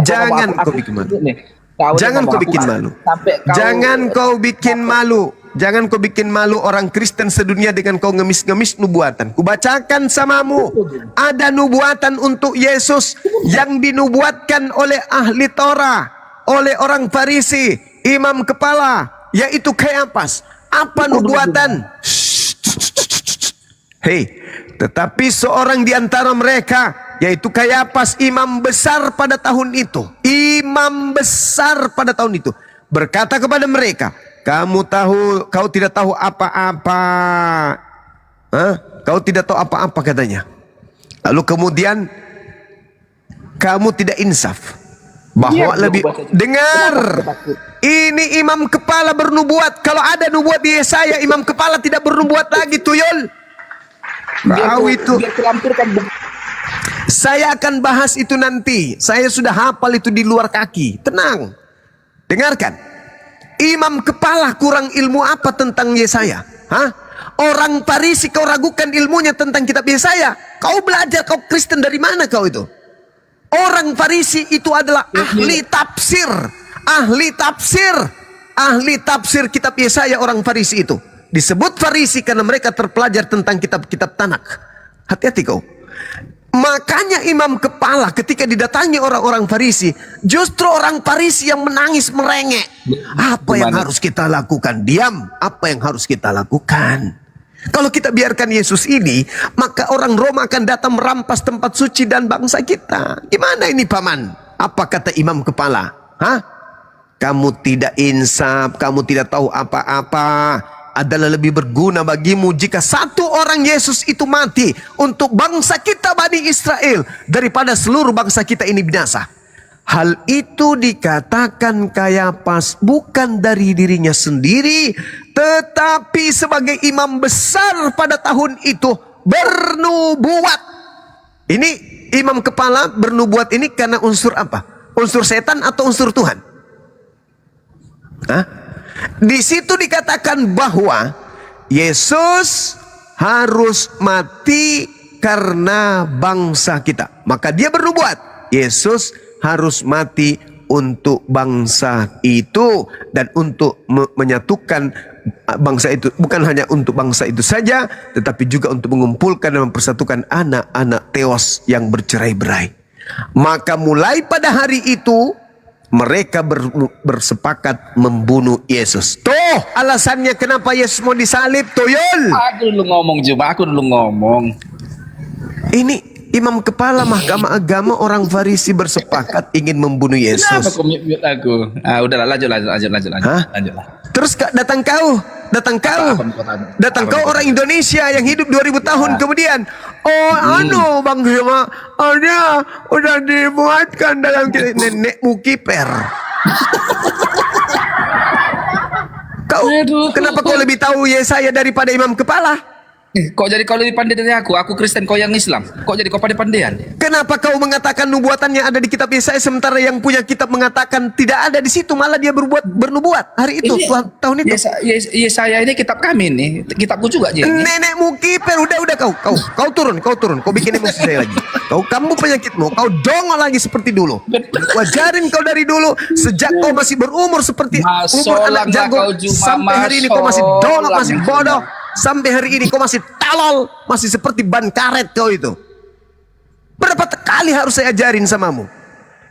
Jangan kau bikin malu. Jangan kau bikin malu. Jangan kau bikin malu orang Kristen sedunia dengan kau ngemis-ngemis nubuatan. Kubacakan samamu. Ada nubuatan untuk Yesus yang dinubuatkan oleh ahli Torah, oleh orang Farisi, imam kepala, yaitu Kayapas. Apa nubuatan? Tetapi seorang di antara mereka, yaitu Kayapas, imam besar pada tahun itu, berkata kepada mereka, kau tidak tahu apa-apa. Kau tidak tahu apa-apa, katanya. Lalu kemudian kamu tidak insaf. Bahwa dengar. Ini imam kepala bernubuat. Kalau ada nubuat di Yesaya, imam kepala tidak bernubuat lagi, tuyul. Kau itu. Saya akan bahas itu nanti. Saya sudah hafal itu di luar kaki. Tenang. Dengarkan. Imam kepala kurang ilmu apa tentang Yesaya? Orang Farisi kau ragukan ilmunya tentang kitab Yesaya. Kau belajar, kau Kristen dari mana kau itu? Orang Farisi itu adalah ahli tafsir. Ahli tafsir kitab Yesaya, orang Farisi itu. Disebut Farisi karena mereka terpelajar tentang kitab-kitab Tanakh. Hati-hati kau. Makanya imam kepala ketika didatangi orang-orang Farisi, justru orang Farisi yang menangis merengek. Apa yang harus kita lakukan? Diam. Apa yang harus kita lakukan? Kalau kita biarkan Yesus ini, maka orang Roma akan datang merampas tempat suci dan bangsa kita. Gimana ini paman? Apa kata imam kepala? Kamu tidak insaf, kamu tidak tahu apa-apa. Adalah lebih berguna bagimu jika satu orang Yesus itu mati untuk bangsa kita Bani Israel daripada seluruh bangsa kita ini binasa. Hal itu dikatakan Kayapas bukan dari dirinya sendiri, tetapi sebagai imam besar pada tahun itu bernubuat. Ini imam kepala bernubuat ini karena unsur apa? Unsur setan atau unsur Tuhan? Di situ dikatakan bahwa Yesus harus mati karena bangsa kita. Maka dia bernubuat, Yesus harus mati untuk bangsa itu dan untuk menyatukan bangsa itu. Bukan hanya untuk bangsa itu saja, tetapi juga untuk mengumpulkan dan mempersatukan anak-anak Theos yang bercerai-berai. Maka mulai pada hari itu mereka bersepakat membunuh Yesus. Tuh alasannya kenapa Yesus mau disalib, tuyul. Aku dulu ngomong. Ini imam kepala mahkamah agama orang Farisi bersepakat ingin membunuh Yesus. Kenapa kau mute aku? Udahlah, lanjutlah. Terus datang kau orang Indonesia yang hidup 2000 tahun kemudian. Bang Zuma, udah dibuatkan dalam nenekmu kiper. Kenapa kau lebih tahu Yesaya daripada imam kepala? Kok jadi kau lebih pandai dari aku? Aku Kristen, kau yang Islam. Kok jadi kau pandai-pandaian? Kenapa kau mengatakan nubuatannya ada di kitab Yesaya sementara yang punya kitab mengatakan tidak ada di situ, malah dia bernubuat hari itu, tahun itu. Yesaya ini kitab kami nih, kitabku juga Ji. Nenekmu kiper, udah kau turun, kau bikin emosi saya lagi. Kamu penyakitmu, kau dongol lagi seperti dulu. Wajarin kau dari dulu, sejak kau masih berumur seperti umur anak jago, sampai hari ini kau masih dongol, masih bodoh. Sampai hari ini kau masih talol, masih seperti ban karet kau itu. Berapa kali harus saya ajarin samamu?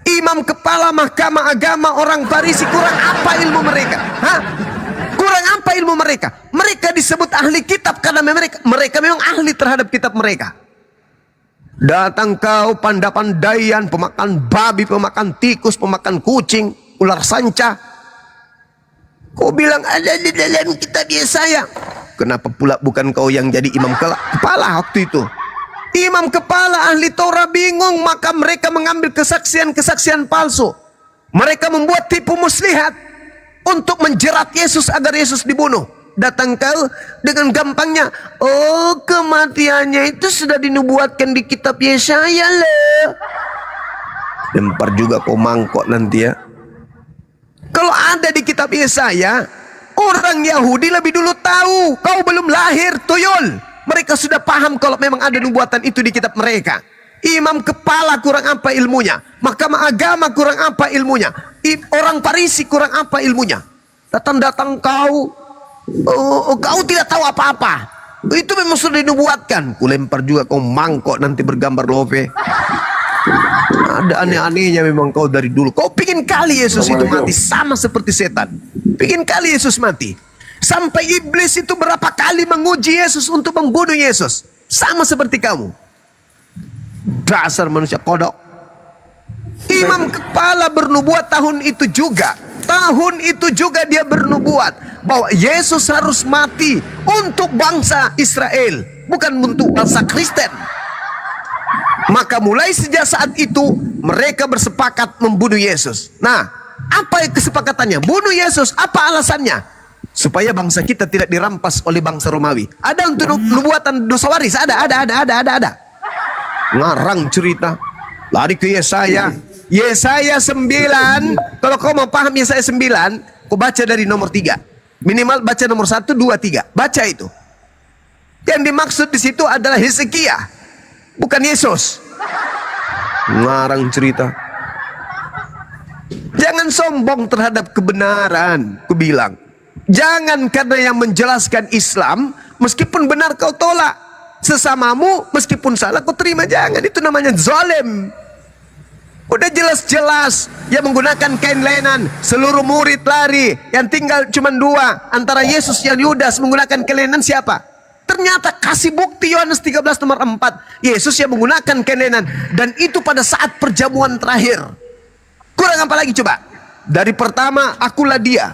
Imam kepala mahkamah agama orang Farisi, kurang apa ilmu mereka? Hah? Kurang apa ilmu mereka? Mereka disebut ahli kitab karena mereka memang ahli terhadap kitab mereka. Datang kau pandai-pandaian, pemakan babi, pemakan tikus, pemakan kucing, ular sanca. Kau bilang ada di dalam kitab Yesaya. Kenapa pula bukan kau yang jadi imam kepala waktu itu? Imam kepala ahli Torah bingung, maka mereka mengambil kesaksian-kesaksian palsu. Mereka membuat tipu muslihat untuk menjerat Yesus agar Yesus dibunuh. Datang kau dengan gampangnya, oh kematiannya itu sudah dinubuatkan di kitab Yesaya loh. Lempar juga kau mangkok nanti ya. Kalau ada di kitab Yesaya, orang Yahudi lebih dulu tahu. Kau belum lahir, tuyul. Mereka sudah paham kalau memang ada nubuatan itu di kitab mereka. Imam kepala kurang apa ilmunya? Mahkamah agama kurang apa ilmunya? Orang Farisi kurang apa ilmunya? Datang-datang kau, kau tidak tahu apa-apa. Itu memang sudah dinubuatkan. Kulempar juga kau mangkok nanti bergambar love. Ada aneh-anehnya memang kau dari dulu. Kau pingin kali Yesus itu mati sama seperti setan. Pingin kali Yesus mati. Sampai iblis itu berapa kali menguji Yesus untuk membunuh Yesus. Sama seperti kamu. Dasar manusia kodok. Imam kepala bernubuat tahun itu juga. Tahun itu juga dia bernubuat bahwa Yesus harus mati untuk bangsa Israel, bukan untuk bangsa Kristen. Maka mulai sejak saat itu mereka bersepakat membunuh Yesus. Nah, apa kesepakatannya? Bunuh Yesus. Apa alasannya? Supaya bangsa kita tidak dirampas oleh bangsa Romawi. Ada untuk nubuatan dosa waris. Ada. Ngarang cerita. Lari ke Yesaya. Yesaya 9. Kalau kau mau paham Yesaya 9, kau baca dari nomor 3. Minimal baca nomor 1, 2, 3. Baca itu. Yang dimaksud di situ adalah Hezekia, bukan Yesus. Ngarang cerita. Jangan sombong terhadap kebenaran, ku bilang. Jangan karena yang menjelaskan Islam, meskipun benar kau tolak. Sesamamu, meskipun salah kau terima. Jangan, itu namanya zalim. Udah jelas-jelas yang menggunakan kain lenan, seluruh murid lari, yang tinggal cuma 2 antara Yesus dan Yudas menggunakan kain lenan siapa? Ternyata kasih bukti Yohanes 13 nomor 4, Yesus yang menggunakan kain lenan, dan itu pada saat perjamuan terakhir. Kurang apa lagi coba? Dari pertama, akulah dia.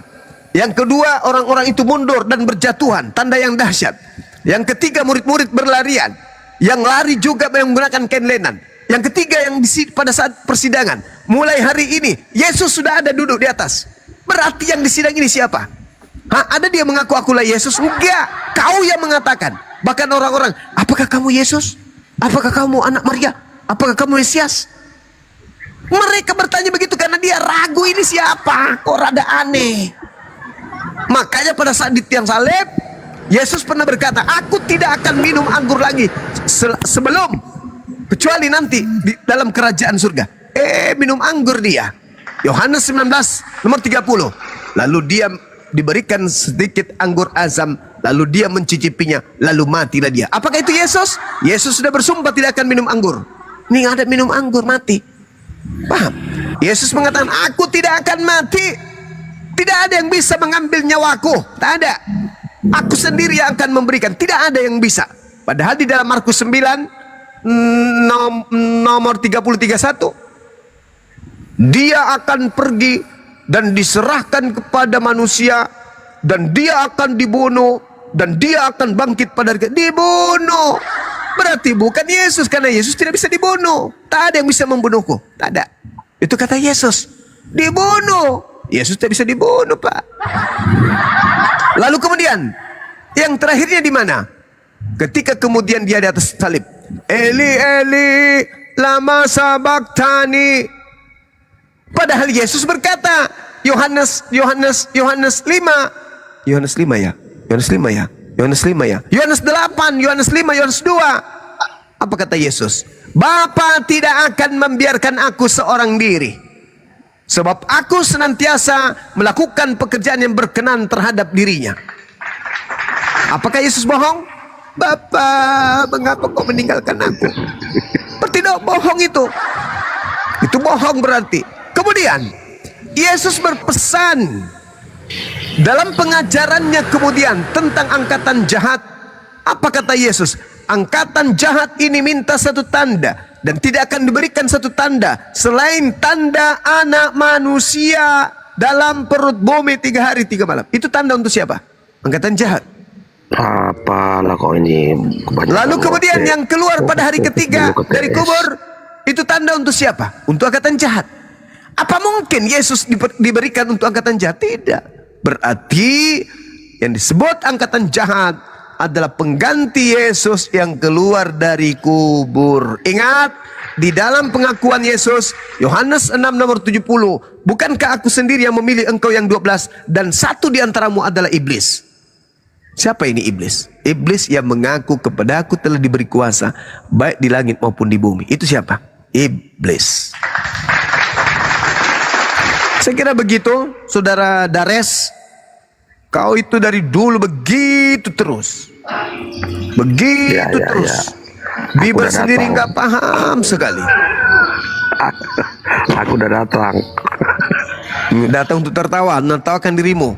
Yang kedua, orang-orang itu mundur dan berjatuhan, tanda yang dahsyat. Yang ketiga, murid-murid berlarian. Yang lari juga menggunakan kain lenan. Yang ketiga, yang pada saat persidangan. Mulai hari ini, Yesus sudah ada duduk di atas. Berarti yang disidang ini siapa? Ada dia mengaku akulah Yesus? Enggak, kau yang mengatakan. Bahkan orang-orang, apakah kamu Yesus? Apakah kamu anak Maria? Apakah kamu Mesias? Mereka bertanya begitu karena dia ragu, ini siapa? Kok rada aneh. Makanya pada saat di tiang salib, Yesus pernah berkata, aku tidak akan minum anggur lagi sebelum, kecuali nanti di dalam kerajaan surga. Minum anggur dia. Yohanes 19 nomor 30. Lalu dia diberikan sedikit anggur azam, lalu dia mencicipinya, lalu matilah dia. Apakah itu Yesus? Yesus sudah bersumpah tidak akan minum anggur. Ini ada minum anggur, mati. Paham? Yesus mengatakan, aku tidak akan mati. Tidak ada yang bisa mengambil nyawaku. Tak ada. Aku sendiri yang akan memberikan. Tidak ada yang bisa. Padahal di dalam Markus 9 nomor 30-31, dia akan pergi dan diserahkan kepada manusia, dan dia akan dibunuh, dan dia akan bangkit pada hari dibunuh. Berarti bukan Yesus, karena Yesus tidak bisa dibunuh. Tak ada yang bisa membunuhku. Tak ada. Itu kata Yesus. Dibunuh. Yesus tidak bisa dibunuh, Pak. Lalu kemudian yang terakhirnya di mana? ketika kemudian dia di atas salib, Eli Eli lama sabachthani. Padahal Yesus berkata, Yohanes 5 ya, Yohanes 5 ya, Yohanes 8, Yohanes 5, Yohanes 2. Apa kata Yesus? Bapa tidak akan membiarkan aku seorang diri, sebab aku senantiasa melakukan pekerjaan yang berkenan terhadap dirinya. Apakah Yesus bohong? Bapa, mengapa kau meninggalkan aku? Tidak bohong itu. Itu bohong berarti. Kemudian Yesus berpesan dalam pengajarannya kemudian tentang angkatan jahat. Apa kata Yesus? Angkatan jahat ini minta satu tanda, dan tidak akan diberikan satu tanda selain tanda anak manusia dalam perut bumi 3 hari 3 malam. Itu tanda untuk siapa? Angkatan jahat. Apalah kau ini. Lalu kemudian yang keluar pada hari ketiga dari kubur, itu tanda untuk siapa? Untuk angkatan jahat. Apa mungkin Yesus diberikan untuk angkatan jahat? Tidak. Berarti yang disebut angkatan jahat adalah pengganti Yesus yang keluar dari kubur. Ingat, di dalam pengakuan Yesus, Yohanes 6 nomor 70, bukankah aku sendiri yang memilih engkau yang 12, dan satu di antaramu adalah iblis. Siapa ini iblis? Iblis yang mengaku kepada aku telah diberi kuasa, baik di langit maupun di bumi. Itu siapa? Iblis. Saya kira begitu, Saudara Dares. Kau itu dari dulu begitu terus. Begitu terus. Bible sendiri nggak paham sekali. Aku udah datang. Datang untuk tertawa, menertawakan dirimu.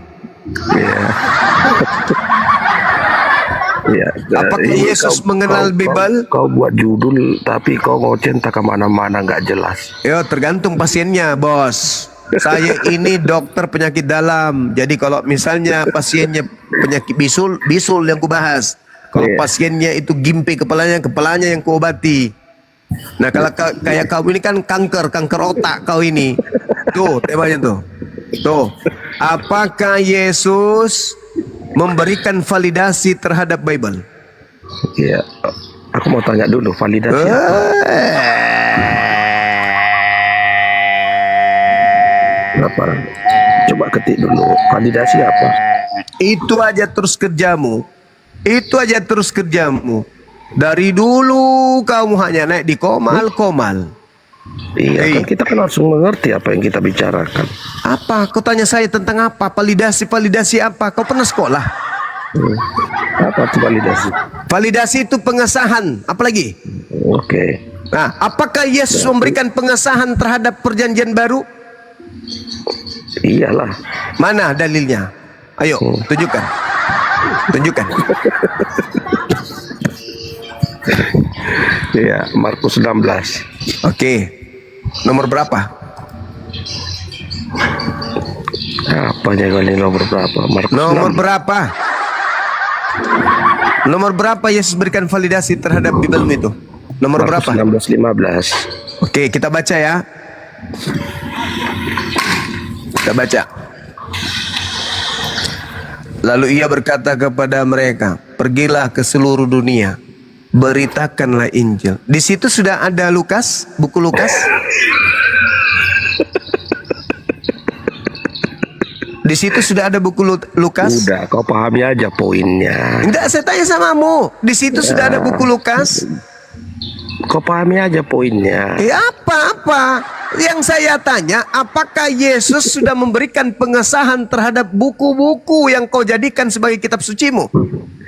Ya, apakah Yesus mengenal Bible? Kau buat judul, tapi kau mau centang kemana-mana nggak jelas. Ya, tergantung pasiennya, bos. Saya ini dokter penyakit dalam. Jadi kalau misalnya pasiennya penyakit bisul yang kubahas. Kalau pasiennya itu gimpe kepalanya yang kuobati. Nah, kalau kayak kau ini kan kanker otak kau ini. Tuh, temanya tuh. Tuh. Apakah Yesus memberikan validasi terhadap Bible? Iya. Aku mau tanya dulu validasi apa? Apa? Coba ketik dulu. Validasi apa? Itu aja terus kerjamu. Itu aja terus kerjamu. Dari dulu kamu hanya naik di komal. Iya, kan kita kan harus mengerti apa yang kita bicarakan. Apa? Kau tanya saya tentang apa? Validasi apa? Kau pernah sekolah? Apa itu validasi? Validasi itu pengesahan. Apalagi? Oke. Nah, apakah Yesus memberikan pengesahan terhadap perjanjian baru? Iyalah. Mana dalilnya? Ayo, tunjukkan. Iya, Markus 16. Oke. Nomor berapa? Apa jawabannya nomor berapa? Markus nomor 6. berapa? Nomor berapa Yesus berikan validasi terhadap Bible itu? Nomor Markus berapa? 16:15. Oke, kita baca ya. Kita baca. Lalu ia berkata kepada mereka, pergilah ke seluruh dunia, beritakanlah Injil. Di situ sudah ada Lukas, buku Lukas. Di situ sudah ada buku Lukas. Udah, kau pahami aja poinnya. Enggak, saya tanya samamu. Di situ sudah ada buku Lukas. Kau pahami aja poinnya. Apa? Yang saya tanya, apakah Yesus sudah memberikan pengesahan terhadap buku-buku yang kau jadikan sebagai kitab sucimu?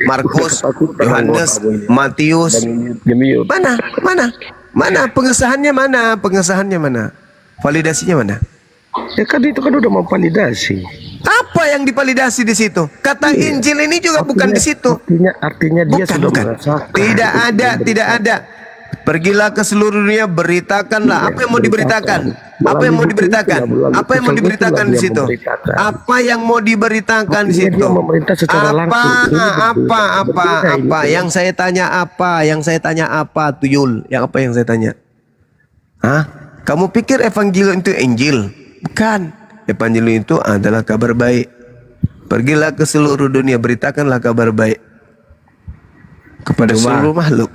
Markus, Yohanes, Matius. Mana pengesahannya mana? Validasinya mana? Ya kan itu kan udah memvalidasi. Apa yang divalidasi di situ? Kata Injil ini juga bukan di situ. Artinya dia sudah merasakan. Tidak ada. Pergilah ke seluruh dunia, beritakanlah. Apa yang mau diberitakan? Apa yang mau diberitakan? Apa yang mau diberitakan di situ? Apa yang mau diberitakan di situ? Apa? Yang saya tanya apa? Tuyul? Yang apa yang saya tanya? Hah? Kamu pikir evangelium itu Injil? Bukan. Evangelium itu adalah kabar baik. Pergilah ke seluruh dunia, beritakanlah kabar baik. kepada seluruh makhluk.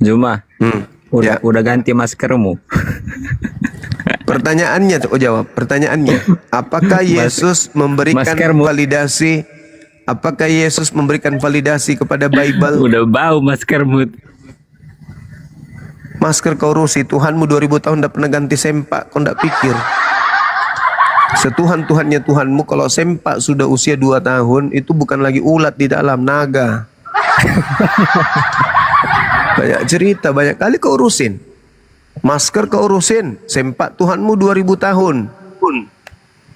Juma, udah ganti maskermu. Pertanyaannya tuh jawab. Pertanyaannya, apakah Yesus memberikan validasi? Apakah Yesus memberikan validasi kepada Bible? Udah bau maskermu. Masker kau urusi, Tuhanmu 2000 tahun tidak pernah ganti sempak, kau tidak pikir. Setuhan-Tuhannya Tuhanmu, kalau sempak sudah usia 2 tahun, itu bukan lagi ulat di dalam, naga. Banyak cerita, banyak kali kau urusin. Masker kau urusin, sempak Tuhanmu 2000 tahun.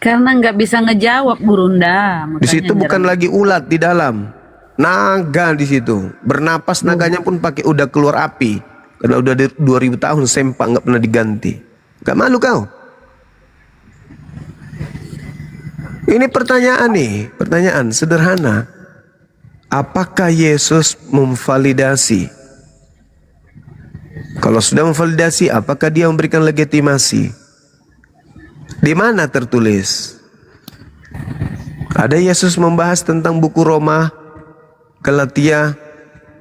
Karena nggak bisa ngejawab Burunda. Di situ bukan lagi ulat di dalam, naga di situ. Bernapas naganya pun pakai udah keluar api. Karena udah 2000 tahun sempak nggak pernah diganti. Gak malu kau? Ini pertanyaan nih, pertanyaan sederhana. Apakah Yesus memvalidasi? Kalau sudah memvalidasi, apakah dia memberikan legitimasi? Di mana tertulis? Ada Yesus membahas tentang buku Roma, Galatia,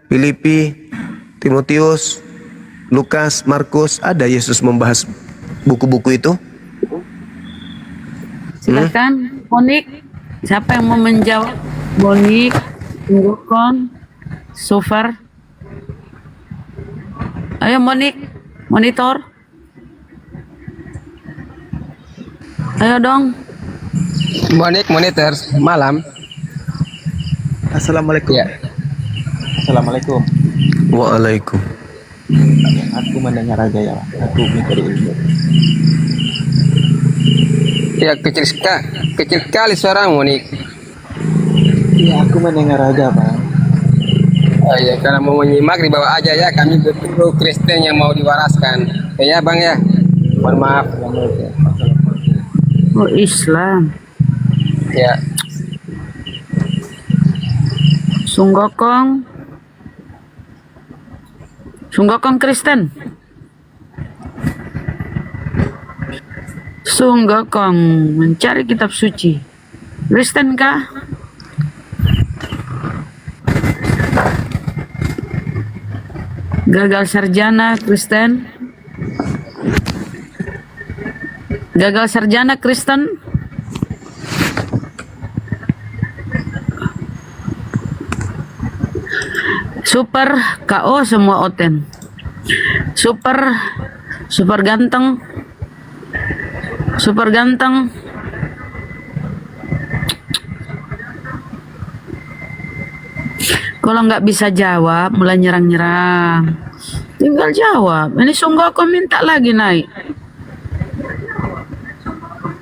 Filipi, Timotius, Lukas, Markus. Ada Yesus membahas buku-buku itu? Silakan, Monik. Siapa yang mau menjawab? Monik, Tunggukon, Sofar. Ayo Monik, monitor. Ayo dong. Monik, monitor, malam. Assalamualaikum. Ya. Assalamualaikum. Waalaikum. Aku mendengar aja ya. Aku minta diundur. Ya kecil sekali suara Monik. Ya aku mendengar aja Bang. Oh iya, karena mau menyimak di bawah aja ya. Kami betul Kristen yang mau diwaraskan. Ya Bang ya. Mohon maaf. Oh Islam. Ya. Sunggokong Kristen. Sunggokong mencari kitab suci. Kristen kah? Gagal sarjana Kristen. Gagal sarjana Kristen. Super KO semua Oten. Super ganteng. Super ganteng. Kalau nggak bisa jawab, mulai nyerang-nyerang. Tinggal jawab. Ini sungguh aku minta lagi naik.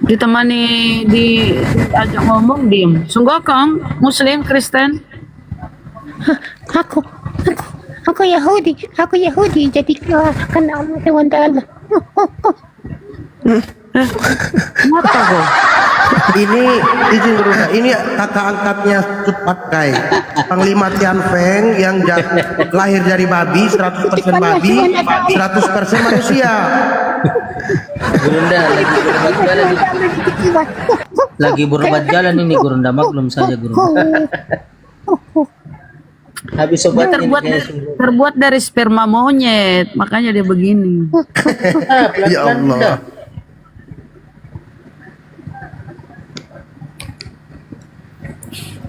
Ditemani diajak ngomong diem. Sungguh kong Muslim Kristen. Aku Yahudi, jadi kena Allah SWT. Kenapa kok? Ini izin dulu, ini kakak angkatnya Pakai Panglima Tian Feng yang lahir dari babi, 100% babi, 100% manusia. Gurunda lagi berobat jalan ini Gurunda, maklum saja Gurunda. Habis obat terbuat dari sperma monyet, makanya dia begini. Ya Allah.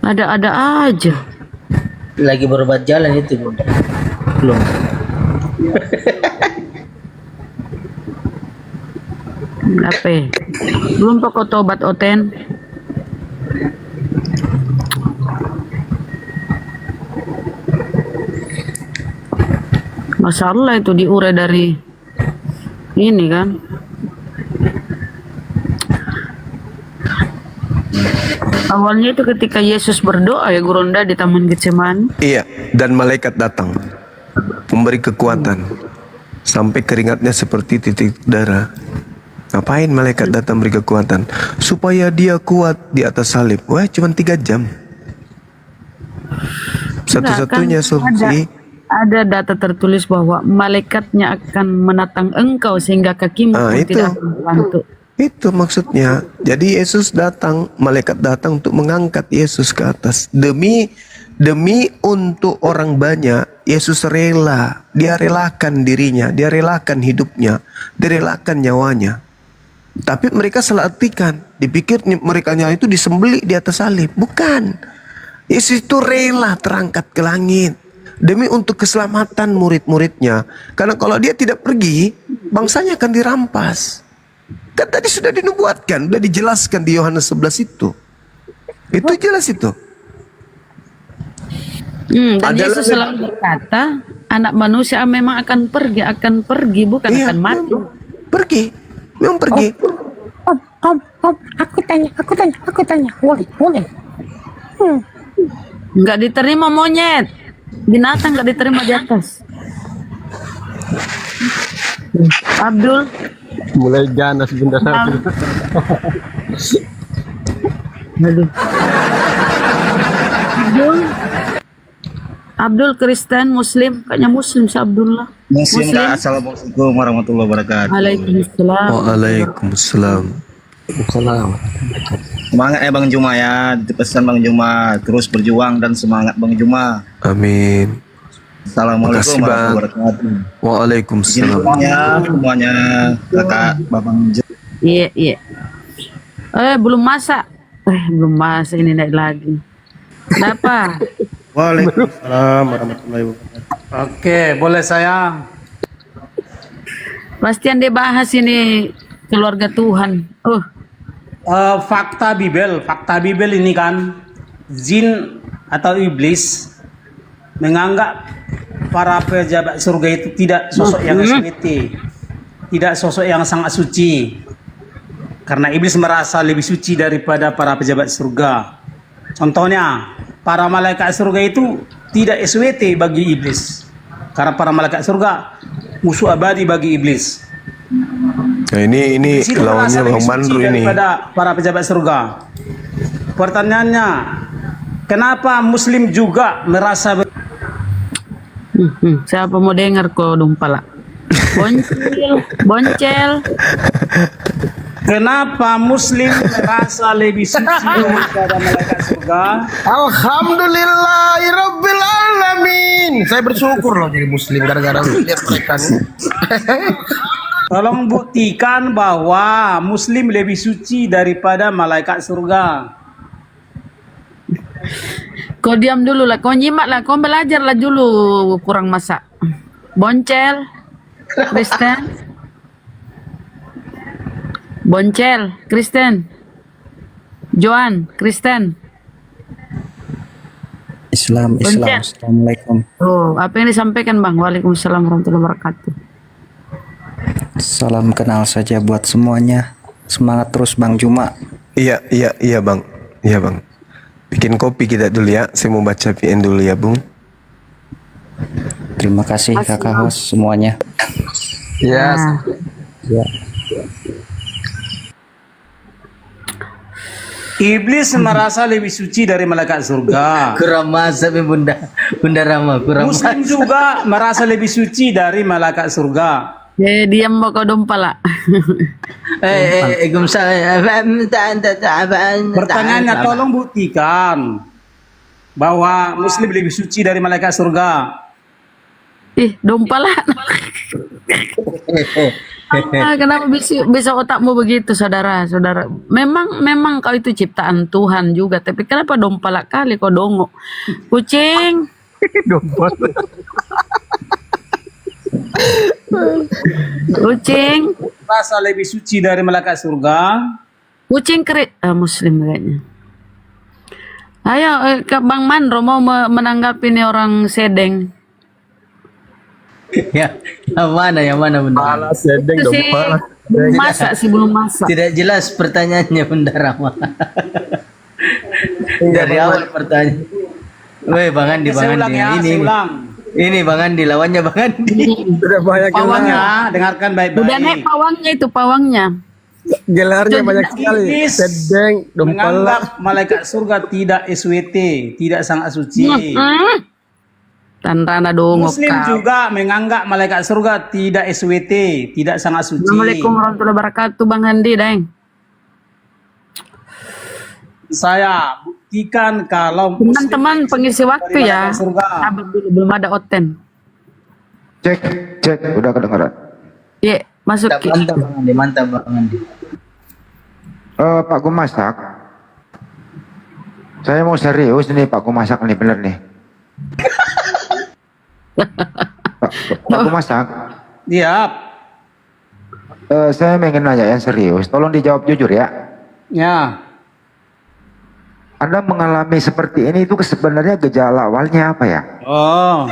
Ada-ada aja. Lagi berobat jalan itu Bunda. Belum. Apa? Belum pokok tobat Oten. Masalah itu diurai dari ini kan. Awalnya itu ketika Yesus berdoa ya Gurunda di Taman Getsemani. Iya, dan malaikat datang memberi kekuatan sampai keringatnya seperti titik darah. Ngapain malaikat datang beri kekuatan? Supaya dia kuat di atas salib. Wah, cuma 3 jam. Satu-satunya solusi. Ada data tertulis bahwa malaikatnya akan menatang engkau sehingga kakimu tidak terbantu. Itu maksudnya. Jadi Yesus datang, malaikat datang untuk mengangkat Yesus ke atas demi Demi untuk orang banyak, Yesus rela. Dia relakan dirinya, dia relakan hidupnya, dia relakan nyawanya. Tapi mereka salah artikan. Dipikir mereka itu disembelih di atas salib. Bukan. Yesus itu rela terangkat ke langit. Demi untuk keselamatan murid-muridnya. Karena kalau dia tidak pergi, bangsanya akan dirampas. Kan tadi sudah dinubuatkan, sudah dijelaskan di Yohanes 11 itu. Itu jelas itu. Dan Yesus selalu berkata, anak manusia memang akan pergi, bukan akan mati. Pergi, memang pergi. Om, aku tanya, boleh. Nggak diterima monyet, binatang nggak diterima di atas. Abdul, Mulai ganas bunda satu. Abdul Kristen, Muslim, kayaknya Muslim si Abdullah. Muslim. Assalamualaikum warahmatullahi wabarakatuh. Waalaikumsalam. Waalaikumsalam. Semangat ya Bang Juma ya, pesan Bang Juma, terus berjuang dan semangat Bang Juma. Amin. Assalamualaikum warahmatullahi wabarakatuh. Waalaikumsalam. Semuanya kakak Babang Juma. Iya. Belum masak. Belum masak, ini naik lagi. Kenapa? Waalaikumsalam warahmatullahi wabarakatuh. Oke, boleh saya? Pasti yang dibahas ini keluarga Tuhan. Fakta Bibel ini kan, jin atau iblis menganggap para pejabat surga itu tidak sosok yang SWT, tidak sosok yang sangat suci, karena iblis merasa lebih suci daripada para pejabat surga. Contohnya, para malaikat surga itu tidak SWT bagi iblis, karena para malaikat surga musuh abadi bagi iblis. Nah, ini lawannya Bang Mandru ini. Daripada para pejabat surga. Pertanyaannya, kenapa Muslim juga merasa siapa mau dengar kok dumpala? Boncel. Kenapa Muslim merasa lebih suci daripada malaikat surga? Alhamdulillahirabbil alamin. Saya bersyukur loh jadi Muslim gara-gara lihat mereka nih. Tolong buktikan bahwa Muslim lebih suci daripada malaikat surga. Kau diam dulu lah, kau nyimak lah, kau belajar lah dulu, kurang masak. Boncel, Kristen, Joan, Kristen. Islam. Assalamualaikum. Apa yang disampaikan Bang? Waalaikumsalam warahmatullahi wabarakatuh. Salam kenal saja buat semuanya. Semangat terus Bang Juma. Iya Bang. Iya Bang. Bikin kopi kita dulu ya. Saya mau baca PN dulu ya Bung. Terima kasih kakak host semuanya. Ya. Iblis merasa lebih suci dari malaikat surga. Kurang mazhab Bunda Rama. Muslim juga merasa lebih suci dari malaikat surga. Diam mau kau dompala. Pertanyaannya, tolong buktikan bahwa Muslim lebih suci dari malaikat surga. Dompala. Kenapa bisa otakmu begitu, saudara? Memang kau itu ciptaan Tuhan juga, tapi kenapa dompala kali kau dongok? Kucing. Kucing rasa lebih suci dari malaikat surga. Kucing Muslim kayaknya. Ayo Bang Mandro mau menanggapi ini orang Sedeng. Yang mana Bunda? Sedeng belum masak. Tidak jelas pertanyaannya Bunda Rama. Dari awal pertanyaan. Bang Andi. Ini Bang Andi, lawannya Bang Andi. Sudah banyak pawangnya, dengarkan baik-baik. Udah naik pawangnya. Gelarnya banyak sekali. Sedeng, menganggap malaikat surga tidak SWT, tidak sangat suci. Tanrana dong. Muslim juga menganggap malaikat surga tidak SWT, tidak sangat suci. Assalamualaikum warahmatullahi wabarakatuh Bang Andi, Deng. Saya buktikan kalau Teman-teman pengisi waktu ya. Sabar dulu, belum ada Oten. Cek, udah kedengaran. Iya, masuk. Mantap Bang Andi. Pak Gumasak, saya mau serius nih Pak Gumasak nih, bener nih. Pak Gumasak. Iya. Saya pengen nanya yang serius, tolong dijawab jujur ya. Ya. Anda mengalami seperti ini itu sebenarnya gejala awalnya apa ya? Oh.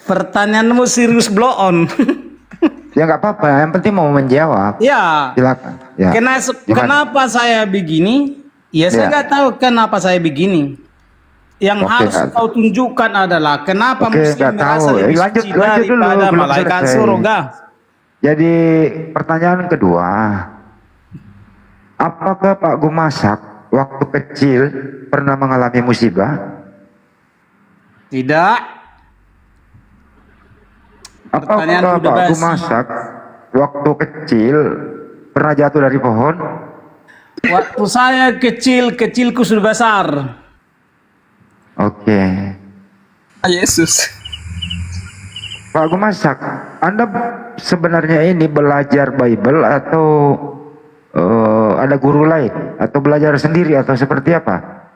Pertanyaanmu serius blow on. Ya nggak apa-apa, yang penting mau menjawab. Ya. Silakan. Ya. Kenapa saya begini? Ya saya nggak tahu kenapa saya begini. Yang harus kau tunjukkan adalah kenapa muslim merasa lebih suci daripada malaikat surga. Jadi pertanyaan kedua, apakah Pak Gumasak waktu kecil pernah mengalami musibah? Tidak. Apakah Pak Gumasak waktu kecil pernah jatuh dari pohon? Waktu saya kecil, kecilku sudah besar. Oke. Yesus. Pak Gumasak, Anda sebenarnya ini belajar Bible atau ada guru lain? Atau belajar sendiri atau seperti apa?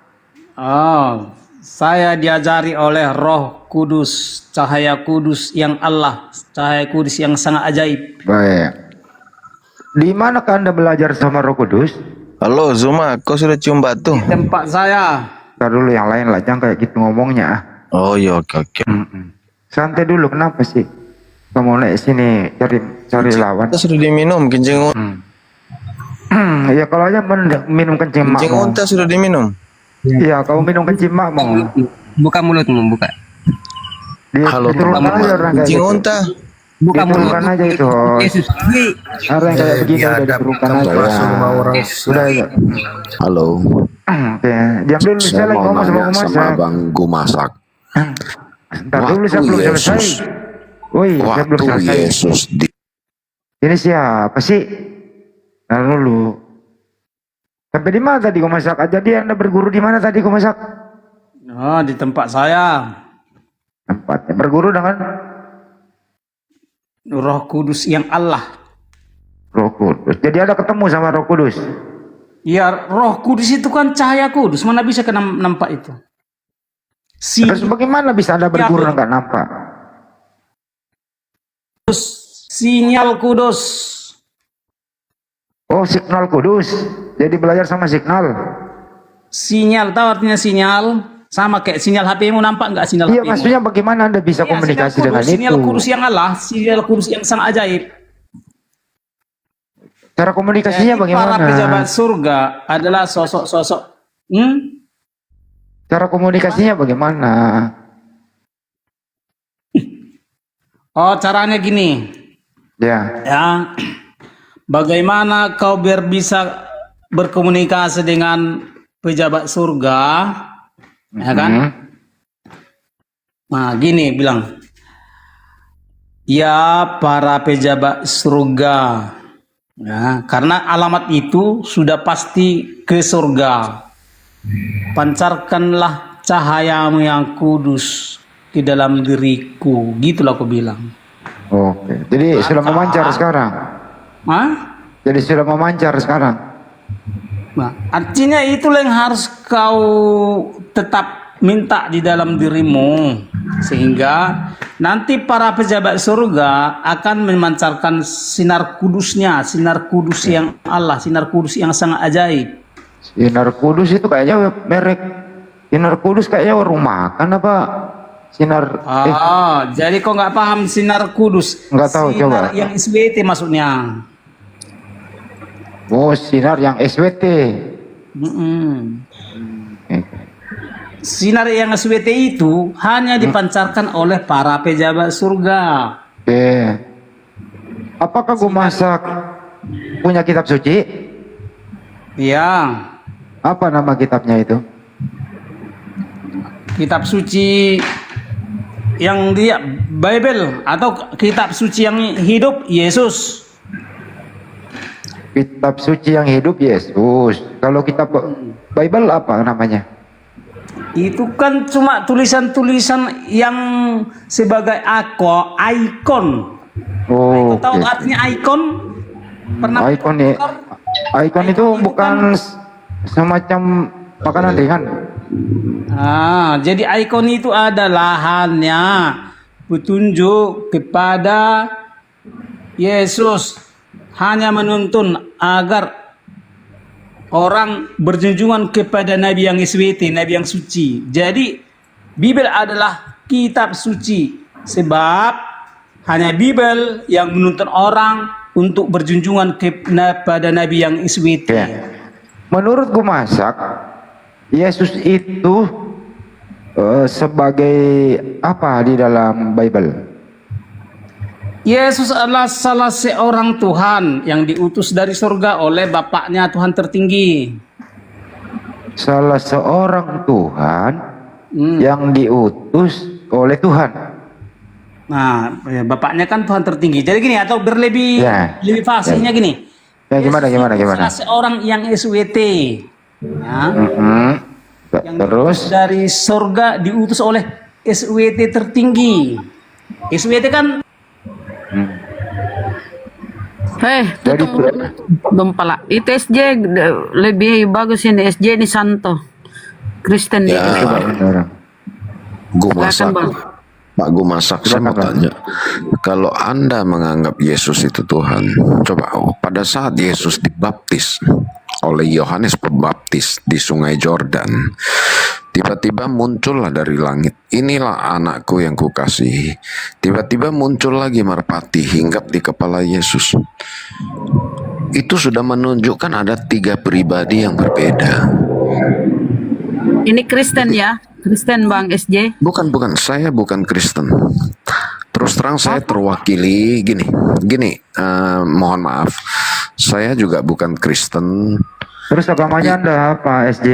Oh, saya diajari oleh Roh Kudus, cahaya kudus yang Allah, cahaya kudus yang sangat ajaib. Baik. Di manakah Anda belajar sama Roh Kudus? Halo Zuma, kau sudah cium batu? Di tempat saya. Ntar dulu yang lain lah, jangan kayak gitu ngomongnya. Oh iya, oke. Santai dulu, kenapa sih? Kamu naik sini cari lawan. Kita sudah diminum kencing. Ya kalau aja minum kencing mak. Kencing unta sudah diminum. Iya, kamu minum kencing mak mau. Buka mulutmu, buka. Halo, kencing unta. Buka mulutkan aja itu. Orang yang kayak begini udah diturukan aja. Sudah ya. Halo. Oke, diam dulu, saya lagi ngomong sama Gumasak. Bang Gumasak. Ntar dulu saya belum selesai. Woi, saya belum selesai. Yesus Ini siapa sih? Ntar dulu. Sampai di mana tadi Gumasak? Jadi Anda berguru di mana tadi Gumasak? Oh, di tempat saya. Tempatnya berguru dengan Roh Kudus yang Allah. Roh Kudus. Jadi ada ketemu sama Roh Kudus. Ya, Roh Kudus itu kan cahaya kudus. Mana bisa kena nampak itu? Terus bagaimana bisa Anda berguru nggak nampak? Sinyal kudus. Oh, signal kudus. Jadi belajar sama signal. Sinyal, tahu artinya sinyal? Sama kayak sinyal HP-mu, nampak nggak sinyal Iya, HP-mu? maksudnya bagaimana Anda bisa komunikasi dengan itu? Sinyal kudus yang Allah, sinyal kudus yang sangat ajaib. Cara komunikasinya bagaimana? Para pejabat surga adalah sosok-sosok. Cara komunikasinya bagaimana? Oh, caranya gini. Ya. Bagaimana kau biar bisa berkomunikasi dengan pejabat surga, ya kan? Nah, gini bilang. Ya, para pejabat surga. Ya, karena alamat itu sudah pasti ke surga. Pancarkanlah cahayamu yang kudus di dalam diriku, gitulah aku bilang. Oke, jadi sudah memancar sekarang. Jadi sudah memancar sekarang. Nah, artinya itulah yang harus kau tetap minta di dalam dirimu, sehingga nanti para pejabat surga akan memancarkan sinar kudusnya, sinar kudus yang Allah, sinar kudus yang sangat ajaib. Sinar kudus itu kayaknya merek sinar kudus kayaknya warung makan apa sinar? Jadi kau nggak paham sinar kudus? Nggak tahu, sinar coba. yang SWT maksudnya. Oh, sinar yang SWT. Sinar yang SWT itu hanya dipancarkan oleh para pejabat surga. Oke. Apakah Gumasak punya kitab suci? Iya. Apa nama kitabnya itu? Kitab suci yang dia Bible atau kitab suci yang hidup Yesus. kitab suci yang hidup Yesus. Kalau kitab Bible apa namanya? Itu kan cuma tulisan-tulisan yang sebagai ikon. Oh, Tahu artinya ikon? Pernah ikon ya. Ikon itu bukan semacam makanan ringan. Jadi ikon itu adalah hanya petunjuk kepada Yesus, hanya menuntun agar orang berjunjungan kepada Nabi yang SWT, Nabi yang suci. Jadi Bible adalah kitab suci, sebab hanya Bible yang menuntun orang untuk berjunjungan kepada Nabi yang SWT. Ya. Menurut Gumasak, Yesus itu sebagai apa di dalam Bible? Yesus adalah salah seorang Tuhan yang diutus dari surga oleh Bapaknya, Tuhan tertinggi. Salah seorang Tuhan yang diutus oleh Tuhan. Nah, Bapaknya kan Tuhan tertinggi. Jadi gini, atau lebih fasihnya gini. Ya, gimana? Salah seorang yang SWT. Ya. Terus dari surga diutus oleh SWT tertinggi. SWT kan belum pala. Itu SJ lebih bagus ini. SJ ini Santo Kristen ya. Pak Gumasak, saya mau tanya, kalau Anda menganggap Yesus itu Tuhan, coba pada saat Yesus dibaptis oleh Yohanes Pembaptis di Sungai Jordan, tiba-tiba muncullah dari langit, inilah anakku yang kukasihi. Tiba-tiba muncul lagi merpati hinggap di kepala Yesus. Itu sudah menunjukkan ada 3 pribadi yang berbeda. Ini Kristen ya? Kristen Bang SJ? Bukan, saya bukan Kristen. Terus terang saya terwakili gini, mohon maaf, saya juga bukan Kristen. Terus agamanya Anda apa, SJ?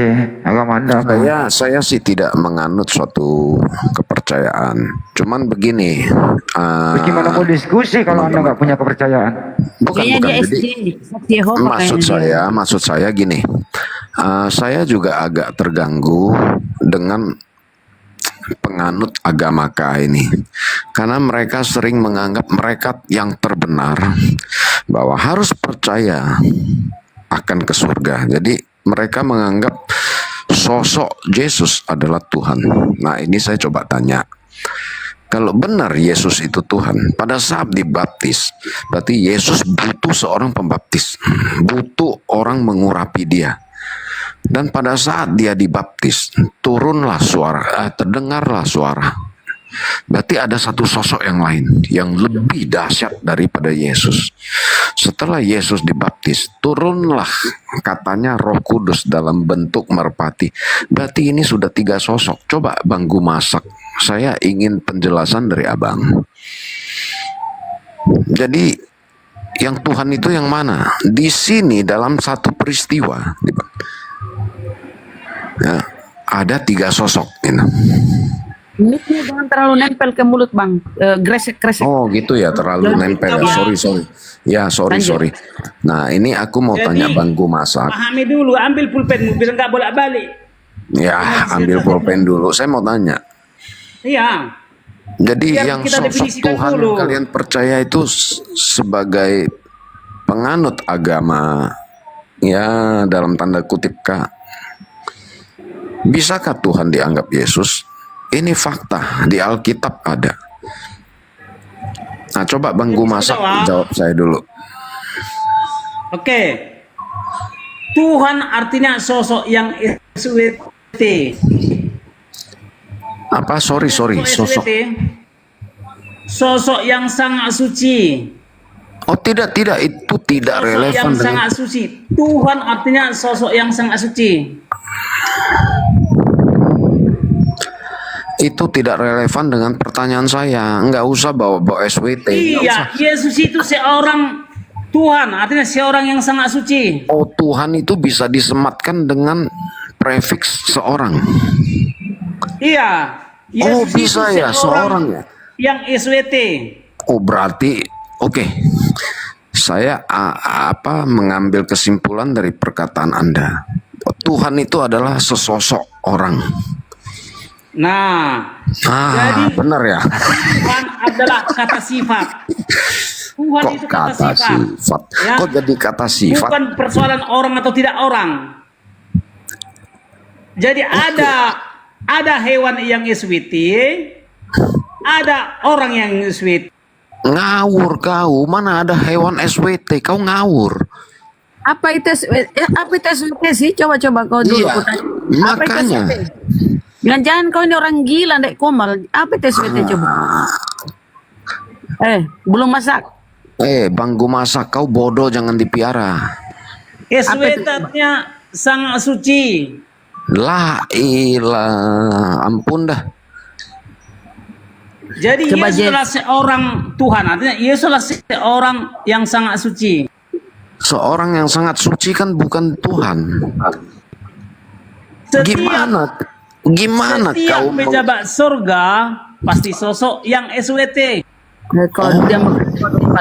Agama Anda apa? Saya sih tidak menganut suatu kepercayaan. Cuman begini. Bagaimana mau diskusi kalau Anda nggak punya kepercayaan? Bukan. Jadi, maksud saya gini. Saya juga agak terganggu dengan penganut agama K ini, karena mereka sering menganggap mereka yang terbenar, bahwa harus percaya akan ke surga. Jadi mereka menganggap sosok Yesus adalah Tuhan. Nah, ini saya coba tanya, kalau benar Yesus itu Tuhan, pada saat dibaptis, berarti Yesus butuh seorang pembaptis, butuh orang mengurapi dia. Dan pada saat dia dibaptis, turunlah suara, terdengarlah suara. Berarti ada satu sosok yang lain yang lebih dahsyat daripada Yesus. Setelah Yesus dibaptis, turunlah katanya Roh Kudus dalam bentuk merpati. Berarti ini sudah 3 sosok. Coba Bang Gumasak, saya ingin penjelasan dari Abang. Jadi yang Tuhan itu yang mana? Di sini dalam satu peristiwa, ya, ada 3 sosok. Miknya jangan terlalu nempel ke mulut Bang, gresek-gresek. Oh gitu ya, terlalu nempel. Sorry. Ya sorry. Nah ini aku mau tanya Bang Gumasak. Pahami dulu, ambil pulpenmu, biar nggak bolak-balik. Ya, ambil pulpen dulu. Saya mau tanya. Iya. Jadi yang sosok Tuhan yang kalian percaya itu sebagai penganut agama, ya dalam tanda kutip Kak, bisakah Tuhan dianggap Yesus? Ini fakta, di Alkitab ada. Nah coba Bang Gumasak jawab saya dulu. Oke. Tuhan artinya sosok yang SWT. Apa? Sorry. Sosok yang sangat suci. Oh tidak, itu tidak Sosok relevan yang dengan sangat suci. Tuhan artinya sosok yang sangat suci. Itu tidak relevan dengan pertanyaan saya. Enggak usah bawa SWT. Iya, Yesus itu seorang Tuhan, artinya seorang yang sangat suci. Oh, Tuhan itu bisa disematkan dengan prefiks seorang. Iya. Yesus bisa ya, seorang ya. Yang SWT. Oh, berarti oke. saya mengambil kesimpulan dari perkataan Anda. Tuhan itu adalah sesosok orang. Nah, jadi benar ya. Tuhan adalah kata sifat. Tuhan Kok itu kata sifat? Ya. Kok jadi kata sifat? Bukan persoalan orang atau tidak orang. Jadi ada hewan yang SWT, ada orang yang SWT. Ngawur kau, mana ada hewan SWT? Kau ngawur. Apa itu SWT sih? Coba kau dulu. Iya, makanya. Jangan kau ini orang gila, Dek Komal. Apa itu SWT coba? Belum masak. Bang Gumasak, kau bodoh, jangan dipiara. SWT-nya sangat suci. La ilah, ampun dah. Jadi Yesus adalah seorang Tuhan, artinya Yesus adalah seorang yang sangat suci. Seorang yang sangat suci kan bukan Tuhan. Gimana setiap kau pejabat surga pasti sosok yang SWT.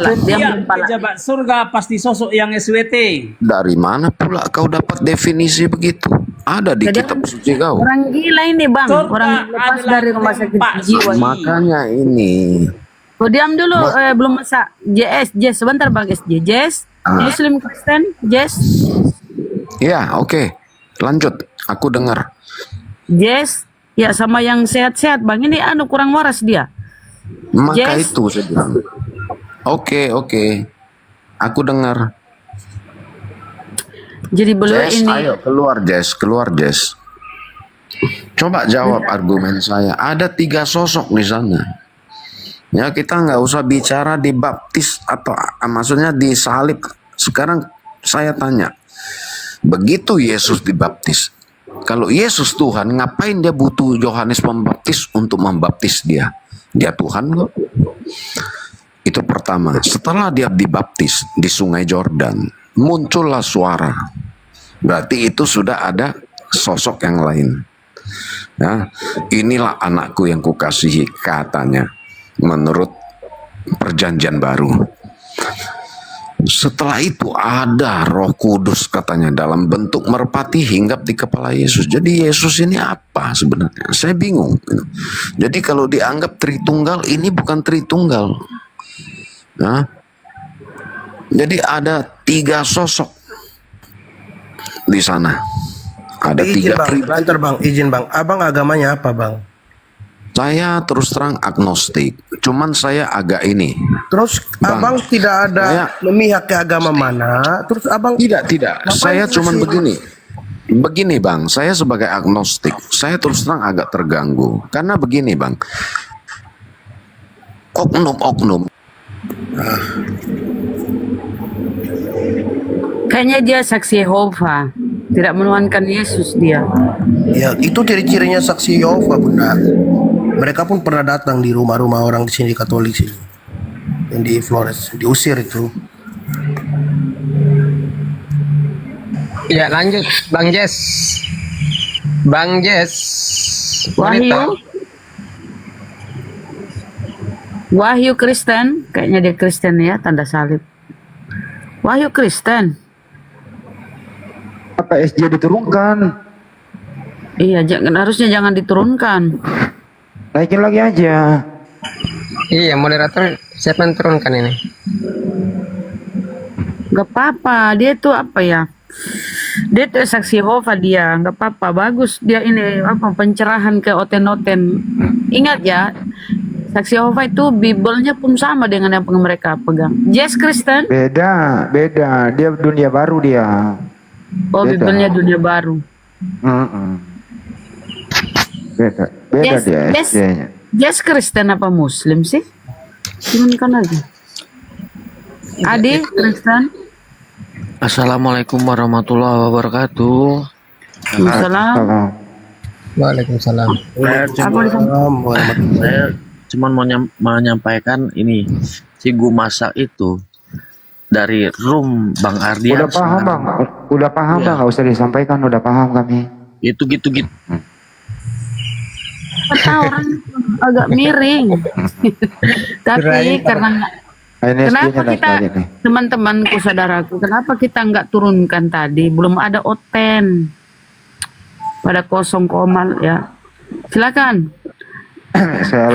Setiap pejabat surga pasti sosok yang SWT. Dari mana pula kau dapat definisi begitu? Ada di kitab suci kau. Orang gila ini bang, orang lepas dari rumah sakit jiwa. Makanya ini. Kau diam dulu, belum masak. Jess, sebentar bang Jess. Muslim Kristen, Jess. Ya, oke. Lanjut, aku dengar. Jess, ya sama yang sehat-sehat bang. Ini kurang waras dia. Maka Jess. itu saya bilang. Oke. Aku dengar. Jadi beliau Jess, ini. ayo keluar Jess. Coba jawab argumen saya. Ada 3 sosok di sana. Ya kita nggak usah bicara dibaptis atau maksudnya disalib. Sekarang saya tanya, begitu Yesus dibaptis, kalau Yesus Tuhan, ngapain dia butuh Yohanes Pembaptis untuk membaptis dia? Dia Tuhan kok. Itu pertama. Setelah dia dibaptis di Sungai Jordan, muncullah suara. Berarti itu sudah ada sosok yang lain. Ya, inilah anakku yang kukasihi, katanya, menurut perjanjian baru. Setelah itu ada Roh Kudus, katanya, dalam bentuk merpati hinggap di kepala Yesus. Jadi Yesus ini apa sebenarnya? Saya bingung. Jadi kalau dianggap Tritunggal, ini bukan Tritunggal. Nah, jadi ada 3 sosok di sana. Ada 3 pribadi. Izin bang, abang agamanya apa bang? Saya terus terang agnostik, cuman saya agak ini. Terus Bang, abang tidak ada memihak ke agama mana? Terus abang tidak. Saya cuman begini bang. Saya sebagai agnostik, saya terus terang agak terganggu karena begini bang. Oknum. Kayaknya dia saksi Yehova, tidak menuhankan Yesus dia. Ya, itu ciri-cirinya saksi Yehova, Bunda. Mereka pun pernah datang di rumah-rumah orang di sini Katolik sini. Yang di Flores, diusir itu. Ya, lanjut Bang Jess. Wahyu Kristen, kayaknya dia Kristen ya, tanda salib. Wahyu Kristen. Apa SJ diturunkan? Iya, harusnya jangan diturunkan. Naikin lagi aja. Iya, moderator siapa yang turunkan ini? Gak apa-apa, dia itu apa ya? Dia tuh saksi Yehova dia, gak apa-apa, bagus dia ini pencerahan ke oten-oten. Ingat ya, saksi Yehova itu Biblenya pun sama dengan yang mereka pegang. Jess Kristen? Beda. Dia dunia baru dia. Oh, Biblenya dunia baru. Beda dia SJ-nya. Jess Kristen apa Muslim sih? Turunkan lagi. Adi Kristen? Assalamualaikum warahmatullahi wabarakatuh. Waalaikumsalam. Waalaikumsalam. Saya cuma mau menyampaikan ini, si Gumasak itu dari room Bang Ardian. Udah paham bang, nggak usah disampaikan, udah paham kami. Itu gitu. Kata orang agak miring. Tapi Kenapa kita, teman-temanku, saudaraku, kenapa kita nggak turunkan tadi? Belum ada oten. Pada kosong komal ya. Silakan. Saya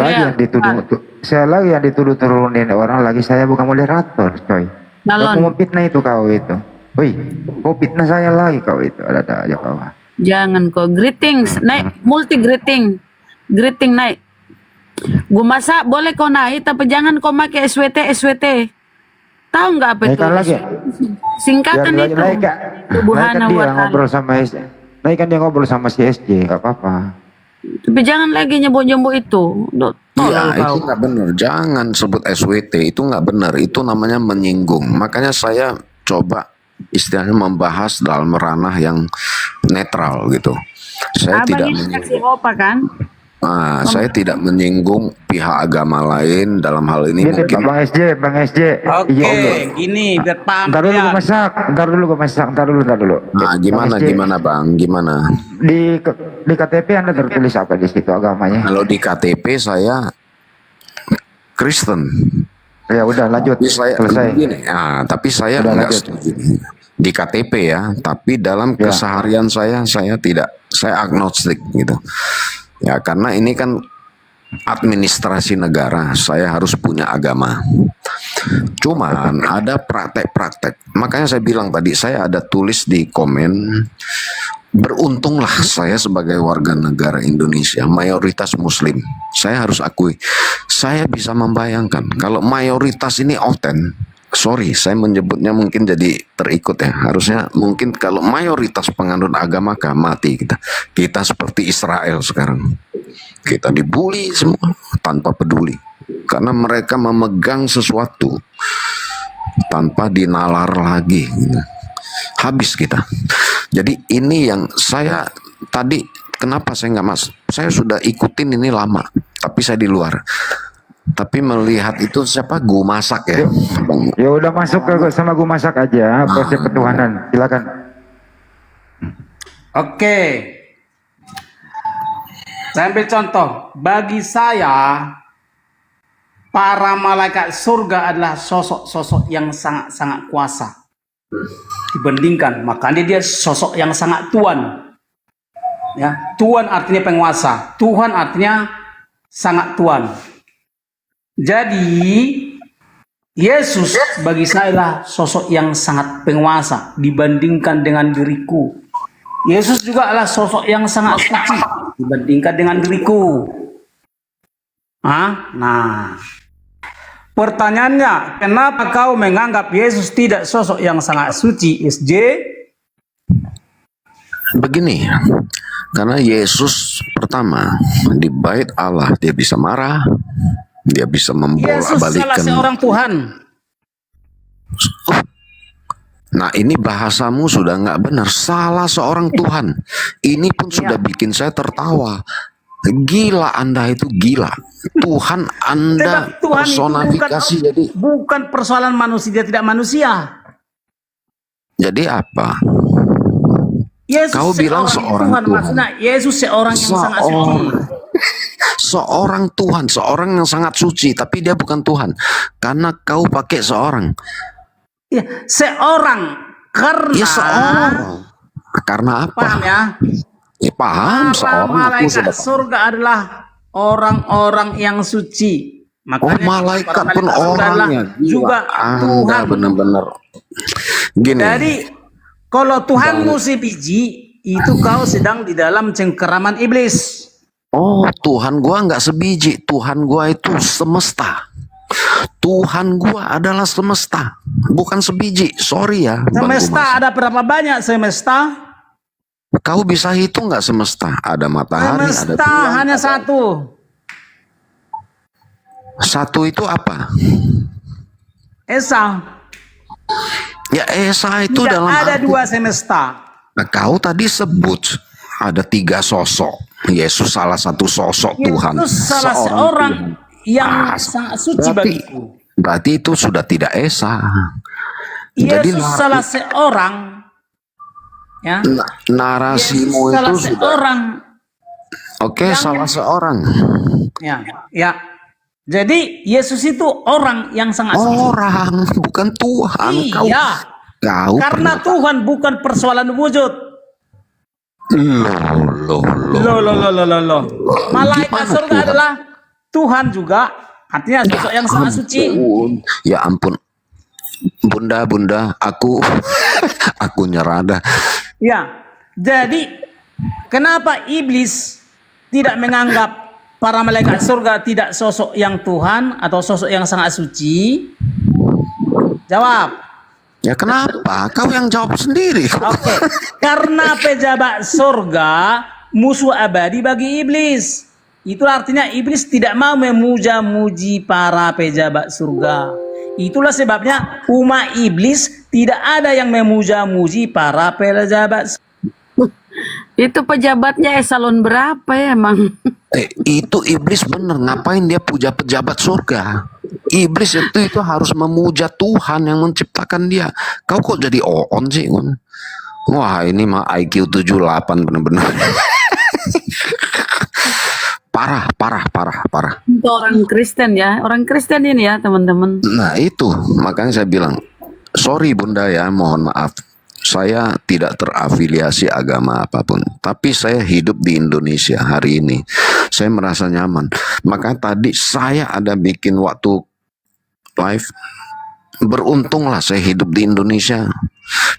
lagi yang dituduh turunin orang lagi, saya bukan moderator, coy. Kau mau fitnah itu kau itu. Woi, kau fitnah saya lagi kau itu. Ada aja kau. Jangan kau greetings, naik multi greeting naik. Gue masa boleh kau naik, tapi jangan kau pakai SWT. Tahu nggak apa itu? Singkatan itu. Naikkan dia ngobrol sama SJ. Naikkan dia ngobrol sama si SJ, nggak apa-apa. Tapi jangan lagi nyebut-nyebut itu. Iya, itu nggak benar. Jangan sebut SWT, itu nggak benar. Itu namanya menyinggung. Makanya saya coba istilahnya membahas dalam ranah yang netral gitu. Saya tidak menyinggung. Kan? Saya tidak menyinggung pihak agama lain dalam hal ini. Gini, mungkin Bang SJ. Oke, gini biar paham. Ntar dulu gue masak. Nah, gimana Bang? Gimana? Di KTP Anda tertulis apa di situ agamanya? Kalau di KTP saya Kristen. Ya udah lanjut. Selesai. Tapi saya nggak setuju di KTP ya. Tapi dalam keseharian saya tidak. Saya agnostik gitu. Ya karena ini kan administrasi negara, saya harus punya agama. Cuman ada praktek-praktek. Makanya saya bilang tadi, saya ada tulis di komen, beruntunglah saya sebagai warga negara Indonesia, mayoritas muslim. Saya harus akui, saya bisa membayangkan kalau mayoritas ini oten. Sorry, saya menyebutnya mungkin jadi terikut ya. Harusnya mungkin kalau mayoritas penganut agama mati kita. Kita seperti Israel sekarang. Kita dibully semua tanpa peduli. Karena mereka memegang sesuatu tanpa dinalar lagi. Habis kita. Jadi ini yang saya tadi, kenapa saya nggak masuk? Saya sudah ikutin ini lama, tapi saya di luar. Tapi melihat itu siapa Gu Masak ya? Ya udah masuk sama Gu Masak aja, proses ketuhanan. Silakan. Oke. Saya ambil contoh. Bagi saya, para malaikat surga adalah sosok-sosok yang sangat-sangat kuasa. Dibandingkan, makanya dia sosok yang sangat Tuhan. Ya, Tuhan artinya penguasa. Tuhan artinya sangat Tuhan. Jadi Yesus bagi saya adalah sosok yang sangat penguasa dibandingkan dengan diriku. Yesus juga adalah sosok yang sangat suci dibandingkan dengan diriku. Nah, pertanyaannya, kenapa kau menganggap Yesus tidak sosok yang sangat suci, SJ? Begini, karena Yesus pertama di bait Allah dia bisa marah. Dia bisa Yesus salah seorang Tuhan. Nah ini bahasamu sudah nggak benar. Salah seorang Tuhan. Ini pun sudah bikin saya tertawa. Gila Anda itu gila. Tuhan Anda personifikasi jadi. Bukan persoalan manusia tidak manusia. Jadi apa? Yesus kau bilang seorang Tuhan. Maksudnya Yesus seorang yang sangat suci. Seorang Tuhan, seorang yang sangat suci, tapi dia bukan Tuhan. Karena kau pakai seorang. Ya, seorang karena. Ya seorang. Karena apa? Paham ya? Ya paham. Para malaikat surga adalah orang-orang yang suci. Makanya malaikat pun orangnya juga Tuhan. Benar-benar. Gini. Jadi kalau Tuhanmu si biji, itu kau sedang di dalam cengkeraman iblis. Oh, Tuhan gua nggak sebiji. Tuhan gua itu semesta. Tuhan gua adalah semesta, bukan sebiji. Sorry ya. Semesta ada berapa banyak semesta? Kau bisa hitung nggak semesta? Ada matahari, semesta ada bulan, hanya satu. Satu itu apa? Esa. Ya Esa itu tidak dalam ada arti. Dua semesta. Nah, kau tadi sebut ada 3 sosok. Yesus salah satu sosok Tuhan. Yesus salah seorang yang sangat suci bagiku. Berarti itu sudah tidak Esa. Yesus salah seorang. Ya. Narasimu salah itu seorang. Oke, salah seorang. Ya. Jadi Yesus itu orang yang sangat suci. Orang, bukan Tuhan. Iya. Kau Karena Tuhan bukan persoalan wujud. Loh. Loh. Malaikat surga adalah Tuhan juga, artinya sosok yang sangat suci. Ya ampun. Bunda, aku nyerah dah. Ya, jadi kenapa iblis tidak menganggap para malaikat surga tidak sosok yang Tuhan atau sosok yang sangat suci? Jawab. Ya kenapa? Kau yang jawab sendiri. Oke. Karena pejabat surga musuh abadi bagi iblis. Itulah artinya iblis tidak mau memuja-muji para pejabat surga. Itulah sebabnya umat iblis tidak ada yang memuja-muji para pejabat surga. Itu pejabatnya eselon berapa ya emang? Itu iblis bener, ngapain dia puja pejabat surga? Iblis itu harus memuja Tuhan yang menciptakan dia. Kau kok jadi on sih? Wah, ini mah IQ 78 bener-bener. Parah. Itu orang Kristen ya, orang Kristen ini ya teman-teman. Nah itu, makanya saya bilang, sorry Bunda ya, mohon maaf. Saya tidak terafiliasi agama apapun, tapi saya hidup di Indonesia hari ini. Saya merasa nyaman. Maka tadi saya ada bikin waktu live. Beruntunglah saya hidup di Indonesia,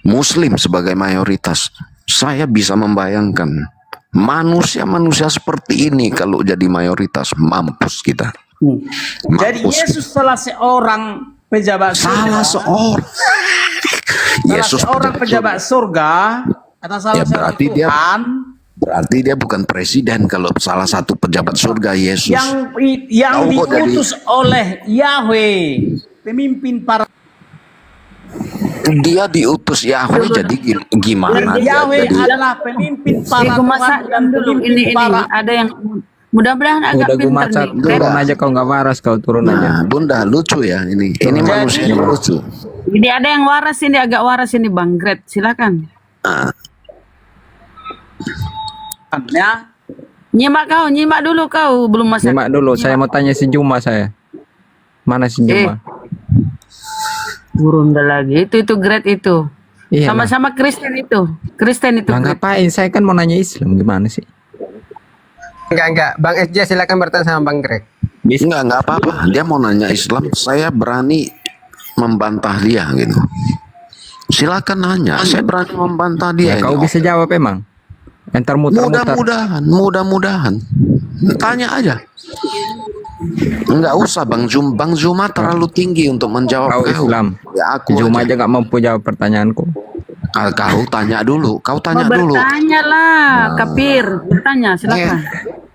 Muslim sebagai mayoritas. Saya bisa membayangkan manusia-manusia seperti ini kalau jadi mayoritas, mampus kita. Jadi Yesus salah seorang pejabat surga. Salah seorang. Yesus seorang pejabat surga atau salah seorang Tuhan. Berarti dia bukan presiden kalau salah satu pejabat surga Yesus. Yang diutus oleh Yahweh, pemimpin para. Dia diutus Yahweh, jadi gimana? Yahweh adalah pemimpin para Tuhan dan pemimpin para. Ada yang mudah-mudahan agak pintar nih. Turun aja kau nggak waras, kau turun aja. Bunda lucu ya ini. Ini manusia yang lucu. Ini ada yang waras ini, agak waras ini Bang Gret, silakan. Ya. Nyimak dulu kau belum masuk. Nyimak dulu, saya mau tanya si Juma saya. Mana si Juma? Burung lagi. Itu Gret itu. Iya, sama-sama Kristen itu. Kristen itu. Nah, ngapain? Saya kan mau nanya Islam, gimana sih? Enggak. Bang SJ silakan bertanya sama Bang Greg. Enggak apa-apa. Dia mau nanya Islam, saya berani membantah dia gitu. Silakan nanya, saya berani membantah dia. Ya, kau bisa jawab emang? Entar muter-muter. Mudah-mudahan. Tanya aja. Enggak usah Bang Zuma terlalu tinggi untuk menjawab kau. Islam. Ya aku Zuma aja nggak mampu jawab pertanyaanku. Kau tanya dulu. Bertanya lah, kafir. Bertanya, silakan.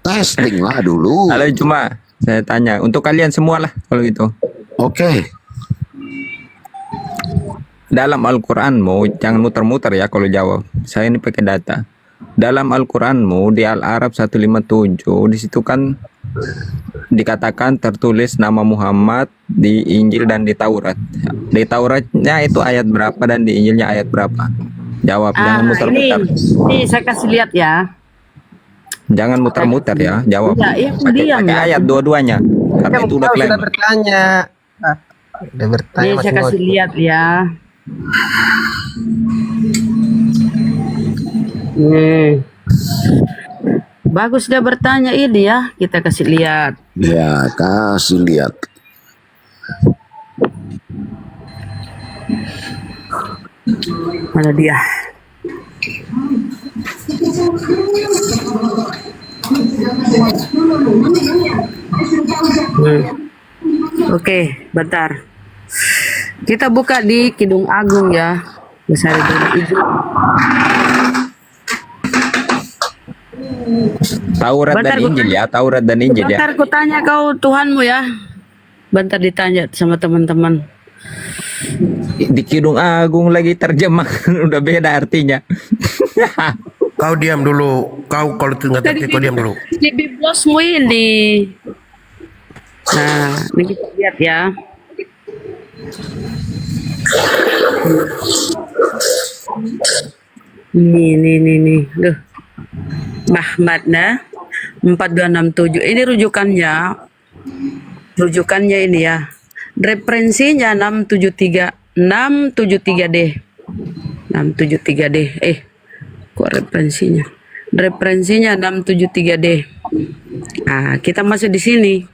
Testing lah dulu. Halo Zuma, saya tanya untuk kalian semua lah kalau gitu. Oke. Dalam Al-Quranmu, jangan muter-muter ya kalau jawab. Saya ini pakai data. Dalam Al-Quranmu di Al-Arab 157 di situ kan dikatakan tertulis nama Muhammad di Injil dan di Taurat. Di Tauratnya itu ayat berapa dan di Injilnya ayat berapa? Jawab, jangan muter-muter. Ini saya kasih lihat ya. Jangan muter-muter ya, jawab. Pakai ayat dua-duanya. Karena itu udah klaim. Sudah bertanya. Udah bertanya. Ini saya kasih lihat ya. Bagus dia bertanya ini ya, kita kasih lihat. Ya, kasih lihat. Mana dia? Oke, bentar. Kita buka di Kidung Agung ya. Besar itu. Taurat dan Injil ya, Taurat dan Injil ya. Bentar ku tanya kau Tuhanmu ya. Bentar ditanya sama teman-teman. Di Kidung Agung lagi terjemah udah beda artinya. Kau diam dulu. Kau kalau nggak ngerti kau diam dulu. Di biblosmu ini. Nah, ini kita lihat ya. Nih. Duh. Mahmad nah 4267. Ini rujukannya. Rujukannya ini ya. Referensinya 673D. 673D. Kok referensinya? Referensinya 673D. Ah, kita masuk di sini.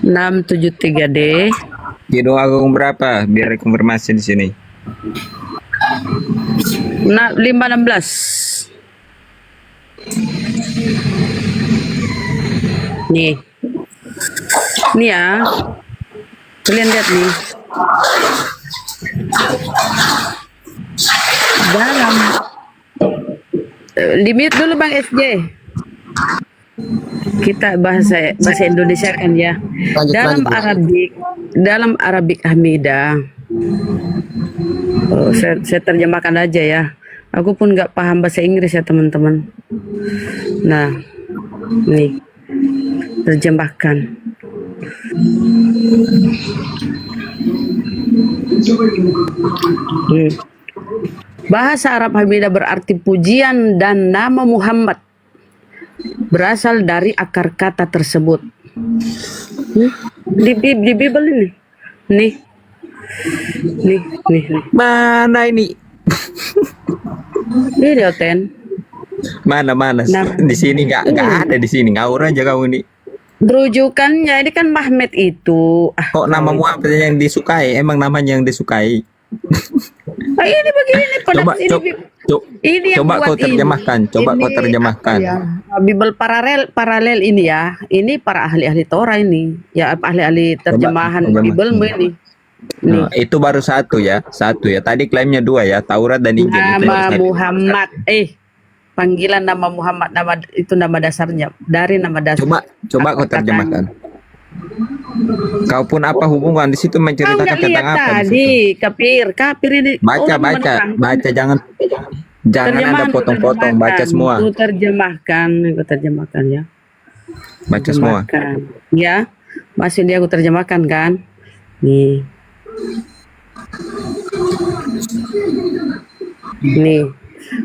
(673D). Kidung Agung berapa? Biar konfirmasi di sini. 516. Nih. Nih ya. Kalian lihat nih. Dalam limit dulu Bang SJ. Kita bahasa Indonesia kan ya. Dalam Arabik Hamidah. Oh, saya terjemahkan aja ya. Aku pun nggak paham bahasa Inggris ya teman-teman. Nah, nih terjemahkan. Bahasa Arab Hamidah berarti pujian dan nama Muhammad berasal dari akar kata tersebut. Di Bible ini. Nih. Mana ini? Ini Oten. Mana? Di sini nggak ada di sini. Ngawur aja kau ini. Berujukannya ini kan Mahmed itu. Kok nama Muhammad yang disukai? Emang namanya yang disukai? Ini begini nih. Coba kau terjemahkan. Bible paralel ini ya. Ini para ahli-ahli Torah ini. Ya ahli-ahli terjemahan Bible ini. Nah, itu baru satu ya. Tadi klaimnya 2 ya, Taurat dan Injil. Nama Muhammad. Panggilan nama Muhammad, itu nama dasarnya. Dari nama dasar. Coba kau terjemahkan. Kau pun apa hubungan di situ menceritakan tentang apa? Tadi kafir ini. Baca jangan ada potong-potong, baca semua. Aku terjemahkan ya. Baca semua. Ya, maksudnya aku terjemahkan kan. Nih.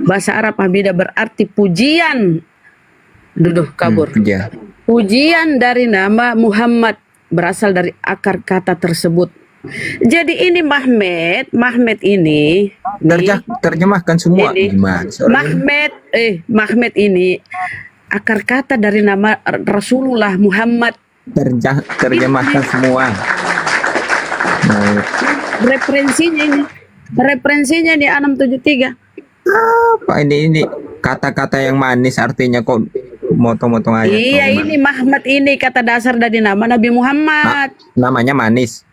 Bahasa Arab Hamidah berarti pujian. Kabur. Pujian dari nama Muhammad berasal dari akar kata tersebut. Jadi ini Mahmed ini terjemahkan semua. Mahmed ini akar kata dari nama Rasulullah Muhammad. Terjemahkan semua. Referensinya ini 673. Apa ini kata-kata yang manis artinya kok motong-motong aja. Iya, ini Muhammad ini kata dasar dari nama Nabi Muhammad. Namanya manis.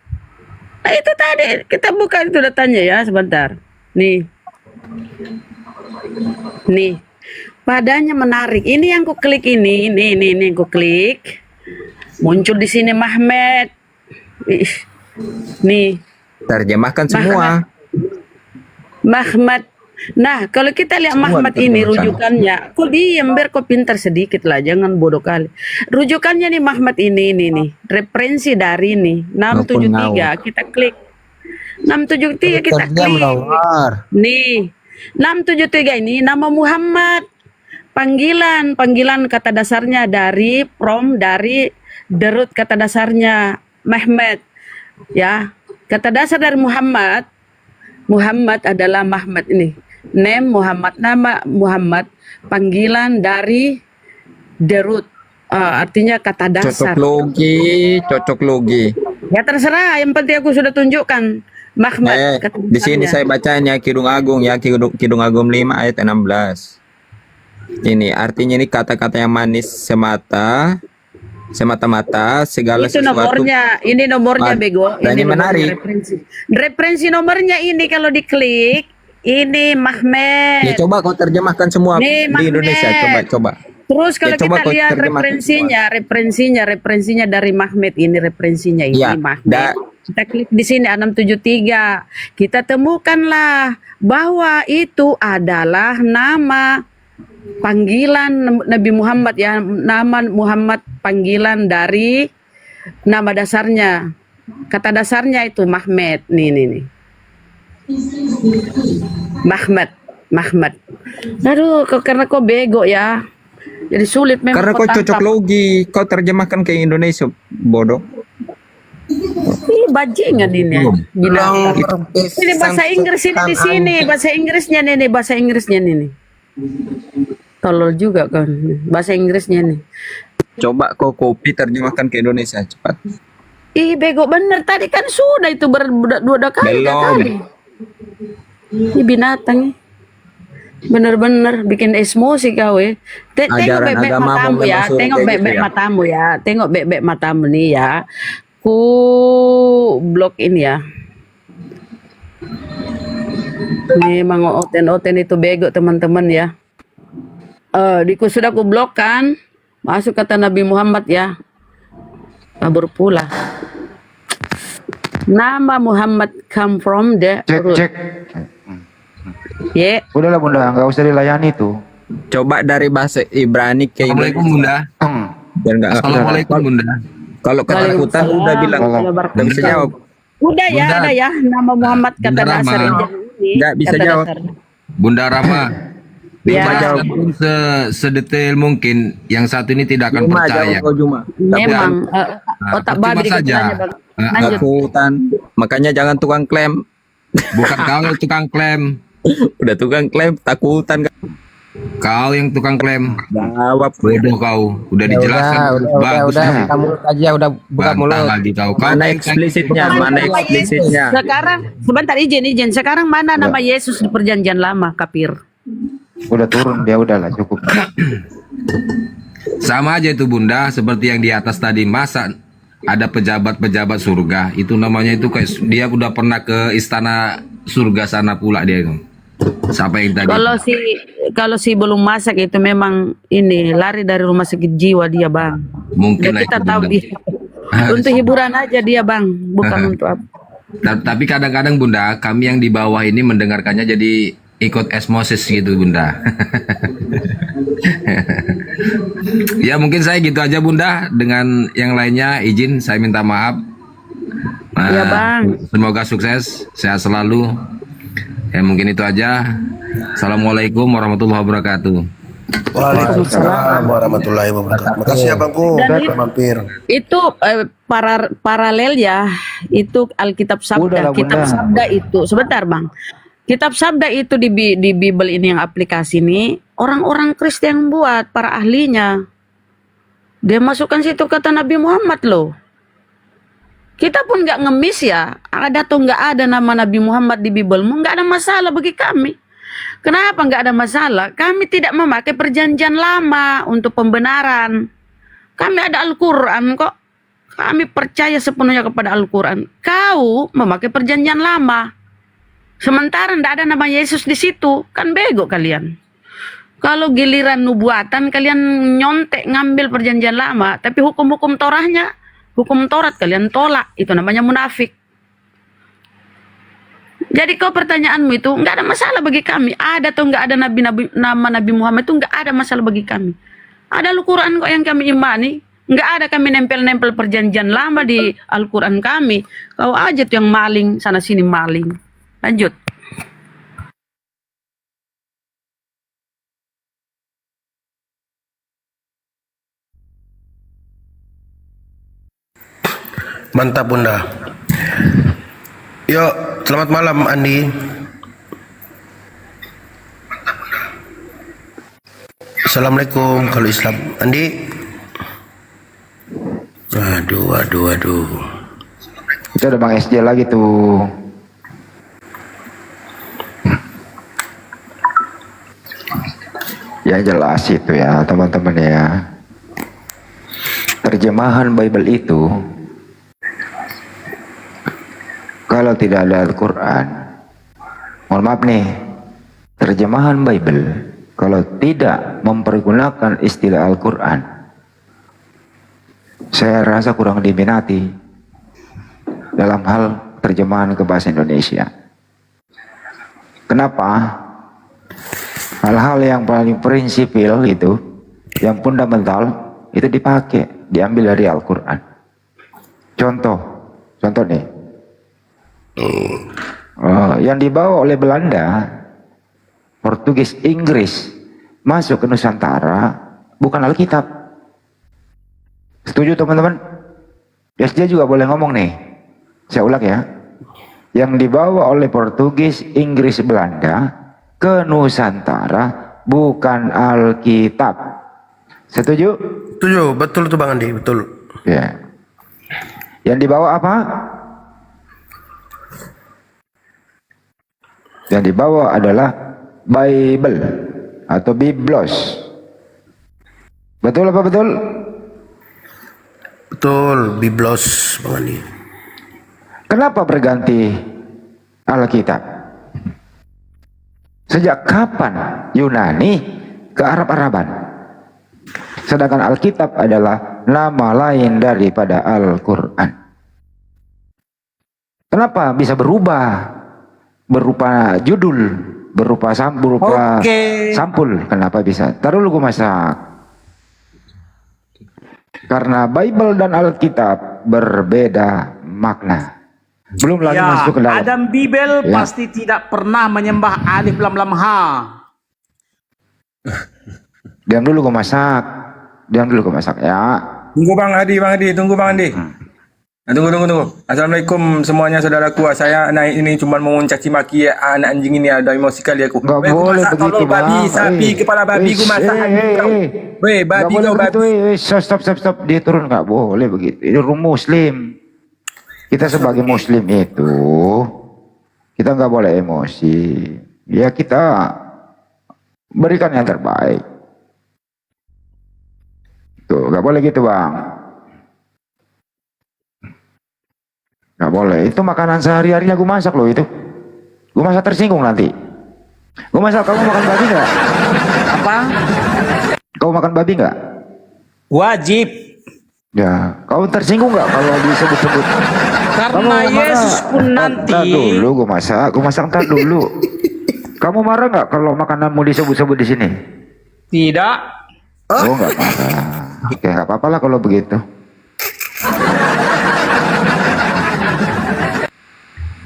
Itu tadi kita buka itu datanya ya sebentar. Nih. Padanya menarik. Ini yang ku klik ini yang ku klik. Muncul di sini Mahmed. Nih. Terjemahkan semua. Mahmad. Nah, kalau kita lihat Mahmad ini rujukannya, kok diam biar kok pintar sedikit lah, jangan bodoh kali. Rujukannya nih Mahmad ini nih. Referensi dari ini 673 kita klik. 673 kita klik. Nih. 673 ini nama Muhammad. Panggilan kata dasarnya dari derut kata dasarnya Mehmet. Ya. Kata dasar dari Muhammad adalah Mahmad ini. Name Muhammad, nama Muhammad, panggilan dari derut, artinya kata dasar. Cocok logi. Ya terserah, yang penting aku sudah tunjukkan. Mahmad. Di sini saya bacanya Kidung Agung ya, Kidung Agung 5 ayat 16. Ini artinya ini kata-kata yang manis semata-mata segala itu sesuatu. Ini nomornya bego. Ini menarik. Referensi nomornya ini kalau diklik ini Mahmed. Ya coba kau terjemahkan semua di Indonesia. Coba. Terus kalau kita lihat referensinya dari Mahmed ini Mahmed. Kita klik di sini 673. Kita temukanlah bahwa itu adalah nama panggilan Nabi Muhammad ya, nama Muhammad panggilan dari nama dasarnya. Kata dasarnya itu Mahmed. Nih. Mahmad. Mahmad. Aduh, karena kau bego ya. Jadi sulit memang Karena kau cocok tangkap. logi, kau terjemahkan ke Indonesia, bodoh. Ih, bajingan ini. Binatang. Ini bahasa Inggris ini di sini, bahasa Inggrisnya nih, bahasa Inggrisnya nih. Tolol juga kan, bahasa Inggrisnya nih. Coba kau copy terjemahkan ke Indonesia cepat. Ih, bego bener tadi kan sudah itu dua kali tadi. Ini binatang. Bener-bener bikin emosi kau ya. Tengok Ajaran bebek agamamu matamu ya, memang tengok suruh kayak bebek gitu ya. matamu ya, tengok bebek matamu nih ya. Ku blok ini ya. Memang oten-oten itu bego teman-teman ya. Sudah ku blok kan. Masuk kata Nabi Muhammad ya. Kabur pula. Nama Muhammad come from the root. Cek. Ya. Udahlah Bunda, nggak usah dilayani tuh. Coba dari bahasa Ibrani ke Assalamualaikum Indonesia. Bunda. Biar nggak Assalamualaikum Bunda. Kalau ketakutan udah bilang, nggak bisa jawab. Udah ya, Bunda. ada ya. Nama Muhammad kata Bunda dasar Rama. ini. Nggak bisa kata jawab. dasarnya. Bunda Rama. Ya. Dijelaskan pun sedetail mungkin yang satu ini tidak akan Cuma percaya. jawab kau cuma. Memang otak percuma babi saja. dikepalanya, Bang. Lanjut. Takutan. Makanya jangan tukang klaim. Bukan kau yang tukang klaim. Udah tukang klaim, takutan. Kau yang tukang klaim. Jawab. Bodoh kau. Udah dijelaskan. Bagus. udah buka mulut aja, udah buka Bantah mulut. lagi kau. Mana eksplisitnya? Mana eksplisitnya? Sekarang sebentar izin. Sekarang mana nama Yesus di perjanjian lama, kafir? Udah turun dia, udahlah cukup. Sama aja itu Bunda, seperti yang di atas tadi. Masa ada pejabat-pejabat surga, itu namanya itu kayak dia udah pernah ke istana surga sana pula dia itu. Siapa yang tadi? Kalau si belum masak itu memang ini lari dari rumah sakit jiwa dia, Bang. Mungkin Dan kita itu, tahu Bunda. dia untuk hiburan aja dia, Bang, bukan untuk apa. Tapi kadang-kadang Bunda, kami yang di bawah ini mendengarkannya jadi ikut osmosis gitu Bunda. Ya mungkin saya gitu aja Bunda. Dengan yang lainnya izin saya minta maaf. Iya, Bang. Semoga sukses, sehat selalu. Ya mungkin itu aja. Assalamualaikum warahmatullahi wabarakatuh. Waalaikumsalam warahmatullahi wabarakatuh. Makasih ya Bangku, Dan udah mampir. Itu paralel ya, itu Alkitab Sabda. Udahlah, Kitab Bunda. Sabda itu, sebentar Bang. Kitab Sabda itu di Bible ini yang aplikasi ini orang-orang Kristen yang buat, para ahlinya. Dia masukkan situ kata Nabi Muhammad loh. Kita pun nggak ngemis ya, ada atau nggak ada nama Nabi Muhammad di Biblemu, nggak ada masalah bagi kami. Kenapa nggak ada masalah? Kami tidak memakai perjanjian lama untuk pembenaran. Kami ada Al-Quran kok. Kami percaya sepenuhnya kepada Al-Quran. Kau memakai perjanjian lama. Sementara tidak ada nama Yesus di situ. Kan bego kalian. Kalau giliran nubuatan kalian nyontek ngambil perjanjian lama. Tapi hukum-hukum Torahnya, hukum Taurat kalian tolak. Itu namanya munafik. Jadi kau pertanyaanmu itu nggak ada masalah bagi kami. Ada atau nggak ada nama Nabi Muhammad itu nggak ada masalah bagi kami. Ada Al-Quran kok yang kami imani. Nggak ada kami nempel-nempel perjanjian lama di Al-Quran kami. Kau aja tuh yang maling sana sini maling. Lanjut. Mantap Bunda. Yuk, selamat malam Andi. Assalamualaikum kalau Islam. Andi. Aduh. Itu ada Bang SJ lagi tuh. Ya jelas itu ya teman-teman ya. Terjemahan Bible itu kalau tidak ada Al-Quran, mohon maaf nih, terjemahan Bible kalau tidak mempergunakan istilah Al-Quran, saya rasa kurang diminati dalam hal terjemahan ke bahasa Indonesia. Kenapa? Hal-hal yang paling prinsipil itu, yang fundamental itu dipakai, diambil dari Al-Quran. Contoh nih. yang dibawa oleh Belanda, Portugis, Inggris masuk ke Nusantara bukan Alkitab. Setuju teman-teman? SD juga boleh ngomong nih. Saya ulang ya. Yang dibawa oleh Portugis, Inggris, Belanda ke Nusantara bukan Alkitab. Setuju? Setuju, betul tuh Bang Andi, betul. Ya. Yang dibawa apa? Yang dibawa adalah Bible atau Biblos. Betul apa betul? Betul, Biblos Bang Andi. Kenapa berganti Alkitab? Sejak kapan Yunani ke Arab-Araban? Sedangkan Alkitab adalah nama lain daripada Al-Quran. Kenapa bisa berubah? Berupa judul, berupa sampul. Kenapa bisa? Taruh dulu gue masak. Karena Bible dan Alkitab berbeda makna. Belum lagi masuk ke dalam. Adam Bibel pasti tidak pernah menyembah alif lam lam ha. Diam dulu gue masak. Ya. Tunggu Bang Adi, tunggu Bang Adi. Tunggu. Assalamualaikum semuanya saudaraku. Saya naik ini cuma mau mencaci maki anak anjing ini, ada emosi kali aku. Gak boleh begitu, Bang. Babi, sapi, kepala babi gue masak. Weh, babi kau babi. Stop. Dia turun, gak boleh begitu. Ini rumah Muslim. Kita sebagai Muslim itu, kita nggak boleh emosi. Ya kita berikan yang terbaik. Tuh, nggak boleh gitu Bang. Nggak boleh. Itu makanan sehari-harinya gue masak loh itu. Gue masak tersinggung nanti. Gue masak, kamu makan babi nggak? Apa? Kau makan babi nggak? Wajib. Ya, kau tersinggung nggak kalau disebut-sebut? Karena Yesus pun nanti. Ntar dulu gue masak ntar dulu. Kamu marah nggak kalau makananmu disebut-sebut di sini? Tidak. Oh nggak marah. Oke, nggak apa-apa lah kalau begitu.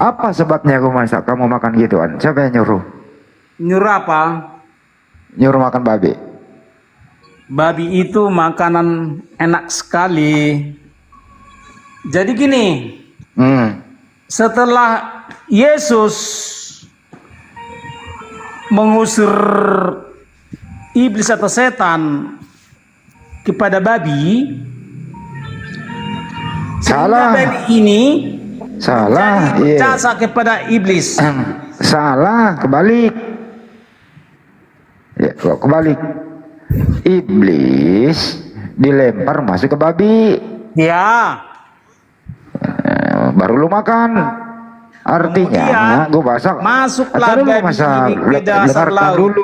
Apa sebabnya gue masak kamu makan gituan? Siapa yang nyuruh? Nyuruh apa? Nyuruh makan babi. Babi itu makanan enak sekali. Jadi gini, setelah Yesus mengusir iblis atau setan kepada babi, salah. Babi ini salah. Jasa kepada iblis. Salah, kebalik. Ya, kok kebalik? Iblis dilempar masuk ke babi. Ya. Baru lu makan. Artinya gue masak. Masuklah babi ke dasar laut.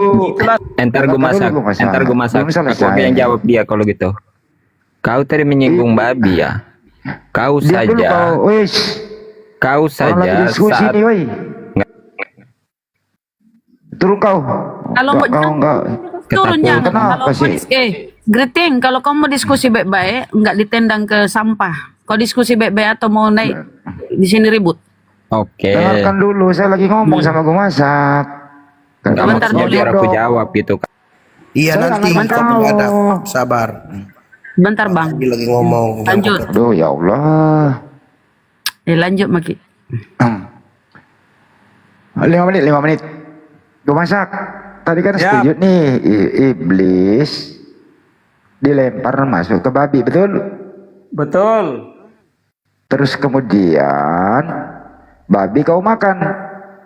Entar gue masak. Aku yang jawab dia kalau gitu. Kau tadi menyinggung babi ya. Kau saja. Kau saja saat. Turun kau. Kalau enggak. Turunnya. Kenapa sih? Greting, kalau kamu diskusi baik-baik, nggak ditendang ke sampah. Kau diskusi baik-baik atau mau naik di sini ribut? Oke. Dengarkan dulu, saya lagi ngomong sama gue masak. Bentar dulu. Biar aku jawab gitu. Iya nanti kamu ada. Sabar. Bentar Bang. Lagi ngomong. Lanjut. Aduh ya Allah. Lanjut Maki. 5 menit. Gue masak. Tadi kan setuju nih, iblis dilempar masuk ke babi, betul? Betul. Terus kemudian babi kau makan.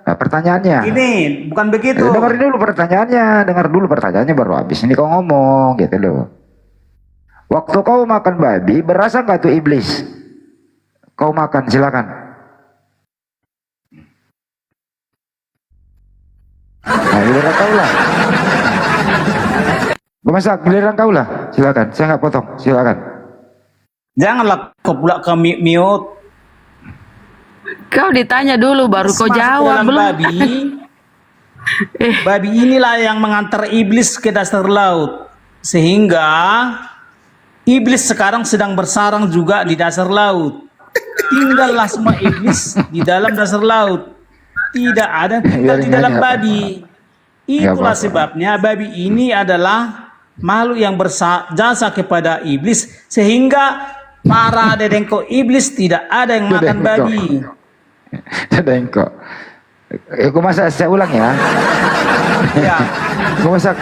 Nah, pertanyaannya. Ini bukan begitu. Dengar dulu pertanyaannya baru habis ini kau ngomong gitu loh. Waktu kau makan babi, berasa nggak tuh iblis? Kau makan, silakan. Nah, giliran kau lah. Gue masak, giliran kau lah. Silakan, saya nggak potong. Silakan. Janganlah kau pula ke mute. Kau ditanya dulu baru kau jawab belum? Babi inilah yang mengantar iblis ke dasar laut. Sehingga iblis sekarang sedang bersarang juga di dasar laut. Tinggallah semua iblis di dalam dasar laut. Tidak ada tinggal di dalam babi. Itulah apa-apa. sebabnya babi ini adalah makhluk yang berjasa kepada iblis, sehingga para dedengko iblis tidak ada yang makan Dedengko. babi. Dedengko. Aku masa saya ulang ya. Ya. Aku masa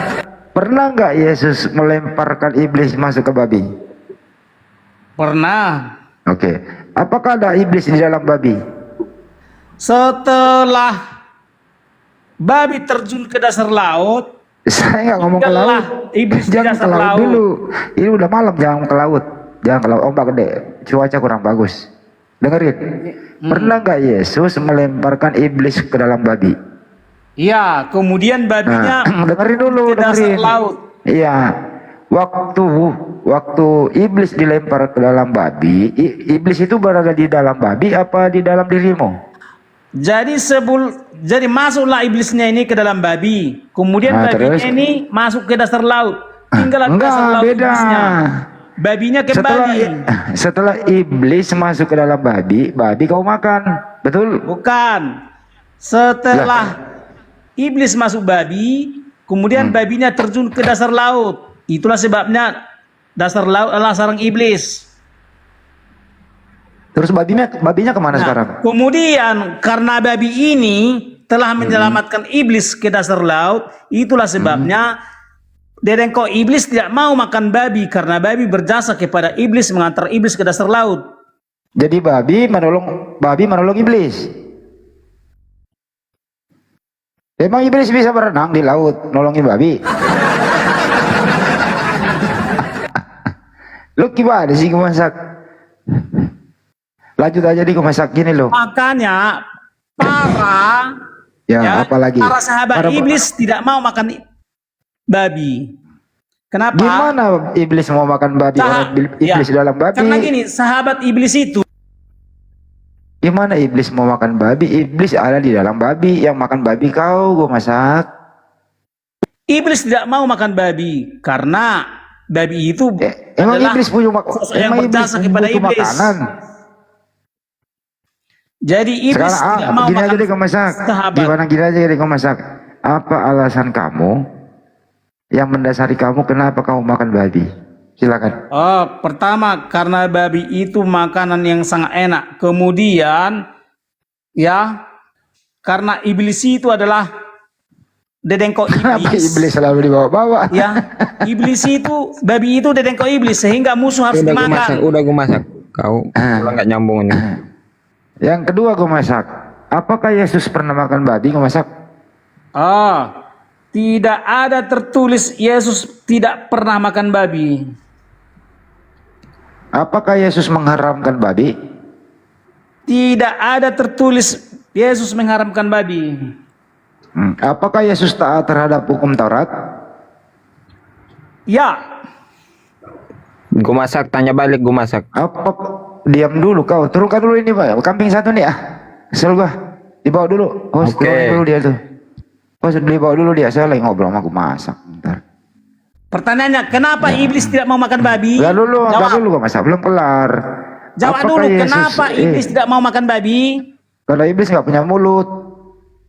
pernah nggak Yesus melemparkan iblis masuk ke babi? Pernah. Oke. Apakah ada iblis di dalam babi? Setelah babi terjun ke dasar laut, Saya nggak ngomong ke tinggallah laut. iblis di Jangan dasar ke laut laut. dulu. Ini udah malam, jangan ke laut. Jangan ke laut, ombak gede. Cuaca kurang bagus. Dengerin. Pernah nggak Yesus melemparkan iblis ke dalam babi? Iya, kemudian babinya dengerin dulu, ke dasar dengerin. laut. Iya. Waktu iblis dilempar ke dalam babi, iblis itu berada di dalam babi apa di dalam dirimu? Jadi masuklah iblisnya ini ke dalam babi. Kemudian Nah, babinya terus? ini masuk ke dasar laut. Tinggallah di Enggak, dasar laut beda. iblisnya. Babinya kembali. Setelah iblis masuk ke dalam babi, babi kau makan, betul? Bukan. Setelah iblis masuk babi, kemudian babinya terjun ke dasar laut. Itulah sebabnya dasar laut adalah sarang iblis. Terus babinya kemana sekarang? Kemudian karena babi ini telah menyelamatkan iblis ke dasar laut, itulah sebabnya dedengko iblis tidak mau makan babi karena babi berjasa kepada iblis mengantar iblis ke dasar laut. Jadi babi menolong iblis. Emang iblis bisa berenang di laut nolongin babi? Lu gimana sih masak? Lanjut aja di masak gini loh. Makanya para apalagi? para sahabat iblis tidak mau makan babi. Kenapa? Gimana iblis mau makan babi? Orang iblis dalam babi. Karena gini, sahabat iblis itu. Gimana iblis mau makan babi? Iblis ada di dalam babi. Yang makan babi kau, gue masak. Iblis tidak mau makan babi karena babi itu emang adalah iblis punya sosok yang berjasa kepada iblis. makanan. Jadi iblis Sekarang tidak mau gini makan aja deh kau masak. sahabat. Gimana gini aja deh kau masak. Apa alasan kamu yang mendasari kamu kenapa kamu makan babi? Silakan. Oh, pertama karena babi itu makanan yang sangat enak. Kemudian ya karena iblis itu adalah dedengko Kenapa iblis. iblis selalu dibawa-bawa? Ya, iblis itu babi itu dedengko iblis sehingga musuh harus dimakan. Udah gue masak. Kau nggak nyambung ini. Yang kedua gue masak. Apakah Yesus pernah makan babi? Gue masak. Oh, tidak ada tertulis Yesus tidak pernah makan babi. Apakah Yesus mengharamkan babi? Tidak ada tertulis Yesus mengharamkan babi. Apakah Yesus taat terhadap hukum Taurat? Ya. Gue masak, tanya balik gue masak. Diam dulu kau, turunkan dulu ini Pak. Kambing satu nih Kesel gua. Dibawa dulu. Host, turun dulu dia tuh. Host, dibawa dulu dia. Saya lagi ngobrol sama aku masak. Bentar. Pertanyaannya, kenapa iblis tidak mau makan babi? Enggak dulu, Jawab. gua masak belum kelar. Jawab Apakah dulu, Yesus- kenapa iblis tidak mau makan babi? Karena iblis nggak punya mulut.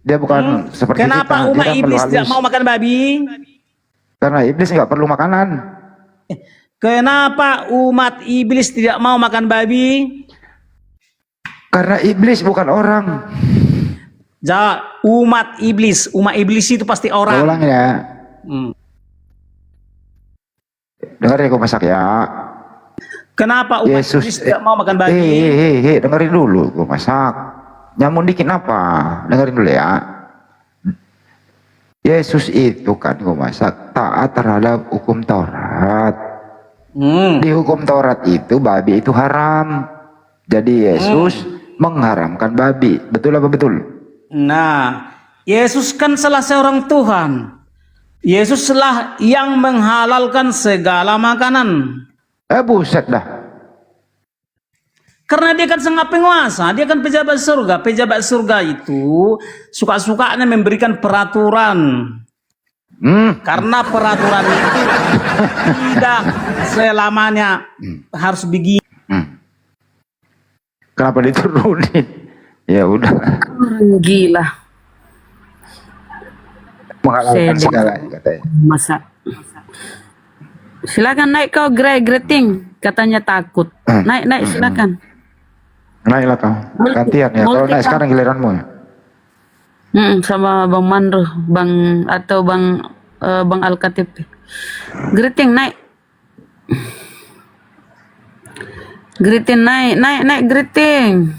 Dia bukan seperti Kenapa kita. umat Dia iblis perlu tidak halus. mau makan babi? Karena iblis nggak perlu makanan. Kenapa umat iblis tidak mau makan babi? Karena iblis bukan orang. Jawab, umat iblis. Umat iblis itu pasti orang. Ulang ya. Dengar ya, gue masak ya. Kenapa umat iblis tidak mau makan babi? Dengerin dulu, gue masak. Nyamun dikit apa? Dengerin dulu ya. Yesus itu kan gue masak taat terhadap hukum Taurat. Di hukum Taurat itu babi itu haram. Jadi Yesus mengharamkan babi. Betul apa betul? Nah, Yesus kan salah seorang Tuhan. Yesuslah yang menghalalkan segala makanan. Buset dah. Karena dia kan sangat penguasa, dia kan pejabat surga. Pejabat surga itu suka-sukanya memberikan peraturan. Karena peraturan itu tidak selamanya harus begini. Kenapa diturunin? Ya udah. Orang gila. menghalalkan Sedih. segalanya katanya. Masa. Silakan naik kau greeting, katanya takut. Naik silakan. Naiklah kau. Gantian ya. Kalau naik sekarang giliranmu ya. Sama Bang Mandro, Bang Al-KTP. Greeting naik. Greeting naik greeting.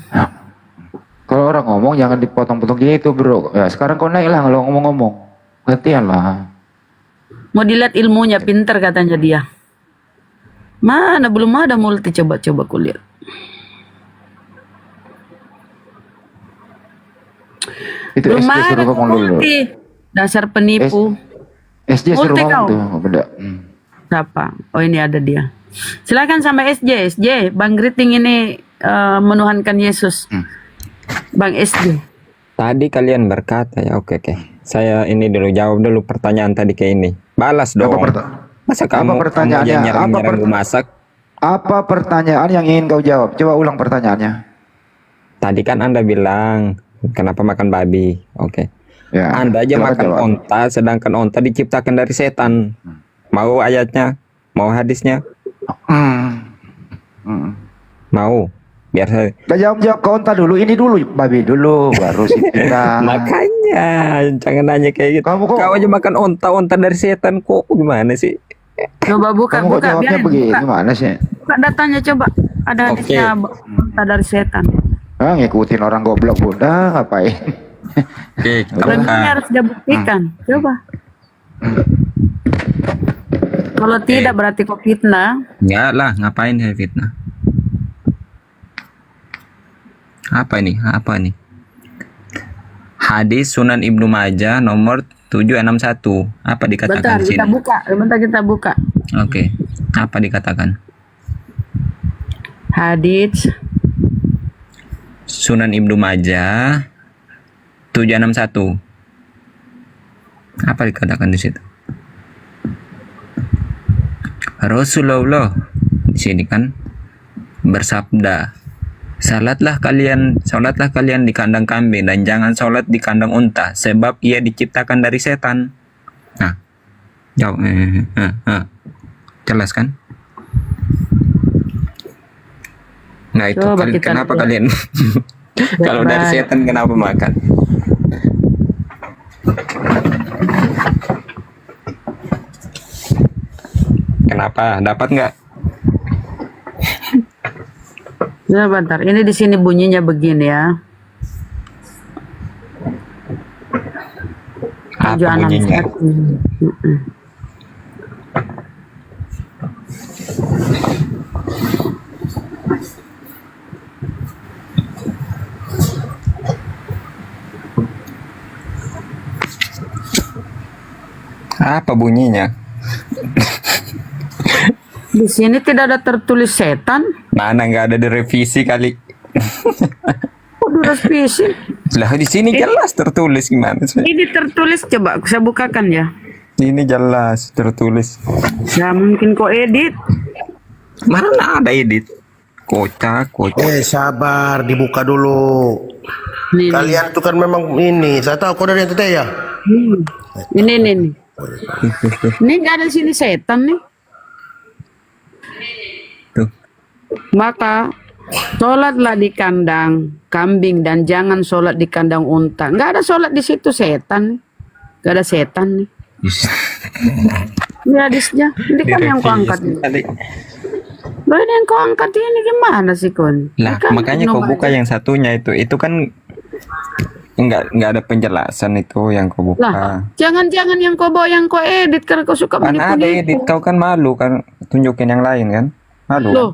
Kalau orang ngomong jangan dipotong-potong gitu bro. Ya sekarang kau naik lah kalau ngomong-ngomong. Gantian lah. Mau dilihat ilmunya, pinter katanya dia. Mana belum ada multi, coba kulihat. Itu Belum SD ada suruh ngomong dulu. multi. Dasar penipu. SD suruh Multi ngomong kau. tuh beda. Siapa? Oh ini ada dia. Silakan sampai SJ. Bang Greeting ini menuhankan Yesus. Bang SJ. Tadi kalian berkata ya, oke. Saya ini dulu jawab dulu pertanyaan tadi kayak ini. Balas dong. Masa kamu pertanyaannya? nyerang gue masak? Apa pertanyaan yang ingin kau jawab? Coba ulang pertanyaannya. Tadi kan Anda bilang kenapa makan babi? Oke. Ya, Anda aja silakan makan jawab. onta, sedangkan onta diciptakan dari setan. Mau ayatnya? Mau hadisnya? Mau? Biar saya. Gak jawab ke onta dulu, ini dulu babi dulu, baru si kita. Makanya jangan nanya kayak gitu. Kau aja makan onta dari setan kok gimana sih? Coba buka. Kamu kok jawabnya begini, gimana sih? Buka datanya coba. Ada hadisnya dari setan. Ngikutin orang goblok udah ngapain? Oke, Ini harus dibuktikan. Coba. Kalau tidak berarti kok fitnah. Enggak lah, ngapain saya fitnah? Apa ini? Hadis Sunan Ibnu Majah nomor 761. Apa dikatakan di sini? Bentar kita buka. Oke. Apa dikatakan? Hadis Sunan Ibnu Majah 761. Apa dikatakan di situ? Rasulullah di sini kan bersabda, sholatlah kalian di kandang kambing dan jangan sholat di kandang unta, sebab ia diciptakan dari setan. Nah, jawab, jelas kan? Nah itu kenapa kalian kalau dari setan kenapa makan? Kenapa? Dapat nggak? Ya bentar, ini di sini bunyinya begini ya. Apa bunyinya? Apa bunyinya? Di sini tidak ada tertulis setan. Mana nggak ada direvisi kali? Kok direvisi? Lah di sini jelas tertulis gimana sih? Ini tertulis, coba saya bukakan ya. Ini jelas tertulis. Ya mungkin kok edit. Mana ada edit? Kocak. Sabar, dibuka dulu. Kalian tuh kan memang ini, saya tahu kau dari NTT ya. Ini. Ini nggak ada sini setan nih. Tuh. Maka sholatlah di kandang kambing dan jangan sholat di kandang unta. Nggak ada sholat di situ setan nih. Nggak ada setan nih. Ini hadisnya. Ini kan yang kau angkat nih. Loh, ini yang kau angkat ini gimana sih Kon? Lah Kan makanya kau buka yang satunya itu kan nggak ada penjelasan itu yang kau buka. Lah, jangan-jangan yang kau bawa yang kau edit karena kau suka Kan ada edit, kau kan malu kan tunjukin yang lain kan? Malu. Loh,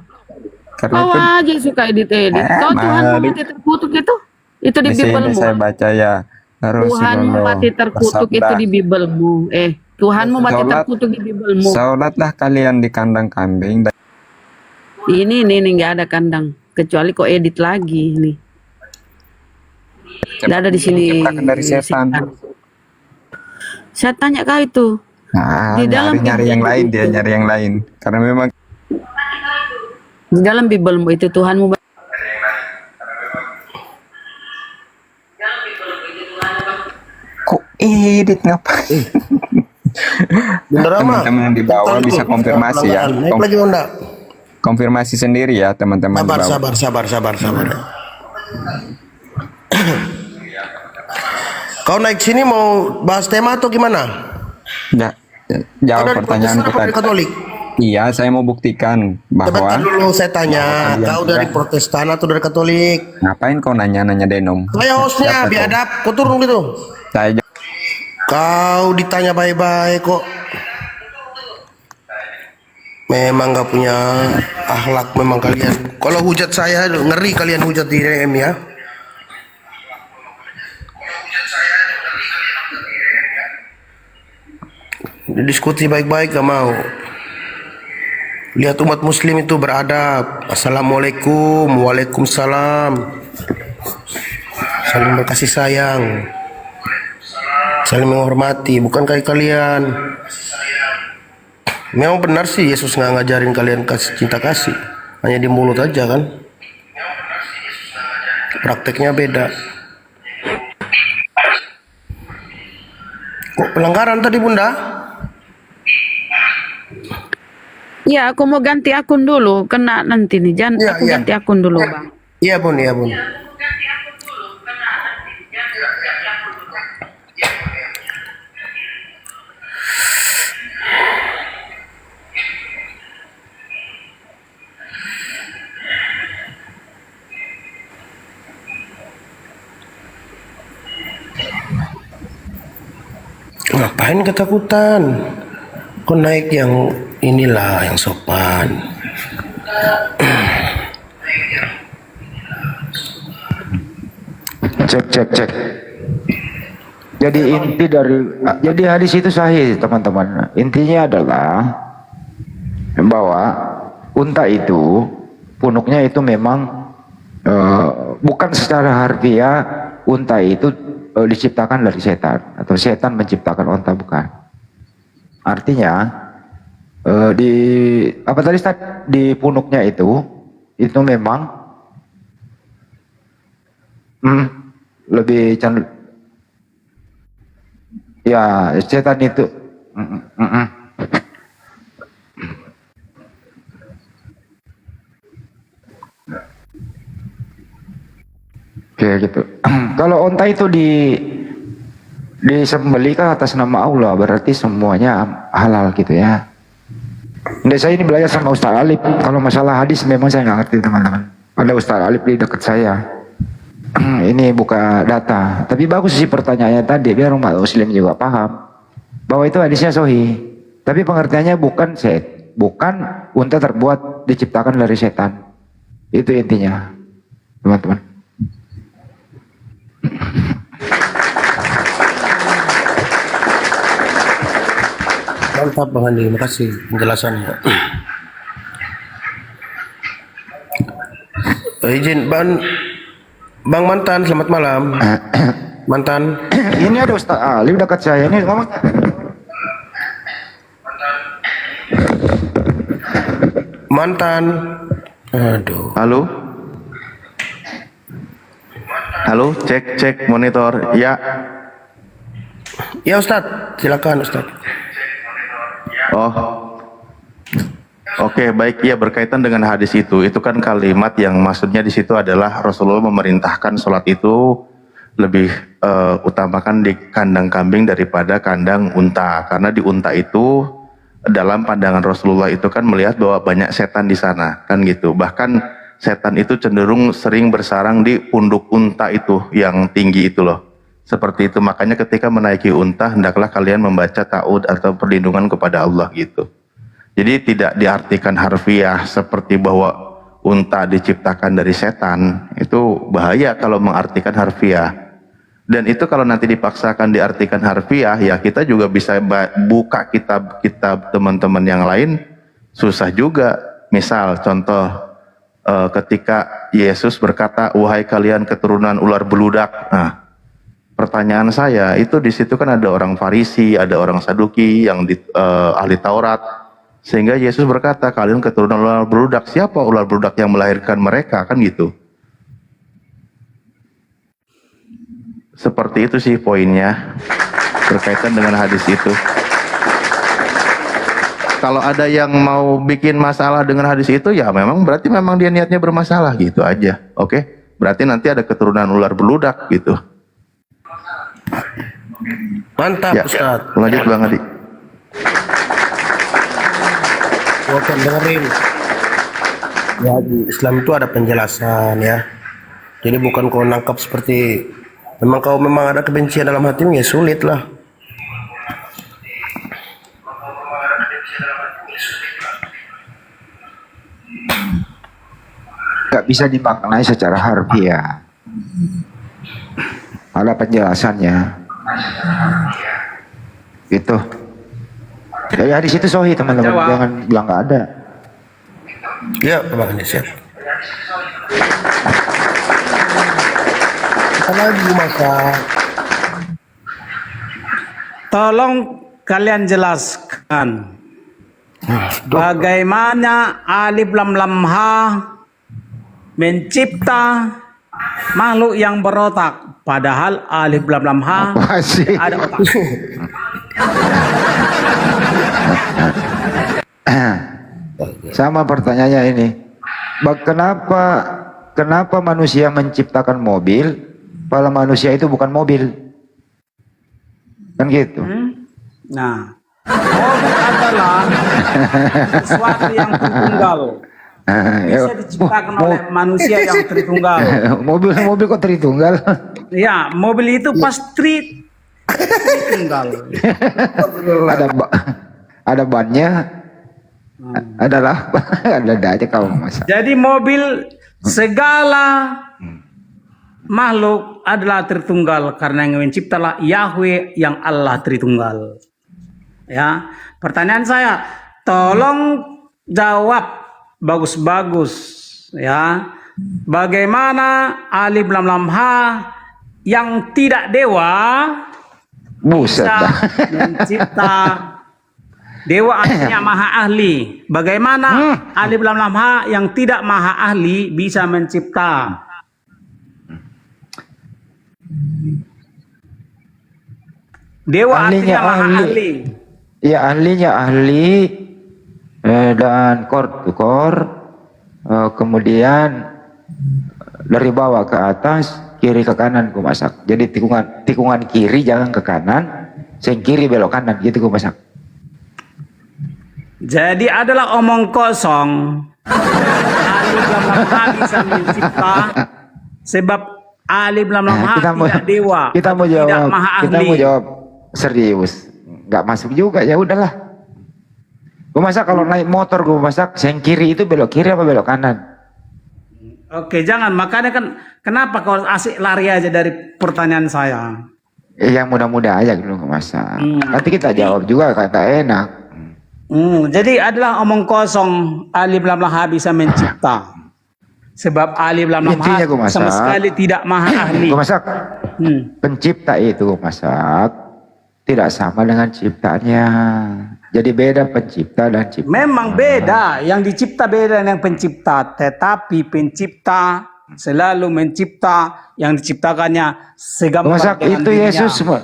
kan? Karena kau aja suka edit-edit. Kau Tuhan mati terkutuk itu di di sini Bibelmu. saya baca ya. Tuhan mati terkutuk itu di Bibelmu. Tuhanmu mati terkutuk di Bibelmu. Sholatlah kalian di kandang kambing. Ini nggak ada kandang kecuali kau edit lagi nih. Nggak ada di sini. Dari setan. Saya tanya kau itu. Nah, Di dalam nyari yang lain dia nyari yang lain karena memang di dalam Bibelmu itu Tuhanmu. edit ngapain? Teman-teman yang di bawah bisa konfirmasi ya. Naik lagi Honda. Konfirmasi sendiri ya teman-teman di bawah. Sabar. Kau naik sini mau bahas tema atau gimana? Ya, jawab pertanyaan Protestan apa dari Katolik? Iya, saya mau buktikan bahwa. Sebentar dulu saya tanya, kau dari Protestan atau dari Katolik? Ngapain kau nanya-nanya Denom? Saya hostnya, biadab, kau turun gitu. Kau ditanya baik-baik kok. Memang gak punya akhlak memang kalian. Kalau hujat saya, ngeri kalian hujat di DM ya. Diskusi baik-baik gak mau. Lihat umat muslim itu beradab. Assalamualaikum, waalaikumsalam. Saling berkasih sayang, saling menghormati, bukan kayak kalian. Memang benar sih Yesus nggak ngajarin kalian cinta kasih, hanya di mulut aja kan. Prakteknya beda. Kok pelanggaran tadi Bunda? Ya, aku mau ganti akun dulu, kena nanti nih. Jangan aku ganti akun dulu, Bang. Iya Bun. Ngapain ketakutan? Kau naik yang inilah yang sopan. Cek. Jadi hadis itu sahih teman-teman. Intinya adalah bahwa unta itu punuknya itu memang bukan secara harfiah unta itu diciptakan dari setan atau setan menciptakan unta, bukan. Artinya di punuknya itu memang lebih ya setan itu kayak gitu. Kalau unta itu disembelih kan atas nama Allah, berarti semuanya halal gitu ya. Saya ini belajar sama Ustaz Alif. Kalau masalah hadis memang saya nggak ngerti teman-teman. Ada Ustaz Alif di dekat saya. Ini buka data. Tapi bagus sih pertanyaannya tadi, biar umat muslim juga paham bahwa itu hadisnya sahih. Tapi pengertiannya bukan unta terbuat diciptakan dari setan. Itu intinya, teman-teman. Mantap Bang Andi, terima kasih penjelasannya. Izin Bang Mantan, selamat malam. Mantan. Ini ada Ustaz Ali dekat saya ini ngomong. Mantan. Aduh. Halo, cek monitor. Ya. Ya Ustaz, silakan Ustaz. Oh. Oke, baik. Ya, berkaitan dengan hadis itu kan kalimat yang maksudnya di situ adalah Rasulullah memerintahkan sholat itu lebih utamakan di kandang kambing daripada kandang unta, karena di unta itu dalam pandangan Rasulullah itu kan melihat bahwa banyak setan di sana kan gitu. Bahkan setan itu cenderung sering bersarang di punduk unta itu yang tinggi itu loh. Seperti itu, makanya ketika menaiki unta hendaklah kalian membaca ta'ud atau perlindungan kepada Allah gitu. Jadi tidak diartikan harfiah seperti bahwa unta diciptakan dari setan. Itu bahaya kalau mengartikan harfiah. Dan itu kalau nanti dipaksakan diartikan harfiah, ya kita juga bisa buka kitab-kitab teman-teman yang lain, susah juga. Misal contoh ketika Yesus berkata, wahai kalian keturunan ular beludak. Nah, pertanyaan saya itu di situ kan ada orang Farisi, ada orang Saduki yang ahli Taurat. Sehingga Yesus berkata, kalian keturunan ular beludak. Siapa ular beludak yang melahirkan mereka? Kan gitu. Seperti itu sih poinnya. berkaitan dengan hadis itu. Kalau ada yang mau bikin masalah dengan hadis itu, ya memang berarti memang dia niatnya bermasalah gitu aja. Oke? Berarti nanti ada keturunan ular beludak gitu. Mantap, Ya, Ustaz. lanjut Bang Adi. Oke, dengerin. Ya, di Islam itu ada penjelasan ya. Jadi bukan kau nangkap seperti memang ada kebencian dalam hatimu, ya sulit lah. Nggak bisa dimaknai secara harfiah. Ada penjelasannya. Gitu. Jadi hadis itu sahih teman-teman, jangan bilang nggak ada. Ya, Bang Andi, siap. Kita lagi masa. Tolong kalian jelaskan bagaimana alif lam lam ha mencipta makhluk yang berotak, padahal alif lam lam ha ada otak. Sama pertanyaannya ini. Kenapa manusia menciptakan mobil, padahal manusia itu bukan mobil? Kan gitu. Nah, mobil adalah sesuatu yang tritunggal. Bisa diciptakan oleh manusia yang tritunggal. Mobil kok tritunggal? Ya, mobil itu pasti tritunggal. Ada bannya, adalah ada aja kalau masa. Jadi mobil segala makhluk adalah tritunggal karena yang menciptalah Yahweh yang Allah tritunggal. Ya, pertanyaan saya, tolong jawab bagus-bagus ya. Bagaimana alif lam lam ha yang tidak dewa bisa mencipta? Dewa artinya maha ahli. Bagaimana alif lam lam ha yang tidak maha ahli bisa mencipta? Dewa artinya maha ahli. Ya, ahlinya ahli dan kor to kor, kemudian dari bawah ke atas, kiri ke kanan ku masak. Jadi tikungan kiri jangan ke kanan, sing kiri belok kanan, gitu ku masak. Jadi adalah omong kosong. Alif lam lam ha bisa mencipta sebab alif lam lam ha tidak dewa. Kita mau jawab, kita mau jawab serius. Nggak masuk juga, ya udahlah. Gue masak kalau naik motor gue masak, yang kiri itu belok kiri apa belok kanan? Oke, jangan. Makanya kan kenapa kau asik lari aja dari pertanyaan saya? Yang mudah-mudah aja dulu gue masak. Nanti kita jawab juga kata enak. Jadi adalah omong kosong alif lam lam ha bisa mencipta. Sebab alif lam lam ha sama sekali tidak maha ahli. Gue masak. Pencipta itu gue masak tidak sama dengan ciptaannya. Jadi beda pencipta dan cipta. Memang beda, yang dicipta beda dengan pencipta, tetapi pencipta selalu mencipta yang diciptakannya segampang masak dengan itu dirinya.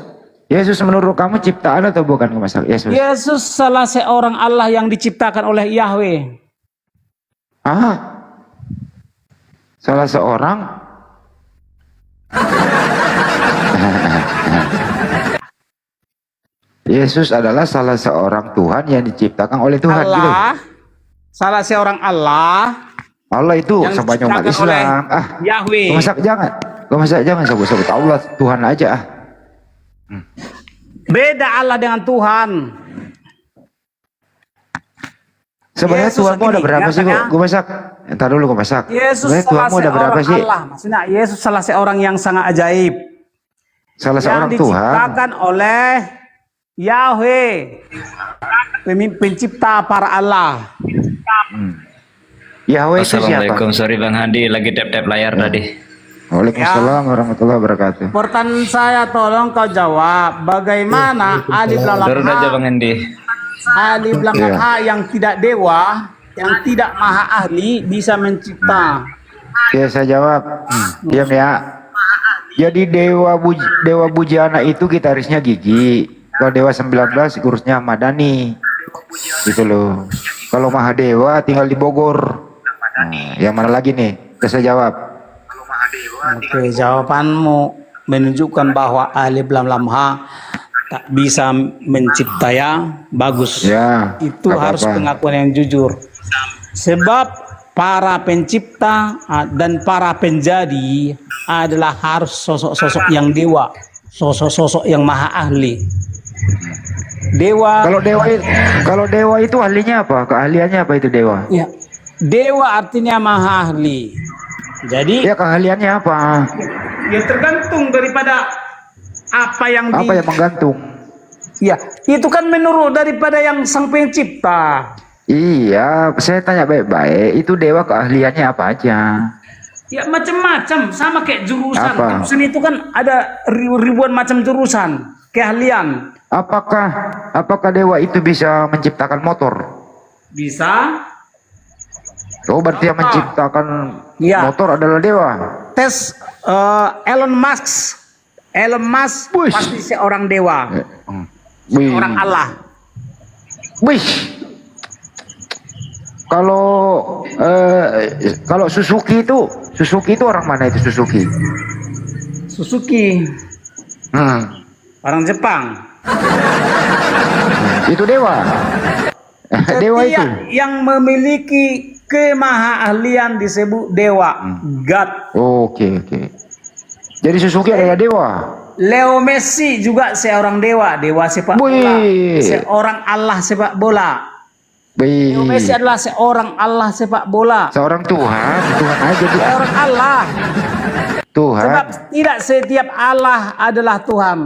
Yesus menurut kamu ciptaan atau bukan masak? Yesus salah seorang Allah yang diciptakan oleh Yahweh. Salah seorang? Yesus adalah salah seorang Tuhan yang diciptakan oleh Tuhan. Allah, gitu. Salah seorang Allah. Allah itu sebanyak umat Islam. Yahweh. Gak masak jangan sebut-sebut Allah, Tuhan aja. Beda Allah dengan Tuhan. Sebenarnya Tuhanmu ada berapa sih? Gue masak. Entar dulu gue masak. Yesus salah seorang Allah. Maksudnya Yesus salah seorang yang sangat ajaib. Salah seorang Tuhan. Yang diciptakan oleh Yahweh, pencipta para Allah. Yahweh itu siapa? Assalamualaikum, sorry Bang Hadi, lagi tap-tap layar tadi. Waalaikumsalam warahmatullahi wabarakatuh. Pertanyaan saya tolong kau jawab, bagaimana alif lam lam Turun aja Bang Hadi. Alif lam lam ha yang tidak dewa, yang tidak maha ahli bisa mencipta? Ya saya jawab. Diam ya. Jadi dewa bujana itu gitarisnya Gigi. Kalau Dewa 19 urusnya Madani. Gitu loh. Kalau Mahadewa tinggal di Bogor. Nah, yang mana lagi nih? Bisa saya jawab. Oke, jawabanmu menunjukkan bahwa alif lam lam ha tak bisa mencipta ya. Bagus. Ya, Itu apa-apa. harus pengakuan yang jujur. Sebab para pencipta dan para penjadi adalah harus sosok-sosok yang dewa, sosok-sosok yang maha ahli. Dewa. Kalau dewa itu ahlinya apa? Keahliannya apa itu dewa? Ya, dewa artinya maha ahli. Jadi ya keahliannya apa? Ya tergantung daripada apa yang menggantung? Ya, itu kan menurut daripada yang sang pencipta. Iya, saya tanya baik-baik. Itu dewa keahliannya apa aja? Ya macam-macam, sama kayak jurusan. Apa? Jurusan itu kan ada ribuan macam jurusan, keahlian. Apakah dewa itu bisa menciptakan motor? Bisa. Oh, berarti yang menciptakan motor adalah dewa. Tes Elon Musk. Elon Musk pasti seorang dewa. Seorang Allah. Wih. Kalau Suzuki itu orang mana itu Suzuki? Suzuki. Orang Jepang. Itu dewa. Dewa itu. Yang memiliki kemahaahlian disebut dewa. God. Oke. Jadi Suzuki adalah dewa. Leo Messi juga seorang dewa, dewa sepak bola. Seorang Allah sepak bola. Leo Messi adalah seorang Allah sepak bola. Seorang Tuhan aja dia. Seorang Allah. Tuhan. Sebab tidak setiap Allah adalah Tuhan.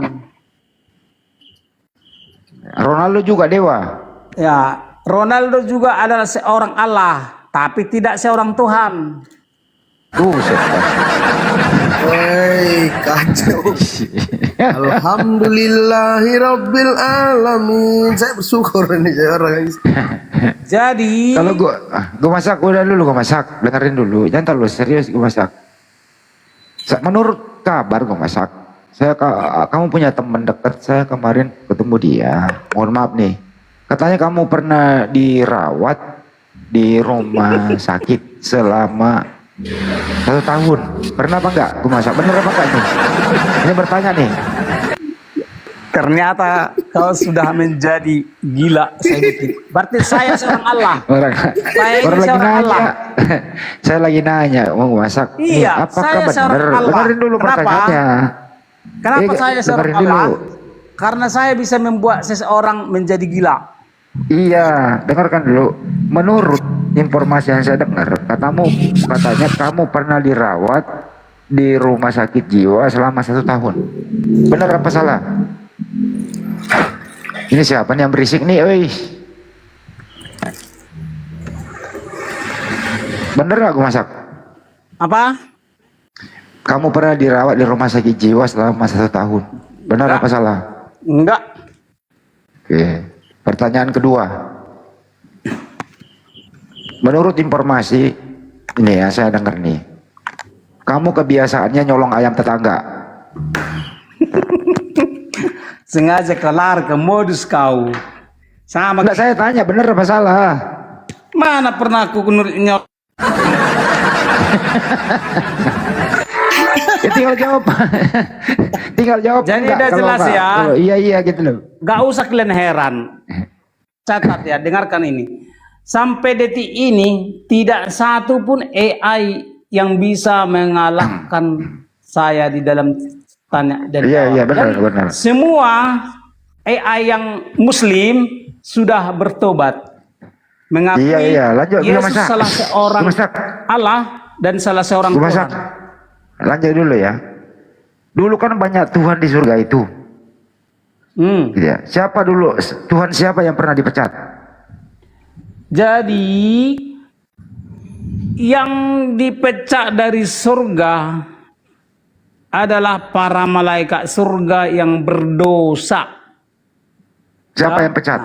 Ronaldo juga dewa. Ya, Ronaldo juga adalah seorang Allah, tapi tidak seorang Tuhan. Hei, kacau. Alhamdulillahirabbil alamin. Saya bersyukur ini orang. Jadi kalau gua masak udah dulu gua masak, dengerin dulu. Jangan terlalu serius gua masak. Menurut kabar gua masak. Kamu punya teman dekat saya kemarin ketemu dia. Mohon maaf nih. Katanya kamu pernah dirawat di rumah sakit selama 1 tahun. Pernah apa enggak? Gue masak bener apa enggak nih? Ini bertanya nih. Ternyata kau sudah menjadi gila. Berarti saya seorang Allah. Saya lagi seorang nanya. Allah. Saya lagi nanya mau masak. Iya, apakah saya benar? seorang Allah. Dengerin dulu pertanyaannya. Kenapa saya seorang Allah? Karena saya bisa membuat seseorang menjadi gila. Iya, dengarkan dulu. Menurut informasi yang saya dengar, katanya kamu pernah dirawat di rumah sakit jiwa selama 1 tahun. Benar apa salah? Ini siapa nih yang berisik nih? Oi. Bener gak aku masak? Apa? Kamu pernah dirawat di rumah sakit jiwa selama 1 tahun. Benar apa salah? Enggak. Oke. Pertanyaan kedua. Menurut informasi ini ya saya dengar nih. Kamu kebiasaannya nyolong ayam tetangga. Sengaja kelar ke modus kau. Sama. Enggak, saya tanya benar apa salah? Mana pernah aku nyolong? Ya, tinggal jawab. Tinggal jawab. Jadi udah jelas ya. Kalau iya gitu loh. Gak usah kalian heran. Catat ya, dengarkan ini. Sampai detik ini tidak satu pun AI yang bisa mengalahkan saya di dalam tanya dan jawab. Iya benar. Semua AI yang Muslim sudah bertobat, mengakui lanjut, Yesus salah seorang Allah dan salah seorang Tuhan. Lanjut dulu ya. Dulu kan banyak Tuhan di surga itu. Ya. Siapa dulu Tuhan siapa yang pernah dipecat? Jadi yang dipecat dari surga adalah para malaikat surga yang berdosa. Siapa yang pecat?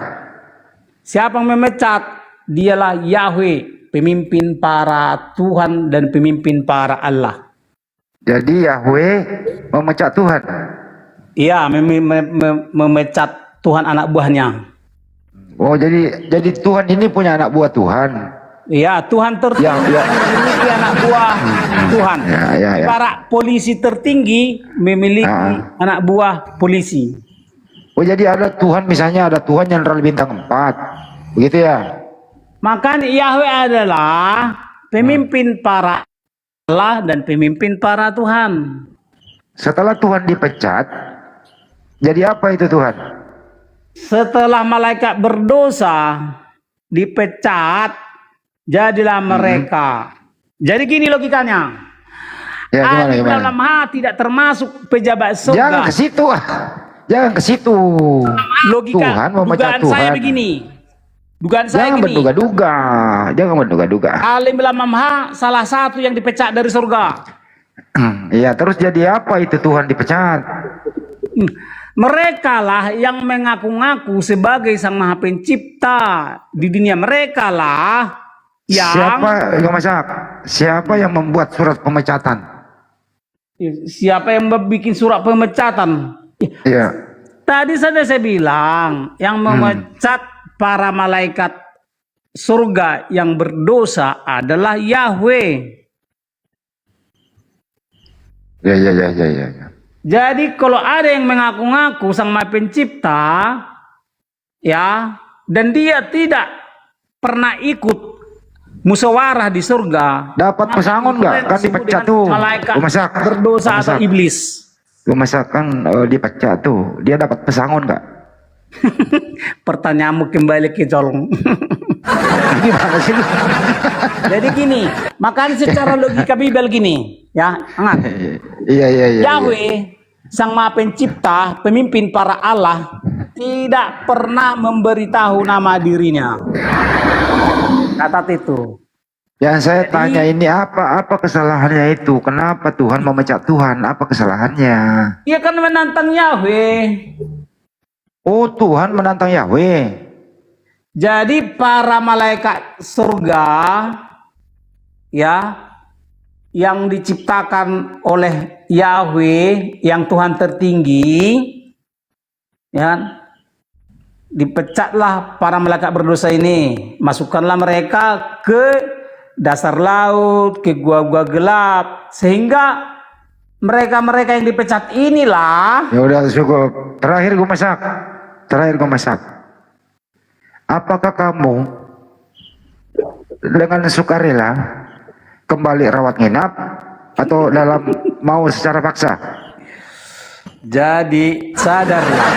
Siapa yang memecat? Dialah Yahweh, pemimpin para Tuhan dan pemimpin para Allah. Jadi Yahweh memecat Tuhan. Iya, memecat Tuhan anak buahnya. Oh, jadi Tuhan ini punya anak buah Tuhan. Iya, Tuhan tertinggi memiliki anak buah Tuhan. Ya. Para polisi tertinggi memiliki anak buah polisi. Oh, jadi ada Tuhan, misalnya ada Tuhan Jenderal Bintang 4. Begitu ya? Maka Yahweh adalah pemimpin para Allah dan pemimpin para Tuhan. Setelah Tuhan dipecat, jadi apa itu Tuhan? Setelah malaikat berdosa dipecat, jadilah mereka. Jadi gini logikanya. Ya, Alif Lam Ha tidak termasuk pejabat surga. Jangan ke situ. Jangan ke situ. Logika Tuhan memecat dugaan Tuhan. saya begini. Dugaan saya Jangan begini. menduga-duga. Jangan menduga-duga. Alif Lam Ha salah satu yang dipecat dari surga. Iya, terus jadi apa itu Tuhan dipecat? Mereka lah yang mengaku-ngaku sebagai Sang Maha Pencipta di dunia. Mereka lah yang Siapa yang membuat surat pemecatan? Siapa yang bikin surat pemecatan? Iya. Tadi saja saya bilang yang memecat para malaikat surga yang berdosa adalah Yahweh. Ya. Jadi kalau ada yang mengaku-ngaku Sang Maha Pencipta, ya, dan dia tidak pernah ikut musyawarah di surga, dapat pesangon nggak? Kan dipecat tuh. Malaikat berdosa atau iblis. Misalkan dipecat tuh, dia dapat pesangon nggak? Pertanyaanmu kembali ke colong. Gimana sih? Jadi gini, makanya secara logika Bibel gini, ya, hangat. Iya. Yahweh, Sang Maha Pencipta, pemimpin para Allah, tidak pernah memberitahu nama dirinya. Kata itu. Yang saya tanya ini apa kesalahannya itu? Kenapa Tuhan memecat Tuhan? Apa kesalahannya? Ia kan menantang Yahweh. Oh, Tuhan menantang Yahweh. Jadi para malaikat surga, ya, yang diciptakan oleh Yahweh, yang Tuhan tertinggi, ya, dipecatlah para malaikat berdosa ini. Masukkanlah mereka ke dasar laut, ke gua-gua gelap, sehingga mereka-mereka yang dipecat inilah. Ya udah cukup. Terakhir gue masak. Apakah kamu dengan sukarela kembali rawat nginap atau dalam mau secara paksa? Jadi sadarlah,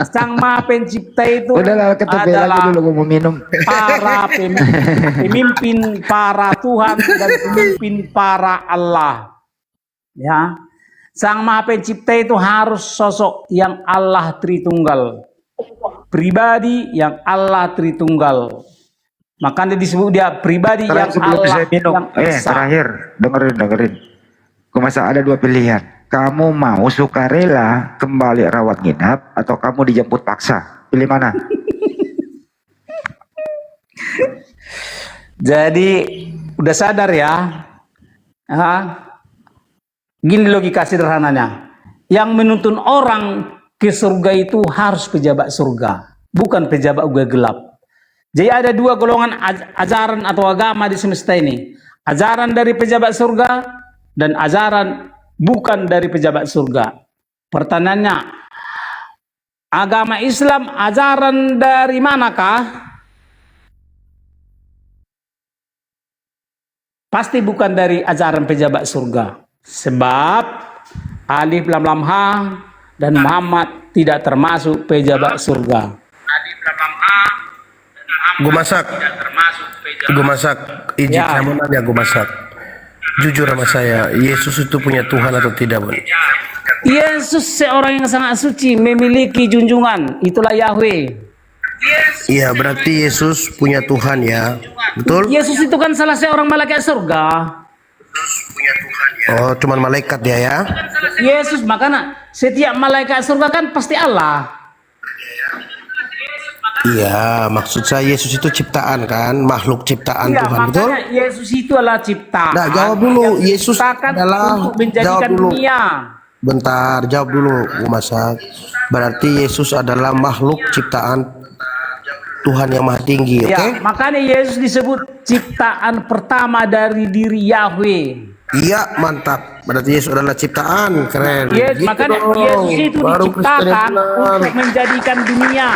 Sang Maha Pencipta itu adalah dulu, mau minum. para pemimpin para Tuhan dan pemimpin para Allah. Ya, Sang Maha Pencipta itu harus sosok yang Allah Tritunggal, pribadi yang Allah Tritunggal. Makanya disebut dia pribadi yang Allah yang esa. Terakhir, dengerin. Masa ada dua pilihan. Kamu mau sukarela kembali rawat nginap atau kamu dijemput paksa? Pilih mana? Jadi udah sadar ya. Gini logika sederhananya. Yang menuntun orang ke surga itu harus pejabat surga, bukan pejabat gua gelap. Jadi ada dua golongan ajaran atau agama di semesta ini. Ajaran dari pejabat surga dan ajaran bukan dari pejabat surga. Pertanyaannya, agama Islam ajaran dari manakah? Pasti bukan dari ajaran pejabat surga. Sebab Alif Lam Ha dan Muhammad tidak termasuk pejabat surga. Alif Lam Ha dan Muhammad tidak termasuk pejabat. Gue masak. Izin kamu nanya gue masak. Jujur sama saya, Yesus itu punya Tuhan atau tidak, Bun? Yesus seorang yang sangat suci, memiliki junjungan, itulah Yahweh. Iya, berarti Yesus punya Tuhan ya, betul? Yesus itu kan salah seorang malaikat surga. Oh, cuman malaikat dia ya? Yesus, makanya setiap malaikat surga kan pasti Allah. Iya, maksud saya Yesus itu ciptaan kan, makhluk ciptaan Tuhan, betul? Yesus itu adalah ciptaan. Nah, jawab dulu. Yesus adalah untuk menjadikan dunia. bentar, jawab dulu Bu Masak. Berarti Yesus adalah makhluk ciptaan Tuhan yang Maha Tinggi, oke? Ya, makanya Yesus disebut ciptaan pertama dari diri Yahweh. Iya, mantap. Berarti Yesus adalah ciptaan, keren. Yes, Gitu makanya dong. Yesus itu Baru Kristen yang diciptakan benar. untuk menjadikan dunia.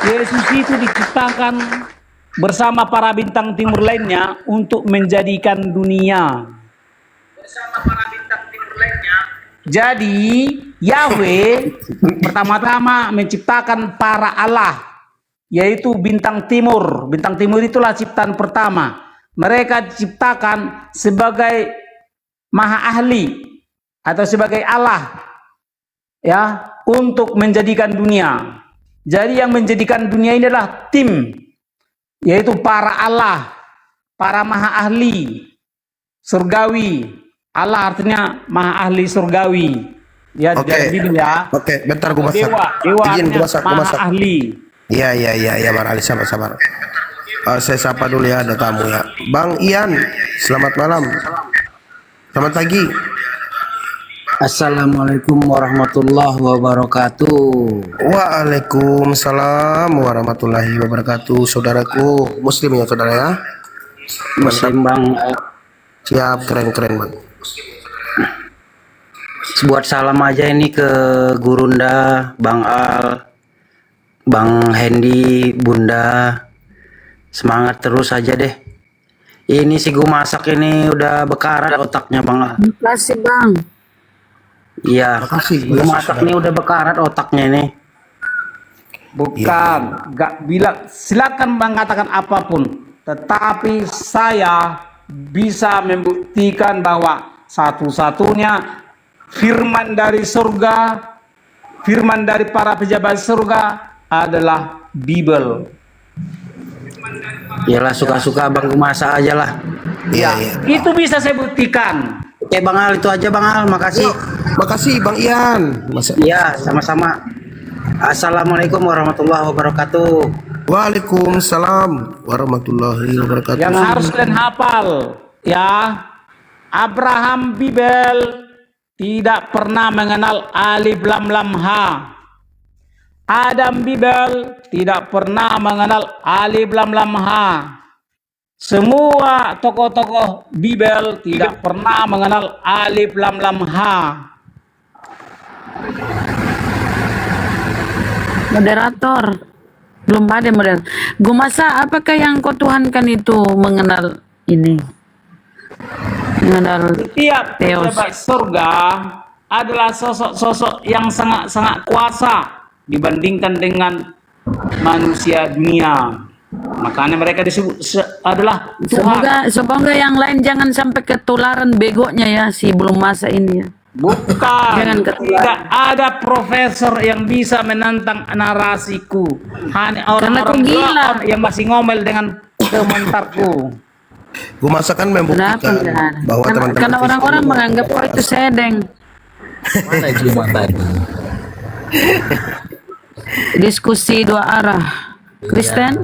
Yesus itu diciptakan bersama para bintang timur lainnya untuk menjadikan dunia. Jadi Yahweh pertama-tama menciptakan para Allah, yaitu bintang timur. Bintang timur itulah ciptaan pertama. Mereka diciptakan sebagai maha ahli atau sebagai Allah, ya, untuk menjadikan dunia. Jadi yang menjadikan dunia ini adalah tim, yaitu para Allah, para maha ahli surgawi. Allah artinya maha ahli surgawi. Ya, Oke. jadi ya. Oke, bentar gue masak. Dewa Izin artinya gue masak, gue maha masak. ahli. Iya, Bang Ali, sabar. Saya sapa dulu ya, ada tamu ya. Bang Ian, selamat malam. Selamat pagi. Assalamualaikum warahmatullahi wabarakatuh. Waalaikumsalam warahmatullahi wabarakatuh. Saudaraku Muslim ya, saudara ya. Muslim Bang. Siap, keren Bang. Buat salam aja ini ke Gurunda, Bang Al, Bang Hendy, Bunda. Semangat terus aja deh. Ini si gue masak ini udah bekarat otaknya Bang Al. Makasih Bang. Iya, gue masak ini udah bekarat otaknya ini. Bukan, nggak bilang. Silakan mengatakan apapun, tetapi saya bisa membuktikan bahwa satu-satunya firman dari surga, firman dari para pejabat surga adalah Bible. Yalah, suka-suka Bang gue masak aja lah. Iya. Itu bisa saya buktikan. Oke Bang Al, itu aja Bang Al, makasih. Makasih Bang Ian. Iya, sama-sama. Assalamualaikum warahmatullahi wabarakatuh. Waalaikumsalam warahmatullahi wabarakatuh. Yang harus kalian hafal, ya, Abraham Bibel tidak pernah mengenal alif lam lam ha. Adam Bibel tidak pernah mengenal alif lam lam ha. Semua tokoh-tokoh Bibel tidak pernah mengenal alif lam lam ha. Moderator, belum ada moderator. Gue masa apakah yang kau tuhankan itu mengenal ini? Mengenal Setiap Theos. pejabat surga adalah sosok-sosok yang sangat-sangat kuasa dibandingkan dengan manusia dunia. Makanya mereka disebut adalah Tuhan. Semoga yang lain jangan sampai ketularan begonya ya si belum masa ini ya. Bukan, Jangan tidak ada profesor yang bisa menantang narasiku. Hanya orang-orang gila yang masih ngomel dengan komentarku. Gue masak kan membuktikan bahwa teman-teman Karena orang-orang menganggap oh itu sedeng. Mana cuma tadi? Diskusi dua arah. Kristen?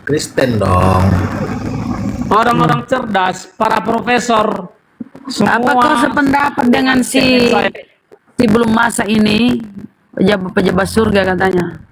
Kristen dong. Orang-orang cerdas, para profesor, semua. Apa kau sependapat dengan si belum masa ini pejabat surga katanya?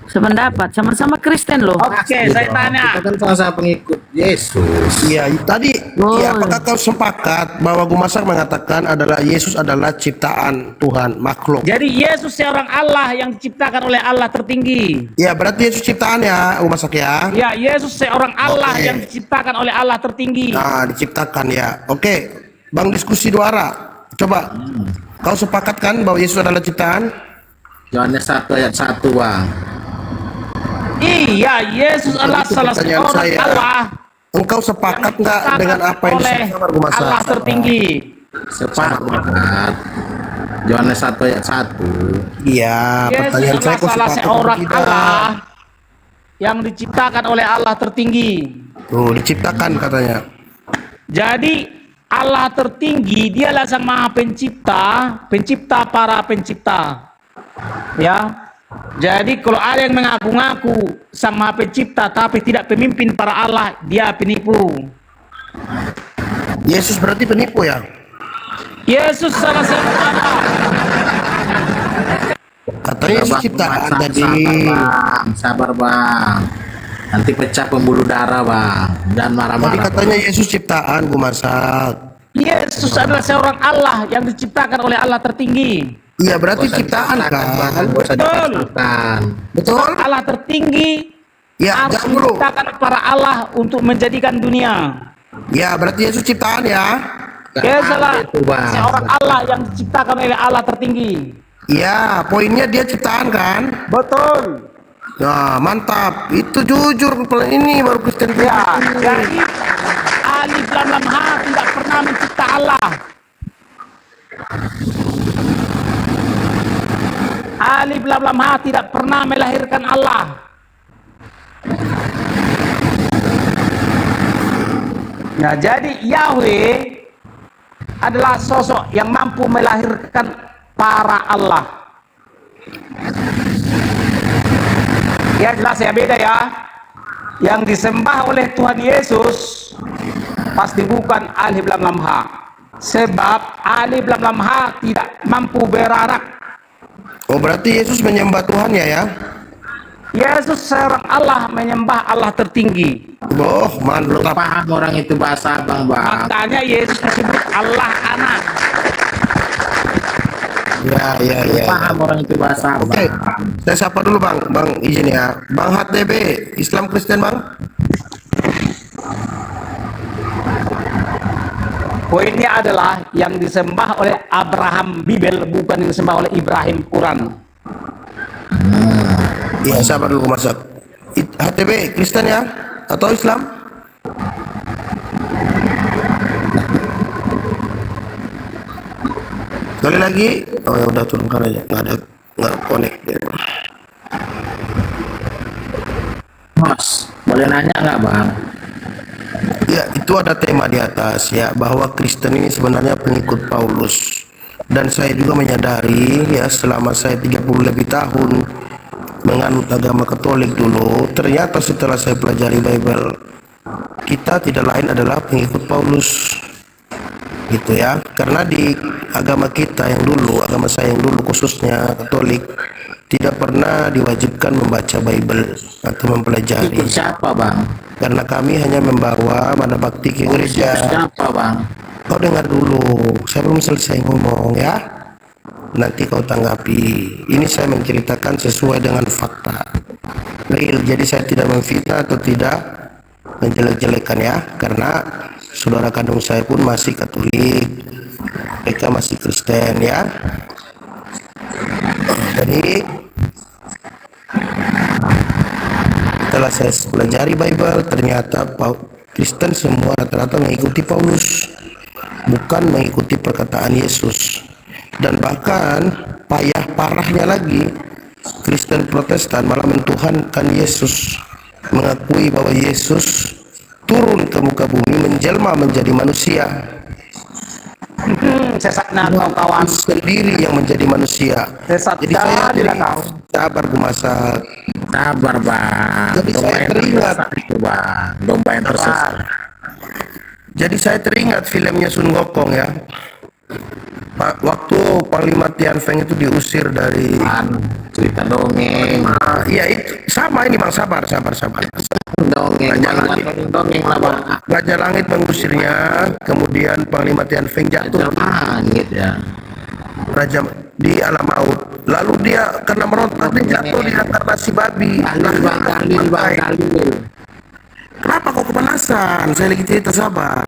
Sependapat, sama-sama Kristen loh. Oke, saya tanya. Kita kan sama-sama pengikut Yesus. Iya, tadi ya, apakah kau sepakat bahwa gue masak mengatakan adalah Yesus adalah ciptaan Tuhan, makhluk. Jadi Yesus seorang Allah yang diciptakan oleh Allah tertinggi. Ya, berarti Yesus ciptaan ya, gue masak ya. Ya, Yesus seorang Allah yang diciptakan oleh Allah tertinggi. Nah, diciptakan ya. Oke, Bang, diskusi dua arah. Coba, kau sepakat kan bahwa Yesus adalah ciptaan? Yohanes 1 ayat 1 Bang. Iya, Yesus adalah salah seorang Allah. Engkau sepakat nggak dengan apa yang disebutkan Gue masak? Allah tertinggi. Sepakat. Yohanes 1 ayat 1. Iya, pertanyaan Yesus saya adalah kok salah sepakat seorang atau tidak? Allah yang diciptakan oleh Allah tertinggi. Tuh, diciptakan katanya. Jadi Allah tertinggi, dialah sang maha pencipta para pencipta. Ya. Jadi kalau ada yang mengaku-ngaku sang maha pencipta tapi tidak pemimpin para Allah, dia penipu. Yesus berarti penipu ya? Yesus salah satu Allah. Katanya Yesus ciptaan tadi. Sabar bang. Nanti pecah pembuluh darah bang. Dan Tadi marah-marah. katanya Yesus ciptaan gue masak. Yesus adalah seorang Allah yang diciptakan oleh Allah tertinggi. Iya berarti ciptaan kan? Betul. Betul. Allah tertinggi Ya, harus jangan dulu. menciptakan para Allah untuk menjadikan dunia. Ya berarti Yesus ciptaan ya. Dia salah seorang Allah yang diciptakan oleh Allah tertinggi. Ya poinnya dia ciptaan kan? Betul. Nah mantap. Itu jujur ini baru Kristen. Ya, jadi alif lam lam ha tidak pernah mencipta Allah. Alif lam lam ha tidak pernah melahirkan Allah. Nah, jadi Yahweh adalah sosok yang mampu melahirkan para Allah. Ya jelas ya, beda ya. Yang disembah oleh Tuhan Yesus pasti bukan alif lam lam ha. Sebab alif lam lam ha tidak mampu berarak. Oh berarti Yesus menyembah Tuhan ya? Yesus seorang Allah, menyembah Allah tertinggi. Oh mantap. Paham orang itu bahasa abang bang. Makanya Yesus disebut Allah anak. Ya. Paham orang itu bahasa abang. Oke, saya sapa dulu bang izin ya. Bang HTB, Islam Kristen bang? Poinnya adalah yang disembah oleh Abraham Bibel, bukan yang disembah oleh Ibrahim Quran. Iya, sabar dulu masak. HTB Kristen ya atau Islam? Sekali lagi. Oh ya udah turunkan aja. Nggak connect. Mas, boleh nanya nggak bang? Ya itu ada tema di atas ya bahwa Kristen ini sebenarnya pengikut Paulus. Dan saya juga menyadari ya selama saya 30 lebih tahun menganut agama Katolik dulu, ternyata setelah saya pelajari Bible, kita tidak lain adalah pengikut Paulus, gitu ya. Karena di agama kita yang dulu, agama saya yang dulu khususnya Katolik, tidak pernah diwajibkan membaca Bible atau mempelajari. Ikut siapa bang? Karena kami hanya membawa mana bakti ke gereja. Siapa bang? Kau dengar dulu, saya belum selesai ngomong ya. Nanti kau tanggapi. Ini saya menceritakan sesuai dengan fakta real. Jadi saya tidak memfitnah atau tidak menjelek-jelekan ya. Karena saudara kandung saya pun masih Katolik, mereka masih Kristen ya. Jadi setelah saya pelajari Bible, ternyata Kristen semua rata-rata mengikuti Paulus, bukan mengikuti perkataan Yesus. Dan bahkan parahnya lagi, Kristen Protestan malah mentuhankan Yesus, mengakui bahwa Yesus turun ke muka bumi, menjelma menjadi manusia. Sesatnya kawan-kawan Sendiri yang menjadi manusia. Jadi saya sabar Bu Masak. Sabar bang. Jadi saya teringat itu bang. Domba yang tersesat. Jadi saya teringat filmnya Sun Gokong ya. Waktu Panglima Tian Feng itu diusir dari cerita dongeng. Iya itu sama ini bang, sabar. Dongeng lah bang. Raja Langit mengusirnya, kemudian Panglima Tian Feng jatuh. Langit ya. Raja di alam maut. Lalu dia karena merontak dia jatuh di reinkarnasi babi. Kenapa kok kepanasan? Saya lagi cerita, sabar.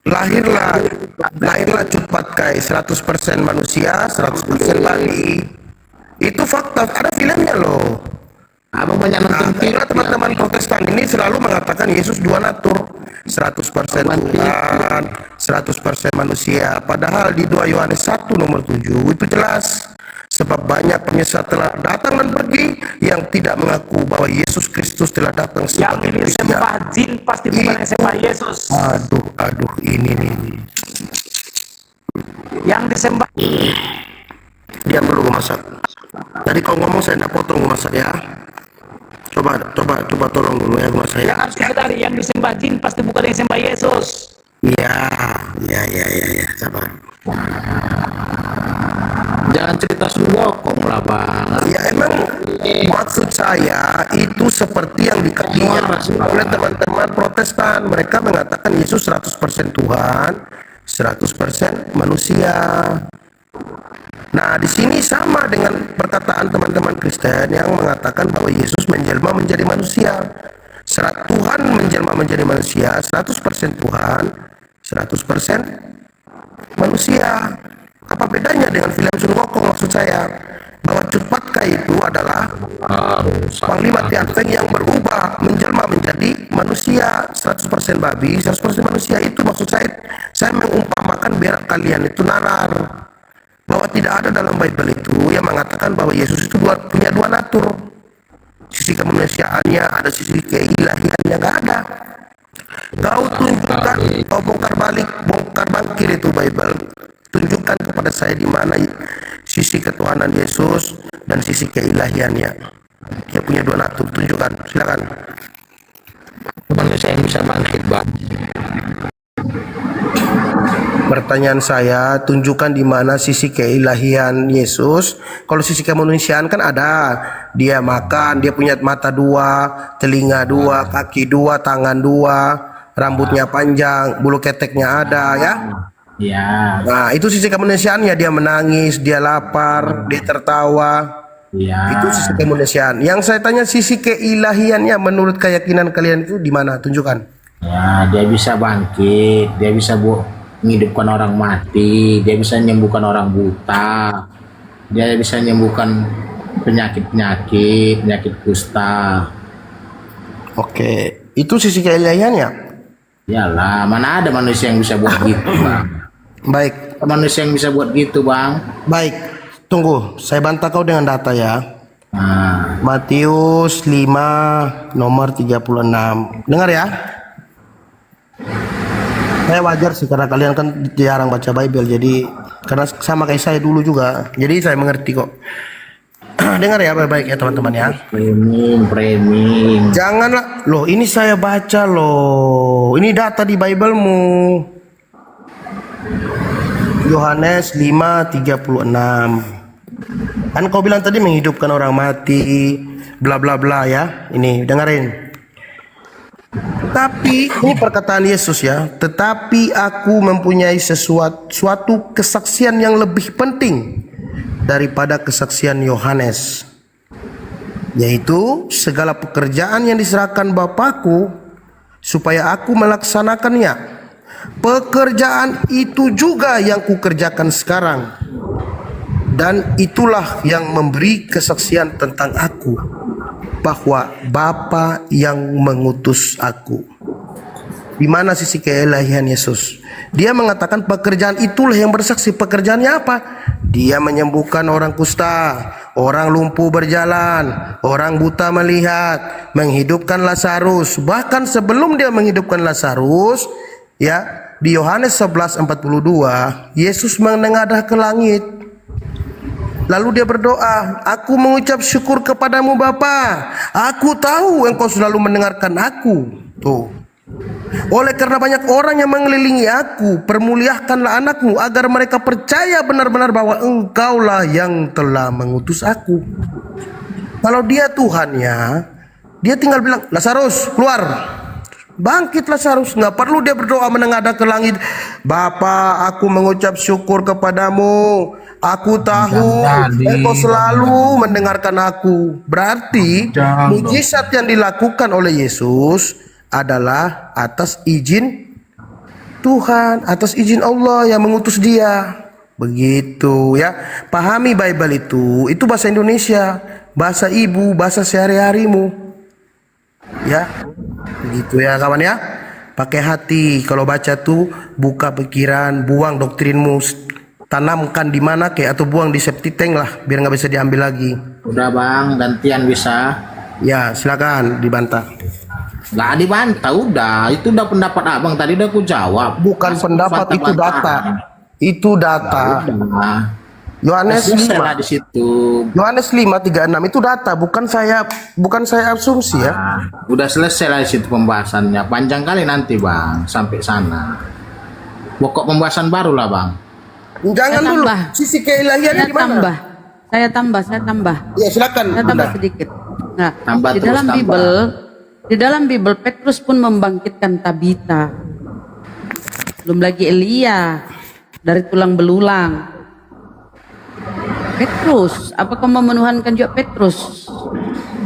Lahirlah Cupat Kai, 100% manusia, 100% babi. Itu fakta, ada filmnya loh. Abang banyak nonton film. Teman-teman Protestan ini selalu mengatakan Yesus dua natur, 100% Tuhan, 100% manusia. Padahal di 2 Yohanes 1 nomor 7 itu jelas. Sebab banyak penyesat telah datang dan pergi yang tidak mengaku bahwa Yesus Kristus telah datang sebagai Manusia. Yang disembah jin pasti bukan yang disembah Yesus. Aduh, ini nih. Yang disembah. Diam dulu gue masak. Tadi kau ngomong saya tidak potong gue masak ya. Coba tolong dulu ya gue masak ya. Yang harus disadari, yang disembah jin pasti bukan yang disembah Yesus. Iya, sabar. Jangan cerita sungokong lah bang. Ya emang maksud saya itu seperti yang dikatakan oleh teman-teman Protestan. Mereka mengatakan Yesus 100% Tuhan, 100% manusia. Nah, di sini sama dengan perkataan teman-teman Kristen yang mengatakan bahwa Yesus menjelma menjadi manusia. Tuhan menjelma menjadi manusia, 100% Tuhan, 100% manusia. Apa bedanya dengan film Sun Wukong? Maksud saya bahwa Cut Pat Kai itu adalah Panglima Tian Feng yang berubah menjelma menjadi manusia, 100% babi, 100% manusia. Itu maksud saya mengumpamakan biar kalian itu nalar bahwa tidak ada dalam Bible itu yang mengatakan bahwa Yesus itu punya dua natur. Sisi kemanusiaannya ada, sisi keilahiannya nggak ada. Kau tunjukkan, kau bongkar bangkir itu Bible. Tunjukkan kepada saya di mana sisi ketuhanan Yesus dan sisi keilahiannya. Dia punya dua natur, tunjukkan, silakan. Manusia yang bisa bangkit bang. Pertanyaan saya, tunjukkan di mana sisi keilahian Yesus. Kalau sisi kemanusiaan kan ada, dia makan, dia punya mata dua, telinga dua, kaki dua, tangan dua, rambutnya panjang, bulu keteknya ada, ya. Ya. Nah, itu sisi kemanusiaannya, dia menangis, dia lapar, dia tertawa. Ya. Itu sisi kemanusiaan. Yang saya tanya sisi keilahiannya menurut keyakinan kalian itu di mana? Tunjukkan. Ya, dia bisa bangkit, dia bisa menghidupkan orang mati, dia bisa menyembuhkan orang buta, dia bisa menyembuhkan penyakit kusta. Oke, itu sisi keilahiannya. Yalah, mana ada manusia yang bisa buat gitu, bang. Baik. Manusia yang bisa buat gitu, bang. Baik, tunggu. Saya bantah kau dengan data ya. Matius 5 nomor 36. Dengar ya. Saya wajar sih karena kalian kan jarang baca Bible, jadi karena sama kayak saya dulu juga. Jadi saya mengerti kok. Dengar ya baik-baik ya teman-teman ya. Framing. Janganlah, loh ini saya baca loh. Ini data di Biblemu. Yohanes 5:36. Kan kau bilang tadi menghidupkan orang mati, bla bla bla ya. Ini dengerin. Tapi ini perkataan Yesus ya. Tetapi aku mempunyai suatu kesaksian yang lebih penting daripada kesaksian Yohanes, yaitu segala pekerjaan yang diserahkan Bapakku supaya aku melaksanakannya. Pekerjaan itu juga yang kukerjakan sekarang, dan itulah yang memberi kesaksian tentang aku, bahwa Bapa yang mengutus aku. Di mana sisi keilahian Yesus? Dia mengatakan pekerjaan itulah yang bersaksi. Pekerjaannya apa? Dia menyembuhkan orang kusta, orang lumpuh berjalan, orang buta melihat, menghidupkan Lazarus. Bahkan sebelum dia menghidupkan Lazarus, ya, di Yohanes 11:42, Yesus menengadah ke langit. Lalu dia berdoa, aku mengucap syukur kepadamu Bapa. Aku tahu engkau selalu mendengarkan aku. Tuh. Oleh karena banyak orang yang mengelilingi aku, permuliakanlah anakmu agar mereka percaya benar-benar bahwa engkaulah yang telah mengutus aku. Kalau dia Tuhannya, dia tinggal bilang, Lazarus keluar. Bangkit Lazarus, nggak perlu dia berdoa menengadah ke langit. Bapa, aku mengucap syukur kepadamu. Aku tahu engkau selalu mendengarkan aku. Berarti mujizat yang dilakukan oleh Yesus adalah atas izin Tuhan, atas izin Allah yang mengutus dia. Begitu ya. Pahami Bible itu bahasa Indonesia, bahasa ibu, bahasa sehari-harimu. Ya. Begitu ya kawan ya. Pakai hati kalau baca tuh, buka pikiran, buang doktrinmu, tanamkan di mana kayak, atau buang di septic tank lah biar nggak bisa diambil lagi. Udah bang, gantian bisa. Ya silakan dibantah. Nggak dibantah, udah. Itu udah pendapat abang tadi udah aku jawab. Bukan pendapat, itu data. Itu data. Yohanes 5 di situ. Yohanes 5:36 itu data, bukan saya asumsi ya. Udah selesai lah di situ pembahasannya. Panjang kali nanti bang sampai sana. Pokok pembahasan baru lah bang. Jangan Saya dulu. tambah. Sisi keilahiannya Saya di mana? tambah. Saya tambah. Ya silakan. Saya tambah Anda. sedikit. Nah, Tambah di terus, dalam tambah. di dalam Bible Petrus pun membangkitkan Tabita. Belum lagi Elia dari tulang belulang. Petrus, apakah memenuhankan juga Petrus?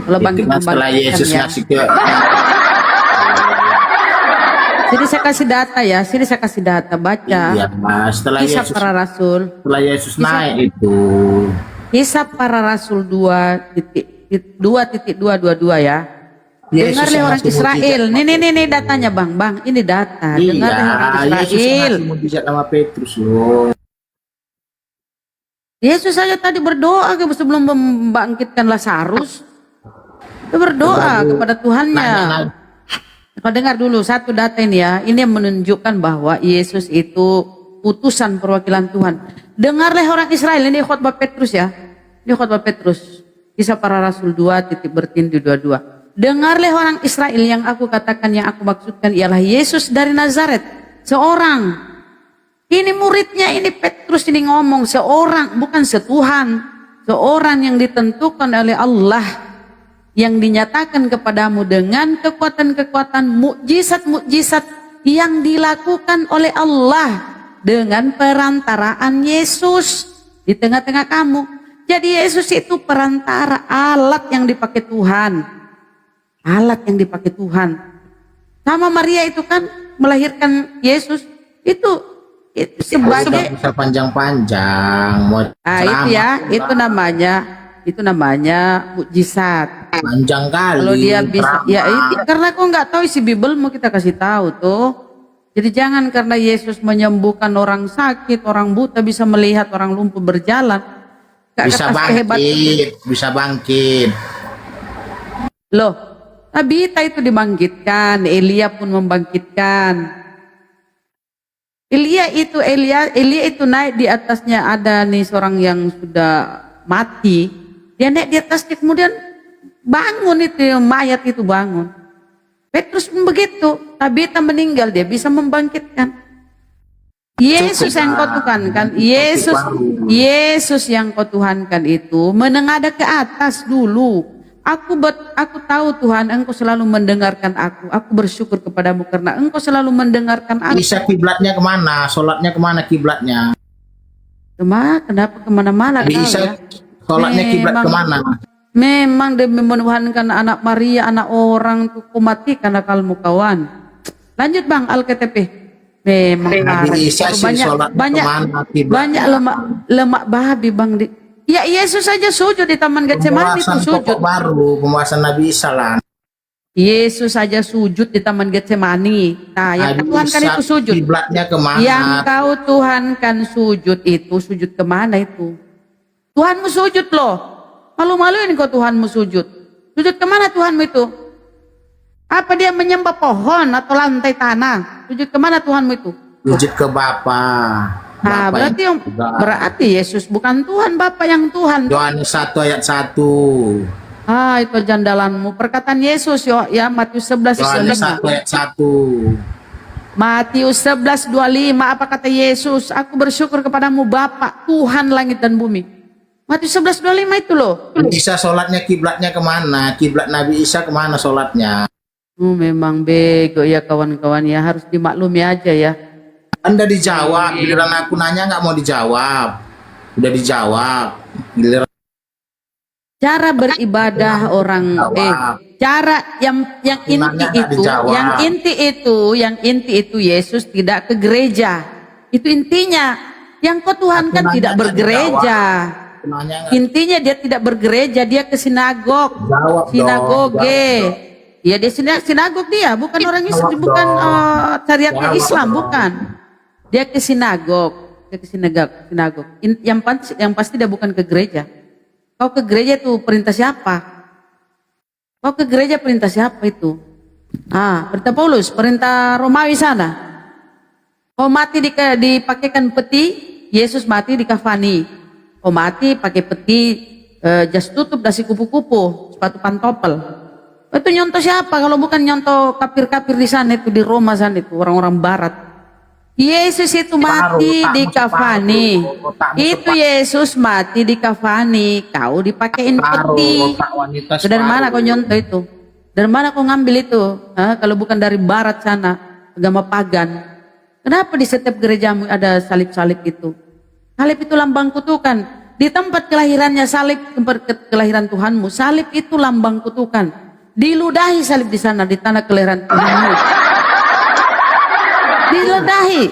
Kalau Itu kan setelah Yesus ya. ngasih ke Jadi saya kasih data ya, sini saya kasih data, baca. Iya, Mas. Setelah Kisah Yesus para Rasul. setelah Yesus naik itu. Kisah para Rasul 2.222 ya. Yesus Dengarlah yang orang ngasih Israel. mujizat. Nih datanya Bang. Ini data. Iya, Dengarlah orang Yesus yang Israel. ngasih mujizat sama Petrus loh. Yesus saja tadi berdoa sebelum membangkitkan Lazarus. Dia berdoa kepada Tuhannya. Kau dengar dulu satu data ini ya. Ini yang menunjukkan bahwa Yesus itu utusan perwakilan Tuhan. Dengarlah orang Israel. Ini khotbah Petrus ya. Ini khotbah Petrus. Kisah para Rasul 2.22. Dengarlah orang Israel, yang aku katakan, yang aku maksudkan ialah Yesus dari Nazaret. Seorang. Ini muridnya, ini Petrus ini ngomong. Seorang, bukan setuhan. Seorang yang ditentukan oleh Allah. Yang dinyatakan kepadamu dengan kekuatan-kekuatan, mukjizat-mukjizat yang dilakukan oleh Allah dengan perantaraan Yesus di tengah-tengah kamu. Jadi Yesus itu perantara, alat yang dipakai Tuhan. Alat yang dipakai Tuhan. Sama Maria itu kan melahirkan Yesus itu sebagai bisa panjang-panjang. Mau itu ya, itu namanya mukjizat. Panjang kali. Kalau dia bisa, ya karena kau nggak tahu isi Bible mau kita kasih tahu tuh. Jadi jangan karena Yesus menyembuhkan orang sakit, orang buta bisa melihat, orang lumpuh berjalan. Bisa bangkit. Loh, Tabita itu dibangkitkan, Elia pun membangkitkan. Elia itu naik di atasnya, ada nih seorang yang sudah mati. Dia naik di atasnya kemudian bangun, itu mayat itu bangun. Petrus pun begitu. Tabita meninggal, dia bisa membangkitkan. Yesus yang kau tuhankan, Yesus yang kau tuhankan itu menengadah ke atas dulu. Aku tahu Tuhan, Engkau selalu mendengarkan aku. Aku bersyukur kepadamu karena Engkau selalu mendengarkan aku. Bisa kiblatnya kemana? Sholatnya kemana kiblatnya? Kenapa kemana-mana? Bisa sholatnya kiblat kemana? Memang demi menuhankan anak Maria, anak orang tuh kumatikan akalmu kawan. Lanjut Bang, Alkitab. Memang banyak lemak babi Bang. Ya Yesus saja sujud di Taman Getsemani itu sujud. Baru pembahasan Nabi Isa lah. Yesus saja sujud di Taman Getsemani. Nah, yang kau tuhankan itu sujud. Kiblatnya kemana? Yang kau tuhankan sujud itu sujud kemana itu? Tuhanmu sujud loh. Malu-maluin kau Tuhanmu sujud. Sujud kemana Tuhanmu itu? Apa dia menyembah pohon atau lantai tanah? Sujud kemana Tuhanmu itu? Sujud ke Bapa. Nah, berarti Yesus bukan Tuhan, Bapa yang Tuhan. Yohanes 1 ayat 1. Itu jandalanmu. Perkataan Yesus ya, Matius 11 Yohanes 1 ayat 1. Matius 11:25, apa kata Yesus? Aku bersyukur kepadamu Bapa, Tuhan langit dan bumi. Matius 11:25 itu loh. Isa sholatnya kiblatnya kemana? Kiblat Nabi Isa kemana sholatnya? Memang bego ya kawan-kawan ya, harus dimaklumi aja ya. Anda dijawab, giliran aku nanya nggak mau dijawab. Udah dijawab. Giliran cara beribadah orang cara yang inti itu Yesus tidak ke gereja. Itu intinya. Yang kau tuhankan tidak bergereja. Intinya dia tidak bergereja, dia ke sinagoge. Ya dia sinagog, dia bukan orang Islam, bukan syariatnya Islam, bukan. Dia ke sinagog, Yang pasti dia bukan ke gereja. Kau ke gereja itu perintah siapa? Kau ke gereja perintah siapa itu? Perintah Paulus, perintah Romawi sana. Kau mati dipakaikan peti, Yesus mati dikafani. Kau mati pakai peti, jas tutup, dasi kupu-kupu, sepatu pantopel. Itu nyontoh siapa? Kalau bukan nyontoh kafir-kafir di sana itu, di Roma sana itu, orang-orang barat. Yesus itu mati di kafani. Itu Yesus mati di kafani. Kau dipakein peti. Itu dari mana kau nyontoh itu? Dari mana kau ngambil itu? Hah? Kalau bukan dari barat sana, agama pagan. Kenapa di setiap gerejamu ada salib-salib itu? Salib itu lambang kutukan. Di tempat kelahirannya salib, tempat kelahiran Tuhanmu, salib itu lambang kutukan. Diludahi salib di sana, di tanah kelahiran Tuhanmu. Diludahi.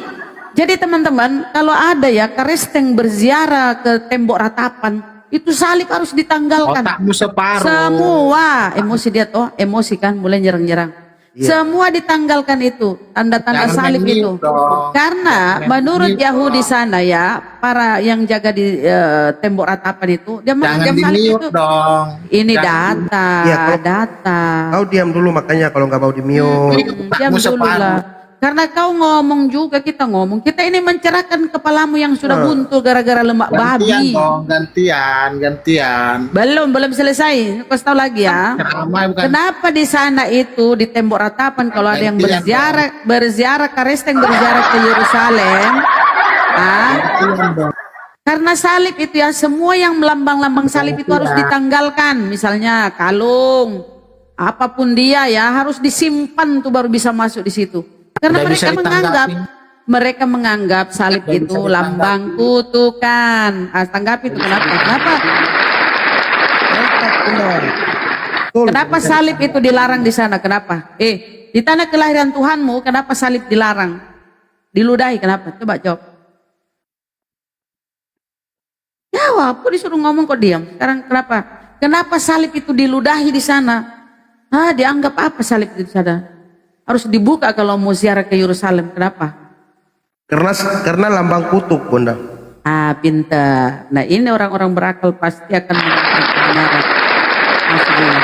Jadi teman-teman, kalau ada ya karesteng berziarah ke tembok ratapan, itu salib harus ditanggalkan. Otakmu separuh. Semua emosi dia toh, emosi kan mulai nyerang-nyerang. Semua ditanggalkan itu, tanda-tanda salib itu. Karena menurut Yahudi sana ya, para yang jaga di tembok ratapan itu, dia menganggap salib itu. Ini data, data. Kau diam dulu makanya kalau nggak mau di-mute. Diam dulu lah. Karena kau ngomong juga, kita ngomong. Kita ini mencerahkan kepalamu yang sudah buntu gara-gara lemak babi. Gantian. Belum selesai. Kasih tahu lagi ya. Kenapa di sana itu di tembok ratapan kalau ada yang berziarah karesteng berziarah ke Yerusalem? Karena salib itu ya, semua yang melambang-lambang salib itu harus ditanggalkan. Misalnya kalung, apapun dia ya harus disimpan tuh baru bisa masuk di situ. Karena mereka menganggap salib itu lambang kutukan. Tanggapi itu kenapa? Kenapa salib itu dilarang di sana? Kenapa? Di tanah kelahiran Tuhanmu, kenapa salib dilarang? Diludahi kenapa? Coba jawab. Jawab, kok disuruh ngomong kok diam? Sekarang kenapa? Kenapa salib itu diludahi di sana? Dianggap apa salib itu di sana? Harus dibuka kalau mau ziarah ke Yerusalem. Kenapa? Karena lambang kutuk, Bunda. Pintar. Nah, ini orang-orang berakal pasti akan mengatakan kebenaran. Maksudnya.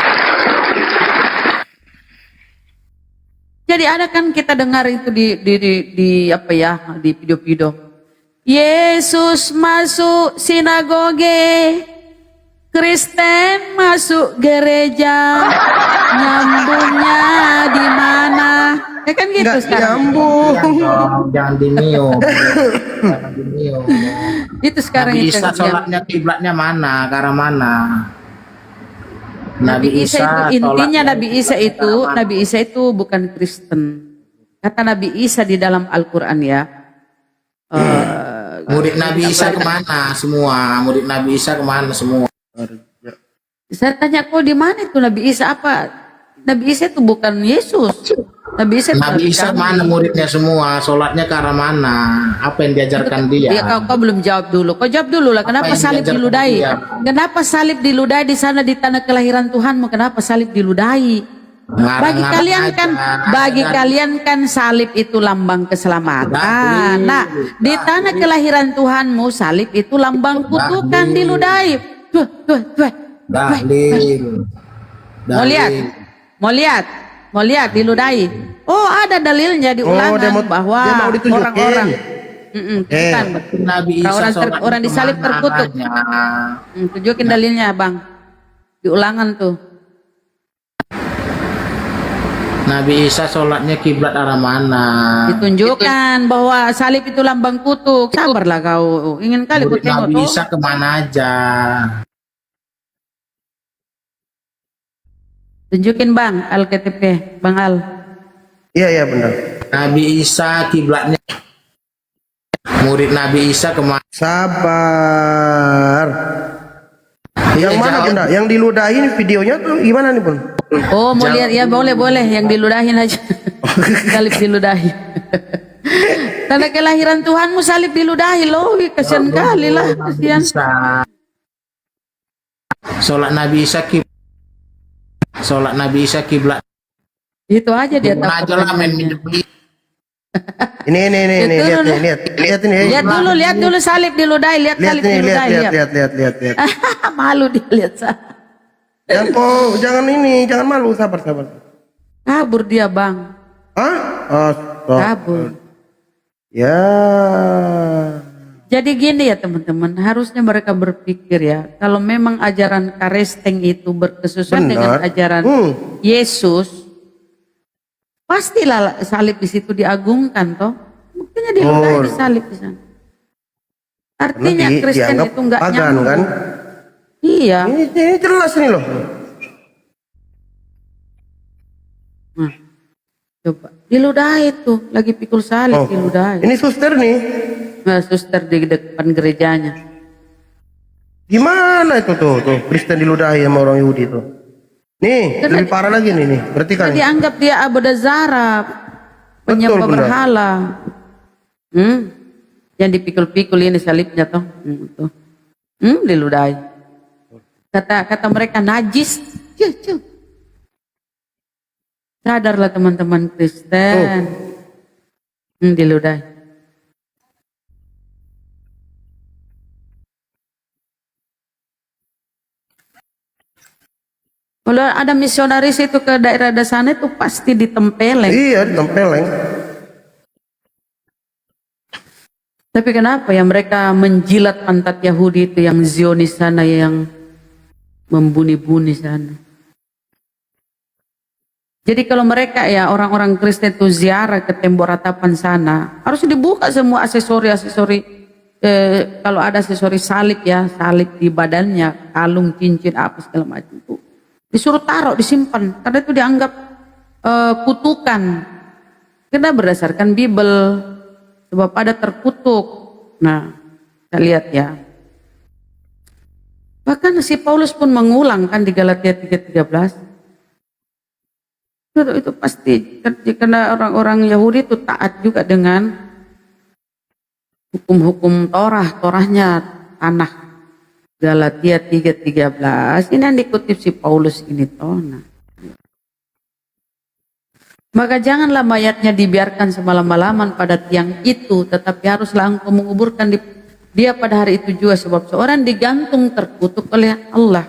Jadi ada kan kita dengar itu di apa ya, di video-video. Yesus masuk sinagoge, Kristen masuk gereja, nyambungnya di mana? Ya kan gitu sekarang. Jangan di-mute. Itu sekarang Nabi itu. Isa sholatnya kiblatnya mana? Ke arah mana? Nabi Isa itu intinya Nabi Isa itu bukan Kristen. Kata Nabi Isa di dalam Al-Qur'an ya. Murid Nabi Isa kemana semua? Murid Nabi Isa kemana semua? Saya tanya kok di mana itu Nabi Isa apa? Nabi Isa itu bukan Yesus. Nabi Isa mana muridnya semua? Sholatnya ke arah mana? Apa yang diajarkan dia? Kau belum jawab dulu. Kau jawab dulu lah. Kenapa salib diludahi? Kenapa salib diludahi di sana di tanah kelahiran Tuhanmu? Kenapa salib diludahi? Bagi kalian kan salib itu lambang keselamatan. Nah, di tanah kelahiran Tuhanmu salib itu lambang kutukan diludahi. Mau lihat diludahi. Oh, ada dalilnya di Ulangan bahwa orang-orang orang disalib terkutuk. Tunjukin dalilnya, Bang. Di Ulangan tuh. Nabi Isa sholatnya kiblat arah mana? Ditunjukkan bahwa salib itu lambang kutuk. Sabarlah kau. Ingin kali ku tengok Nabi Isa kemana aja? Tunjukin Bang, Alkitab, Bang Al. Iya benar. Nabi Isa kiblatnya. Murid Nabi Isa kemana? Sabar. Yang mana Bunda? Yang diludahin videonya tuh gimana nih Bun? Oh mau lihat ya, boleh yang diludahin aja. Salib diludahi. Tanda kelahiran Tuhanmu salib diludahi loh. Kasian kali lah, kasian. Sholat Nabi Isa kiblat. Itu aja dia tahu. Ini lihat ini. Lihat dulu salib diludahi, lihat salib diludahi. Lihat. Malu dia lihat salib. Jangan malu, sabar. Kabur dia, Bang. Kabur. Ya. Jadi gini ya teman-teman, harusnya mereka berpikir ya, kalau memang ajaran karesteng itu berkesusuan dengan ajaran Yesus, pastilah salib di situ diagungkan toh. Buktinya diludahi disalib di sana. Artinya Kristen itu nggak nyambung. Kan? Iya. Ini jelas nih loh. Nah, coba diludahi tuh, lagi pikul salib diludahi. Ini suster nih. Nah, suster di depan gerejanya. Gimana itu tuh Kristen diludahi sama orang Yahudi tuh. Nih, lebih parah lagi nih. Berarti kan dianggap dia Abu Zara, penyembah berhala. Yang dipikul-pikul ini salibnya toh. Tuh. Diludahi. Kata mereka najis. Sadarlah teman-teman Kristen. Diludahi. Kalau ada misionaris itu ke daerah sana itu pasti ditempeleng. Iya, ditempeleng. Tapi kenapa ya mereka menjilat pantat Yahudi itu yang Zionis sana, yang membuni-buni sana. Jadi kalau mereka ya orang-orang Kristen itu ziarah ke tembok ratapan sana, harus dibuka semua aksesori-aksesori. Kalau ada aksesori salib ya, salib di badannya, kalung, cincin, apa segala macam itu. Disuruh taruh, disimpan, karena itu dianggap kutukan. Kita berdasarkan Bible, sebab ada terkutuk. Nah, kita lihat ya. Bahkan si Paulus pun mengulang kan di Galatia 3:13. Itu pasti, karena orang-orang Yahudi itu taat juga dengan hukum-hukum Torahnya tanah. Galatia 3:13 ini yang dikutip si Paulus ini toh. Maka janganlah mayatnya dibiarkan semalam-malaman pada tiang itu, tetapi haruslah engkau menguburkan dia pada hari itu juga, sebab seorang digantung terkutuk oleh Allah.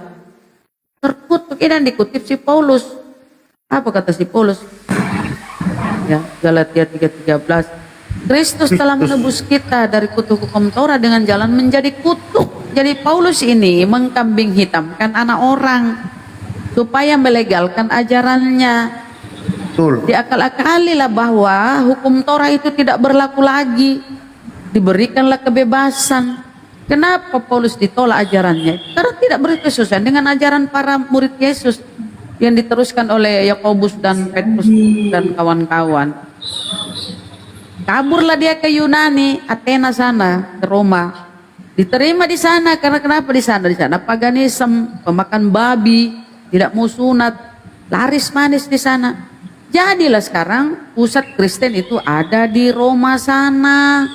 Terkutuk ini yang dikutip si Paulus. Apa kata si Paulus? Ya, Galatia 3:13. Kristus telah menebus kita dari kutuk hukum Torah dengan jalan menjadi kutuk. Jadi Paulus ini mengkambing hitamkan anak orang supaya melegalkan ajarannya. Diakal-akalilah bahwa hukum Torah itu tidak berlaku lagi. Diberikanlah kebebasan. Kenapa Paulus ditolak ajarannya? Karena tidak berkesusian dengan ajaran para murid Yesus yang diteruskan oleh Yakobus dan Petrus dan kawan-kawan. Kaburlah dia ke Yunani, Athena sana, ke Roma. Diterima di sana karena kenapa di sana? Di sana paganisme, pemakan babi, tidak mau sunat, laris manis di sana. Jadilah sekarang pusat Kristen itu ada di Roma sana.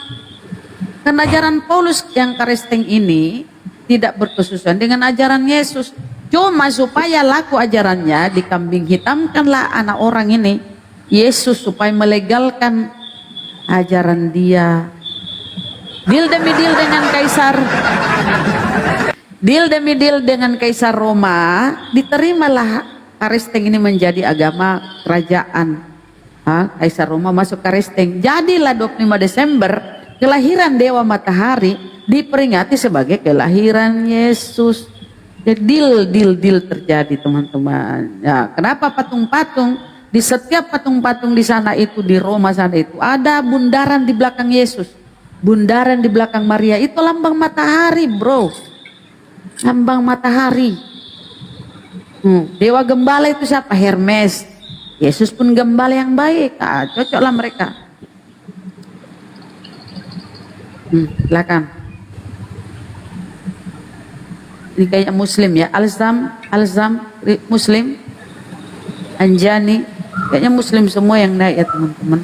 Karena ajaran Paulus yang Karisteng ini tidak berkesusian dengan ajaran Yesus. Cuma supaya laku ajarannya, dikambing hitamkanlah anak orang ini, Yesus, supaya melegalkan ajaran dia. Deal demi deal dengan kaisar, deal demi deal dengan kaisar Roma, diterimalah Karisteng ini menjadi agama kerajaan. Kaisar Roma masuk Karisteng. Jadilah 25 Desember kelahiran Dewa Matahari diperingati sebagai kelahiran Yesus. Jadi deal terjadi teman-teman. Ya, kenapa patung-patung? Di setiap patung-patung di sana itu, di Roma sana itu ada bundaran di belakang Yesus. Bundaran di belakang Maria itu lambang matahari, bro. Lambang matahari. Dewa gembala itu siapa? Hermes. Yesus pun gembala yang baik. Cocoklah mereka. Silakan. Ini kayak Muslim ya. Alzam Muslim. Anjani. Kayaknya Muslim semua yang naik ya teman-teman.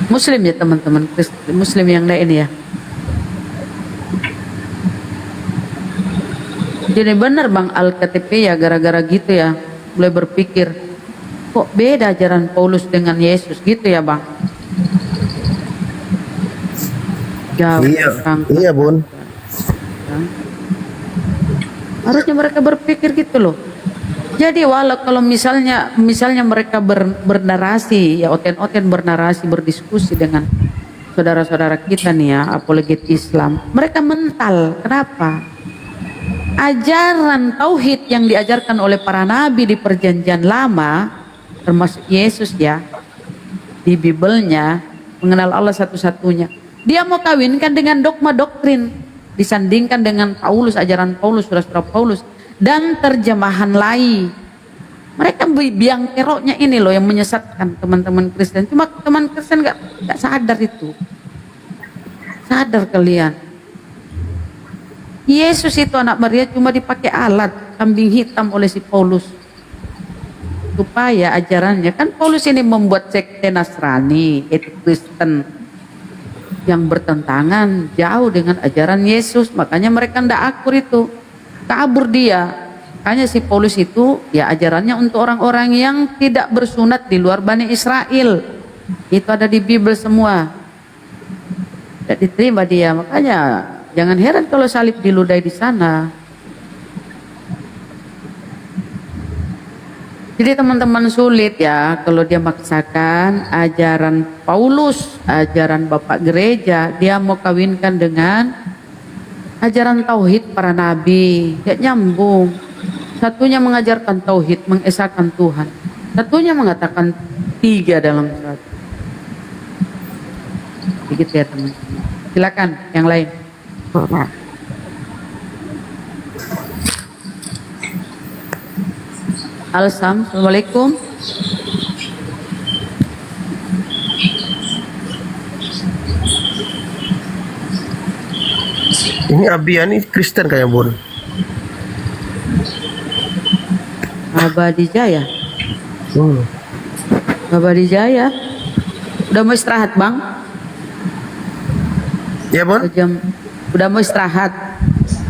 Muslim ya teman-teman, Muslim yang lain ya. Jadi benar Bang Al-KTP ya, gara-gara gitu ya mulai berpikir kok beda ajaran Paulus dengan Yesus gitu ya Bang. Jauh, iya Bun. Harusnya mereka berpikir gitu loh. Jadi kalau misalnya mereka bernarasi ya, oten-oten bernarasi, berdiskusi dengan saudara-saudara kita nih ya, apologet Islam, mereka mental. Kenapa? ajaran tauhid yang diajarkan oleh para nabi di perjanjian lama, termasuk Yesus ya, di Bibelnya, mengenal Allah satu-satunya. Dia mau kawinkan dengan dogma doktrin, disandingkan dengan Paulus, ajaran Paulus, surah-surah Paulus, dan terjemahan lain. Mereka biang keroknya ini loh yang menyesatkan teman-teman Kristen. Cuma teman Kristen nggak sadar itu. Sadar kalian. Yesus itu anak Maria cuma dipakai alat kambing hitam oleh si Paulus supaya ajarannya, kan Paulus ini membuat sekte Nasrani, itu Kristen yang bertentangan jauh dengan ajaran Yesus, makanya mereka ndak akur itu, kabur dia. Makanya si Paulus itu ya ajarannya untuk orang-orang yang tidak bersunat di luar Bani Israel, itu ada di Bible semua, tidak diterima dia. Makanya jangan heran kalau salib diludahi di sana. Jadi teman-teman sulit ya kalau dia maksakan ajaran Paulus, ajaran Bapak Gereja, dia mau kawinkan dengan ajaran tauhid para nabi. Gak nyambung. Satunya mengajarkan tauhid, mengesahkan Tuhan. Satunya mengatakan 3 dalam 1. Begitu ya teman-teman. Silakan yang lain. Assalamualaikum. Ini Abian ini Kristen kayak Bun. Abadi Jaya. Abadi Jaya. Udah mau istirahat, Bang? Ya, Bun. Udah mau istirahat.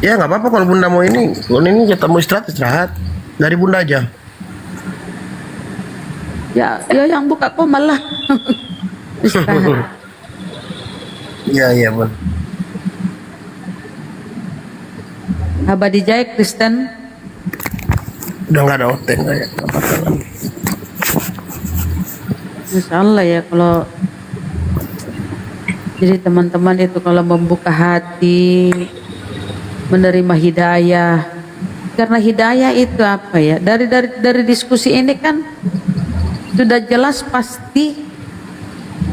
Ya nggak apa-apa kalau Bunda mau ini. Kalau ini kita mau istirahat dari Bunda aja. Ya yang buka komal lah. Istirahat. Iya, Bun. Abadi Jaya Kristen. Udah nggak ada hotel kayak apa-apa. Masya Allah ya, kalau jadi teman-teman itu kalau membuka hati, menerima hidayah, karena hidayah itu apa ya, dari diskusi ini kan sudah jelas pasti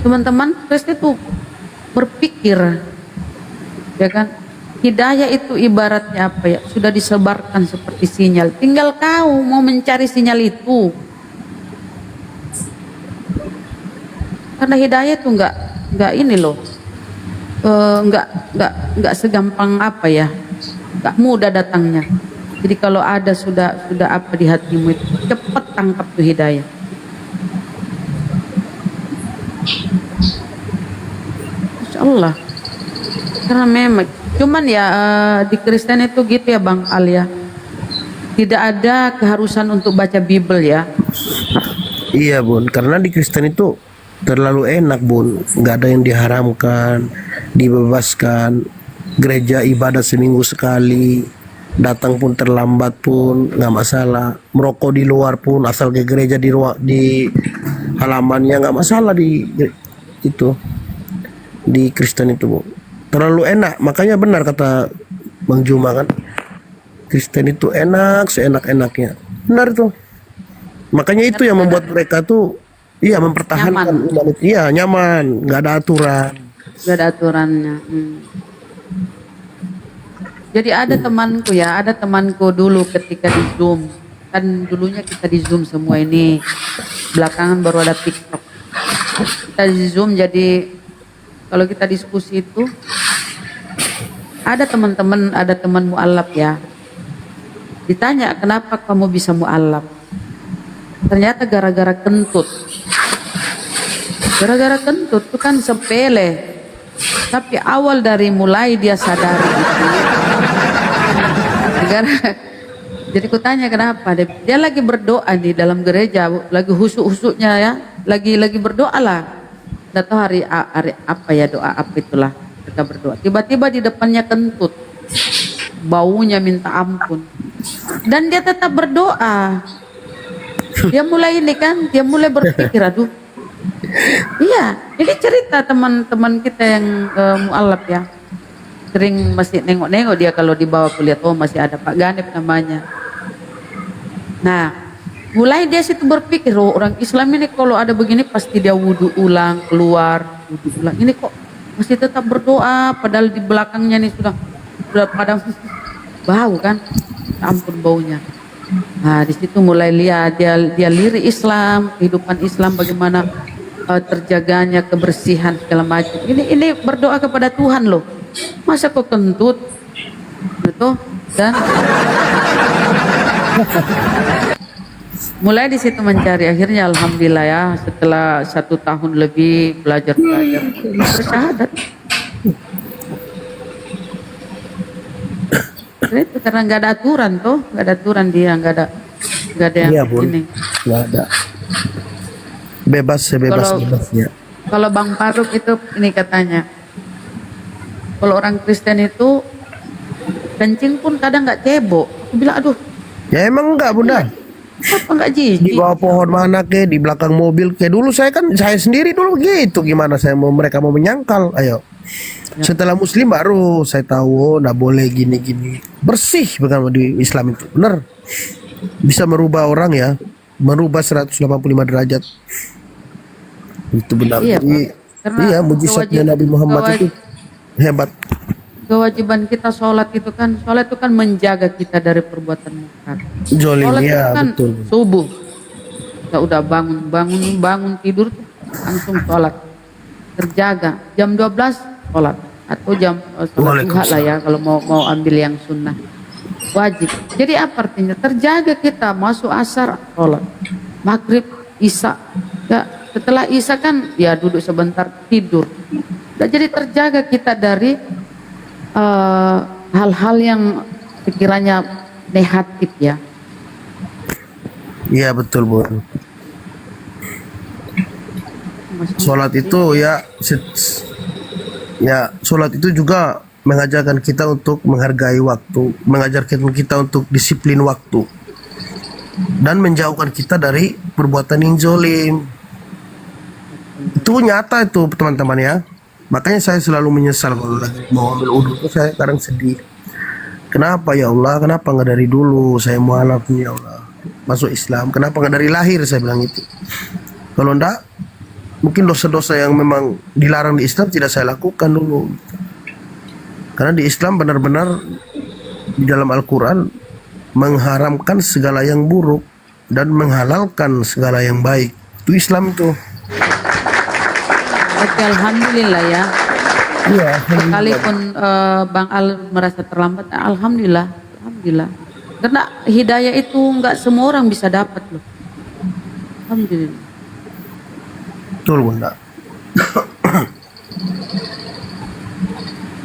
teman-teman Kristen itu berpikir ya kan, hidayah itu ibaratnya apa ya, sudah disebarkan seperti sinyal, tinggal kau mau mencari sinyal itu. Karena hidayah itu enggak ini loh, enggak segampang apa ya, enggak mudah datangnya. Jadi kalau ada sudah apa di hatimu itu, cepat tangkap tuh hidayah. Masya Allah. Karena memang cuman ya di Kristen itu gitu ya Bang Alia, tidak ada keharusan untuk baca Bible ya. Iya Bun, karena di Kristen itu terlalu enak Bun, nggak ada yang diharamkan, dibebaskan, gereja ibadah seminggu sekali, datang pun terlambat pun nggak masalah, merokok di luar pun asal ke gereja di halamannya nggak masalah, di itu di Kristen itu Bu. Terlalu enak, makanya benar kata Bang Juma kan, Kristen itu enak seenak-enaknya, benar tuh. Makanya itu yang membuat mereka tuh iya mempertahankan iman itu, iya nyaman, nggak ada aturan. Nggak ada aturannya. Jadi ada temanku ya, ada temanku dulu ketika di Zoom, kan dulunya kita di Zoom semua ini, belakangan baru ada TikTok. Kita di Zoom, jadi kalau kita diskusi itu ada teman-teman, ada teman mu'alaf ya, ditanya kenapa kamu bisa mu'alaf, ternyata gara-gara kentut. Gara-gara kentut itu kan sepele, tapi awal dari mulai dia sadari itu. Jadi kutanya kenapa, dia lagi berdoa di dalam gereja, lagi husuk-husuknya ya, lagi berdoa lah. Nggak tahu hari apa ya, doa apa itulah, mereka berdoa. Tiba-tiba di depannya kentut, baunya minta ampun, dan dia tetap berdoa. Dia mulai ini kan, dia mulai berpikir, aduh, iya, ini cerita teman-teman kita yang mu'alaf ya. sering masih nengok-nengok dia kalau di bawah kulihat, oh masih ada Pak Ganep namanya. Nah, mulai dia situ berpikir, oh orang Islam ini kalau ada begini pasti dia wudhu ulang, keluar, wudhu ulang. Ini kok masih tetap berdoa, padahal di belakangnya nih sudah pada bau kan, ampun baunya. Nah di situ mulai lihat dia lirik Islam, kehidupan Islam bagaimana terjaganya kebersihan segala macam. Ini berdoa kepada Tuhan loh. Masa kok kentut, betul? Dan mulai di situ mencari, akhirnya alhamdulillah ya setelah 1 tahun lebih belajar bersyahadat. Itu karena nggak ada aturan tuh, nggak ada aturan dia, nggak ada yang Iya, Bun. ini. Nggak ada. Bebas sebebas-bebasnya. Kalau Bang Faruk itu ini katanya, kalau orang Kristen itu kencing pun kadang nggak cebok. Aku bilang aduh. Ya emang enggak, Bunda. Apa nggak jijik? Di bawah pohon mana ke, di belakang mobil ke. Dulu saya sendiri dulu gitu. Gimana mereka mau menyangkal? Ayo. Setelah Muslim baru saya tahu nggak boleh gini-gini. Bersih bukan di Islam itu, benar. Bisa merubah orang ya, merubah 185 derajat. Itu benar. Iya, Iya, mujizatnya Nabi Muhammad itu hebat. Kewajiban kita sholat itu kan menjaga kita dari perbuatan munkar. Zolim, Sholat itu ya kan betul. subuh. Kita udah bangun tidur tuh langsung sholat. Terjaga jam 12 sholat atau jam sholat duha lah ya kalau mau ambil yang sunnah. Wajib. Jadi apa artinya? Terjaga kita masuk asar sholat, maghrib, isya. Ya, setelah isya kan ya duduk sebentar tidur. Nah, jadi terjaga kita dari hal-hal yang sekiranya negatif ya. Iya betul, Bu. Sholat itu sholat itu juga mengajarkan kita untuk menghargai waktu, mengajarkan kita untuk disiplin waktu, dan menjauhkan kita dari perbuatan yang zolim. Itu nyata itu teman-teman ya. Makanya saya selalu menyesal kalau lagi mau ambil udhu itu saya kadang sedih. Kenapa ya Allah? Kenapa nggak dari dulu saya mualaf ya Allah masuk Islam? Kenapa nggak dari lahir? Saya bilang itu. Kalau enggak, mungkin dosa-dosa yang memang dilarang di Islam tidak saya lakukan dulu. Karena di Islam benar-benar di dalam Al-Quran mengharamkan segala yang buruk dan menghalalkan segala yang baik. Itu Islam itu. Oke, alhamdulillah ya. Iya. Sekalipun Bang Al merasa terlambat, alhamdulillah. Karena hidayah itu nggak semua orang bisa dapat loh. Alhamdulillah. Betul, Bunda.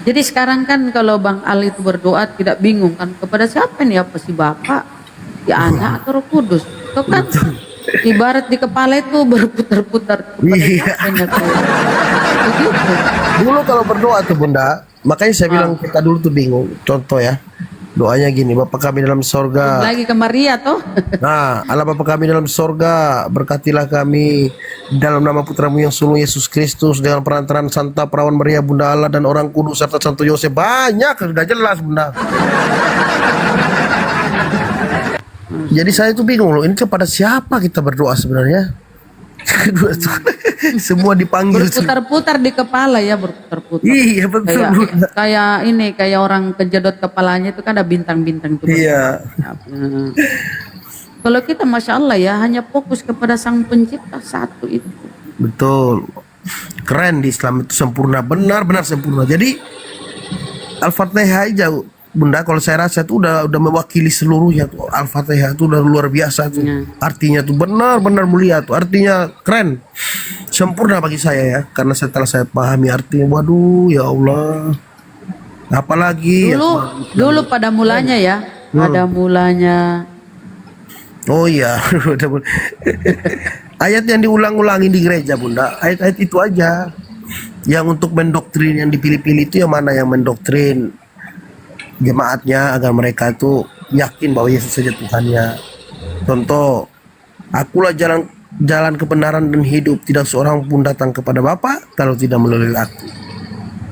Jadi sekarang kan kalau Bang Al itu berdoa tidak bingung kan kepada siapa nih, apa si Bapak, si Anak atau Roh Kudus? Itu kan ibarat di kepala itu berputar-putar. Iya. Dulu kalau berdoa tuh Bunda, makanya saya bilang kita dulu tuh bingung. Contoh ya, doanya gini, Bapa kami dalam sorga. Lagi ke Maria toh. Nah, Allah Bapa kami dalam sorga, berkatilah kami dalam nama putramu yang sulung Yesus Kristus dengan perantaraan Santa Perawan Maria Bunda Allah dan orang kudus serta Santo Yosef. Banyak, sudah jelas Bunda. Jadi saya tuh bingung loh, ini kepada siapa kita berdoa sebenarnya? Semua dipanggil. Berputar-putar di kepala ya, berputar-putar. Iya betul. Kayak orang kejedot kepalanya itu kan ada bintang-bintang itu. Iya. Kalau kita Masya Allah ya hanya fokus kepada Sang Pencipta satu itu. Betul. Keren di Islam itu sempurna, benar-benar sempurna. Jadi Al-Fatihah aja Bunda, kalau saya rasa itu udah mewakili seluruhnya tuh. Al-Fatihah itu udah luar biasa tuh. Artinya tuh benar-benar mulia tuh. Artinya keren. Sempurna bagi saya ya. Karena setelah saya pahami artinya, waduh ya Allah. Apalagi dulu pada mulanya ya. Pada mulanya. Oh iya. Ayat yang diulang-ulangin di gereja Bunda. Ayat-ayat itu aja. Yang untuk mendoktrin yang dipilih-pilih itu yang mana yang mendoktrin jemaatnya agar mereka itu yakin bahwa Yesus saja Tuhannya. Contoh, akulah jalan kebenaran dan hidup, tidak seorang pun datang kepada Bapa kalau tidak melalui aku.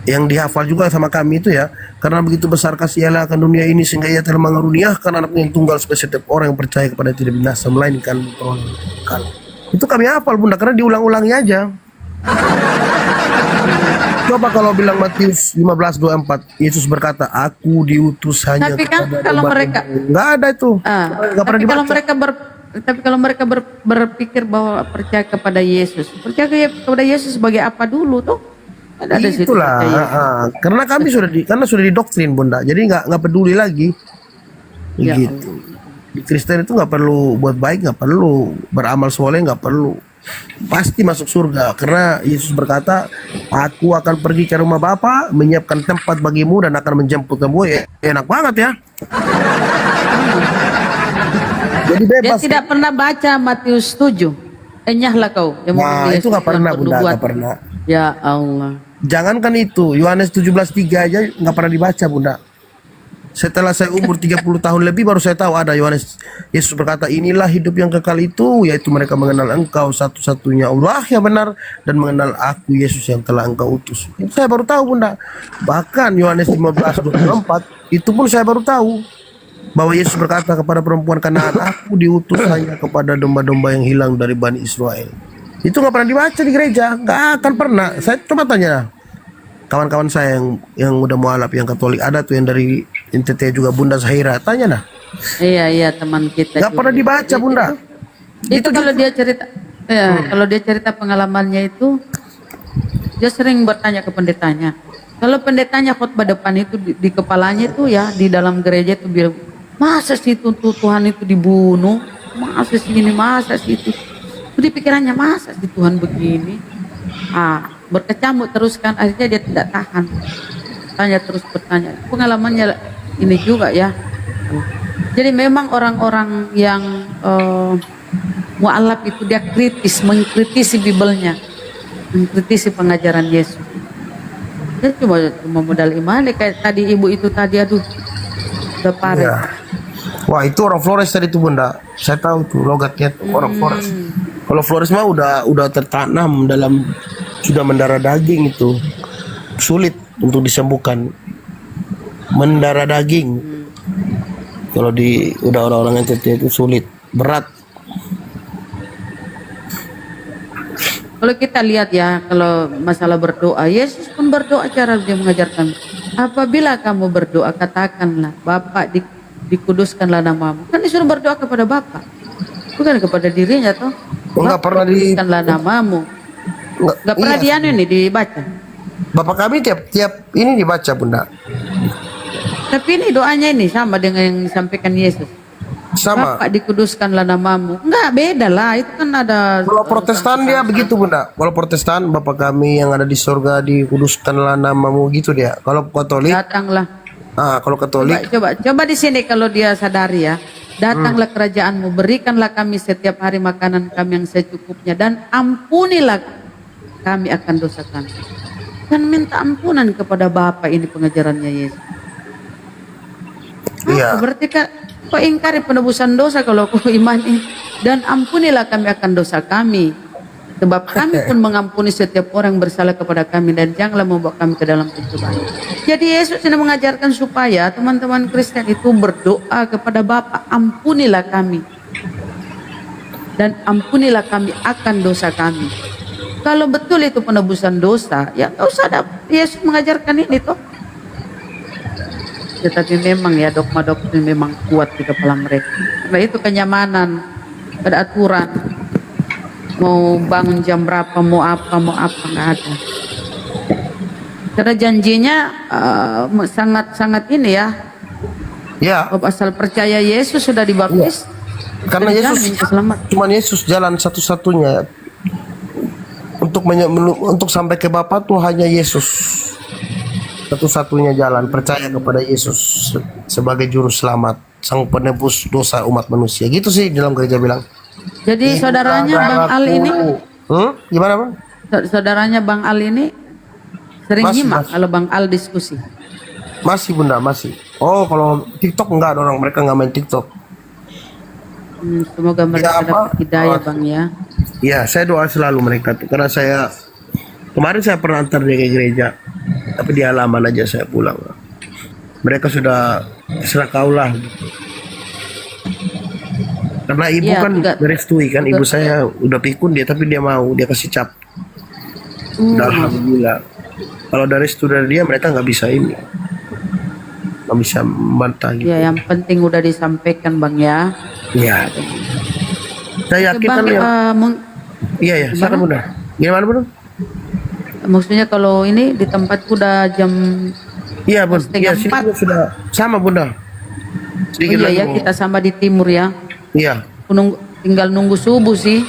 yang dihafal juga sama kami itu ya, karena begitu besar kasih Allah akan dunia ini sehingga ia telah mengaruniakan anaknya yang tunggal supaya setiap orang yang percaya kepada tidak binasa melainkan beroleh kekal. Itu kami hafal Bunda karena diulang-ulangi aja. Coba kalau bilang Matius 15:24, Yesus berkata, "Aku diutus hanya Tapi kan kepada kalau domba-domba." mereka Nggak ada itu. Nggak pernah tapi kalau dibaca. mereka tapi kalau mereka berpikir bahwa percaya kepada Yesus, percaya kepada Yesus sebagai apa dulu tuh? Ada situ Itulah, percaya. karena kami sudah didoktrin Bunda, jadi nggak peduli lagi. Ya Gitu. Di Kristen itu nggak perlu buat baik, nggak perlu beramal soleh, nggak perlu. Pasti masuk surga karena Yesus berkata, "Aku akan pergi ke rumah Bapa, menyiapkan tempat bagimu dan akan menjemput kamu." Enak banget ya. Jadi bebas. Dia tidak pernah baca Matius 7. Enyahlah kau. Nah, itu nggak pernah Bunda, nggak pernah. Ya Allah. Jangankan itu, Yohanes 17:3 aja nggak pernah dibaca Bunda. Setelah saya umur 30 tahun lebih baru saya tahu ada Yohanes. Yesus berkata, "Inilah hidup yang kekal itu, yaitu mereka mengenal Engkau satu-satunya Allah yang benar dan mengenal Aku Yesus yang telah Engkau utus." Itu saya baru tahu Bunda. Bahkan Yohanes 15:24 itu pun saya baru tahu bahwa Yesus berkata kepada perempuan Kanaan, "Aku diutus hanya kepada domba-domba yang hilang dari Bani Israel." Itu nggak pernah dibaca di gereja, nggak akan pernah. Saya coba tanya kawan-kawan saya yang udah mualaf, yang Katolik, ada tuh yang dari NTT juga, Bunda Zahira, tanya nah. Iya teman kita. Nggak pernah dibaca Bunda. Itu kalau dia cerita, kalau dia cerita pengalamannya itu, dia sering bertanya ke pendetanya. Kalau pendetanya khotbah depan itu di kepalanya itu ya, di dalam gereja itu bilang, masa sih Tuhan itu dibunuh, masa sih ini, masa sih itu. Di pikirannya masa sih Tuhan begini. Berkecamuk terus kan, akhirnya dia tidak tahan. Tanya terus bertanya. Pengalamannya ini juga ya. Jadi memang orang-orang yang mualaf itu dia kritis, mengkritisi Bibelnya, mengkritisi pengajaran Yesus. Dia cuma modal iman, kayak tadi ibu itu tadi, aduh, udah parah. Ya. Wah, itu orang Flores tadi tuh Bunda. Saya tahu tuh logatnya tuh orang Flores. Kalau Flores mah udah tertanam dalam, sudah mendarah daging itu. Sulit untuk disembuhkan. Mendarah daging. Kalau udah orang-orang NTT itu sulit, berat. Kalau kita lihat ya, kalau masalah berdoa, Yesus pun berdoa cara dia mengajarkan. Apabila kamu berdoa, katakanlah, Bapa dikuduskanlah namamu. Kan disuruh berdoa kepada Bapa, bukan kepada dirinya toh. Enggak pernah dikuduskanlah namamu. Enggak pernah dibaca. Bapak kami tiap ini dibaca Bunda. Tapi ini doanya ini sama dengan yang disampaikan Yesus. Sama. Bapak dikuduskanlah namamu. Enggak, beda lah. Itu kan ada. Kalau Protestan dia begitu Bunda. Kalau Protestan, Bapa kami yang ada di surga dikuduskanlah namamu gitu dia. Kalau Katolik, datanglah. Kalau Katolik. Coba di sini kalau dia sadari ya. Datanglah kerajaanmu, berikanlah kami setiap hari makanan kami yang secukupnya, dan ampunilah kami akan dosa kami. Kan minta ampunan kepada Bapa, ini pengajarannya Yesus. Iya. Berarti kau ingkari penebusan dosa kalau kau imani, dan ampunilah kami akan dosa kami, sebab kami pun mengampuni setiap orang bersalah kepada kami, dan janganlah membawa kami ke dalam pencobaan. Jadi Yesus ini mengajarkan supaya teman-teman Kristen itu berdoa kepada Bapa, ampunilah kami, dan ampunilah kami akan dosa kami. Kalau betul itu penebusan dosa, ya nggak usah ada Yesus mengajarkan ini toh. Tetapi memang ya dogma-doktrin memang kuat di kepala mereka. Karena itu kenyamanan, ada aturan. Mau bangun jam berapa, mau apa nggak ada. Karena janjinya sangat ini ya. Ya. Asal percaya Yesus sudah dibaptis. Ya. Karena Yesus cuma Yesus jalan satu-satunya untuk sampai ke Bapa tuh hanya Yesus. Satu-satunya jalan, percaya kepada Yesus sebagai juru selamat, sang penebus dosa umat manusia. Gitu sih dalam gereja bilang. Jadi saudaranya Bang Al ini, gimana Bang? Saudaranya Bang Al ini sering nyimak kalau Bang Al diskusi. Masih Bunda, masih. Oh, kalau TikTok enggak, ada orang mereka nggak main TikTok. Semoga mereka dapat hidayah Bang ya. Iya, saya doa selalu mereka tuh, karena kemarin saya pernah antar dia ke gereja. tapi di halaman aja saya pulang. Mereka sudah serah kaulah gitu. Karena ibu Iya, kan merestui kan, ibu saya udah pikun dia, tapi dia mau, dia kasih cap. Udah alhamdulillah. Kalau dari restu dari dia, mereka nggak bisa ini, nggak bisa membantah gitu. Ya, yang penting udah disampaikan Bang ya. Iya. Saya yakin Bang, kan ya. Iya ya, silakan Bunda. Gimana Bunda? Maksudnya kalau ini di tempatku udah jam Iya Bun, iya setengah sini empat. juga sudah sama Bunda. Sedikit Oh, lagi iya ya, mau. kita sama di timur ya. Iya. Tinggal nunggu subuh sih.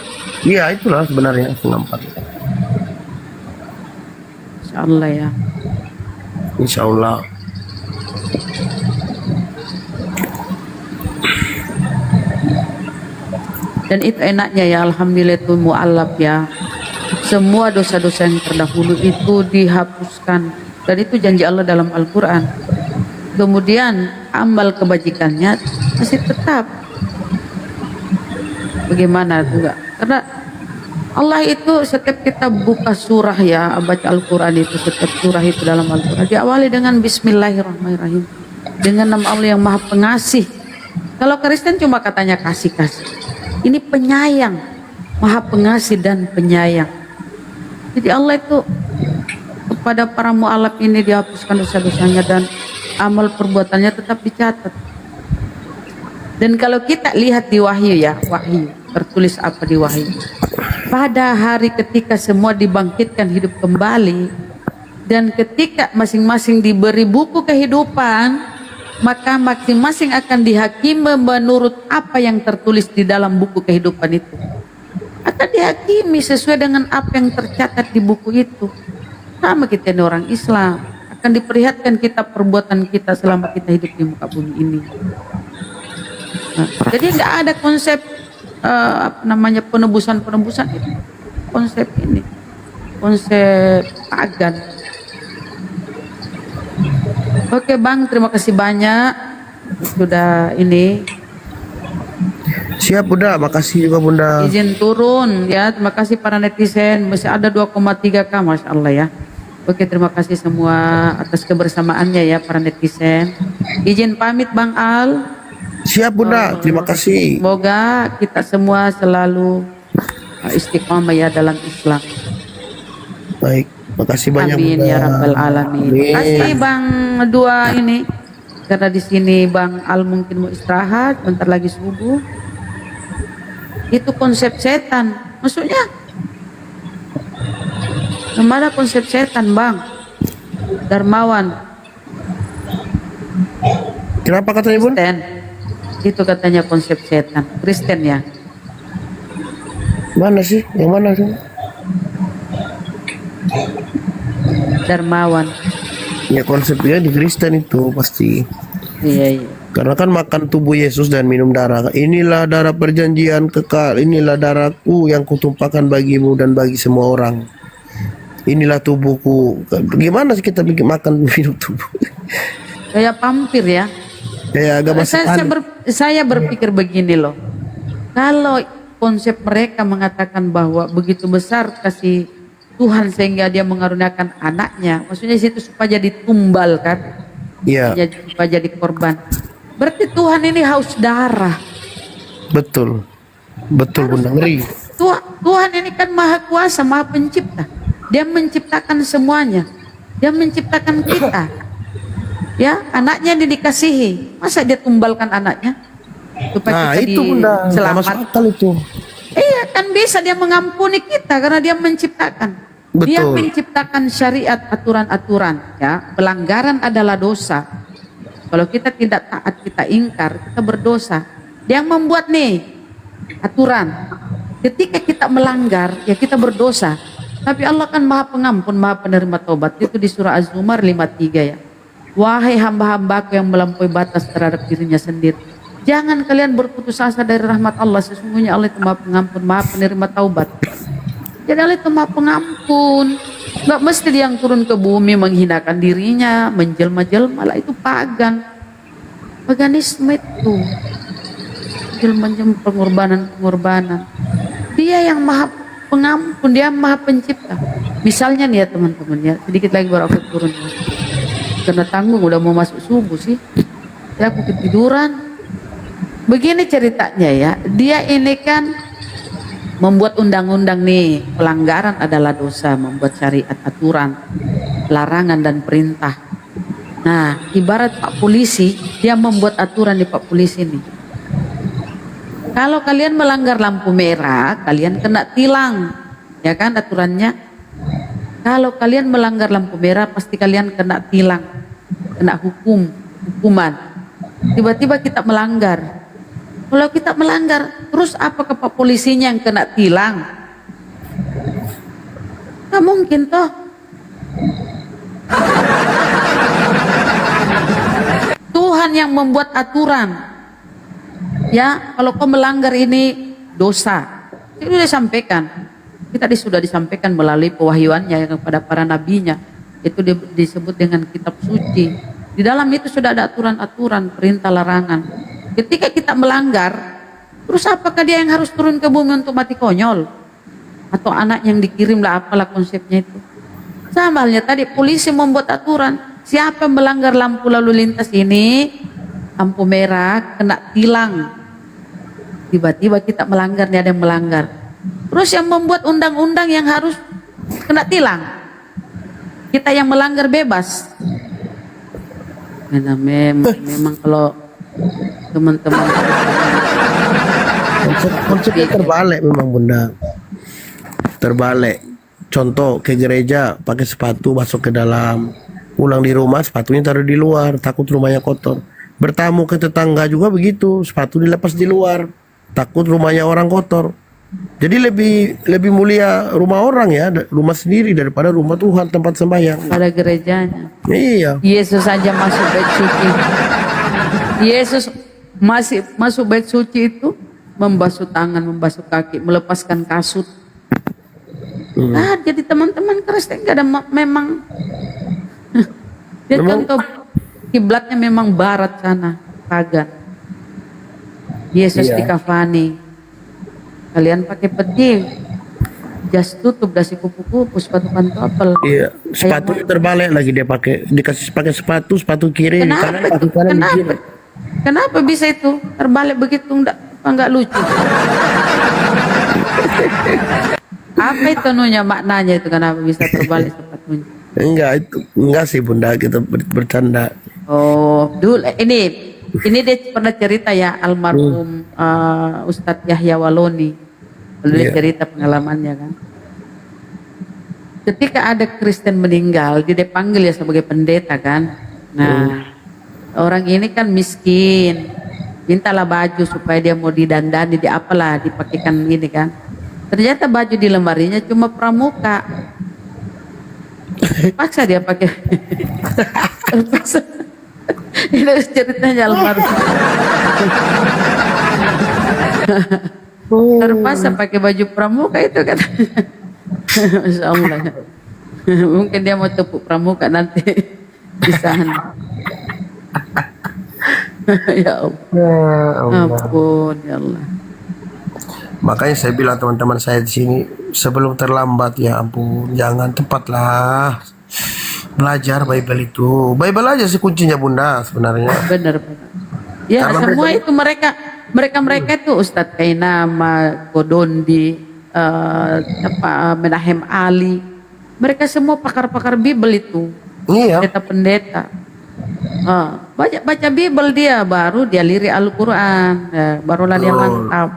Iya itulah sebenarnya setengah 4. Insya Allah ya. Insya Allah. Dan itu enaknya ya, alhamdulillah itu mu'alaf ya. Semua dosa-dosa yang terdahulu itu dihapuskan. Dan itu janji Allah dalam Al-Quran. Kemudian amal kebajikannya masih tetap. Bagaimana itu enggak? Karena Allah itu setiap kita buka surah ya, baca Al-Quran itu, setiap surah itu dalam Al-Quran diawali dengan Bismillahirrahmanirrahim, dengan nama Allah yang Maha Pengasih. Kalau Kristen cuma katanya kasih-kasih, ini penyayang, Maha Pengasih dan penyayang. Jadi Allah itu kepada para mu'alaf ini dihapuskan dosa-dosanya dan amal perbuatannya tetap dicatat. Dan kalau kita lihat di wahyu ya, wahyu tertulis apa di wahyu? Pada hari ketika semua dibangkitkan hidup kembali dan ketika masing-masing diberi buku kehidupan, maka masing-masing akan dihakimi menurut apa yang tertulis di dalam buku kehidupan itu. Akan dihakimi sesuai dengan apa yang tercatat di buku itu. Sama kita ini orang Islam, akan diperlihatkan kita perbuatan kita selama kita hidup di muka bumi ini. Nah, jadi nggak ada konsep penebusan itu, konsep ini, konsep pagan. Oke Bang, terima kasih banyak sudah ini. Siap Bunda, makasih juga Bunda. Izin turun ya, terima kasih para netizen, masih ada 2,3K, Masya Allah ya. Oke, terima kasih semua atas kebersamaannya ya para netizen. Izin pamit Bang Al. Siap Bunda, terima kasih. Semoga kita semua selalu istiqomah ya dalam Islam. Baik, makasih banyak Amin Bunda. ya Rabbal Alamin. Amin. Terima kasih Bang dua ini. Karena di sini Bang Al mungkin mau istirahat, bentar lagi subuh. Itu konsep setan. Maksudnya gimana konsep setan Bang Darmawan? Kenapa katanya Bun? Kristen. Itu katanya konsep setan. Kristen ya. Mana sih? Yang mana sih? Darmawan. Ya konsepnya di Kristen itu pasti. Iya, iya. Karena kan makan tubuh Yesus dan minum darah. Inilah darah perjanjian kekal. Inilah darahku yang kutumpahkan bagimu dan bagi semua orang. Inilah tubuhku. Gimana sih kita bikin makan minum tubuh? Kayak pampir ya. Kayak agak Saya berpikir begini loh. Kalau konsep mereka mengatakan bahwa begitu besar kasih Tuhan sehingga dia mengaruniakan anaknya, maksudnya situ supaya jadi tumbal kan? Iya. Supaya jadi korban. Berarti Tuhan ini haus darah. Betul. Betul Bunda, ngeri. Tuhan ini kan maha kuasa, maha pencipta. Dia menciptakan semuanya. Dia menciptakan kita. Ya, anaknya dia dikasihi. Masa dia tumbalkan anaknya? Supaya Nah kita itu Bunda, nggak selamat. masuk akal itu. Iya, kan bisa dia mengampuni kita karena dia menciptakan. Dia Betul. menciptakan syariat, aturan-aturan. Ya, pelanggaran adalah dosa. Kalau kita tidak taat, kita ingkar, kita berdosa. Dia yang membuat nih aturan. Ketika kita melanggar, ya kita berdosa. Tapi Allah kan maha pengampun, maha penerima taubat. Itu di surah Az-Zumar 53 ya. Wahai hamba-hambaku yang melampaui batas terhadap dirinya sendiri, jangan kalian berputus asa dari rahmat Allah. Sesungguhnya Allah itu maha pengampun, maha penerima taubat. Jadi Allah itu maha pengampun. Gak mesti dia yang turun ke bumi menghinakan dirinya, menjelma-jelma lah, itu pagan. Paganisme itu. Jelma-jelma, pengorbanan-pengorbanan. Dia yang maha pengampun, dia maha pencipta. Misalnya nih ya teman-teman ya, sedikit lagi baru aku turun. Karena tanggung udah mau masuk subuh sih. Ya aku ketiduran. Begini ceritanya ya, dia ini kan membuat undang-undang nih, pelanggaran adalah dosa, membuat syariat, aturan, larangan dan perintah. Nah, ibarat Pak Polisi, dia membuat aturan di Pak Polisi nih. Kalau kalian melanggar lampu merah, kalian kena tilang, ya kan aturannya. Kalau kalian melanggar lampu merah, pasti kalian kena tilang, kena hukuman. Tiba-tiba kita melanggar. Kalau kita melanggar, terus apakah Pak Polisinya yang kena tilang? Nggak mungkin toh. Tuhan yang membuat aturan. Ya, kalau kau melanggar ini dosa. Itu sudah disampaikan. Kita sudah disampaikan melalui pewahyuannya kepada para nabinya. Itu disebut dengan kitab suci. Di dalam itu sudah ada aturan-aturan, perintah, larangan. Ketika kita melanggar, terus apakah dia yang harus turun ke bumi untuk mati konyol? Atau anak yang dikirim lah, apalah konsepnya itu. Sama halnya tadi, polisi membuat aturan. Siapa yang melanggar lampu lalu lintas ini, lampu merah, kena tilang. Tiba-tiba kita melanggar, nih ada yang melanggar. Terus yang membuat undang-undang yang harus kena tilang. Kita yang melanggar bebas. Nah, memang kalau teman-teman konsepnya terbalik memang Bunda, terbalik. Contoh ke gereja pakai sepatu masuk ke dalam, pulang di rumah sepatunya taruh di luar, takut rumahnya kotor. Bertamu ke tetangga juga begitu, sepatu dilepas di luar, takut rumahnya orang kotor. Jadi lebih mulia rumah orang ya, rumah sendiri daripada rumah Tuhan, tempat sembahyang. Pada gerejanya. Iya. Yesus saja masuk bait suci. Yesus masih masuk bait suci itu membasuh tangan, membasuh kaki, melepaskan kasut. Nah, jadi teman-teman Kristen nggak ada memang. Dia contoh kiblatnya memang barat sana, pagan. Yesus dikafani. Kalian pakai peti, jas tutup, dasi kupu-kupu, sepatu pantopel. Iya, sepatu terbalik lagi dia pakai, dikasih pakai sepatu kiri, kanan. Kenapa bisa itu terbalik begitu? Enggak lucu. Apa itu maknanya itu kenapa bisa terbalik sepatunya? Enggak sih Bunda, kita bercanda. Oh, dulu ini dia pernah cerita ya almarhum Ustadz Yahya Waloni. Dia cerita pengalamannya kan. Ketika ada Kristen meninggal, dia dipanggil ya sebagai pendeta kan. Nah, orang ini kan miskin, mintalah baju supaya dia mau didandani, di apalah dipakaikan ini kan. Ternyata baju di lemarinya cuma pramuka. Paksa dia pakai. Terpaksa. Ini ceritanya almarhum. Terpaksa pakai baju pramuka itu kan. Masya Allah. Mungkin dia mau tepuk pramuka nanti di sana. Ya Allah. Ampun ya Allah. Makanya saya bilang teman-teman saya di sini, sebelum terlambat ya ampun, jangan cepatlah belajar Bible itu. Bible aja sih kuncinya Bunda sebenarnya. Benar. Ya karena semua itu mereka itu Ustadz Kainama, Godondi, Menahem Ali, mereka semua pakar-pakar Bible itu. Iya. Pendeta. Baca Bible dia, baru dia lirik Al-Quran, barulah dia mantap.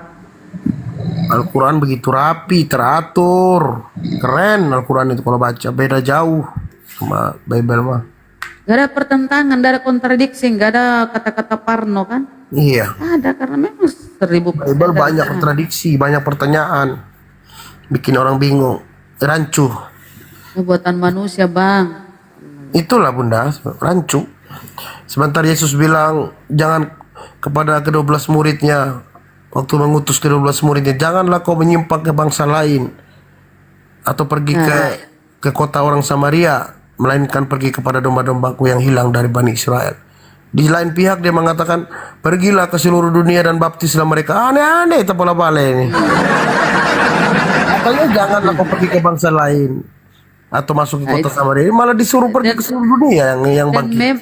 Al-Quran begitu rapi, teratur, keren Al-Quran itu kalau baca, beda jauh sama Bible mah. Gak ada pertentangan, gak ada kontradiksi, gak ada kata-kata parno kan? Iya. Ada karena memang 1000 Bible banyak kontradiksi, banyak pertanyaan, bikin orang bingung, rancu. Buatan manusia bang. Itulah Bunda, rancu. Sebentar Yesus bilang jangan kepada ke-12 muridnya, waktu mengutus ke-12 muridnya, janganlah kau menyimpang ke bangsa lain atau pergi ke kota orang Samaria, melainkan pergi kepada domba-dombaku yang hilang dari Bani Israel. Di lain pihak dia mengatakan, pergilah ke seluruh dunia dan baptislah mereka. Aneh-aneh itu pola balik ini. Makanya janganlah kau pergi ke bangsa lain atau masuk ke kota Samaria, malah disuruh pergi ke seluruh dunia yang bangkit.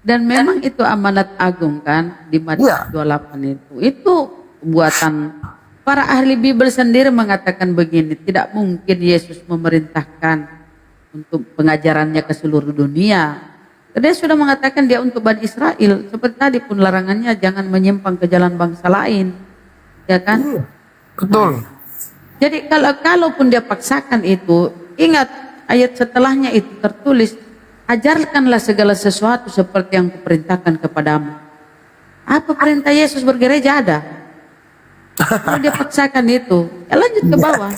Dan memang itu amanat agung kan di Matius 28 itu. Itu buatan para ahli Bible sendiri mengatakan begini, tidak mungkin Yesus memerintahkan untuk pengajarannya ke seluruh dunia. Dia sudah mengatakan dia untuk Bani Israel. Seperti tadi pun larangannya jangan menyimpang ke jalan bangsa lain. Ya kan? Betul. Jadi kalaupun dia paksakan itu, ingat ayat setelahnya itu tertulis, ajarkanlah segala sesuatu seperti yang kuperintahkan kepadamu. Apa perintah Yesus bergereja ada? Kalau dia paksakan itu, ya lanjut ke bawah.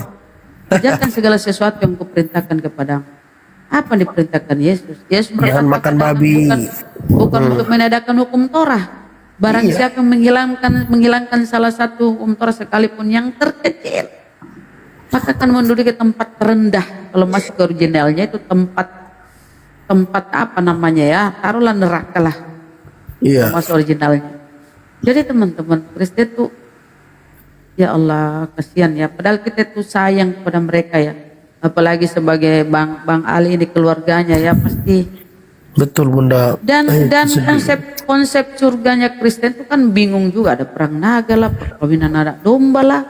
Ajarkan segala sesuatu yang kuperintahkan kepadamu. Apa yang diperintahkan Yesus? Yesus Jangan makan babi. Bukan untuk menadakan hukum Torah. Barang siapa yang menghilangkan salah satu hukum Torah sekalipun yang terkecil, maka akan menduduki tempat terendah. Kalau masuk ke originalnya itu tempat apa namanya ya, taruhlah neraka lah. Iya. Masuk originalnya. Jadi teman-teman Kristen itu, ya Allah kasihan ya. Padahal kita itu sayang kepada mereka ya. Apalagi sebagai Bang Ali di keluarganya ya pasti. Betul Bunda. Dan konsep surganya Kristen itu kan bingung juga, ada perang naga lah, perkawinan anak domba lah,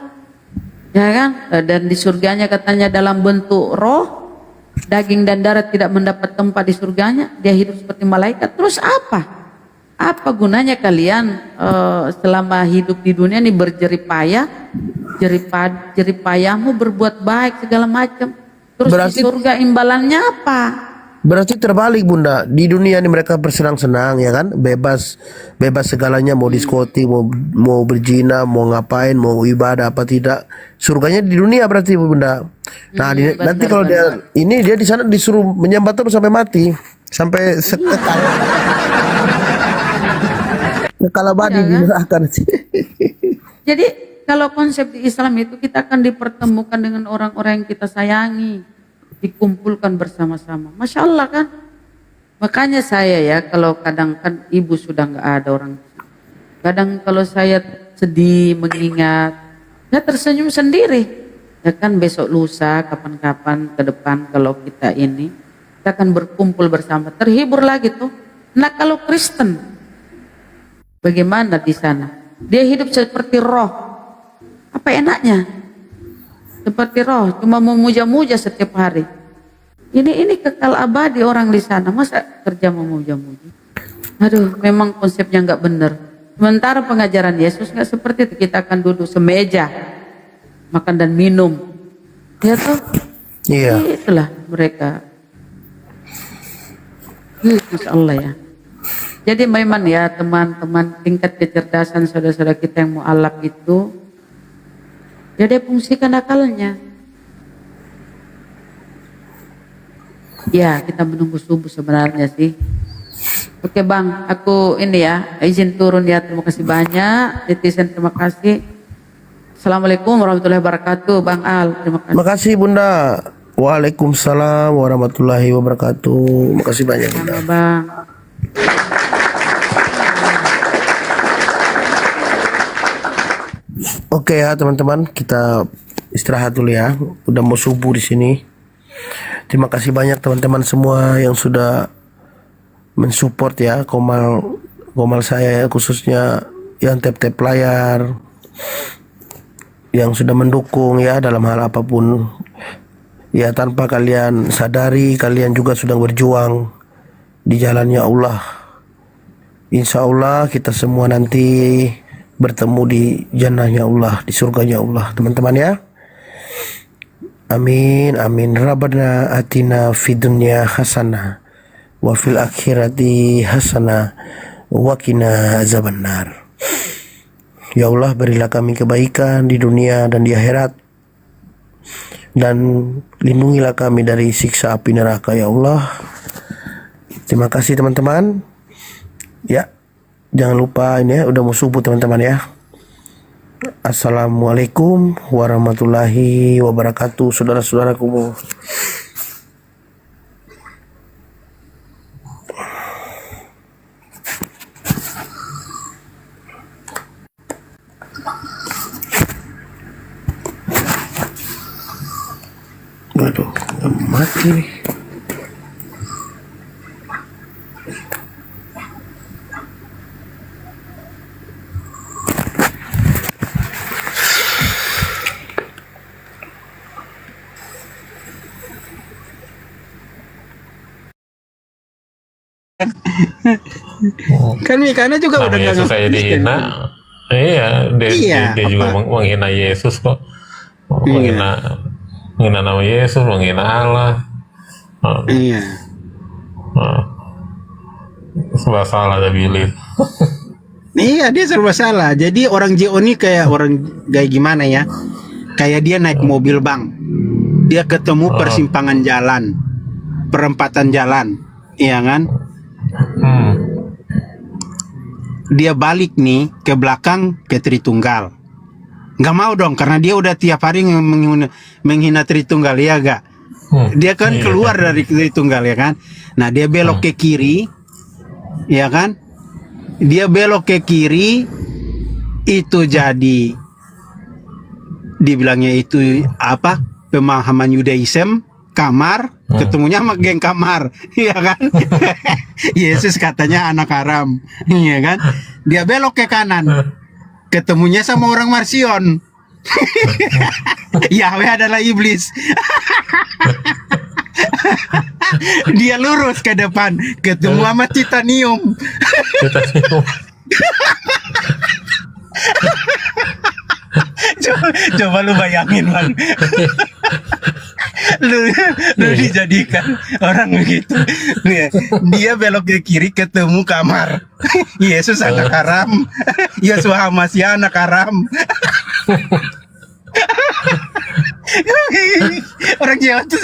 ya kan? Dan di surganya katanya dalam bentuk roh, daging dan darah tidak mendapat tempat di surganya, dia hidup seperti malaikat. Terus apa? Apa gunanya kalian selama hidup di dunia ini berjeripayah, jeripayahmu berbuat baik segala macam. Terus di surga imbalannya apa? Berarti terbalik Bunda, di dunia ini mereka bersenang-senang ya kan, bebas segalanya, mau diskotik, mau berzina, mau ngapain, mau ibadah apa tidak, surganya di dunia berarti Bunda. Nah nanti kalau dia di sana disuruh menyembah terus sampai mati, sampai sekekal. Kekal abadi di neraka nanti. Jadi kalau konsep di Islam itu kita akan dipertemukan dengan orang-orang yang kita sayangi, dikumpulkan bersama-sama. Masya Allah kan. Makanya saya ya kalau kadang kan ibu sudah nggak ada orang. Kadang kalau saya sedih mengingat, saya tersenyum sendiri. Ya kan besok lusa kapan-kapan ke depan kalau kita akan berkumpul bersama, terhibur lagi tuh. Nah kalau Kristen bagaimana di sana? Dia hidup seperti roh. Apa enaknya? Seperti roh, cuma memuja-muja setiap hari. Ini kekal abadi orang di sana, masa kerja memuja-muja? Aduh, memang konsepnya nggak benar. Sementara pengajaran Yesus nggak seperti itu. Kita akan duduk semeja, makan dan minum. Ya tuh? Iya. Itulah mereka. Masya Allah ya. Jadi memang ya teman-teman, tingkat kecerdasan saudara-saudara kita yang mu'alaf itu, ya dia fungsikan akalnya. Ya kita menunggu subuh sebenarnya sih. Oke Bang, aku izin turun ya. Terima kasih banyak. Netizen terima kasih. Assalamualaikum warahmatullahi wabarakatuh. Bang Al, terima kasih. Terima kasih Bunda. Waalaikumsalam warahmatullahi wabarakatuh. Terima kasih banyak Bunda. Sama Bang. Oke ya teman-teman, kita istirahat dulu ya. Udah mau subuh di sini. Terima kasih banyak teman-teman semua yang sudah mensupport ya Komal saya ya, khususnya yang tap-tap layar, yang sudah mendukung ya dalam hal apapun. Ya tanpa kalian sadari, kalian juga sudah berjuang di jalannya Allah. Insya Allah kita semua nanti bertemu di jannahnya Allah, di surganya Allah teman-teman ya. Amin amin. Rabbana atina fid dunya hasanah wa fil akhirati hasanah wa qina azabannar. Ya Allah, berilah kami kebaikan di dunia dan di akhirat, dan lindungilah kami dari siksa api neraka ya Allah. Terima kasih teman-teman. Ya, jangan lupa ini ya, udah mau subuh teman-teman ya. Assalamualaikum warahmatullahi wabarakatuh, saudara-saudaraku. Ini. Kan Mikana juga udah nggak Yesus saya dihina. Iya, dia juga menghina Yesus kok. Menghina nama Yesus, menghina Allah. Iya. Serba salah ada Billy. Iya, dia serba salah. Jadi orang JO ini kayak gimana ya? Kayak dia naik mobil, Bang. Dia ketemu persimpangan jalan, perempatan jalan, iya kan? Dia balik nih ke belakang ke Tritunggal. Nggak mau dong, karena dia udah tiap hari menghina Tritunggal, ya gak? Dia kan keluar dari Tritunggal, ya kan? Nah, dia belok ke kiri, ya kan? Dia belok ke kiri, itu jadi dibilangnya itu apa? Pemahaman Yudaism, kamar, ketemunya sama geng kamar, iya kan? Yesus katanya anak haram, iya kan? Dia belok ke kanan, ketemunya sama orang Marsion. Yahweh adalah iblis. Dia lurus ke depan, ketemu sama titanium. Coba lu bayangin, Bang. lu dijadikan orang begitu. Dia belok ke kiri ketemu kamar. Yesus anak haram. Yesus Hamasya anak haram. Orang Jawa tuh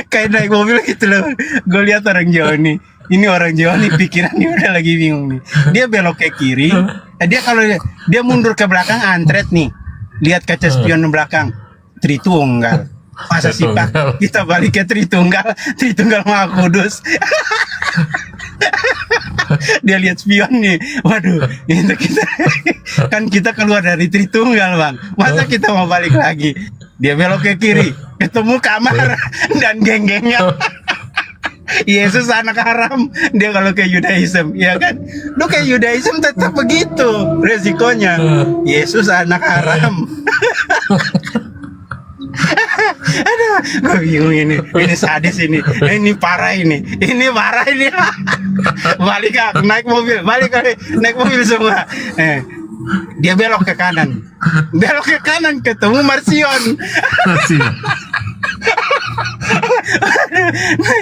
kayak naik mobil gitu loh. Gue lihat orang Jawa nih. Ini orang Jawa nih pikirannya udah lagi bingung nih. Dia belok ke kiri. Dia kalau dia mundur ke belakang antret nih. Lihat kaca spion belakang, Tritunggal. Masa sih Pak, kita balik ke Tritunggal Maha Kudus. Dia lihat spion nih, waduh, itu kita keluar dari Tritunggal, Bang. Masa kita mau balik lagi? Dia belok ke kiri, ketemu kamar dan geng-gengnya. Yesus anak haram. Dia kalau ke Yudaism, ya kan? Lu ke Yudaism tetap begitu resikonya. Yesus anak haram. Aduh, gue bingung ini sadis ini parah ini parah ini. Balik naik mobil semua. Dia belok ke kanan ketemu Marsion.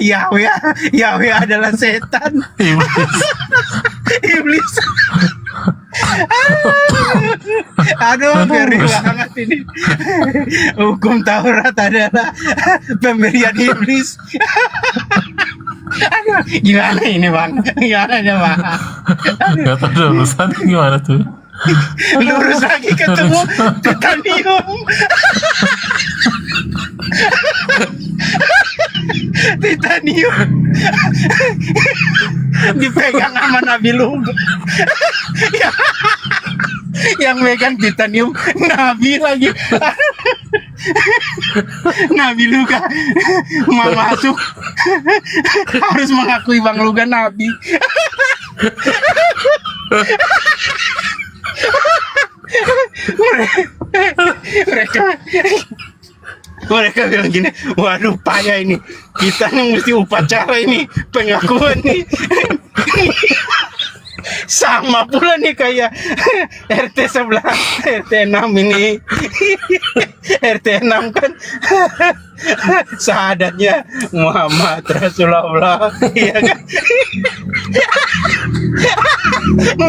Yahweh adalah setan. Iblis. Aduh, ngeri banget ini. Hukum Taurat adalah pemberian iblis. Aduh, gimana ini, Bang? Gimana ya, Bang? Gak tahu urusan gimana tuh. Lurus lagi ketemu titanium. Titanium dipegang sama Nabi Luka. Yang megang titanium Nabi lagi. Nabi Luka mau masuk harus mengakui Bang Luka Nabi. Mereka bilang gini, waduh payah ini, kita yang mesti upacara ini, pengakuan nih. Sama pula nih kayak RT 11, RT 6 ini. RT 6 kan syahadatnya Muhammad Rasulullah, iya kan?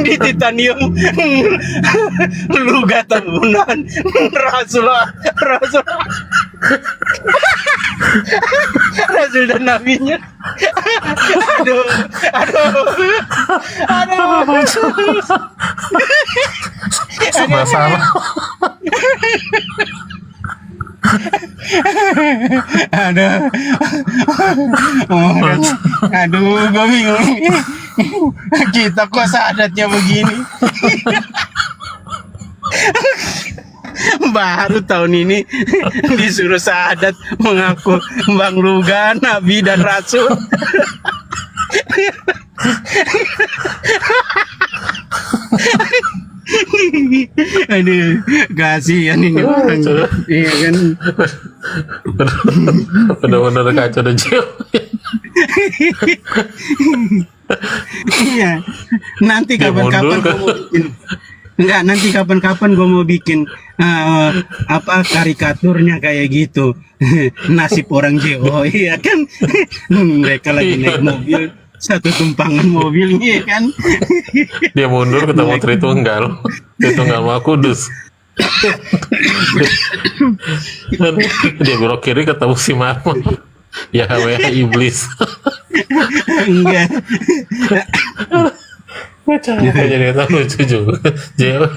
Di titanium luga tabunan Rasulullah Rasul dan nabinya. Aduh. Serba salah. Aduh, gue bingung. Kita kok syahadatnya begini. baru tahun ini disuruh Sadat mengaku Bang Lugan, Nabi dan Rasul. Aduh, kasihan ini orang. Iya kan. Benar-benar kacau dan jauh. Iya. Nanti kapan-kapan gue mau bikin. Enggak, nanti kapan-kapan gue mau bikin apa karikaturnya kayak gitu. Nasib orang JO, iya kan. Mereka lagi naik mobil, satu tumpangan mobilnya kan. Dia mundur ketemu Tritunggal mau Kudus. Dia belok kiri ketemu si Mama. Yahweh iblis. Enggak. Jadi itu lucu juga. Jauh.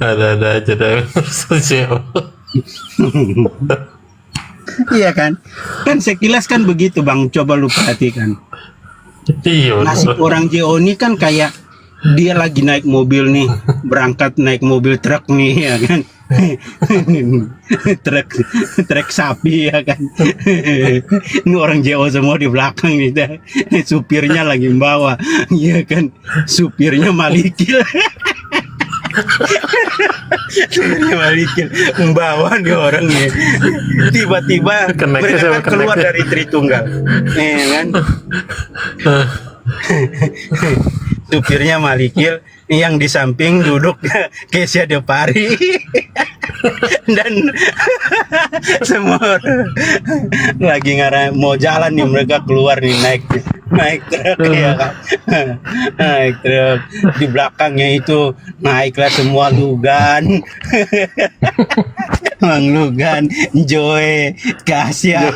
Ada aja deh jauh. Iya kan sekilas kan begitu Bang, coba lu perhatikan. Iya. Nasib orang JO ini kan kayak dia lagi naik mobil nih, berangkat naik mobil truk nih ya kan. truk sapi ya kan. Ini orang JO semua di belakang nih, supirnya lagi membawa, ya kan, supirnya malikil. Supirnya malikil membawa nih orangnya. Tiba-tiba mereka keluar dari Tritunggal, ya kan. Supirnya malikil, yang di samping duduk Kesia Depari. Dan semua lagi mau jalan nih, mereka keluar nih naik truk ya kan. Naik truk, di belakangnya itu naiklah semua Lugan. Bang Lugan, Joy, Kasya.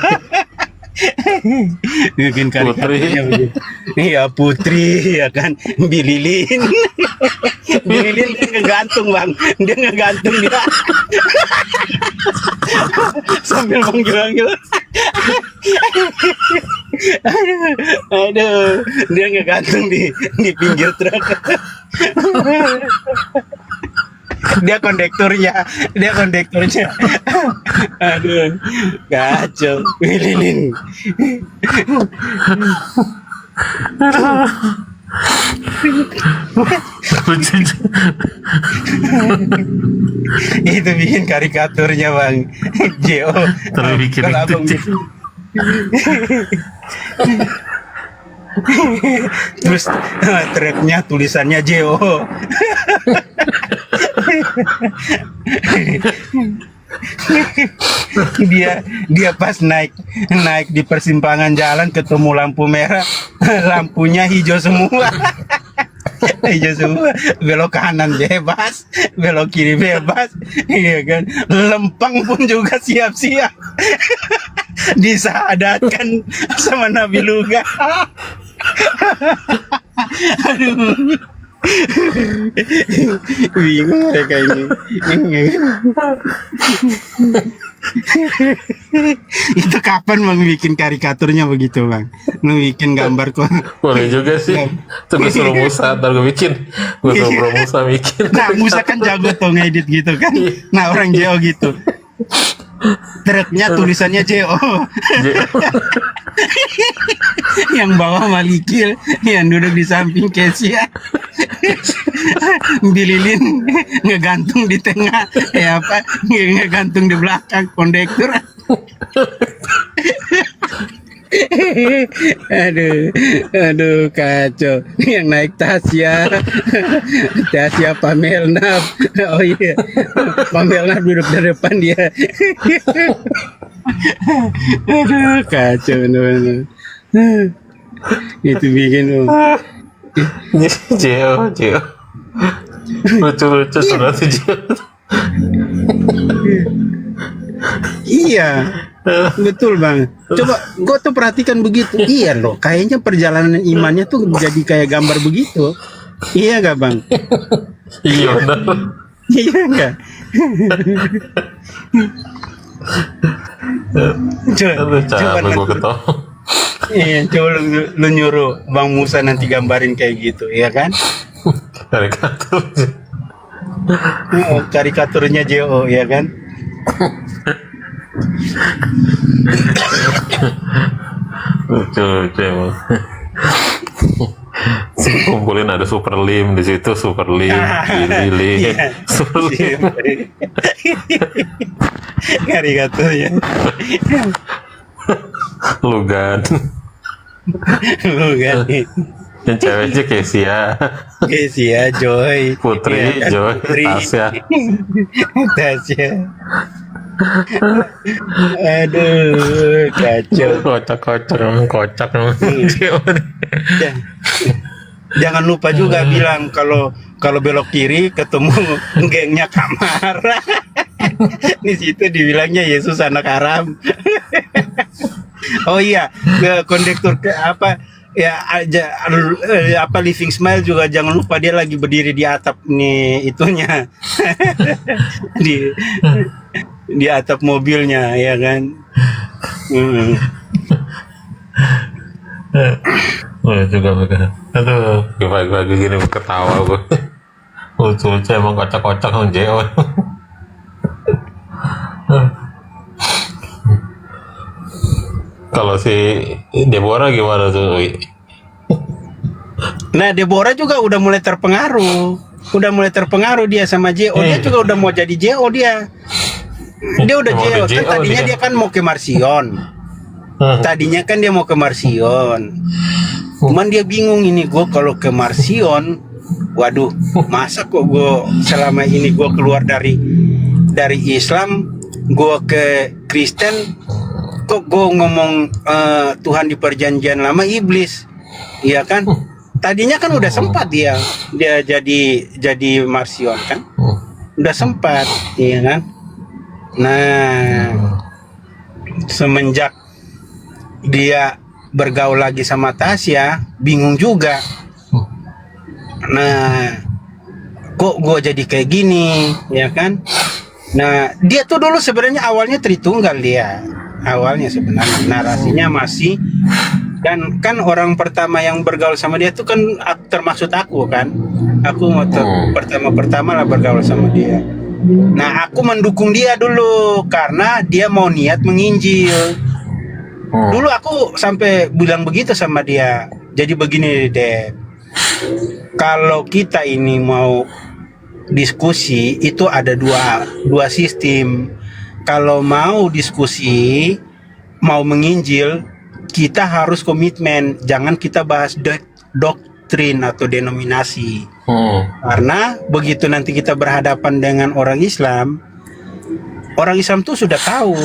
Bikin karikaturnya begitu. Iya, Putri ya kan, Bililin. Bililin dia ngegantung Bang, dia ngegantung dia. Sambil manggil-manggil. Aduh, dia ngegantung di pinggir truk. Dia kondekturnya. Aduh, kacau. Bililin. Itu bikin karikaturnya Bang Jo. Terbikin itu. Terus truknya tulisannya JO. dia pas naik di persimpangan jalan ketemu lampu merah, lampunya hijau semua. Hijau semua, belok kanan bebas, belok kiri bebas, iya kan. Lempeng pun juga siap-siap disahadatkan sama Nabi Luga. Aduh, bingung mereka ini. Itu kapan Bang bikin karikaturnya begitu Bang? Lu bikin gambar kok? Boleh juga sih. Terus suruh Musa, ntar gue suruh Musa bikin. Nah Musa kan jago tuh ngedit gitu kan. Nah orang JO gitu. Truknya tulisannya JO. Yang bawah Malikil, yang duduk di samping Kesia. Bililin ngegantung di tengah, ya apa? Ngegantung di belakang kondektur. Aduh kacau. Yang naik Tasya Pamelnap. Oh iya, Pamelnap duduk di depan dia. Aduh kacau bener-bener. Itu bikin Jeo lucu sudah Jeo. Iya, betul Bang. Coba gue tuh perhatikan begitu. Iya loh, kayaknya perjalanan imannya tuh jadi kayak gambar begitu. Iya gak Bang? Iya benar. Iya gak? Coba gue ketawa. Iya, coba lu nyuruh Bang Musa nanti gambarin kayak gitu, ya kan? Karikatur. Karikaturnya JO, ya kan? Lucu emang. Kumpulin ada super lim di situ, super lim, Billy, super lim. Karikaturnya. Lugan. Lugan. Yang ceweknya Kesia, Joy, Putri, ya, Joy, Putri. Tasya. Tasya. Aduh, kacau. Kocak. Jangan lupa juga bilang kalau belok kiri ketemu gengnya Kamar. Di situ dibilangnya Yesus anak haram. Oh iya, kondektur apa ya apa Living Smile juga jangan lupa dia lagi berdiri di atap nih itunya. di atap mobilnya, ya kan. Juga begitu. Aduh, pagi-pagi gini ketawa gue. Lucu-lucu emang, kocak-kocak sama JO. Kalau si Deborah gimana tuh? Nah, Deborah juga udah mulai terpengaruh dia sama JO. Dia juga udah mau jadi JO dia. Dia udah JO. Kan tadinya dia kan mau ke Marsion. Tadinya kan dia mau ke Marsion. Cuman dia bingung ini, gue kalau ke Marsion, waduh, masa kok gue selama ini gue keluar dari Islam, gue ke Kristen, kok gue ngomong Tuhan di perjanjian lama iblis, iya kan? Tadinya kan udah sempat dia jadi Marsion kan, udah sempat, iya kan? Nah, semenjak dia bergaul lagi sama Tasya, bingung juga. Nah, kok gue jadi kayak gini, ya kan? Nah, dia tuh dulu sebenarnya awalnya Tritunggal dia. Awalnya sebenarnya narasinya masih kan orang pertama yang bergaul sama dia tuh kan termasuk aku kan. Aku pertama lah bergaul sama dia. Nah, aku mendukung dia dulu karena dia mau niat menginjil. Dulu aku sampai bilang begitu sama dia. Jadi begini deh, kalau kita ini mau diskusi itu ada dua sistem. Kalau mau diskusi, mau menginjil, kita harus komitmen. Jangan kita bahas doktrin atau denominasi. Karena begitu nanti kita berhadapan dengan orang Islam tuh sudah tahu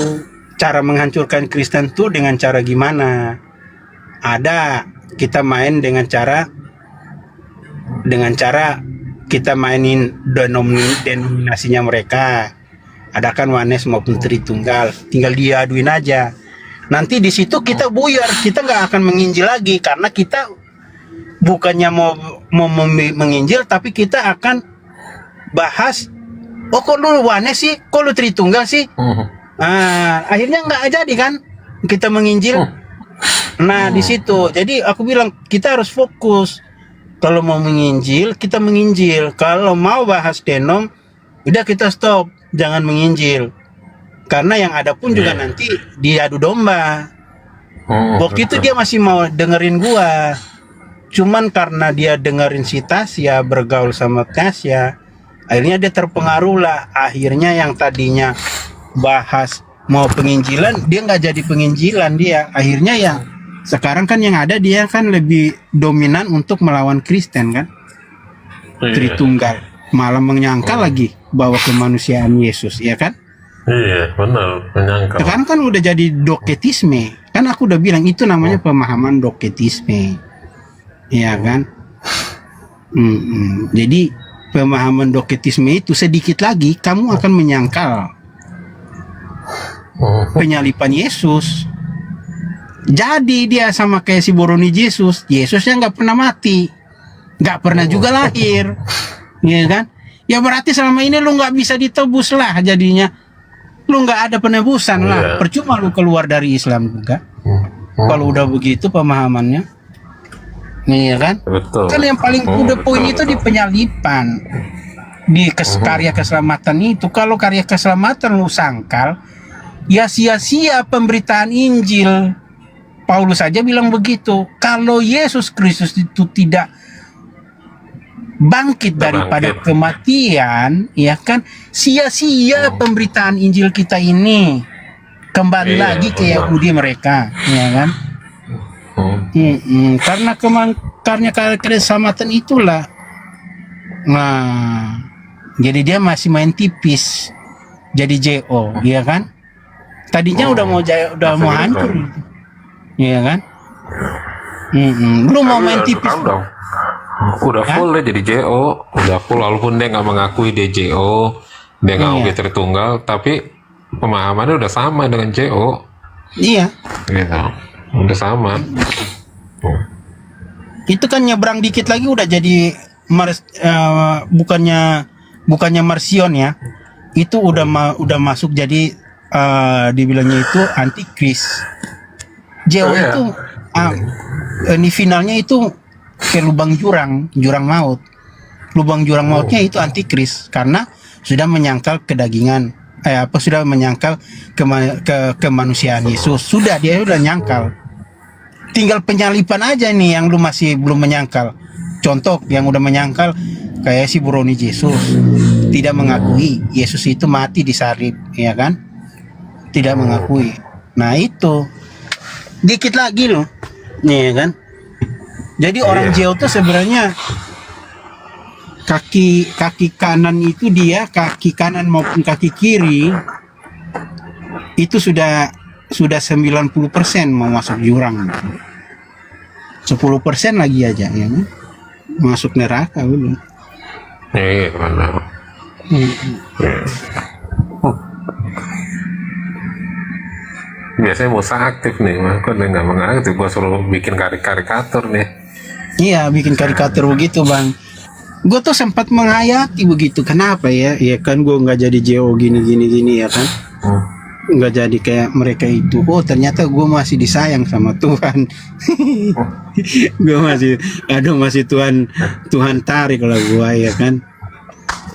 cara menghancurkan Kristen tuh dengan cara gimana. Ada kita main dengan cara kita mainin denominasinya mereka. Ada kan Wanes maupun Tritunggal, tinggal diaduin aja. Nanti di situ kita buyar, kita nggak akan menginjil lagi karena kita bukannya mau menginjil, tapi kita akan bahas, oh kok lu Wanes sih, kok lu Tritunggal sih. Akhirnya nggak jadi kan kita menginjil. Nah di situ, jadi aku bilang kita harus fokus. Kalau mau menginjil, kita menginjil. Kalau mau bahas denom, udah kita stop, jangan menginjil. Karena yang ada pun juga nanti diadu domba. Waktu itu dia masih mau dengerin gua. Cuman karena dia dengerin si Tasya, bergaul sama Tasya, akhirnya dia terpengaruh lah. Akhirnya yang tadinya bahas mau penginjilan, dia nggak jadi penginjilan dia. Akhirnya ya sekarang kan yang ada dia kan lebih dominan untuk melawan Kristen kan. Tritunggal, malah menyangkal lagi bahwa kemanusiaan Yesus, ya kan? Iya, benar, menyangkal. Sekarang kan udah jadi doketisme. Kan aku udah bilang itu namanya pemahaman doketisme. Iya kan? Jadi pemahaman doketisme itu sedikit lagi kamu akan menyangkal penyalipan Yesus. Jadi dia sama kayak si Boroni Yesusnya nggak pernah mati, nggak pernah juga lahir, ya kan? Ya berarti selama ini lu nggak bisa ditebus lah, jadinya lu nggak ada penebusan lah. Percuma lu keluar dari Islam juga. Kalau udah begitu pemahamannya, nih ya kan? Betul. Kan yang paling udah poin itu di penyalipan, di karya keselamatan itu. Kalau karya keselamatan lu sangkal, ya sia-sia pemberitaan Injil. Paulus saja bilang begitu. Kalau Yesus Kristus itu tidak bangkit daripada kematian, ya kan, sia-sia pemberitaan Injil kita ini. Kembali lagi ke Yahudi mereka, ya kan? Karena karya keselamatan itulah. Nah, jadi dia masih main tipis, jadi JO, ya kan? Tadinya udah mau hancur, ya kan? Belum mau main tipis. Udah full deh jadi JO, udah full, walaupun dia nggak mengakui dia JO, dia nggak oke Tritunggal, tapi pemahamannya udah sama dengan JO. Iya. Gitu, udah sama. Itu kan nyebrang dikit lagi udah jadi bukannya Marsion ya, itu udah masuk jadi dibilangnya itu antikris. JO itu ini finalnya itu ke lubang jurang maut. Lubang jurang mautnya itu antikris karena sudah menyangkal kedagingan, sudah menyangkal kemanusiaan Yesus. Dia sudah nyangkal. Tinggal penyalipan aja nih yang lu masih belum menyangkal. Contoh yang udah menyangkal kayak si Buroni Yesus, tidak mengakui Yesus itu mati di salib, ya kan? Tidak mengakui. Nah itu dikit lagi loh, nih ya kan? Jadi orang JO itu sebenarnya kaki kanan itu kaki kanan maupun kaki kiri itu sudah 90% mau masuk jurang. 10% lagi aja ya kan? Masuk neraka udah. Iya benar. Biasanya Musa aktif nih, kok dia nggak mengaktif? Gua suruh bikin karikatur nih. Iya, bikin karikatur begitu bang. Gue tuh sempat menghayati begitu. Kenapa ya? Ya kan gue nggak jadi JO gini ya kan? Nggak jadi kayak mereka itu. Oh ternyata gue masih disayang sama Tuhan. Gue masih Tuhan tarik kalau gue ya kan.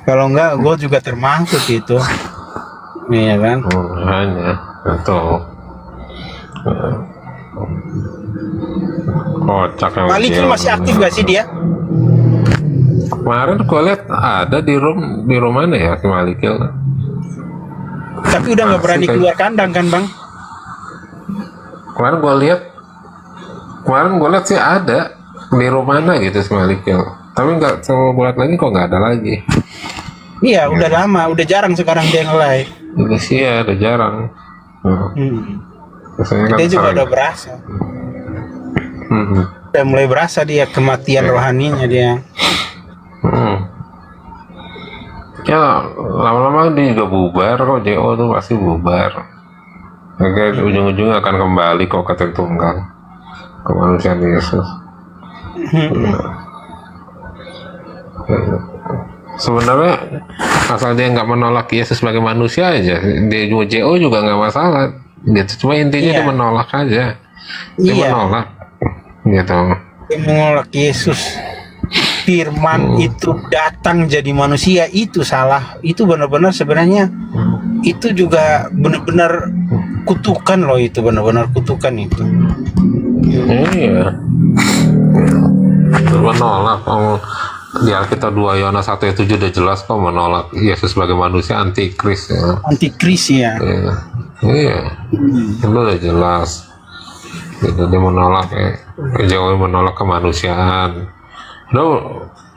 Kalau enggak gue juga termasuk itu. Iya kan? Hanya betul. Kocak yang Malikil masih aktif gak sih dia? Kemarin gue lihat ada di room mana ya si Malikil. Tapi udah nggak berani keluar kandang kan bang? Kemarin gue lihat sih ada di room mana gitu si Malikil. Tapi nggak coba buat lagi kok nggak ada lagi. Iya udah lama, udah jarang sekarang dia nge-live. Ini sih ya udah jarang. Kan Dia juga udah berasa. Udah mulai berasa dia kematian rohaninya dia. Ya lama-lama dia juga bubar kok, JO tuh pasti bubar. Oke, ujung-ujungnya akan kembali kok ke Tritunggal, kemanusiaan Yesus. Sebenarnya asal dia nggak menolak Yesus sebagai manusia aja, dia JO juga nggak masalah. Gitu. Cuma intinya dia menolak aja. Dia menolak. Gitu. Dia menolak Yesus. Firman itu datang jadi manusia, itu salah. Itu benar-benar sebenarnya itu juga benar-benar kutukan loh, itu benar-benar kutukan itu. Iya. Menolak. Di Alkitab 2 Yohanes 1:7 udah jelas kok menolak Yesus sebagai manusia, antikris ya. Antikris ya. Iya. Itu udah jelas. Gitu, dia menolak jauh menolak kemanusiaan.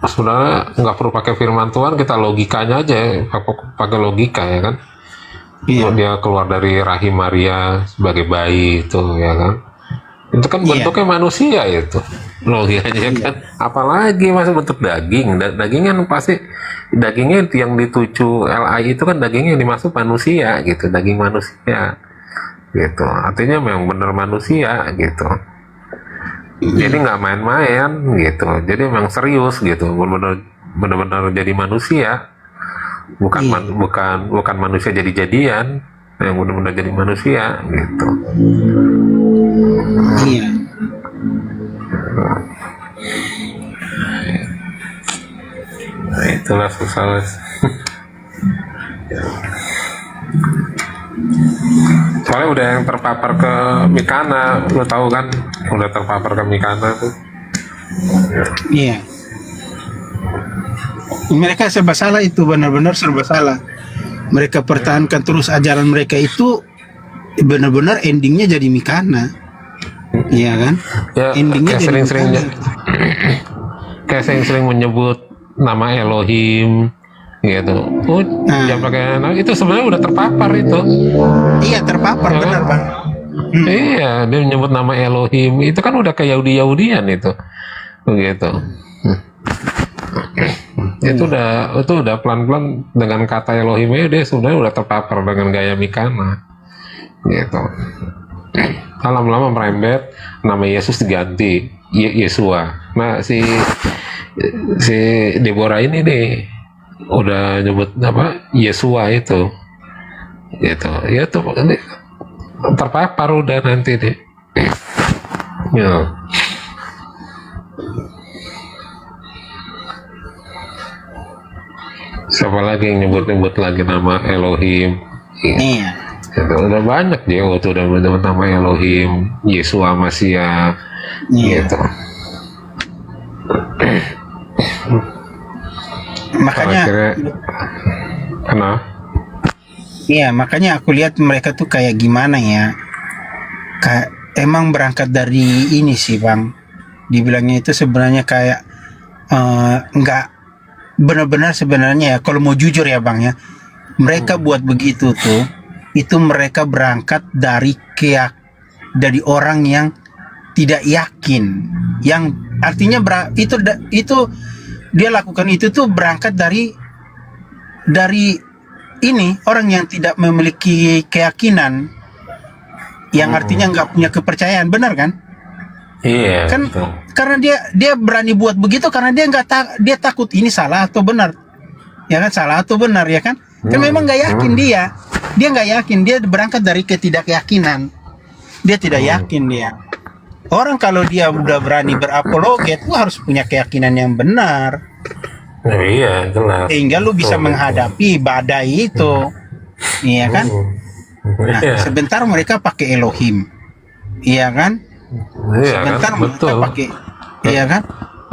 Sebenarnya nggak perlu pakai firman Tuhan, kita logikanya aja, pakai logika ya kan. Dia keluar dari rahim Maria sebagai bayi itu ya kan. Itu kan bentuknya manusia itu, logikanya kan. Apalagi masih bentuk daging, dagingnya pasti dagingnya yang dituju LI itu kan dagingnya yang dimaksud manusia gitu, daging manusia gitu. Artinya memang benar manusia gitu. Jadi nggak main-main gitu. Jadi memang serius gitu, benar-benar jadi manusia, bukan manusia jadi-jadian, yang benar-benar jadi manusia gitu. Iya. Nah, itulah susah. Soalnya udah yang terpapar ke Mikana, lo tahu kan? Udah terpapar ke Mikana tuh. Iya. Mereka serba salah itu, benar-benar serba salah. Mereka pertahankan terus ajaran mereka itu, benar-benar endingnya jadi Mikana. Iya kan? Ya, endingnya kayak jadi sering-sering kayak sering-sering menyebut nama Elohim gitu. Oh, yang pakai nama itu sebenarnya udah terpapar itu. Iya, terpapar, ya, benar, Bang. Iya, dia menyebut nama Elohim itu kan udah kayak Yahudi-Yahudian itu. Begitu. Itu udah pelan-pelan dengan kata Elohim dia sebenarnya udah terpapar dengan gaya Mikana. Gitu. Lama-lama merembet, nama Yesus diganti Yesua. Nah, si Deborah ini nih udah nyebut apa Yesua itu. Gitu. Ya tuh terpapar udah nanti deh. Ya. Siapa lagi yang nyebut-nyebut lagi nama Elohim? Iya. Itu udah banyak dia waktu udah menyebut nama Elohim, Yesua Masia, gitu. Makanya, kenapa? iya, makanya aku lihat mereka tuh kayak gimana ya? Kayak emang berangkat dari ini sih, Bang. Dibilangnya itu sebenarnya kayak nggak benar-benar sebenarnya ya. Kalau mau jujur ya, Bang ya, mereka buat begitu tuh. Itu mereka berangkat dari dari orang yang tidak yakin, yang artinya itu dia lakukan itu tuh berangkat dari ini orang yang tidak memiliki keyakinan, yang artinya nggak punya kepercayaan, benar kan? Iya. Kan betul. karena dia berani buat begitu karena dia takut ini salah atau benar, ya kan, salah atau benar ya kan? Kan memang nggak yakin dia nggak yakin, dia berangkat dari ketidakyakinan, dia tidak yakin dia. Orang kalau dia udah berani berapologet, lu harus punya keyakinan yang benar. Iya, jelas. Sehingga lu bisa menghadapi badai itu, iya kan? Nah, sebentar mereka pakai Elohim, iya kan? Iya, sebentar kan? mereka Betul. pakai, iya kan?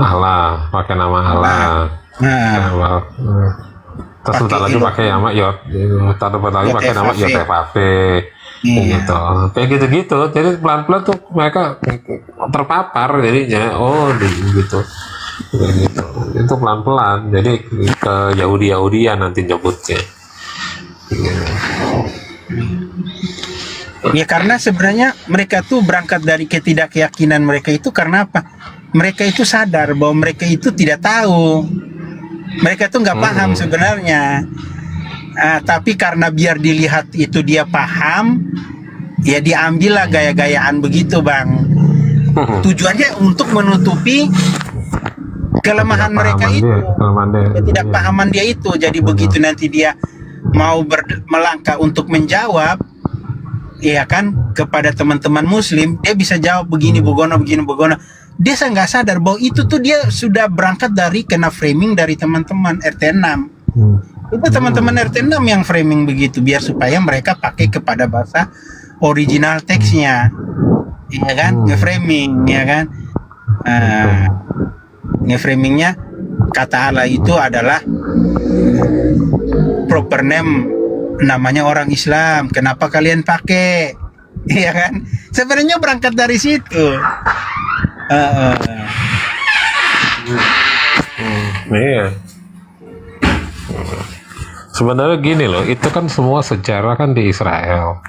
Allah, pakai nama Allah. Nah. Terus bentar lagi pakai nama Yot, bentar lagi pakai nama YOTFAV, gitu. Kayak gitu-gitu. Jadi pelan-pelan tuh mereka terpapar jadinya. Oh, gitu. Gitu. Itu pelan-pelan. Jadi ke Yahudi-Yahudian nanti nyebutnya. Ya karena sebenarnya mereka tuh berangkat dari ketidakyakinan mereka itu karena apa? Mereka itu sadar bahwa mereka itu tidak tahu. Mereka tuh nggak paham sebenarnya, tapi karena biar dilihat itu dia paham, ya diambillah gaya-gayaan begitu, Bang. Tujuannya untuk menutupi kelemahan mereka itu, ketidakpahaman dia itu. Jadi begitu nanti dia mau melangkah untuk menjawab, ya kan, kepada teman-teman Muslim, dia bisa jawab begini begono. Dia nggak sadar bahwa itu tuh dia sudah berangkat dari kena framing dari teman-teman RT6. Itu teman-teman RT6 yang framing begitu biar supaya mereka pakai kepada bahasa original teksnya, ya kan? Nge-framing, ya kan? Nge-framingnya kata Allah itu adalah proper name, namanya orang Islam. Kenapa kalian pakai? Ya kan? Sebenarnya berangkat dari situ. Iya. Sebenarnya gini loh, itu kan semua sejarah kan di Israel,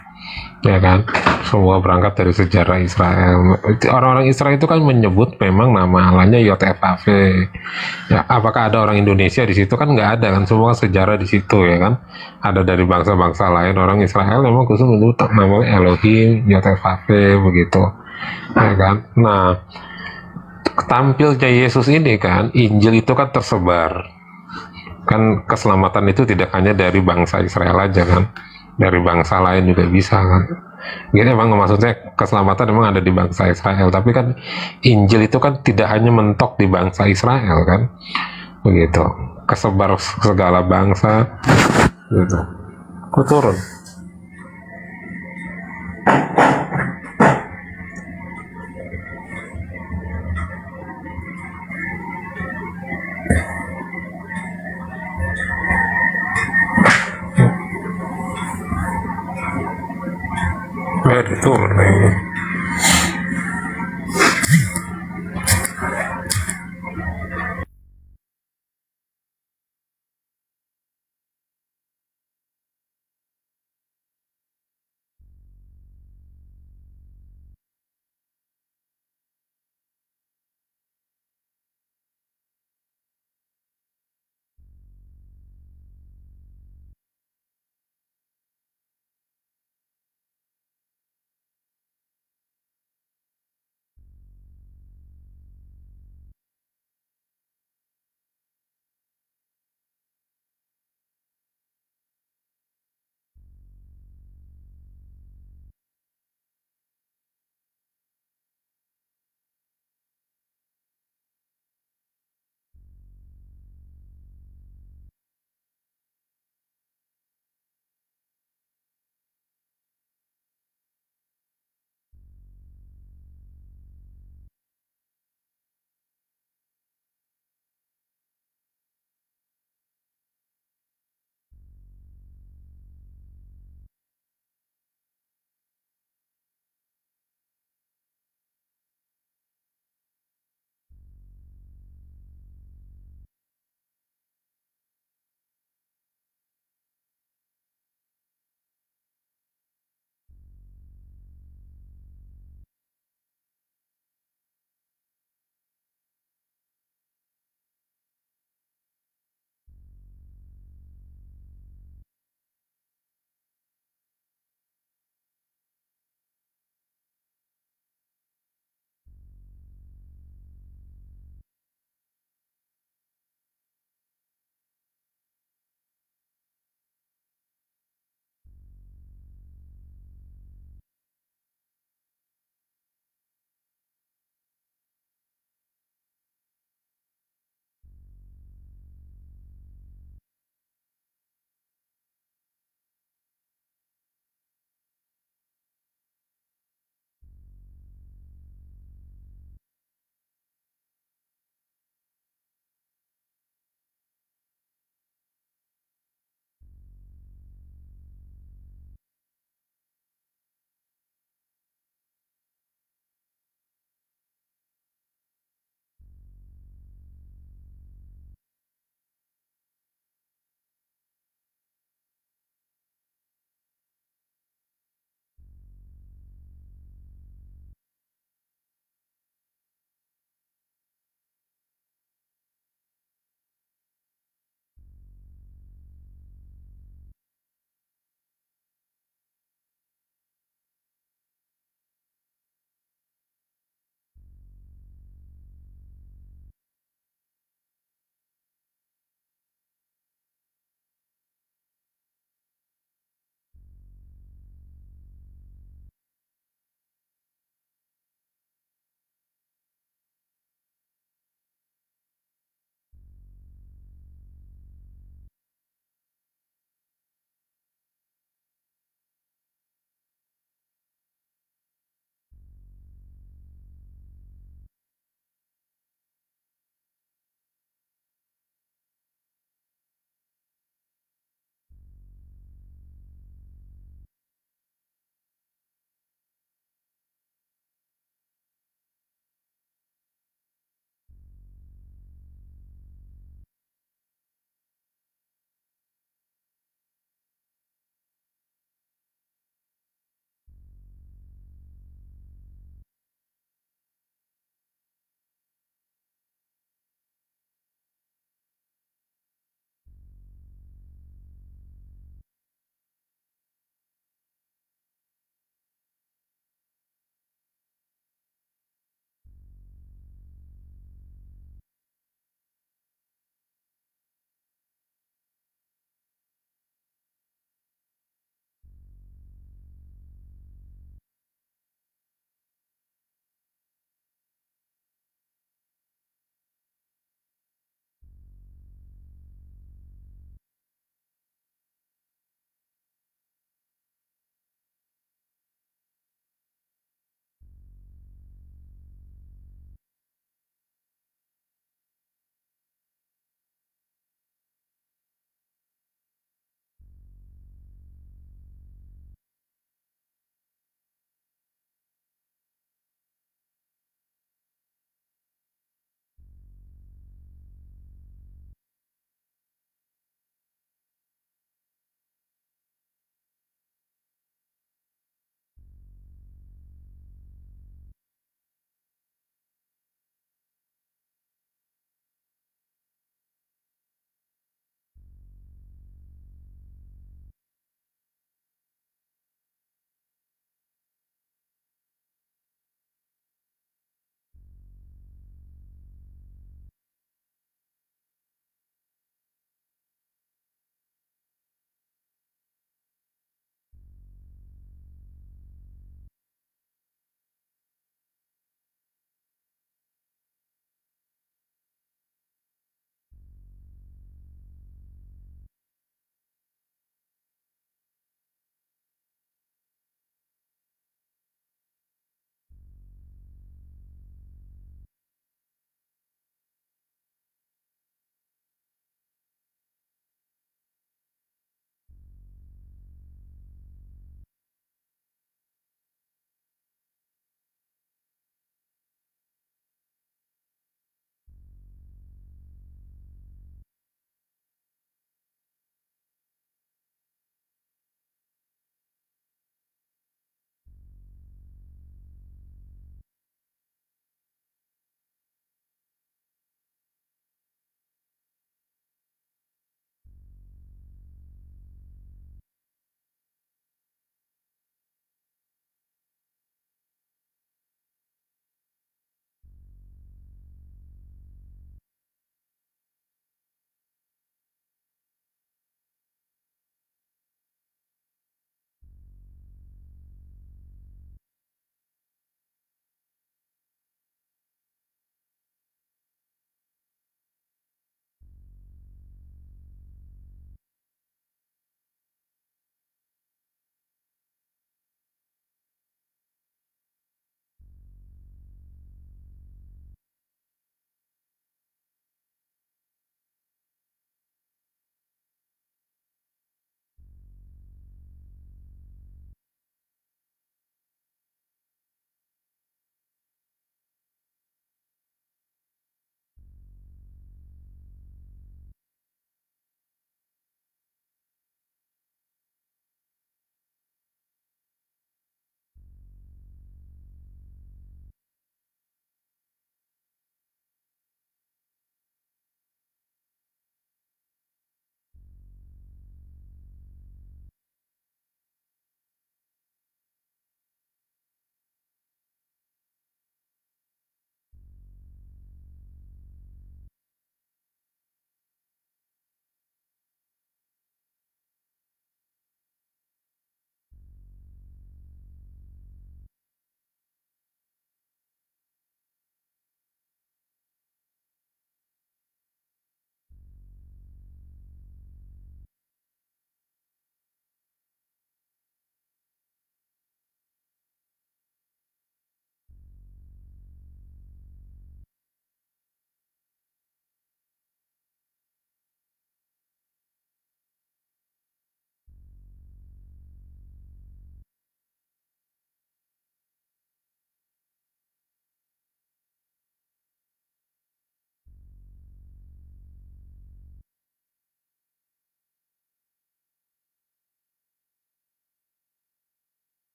ya kan? Semua berangkat dari sejarah Israel. Orang-orang Israel itu kan menyebut memang nama Allahnya YOTFAV. Ya, apakah ada orang Indonesia di situ? Kan nggak ada kan, semua sejarah di situ ya kan. Ada dari bangsa-bangsa lain, orang Israel memang khusus menyebut nama Elohim, YOTFAV begitu, ya kan? Nah, tampilnya Yesus ini kan, Injil itu kan tersebar. Kan keselamatan itu tidak hanya dari bangsa Israel aja kan, dari bangsa lain juga bisa kan. Gini emang maksudnya keselamatan memang ada di bangsa Israel, tapi kan Injil itu kan tidak hanya mentok di bangsa Israel kan, begitu, kesebar segala bangsa, gitu. Aku turun. Turun lagi.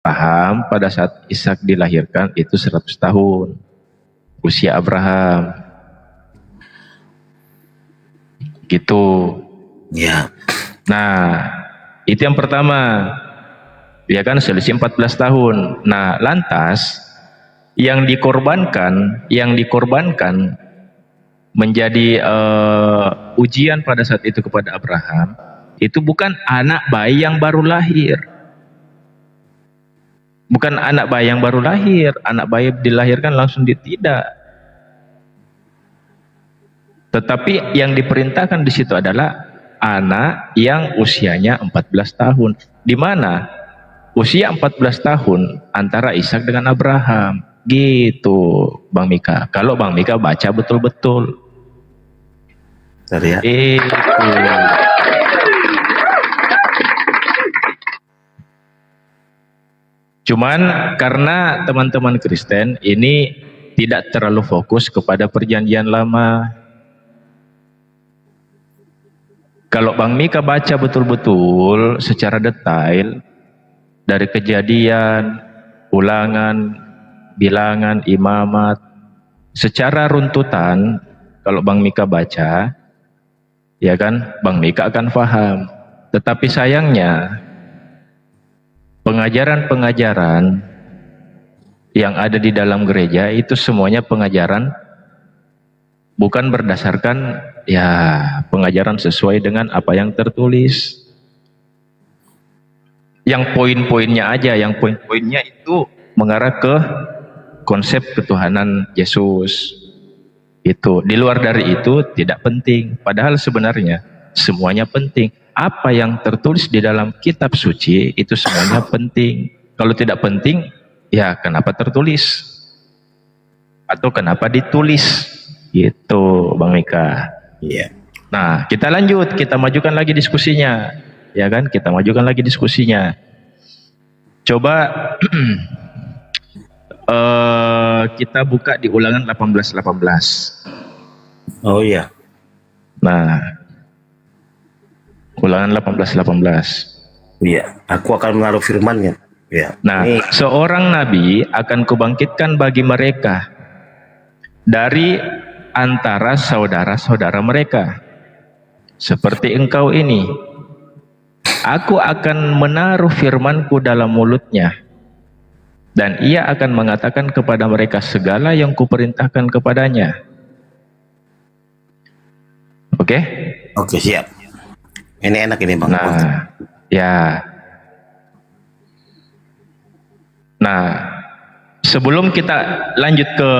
Abraham pada saat Ishak dilahirkan itu 100 tahun usia Abraham. Gitu. Ya. Nah, itu yang pertama. Ya kan, selisih 14 tahun. Nah, lantas yang dikorbankan menjadi ujian pada saat itu kepada Abraham itu bukan anak bayi yang baru lahir. Bukan anak bayi yang baru lahir, anak bayi dilahirkan langsung tidak. Tetapi yang diperintahkan di situ adalah anak yang usianya 14 tahun. Di mana usia 14 tahun antara Ishak dengan Abraham. Gitu, Bang Mika. Kalau Bang Mika baca betul-betul. Itu. Cuman karena teman-teman Kristen ini tidak terlalu fokus kepada perjanjian lama. Kalau Bang Mika baca betul-betul secara detail dari Kejadian, Ulangan, Bilangan, Imamat, secara runtutan, kalau Bang Mika baca, ya kan, Bang Mika akan paham. Tetapi sayangnya pengajaran-pengajaran yang ada di dalam gereja itu semuanya pengajaran bukan berdasarkan ya pengajaran sesuai dengan apa yang tertulis. Yang poin-poinnya aja, yang poin-poinnya itu mengarah ke konsep ketuhanan Yesus. Itu di luar dari itu tidak penting. Padahal sebenarnya semuanya penting. Apa yang tertulis di dalam kitab suci itu semuanya penting. Kalau tidak penting, ya kenapa tertulis? Atau kenapa ditulis? Gitu, Bang Mika. Iya. Nah, kita lanjut, kita majukan lagi diskusinya. Ya kan? Kita majukan lagi diskusinya. Coba kita buka di Ulangan 18:18. Oh iya. Nah, Ulangan 18:18. Iya, aku akan menaruh firman-Nya. Ya. Nah, seorang nabi akan kubangkitkan bagi mereka dari antara saudara-saudara mereka, seperti engkau ini. Aku akan menaruh firman-Ku dalam mulutnya, dan ia akan mengatakan kepada mereka segala yang kuperintahkan kepadanya. Oke? Oke, siap. Ini enak ini Bang. Nah, ya. Nah, sebelum kita lanjut ke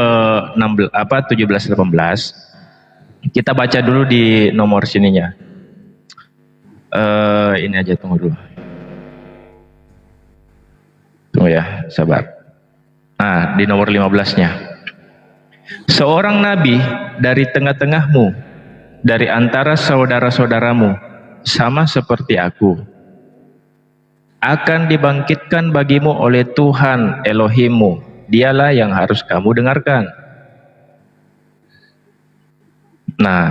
17-18, kita baca dulu di nomor sininya. Ini aja, tunggu dulu. Tunggu ya, sabar. Nah, di nomor 15-nya. Seorang nabi dari tengah-tengahmu, dari antara saudara-saudaramu, sama seperti aku, akan dibangkitkan bagimu oleh Tuhan Elohimmu. Dialah yang harus kamu dengarkan. Nah,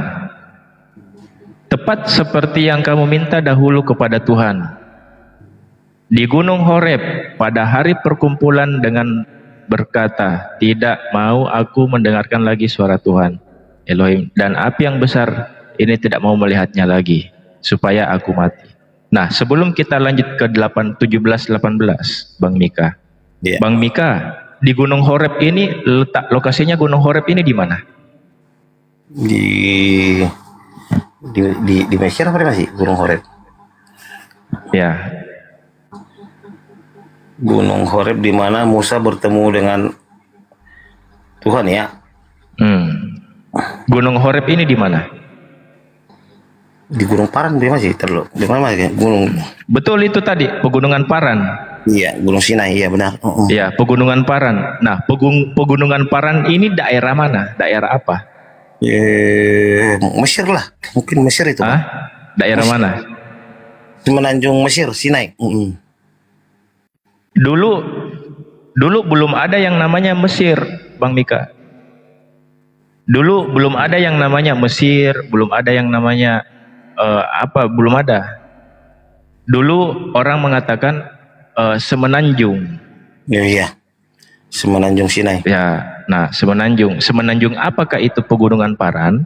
tepat seperti yang kamu minta dahulu kepada Tuhan. Di Gunung Horeb pada hari perkumpulan dengan berkata, tidak mau aku mendengarkan lagi suara Tuhan Elohim, dan api yang besar ini tidak mau melihatnya lagi, supaya aku mati. Nah, sebelum kita lanjut ke 17-18, Bang Mika. Yeah. Bang Mika, di Gunung Horeb ini, letak lokasinya Gunung Horeb ini di mana? Di Mesir apa masih Gunung Horeb? Ya. Gunung Horeb di mana Musa bertemu dengan Tuhan ya? Gunung Horeb ini di mana? Di Gunung Paran masih terlalu. Di mana masih gunung? Betul itu tadi, Pegunungan Paran. Iya, Gunung Sinai, iya benar. Iya, Pegunungan Paran. Nah, Pegunungan Paran ini daerah mana? Daerah apa? Mesir lah, mungkin Mesir itu. Daerah Mesir. Mana? Semenanjung Mesir, Sinai. Dulu belum ada yang namanya Mesir, Bang Mika. Dulu belum ada yang namanya Mesir, belum ada yang namanya belum ada. Dulu orang mengatakan semenanjung. Iya. Semenanjung Sinai. Ya, nah semenanjung. Semenanjung apakah itu pegunungan Paran?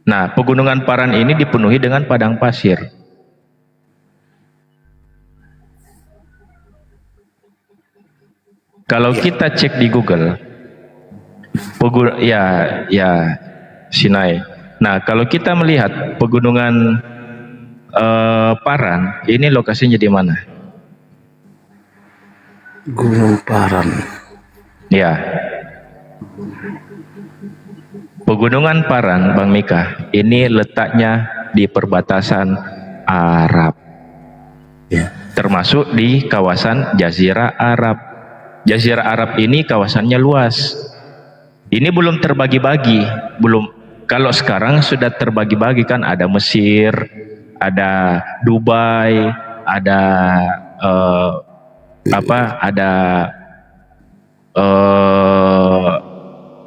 Nah, pegunungan Paran ini dipenuhi dengan padang pasir. Kalau kita cek di Google, Sinai. Nah, kalau kita melihat pegunungan Paran, ini lokasinya di mana? Gunung Paran. Ya. Pegunungan Paran, Bang Mika, ini letaknya di perbatasan Arab. Ya. Termasuk di kawasan Jazirah Arab. Jazirah Arab ini kawasannya luas. Ini belum terbagi-bagi, belum. Kalau sekarang sudah terbagi-bagi kan, ada Mesir, ada Dubai, ada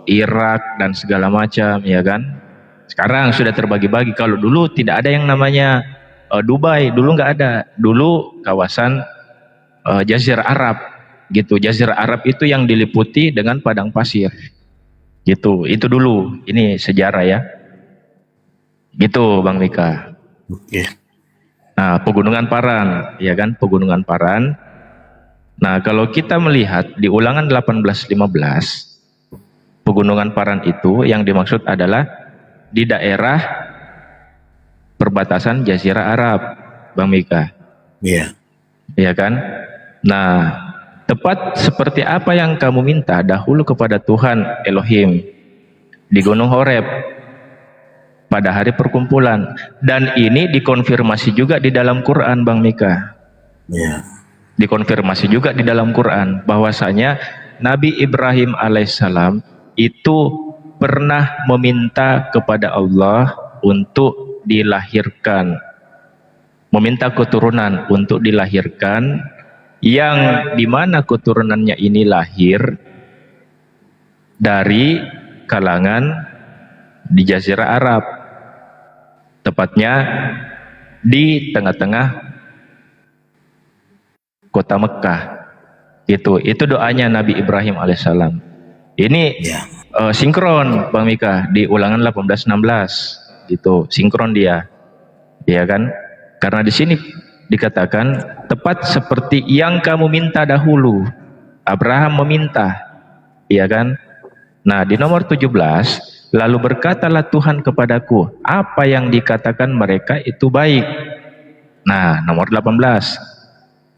Irak dan segala macam, ya kan? Sekarang sudah terbagi-bagi. Kalau dulu tidak ada yang namanya Dubai, dulu nggak ada. Dulu kawasan Jazirah Arab, gitu. Jazirah Arab itu yang diliputi dengan padang pasir, gitu. Itu dulu. Ini sejarah ya, gitu, Bang Mika. Oke. Nah, pegunungan Paran, ya kan? Pegunungan Paran. Nah, kalau kita melihat di Ulangan 18:15, pegunungan Paran itu yang dimaksud adalah di daerah perbatasan Jazirah Arab, Bang Mika. Iya. Iya kan? Nah, tepat seperti apa yang kamu minta dahulu kepada Tuhan Elohim di Gunung Horeb pada hari perkumpulan, dan ini dikonfirmasi juga di dalam Quran, Bang Mika. Iya. Dikonfirmasi juga di dalam Quran bahwasanya Nabi Ibrahim alaihissalam itu pernah meminta kepada Allah untuk dilahirkan, meminta keturunan untuk dilahirkan, yang dimana keturunannya ini lahir dari kalangan di Jazirah Arab, tepatnya di tengah-tengah kota Mekah. Itu doanya Nabi Ibrahim alaihissalam. Ini sinkron, Bang Mika, di Ulangan 18:16, gitu, sinkron dia, ya kan? Karena di sini dikatakan tepat seperti yang kamu minta dahulu. Abraham meminta, ya kan? Nah, di nomor 17, lalu berkatalah Tuhan kepadaku, apa yang dikatakan mereka itu baik. Nah, nomor 18,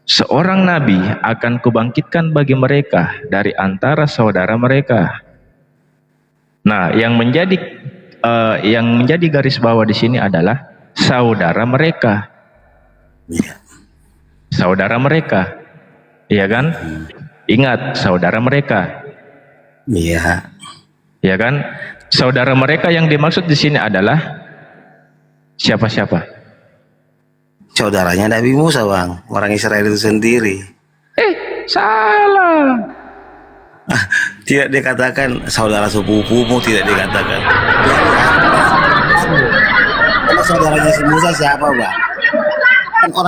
seorang nabi akan kubangkitkan bagi mereka dari antara saudara mereka. Nah, yang menjadi garis bawah di sini adalah saudara mereka. Saudara mereka, iya kan? Ingat, saudara mereka. Iya. Ya kan? Saudara mereka yang dimaksud di sini adalah siapa-siapa? Saudaranya Nabi Musa, Bang. Orang Israel itu sendiri. Salah. Tidak dikatakan saudara sepupumu, tidak dikatakan. Kalau saudaranya si Musa siapa, Bang? Kan orang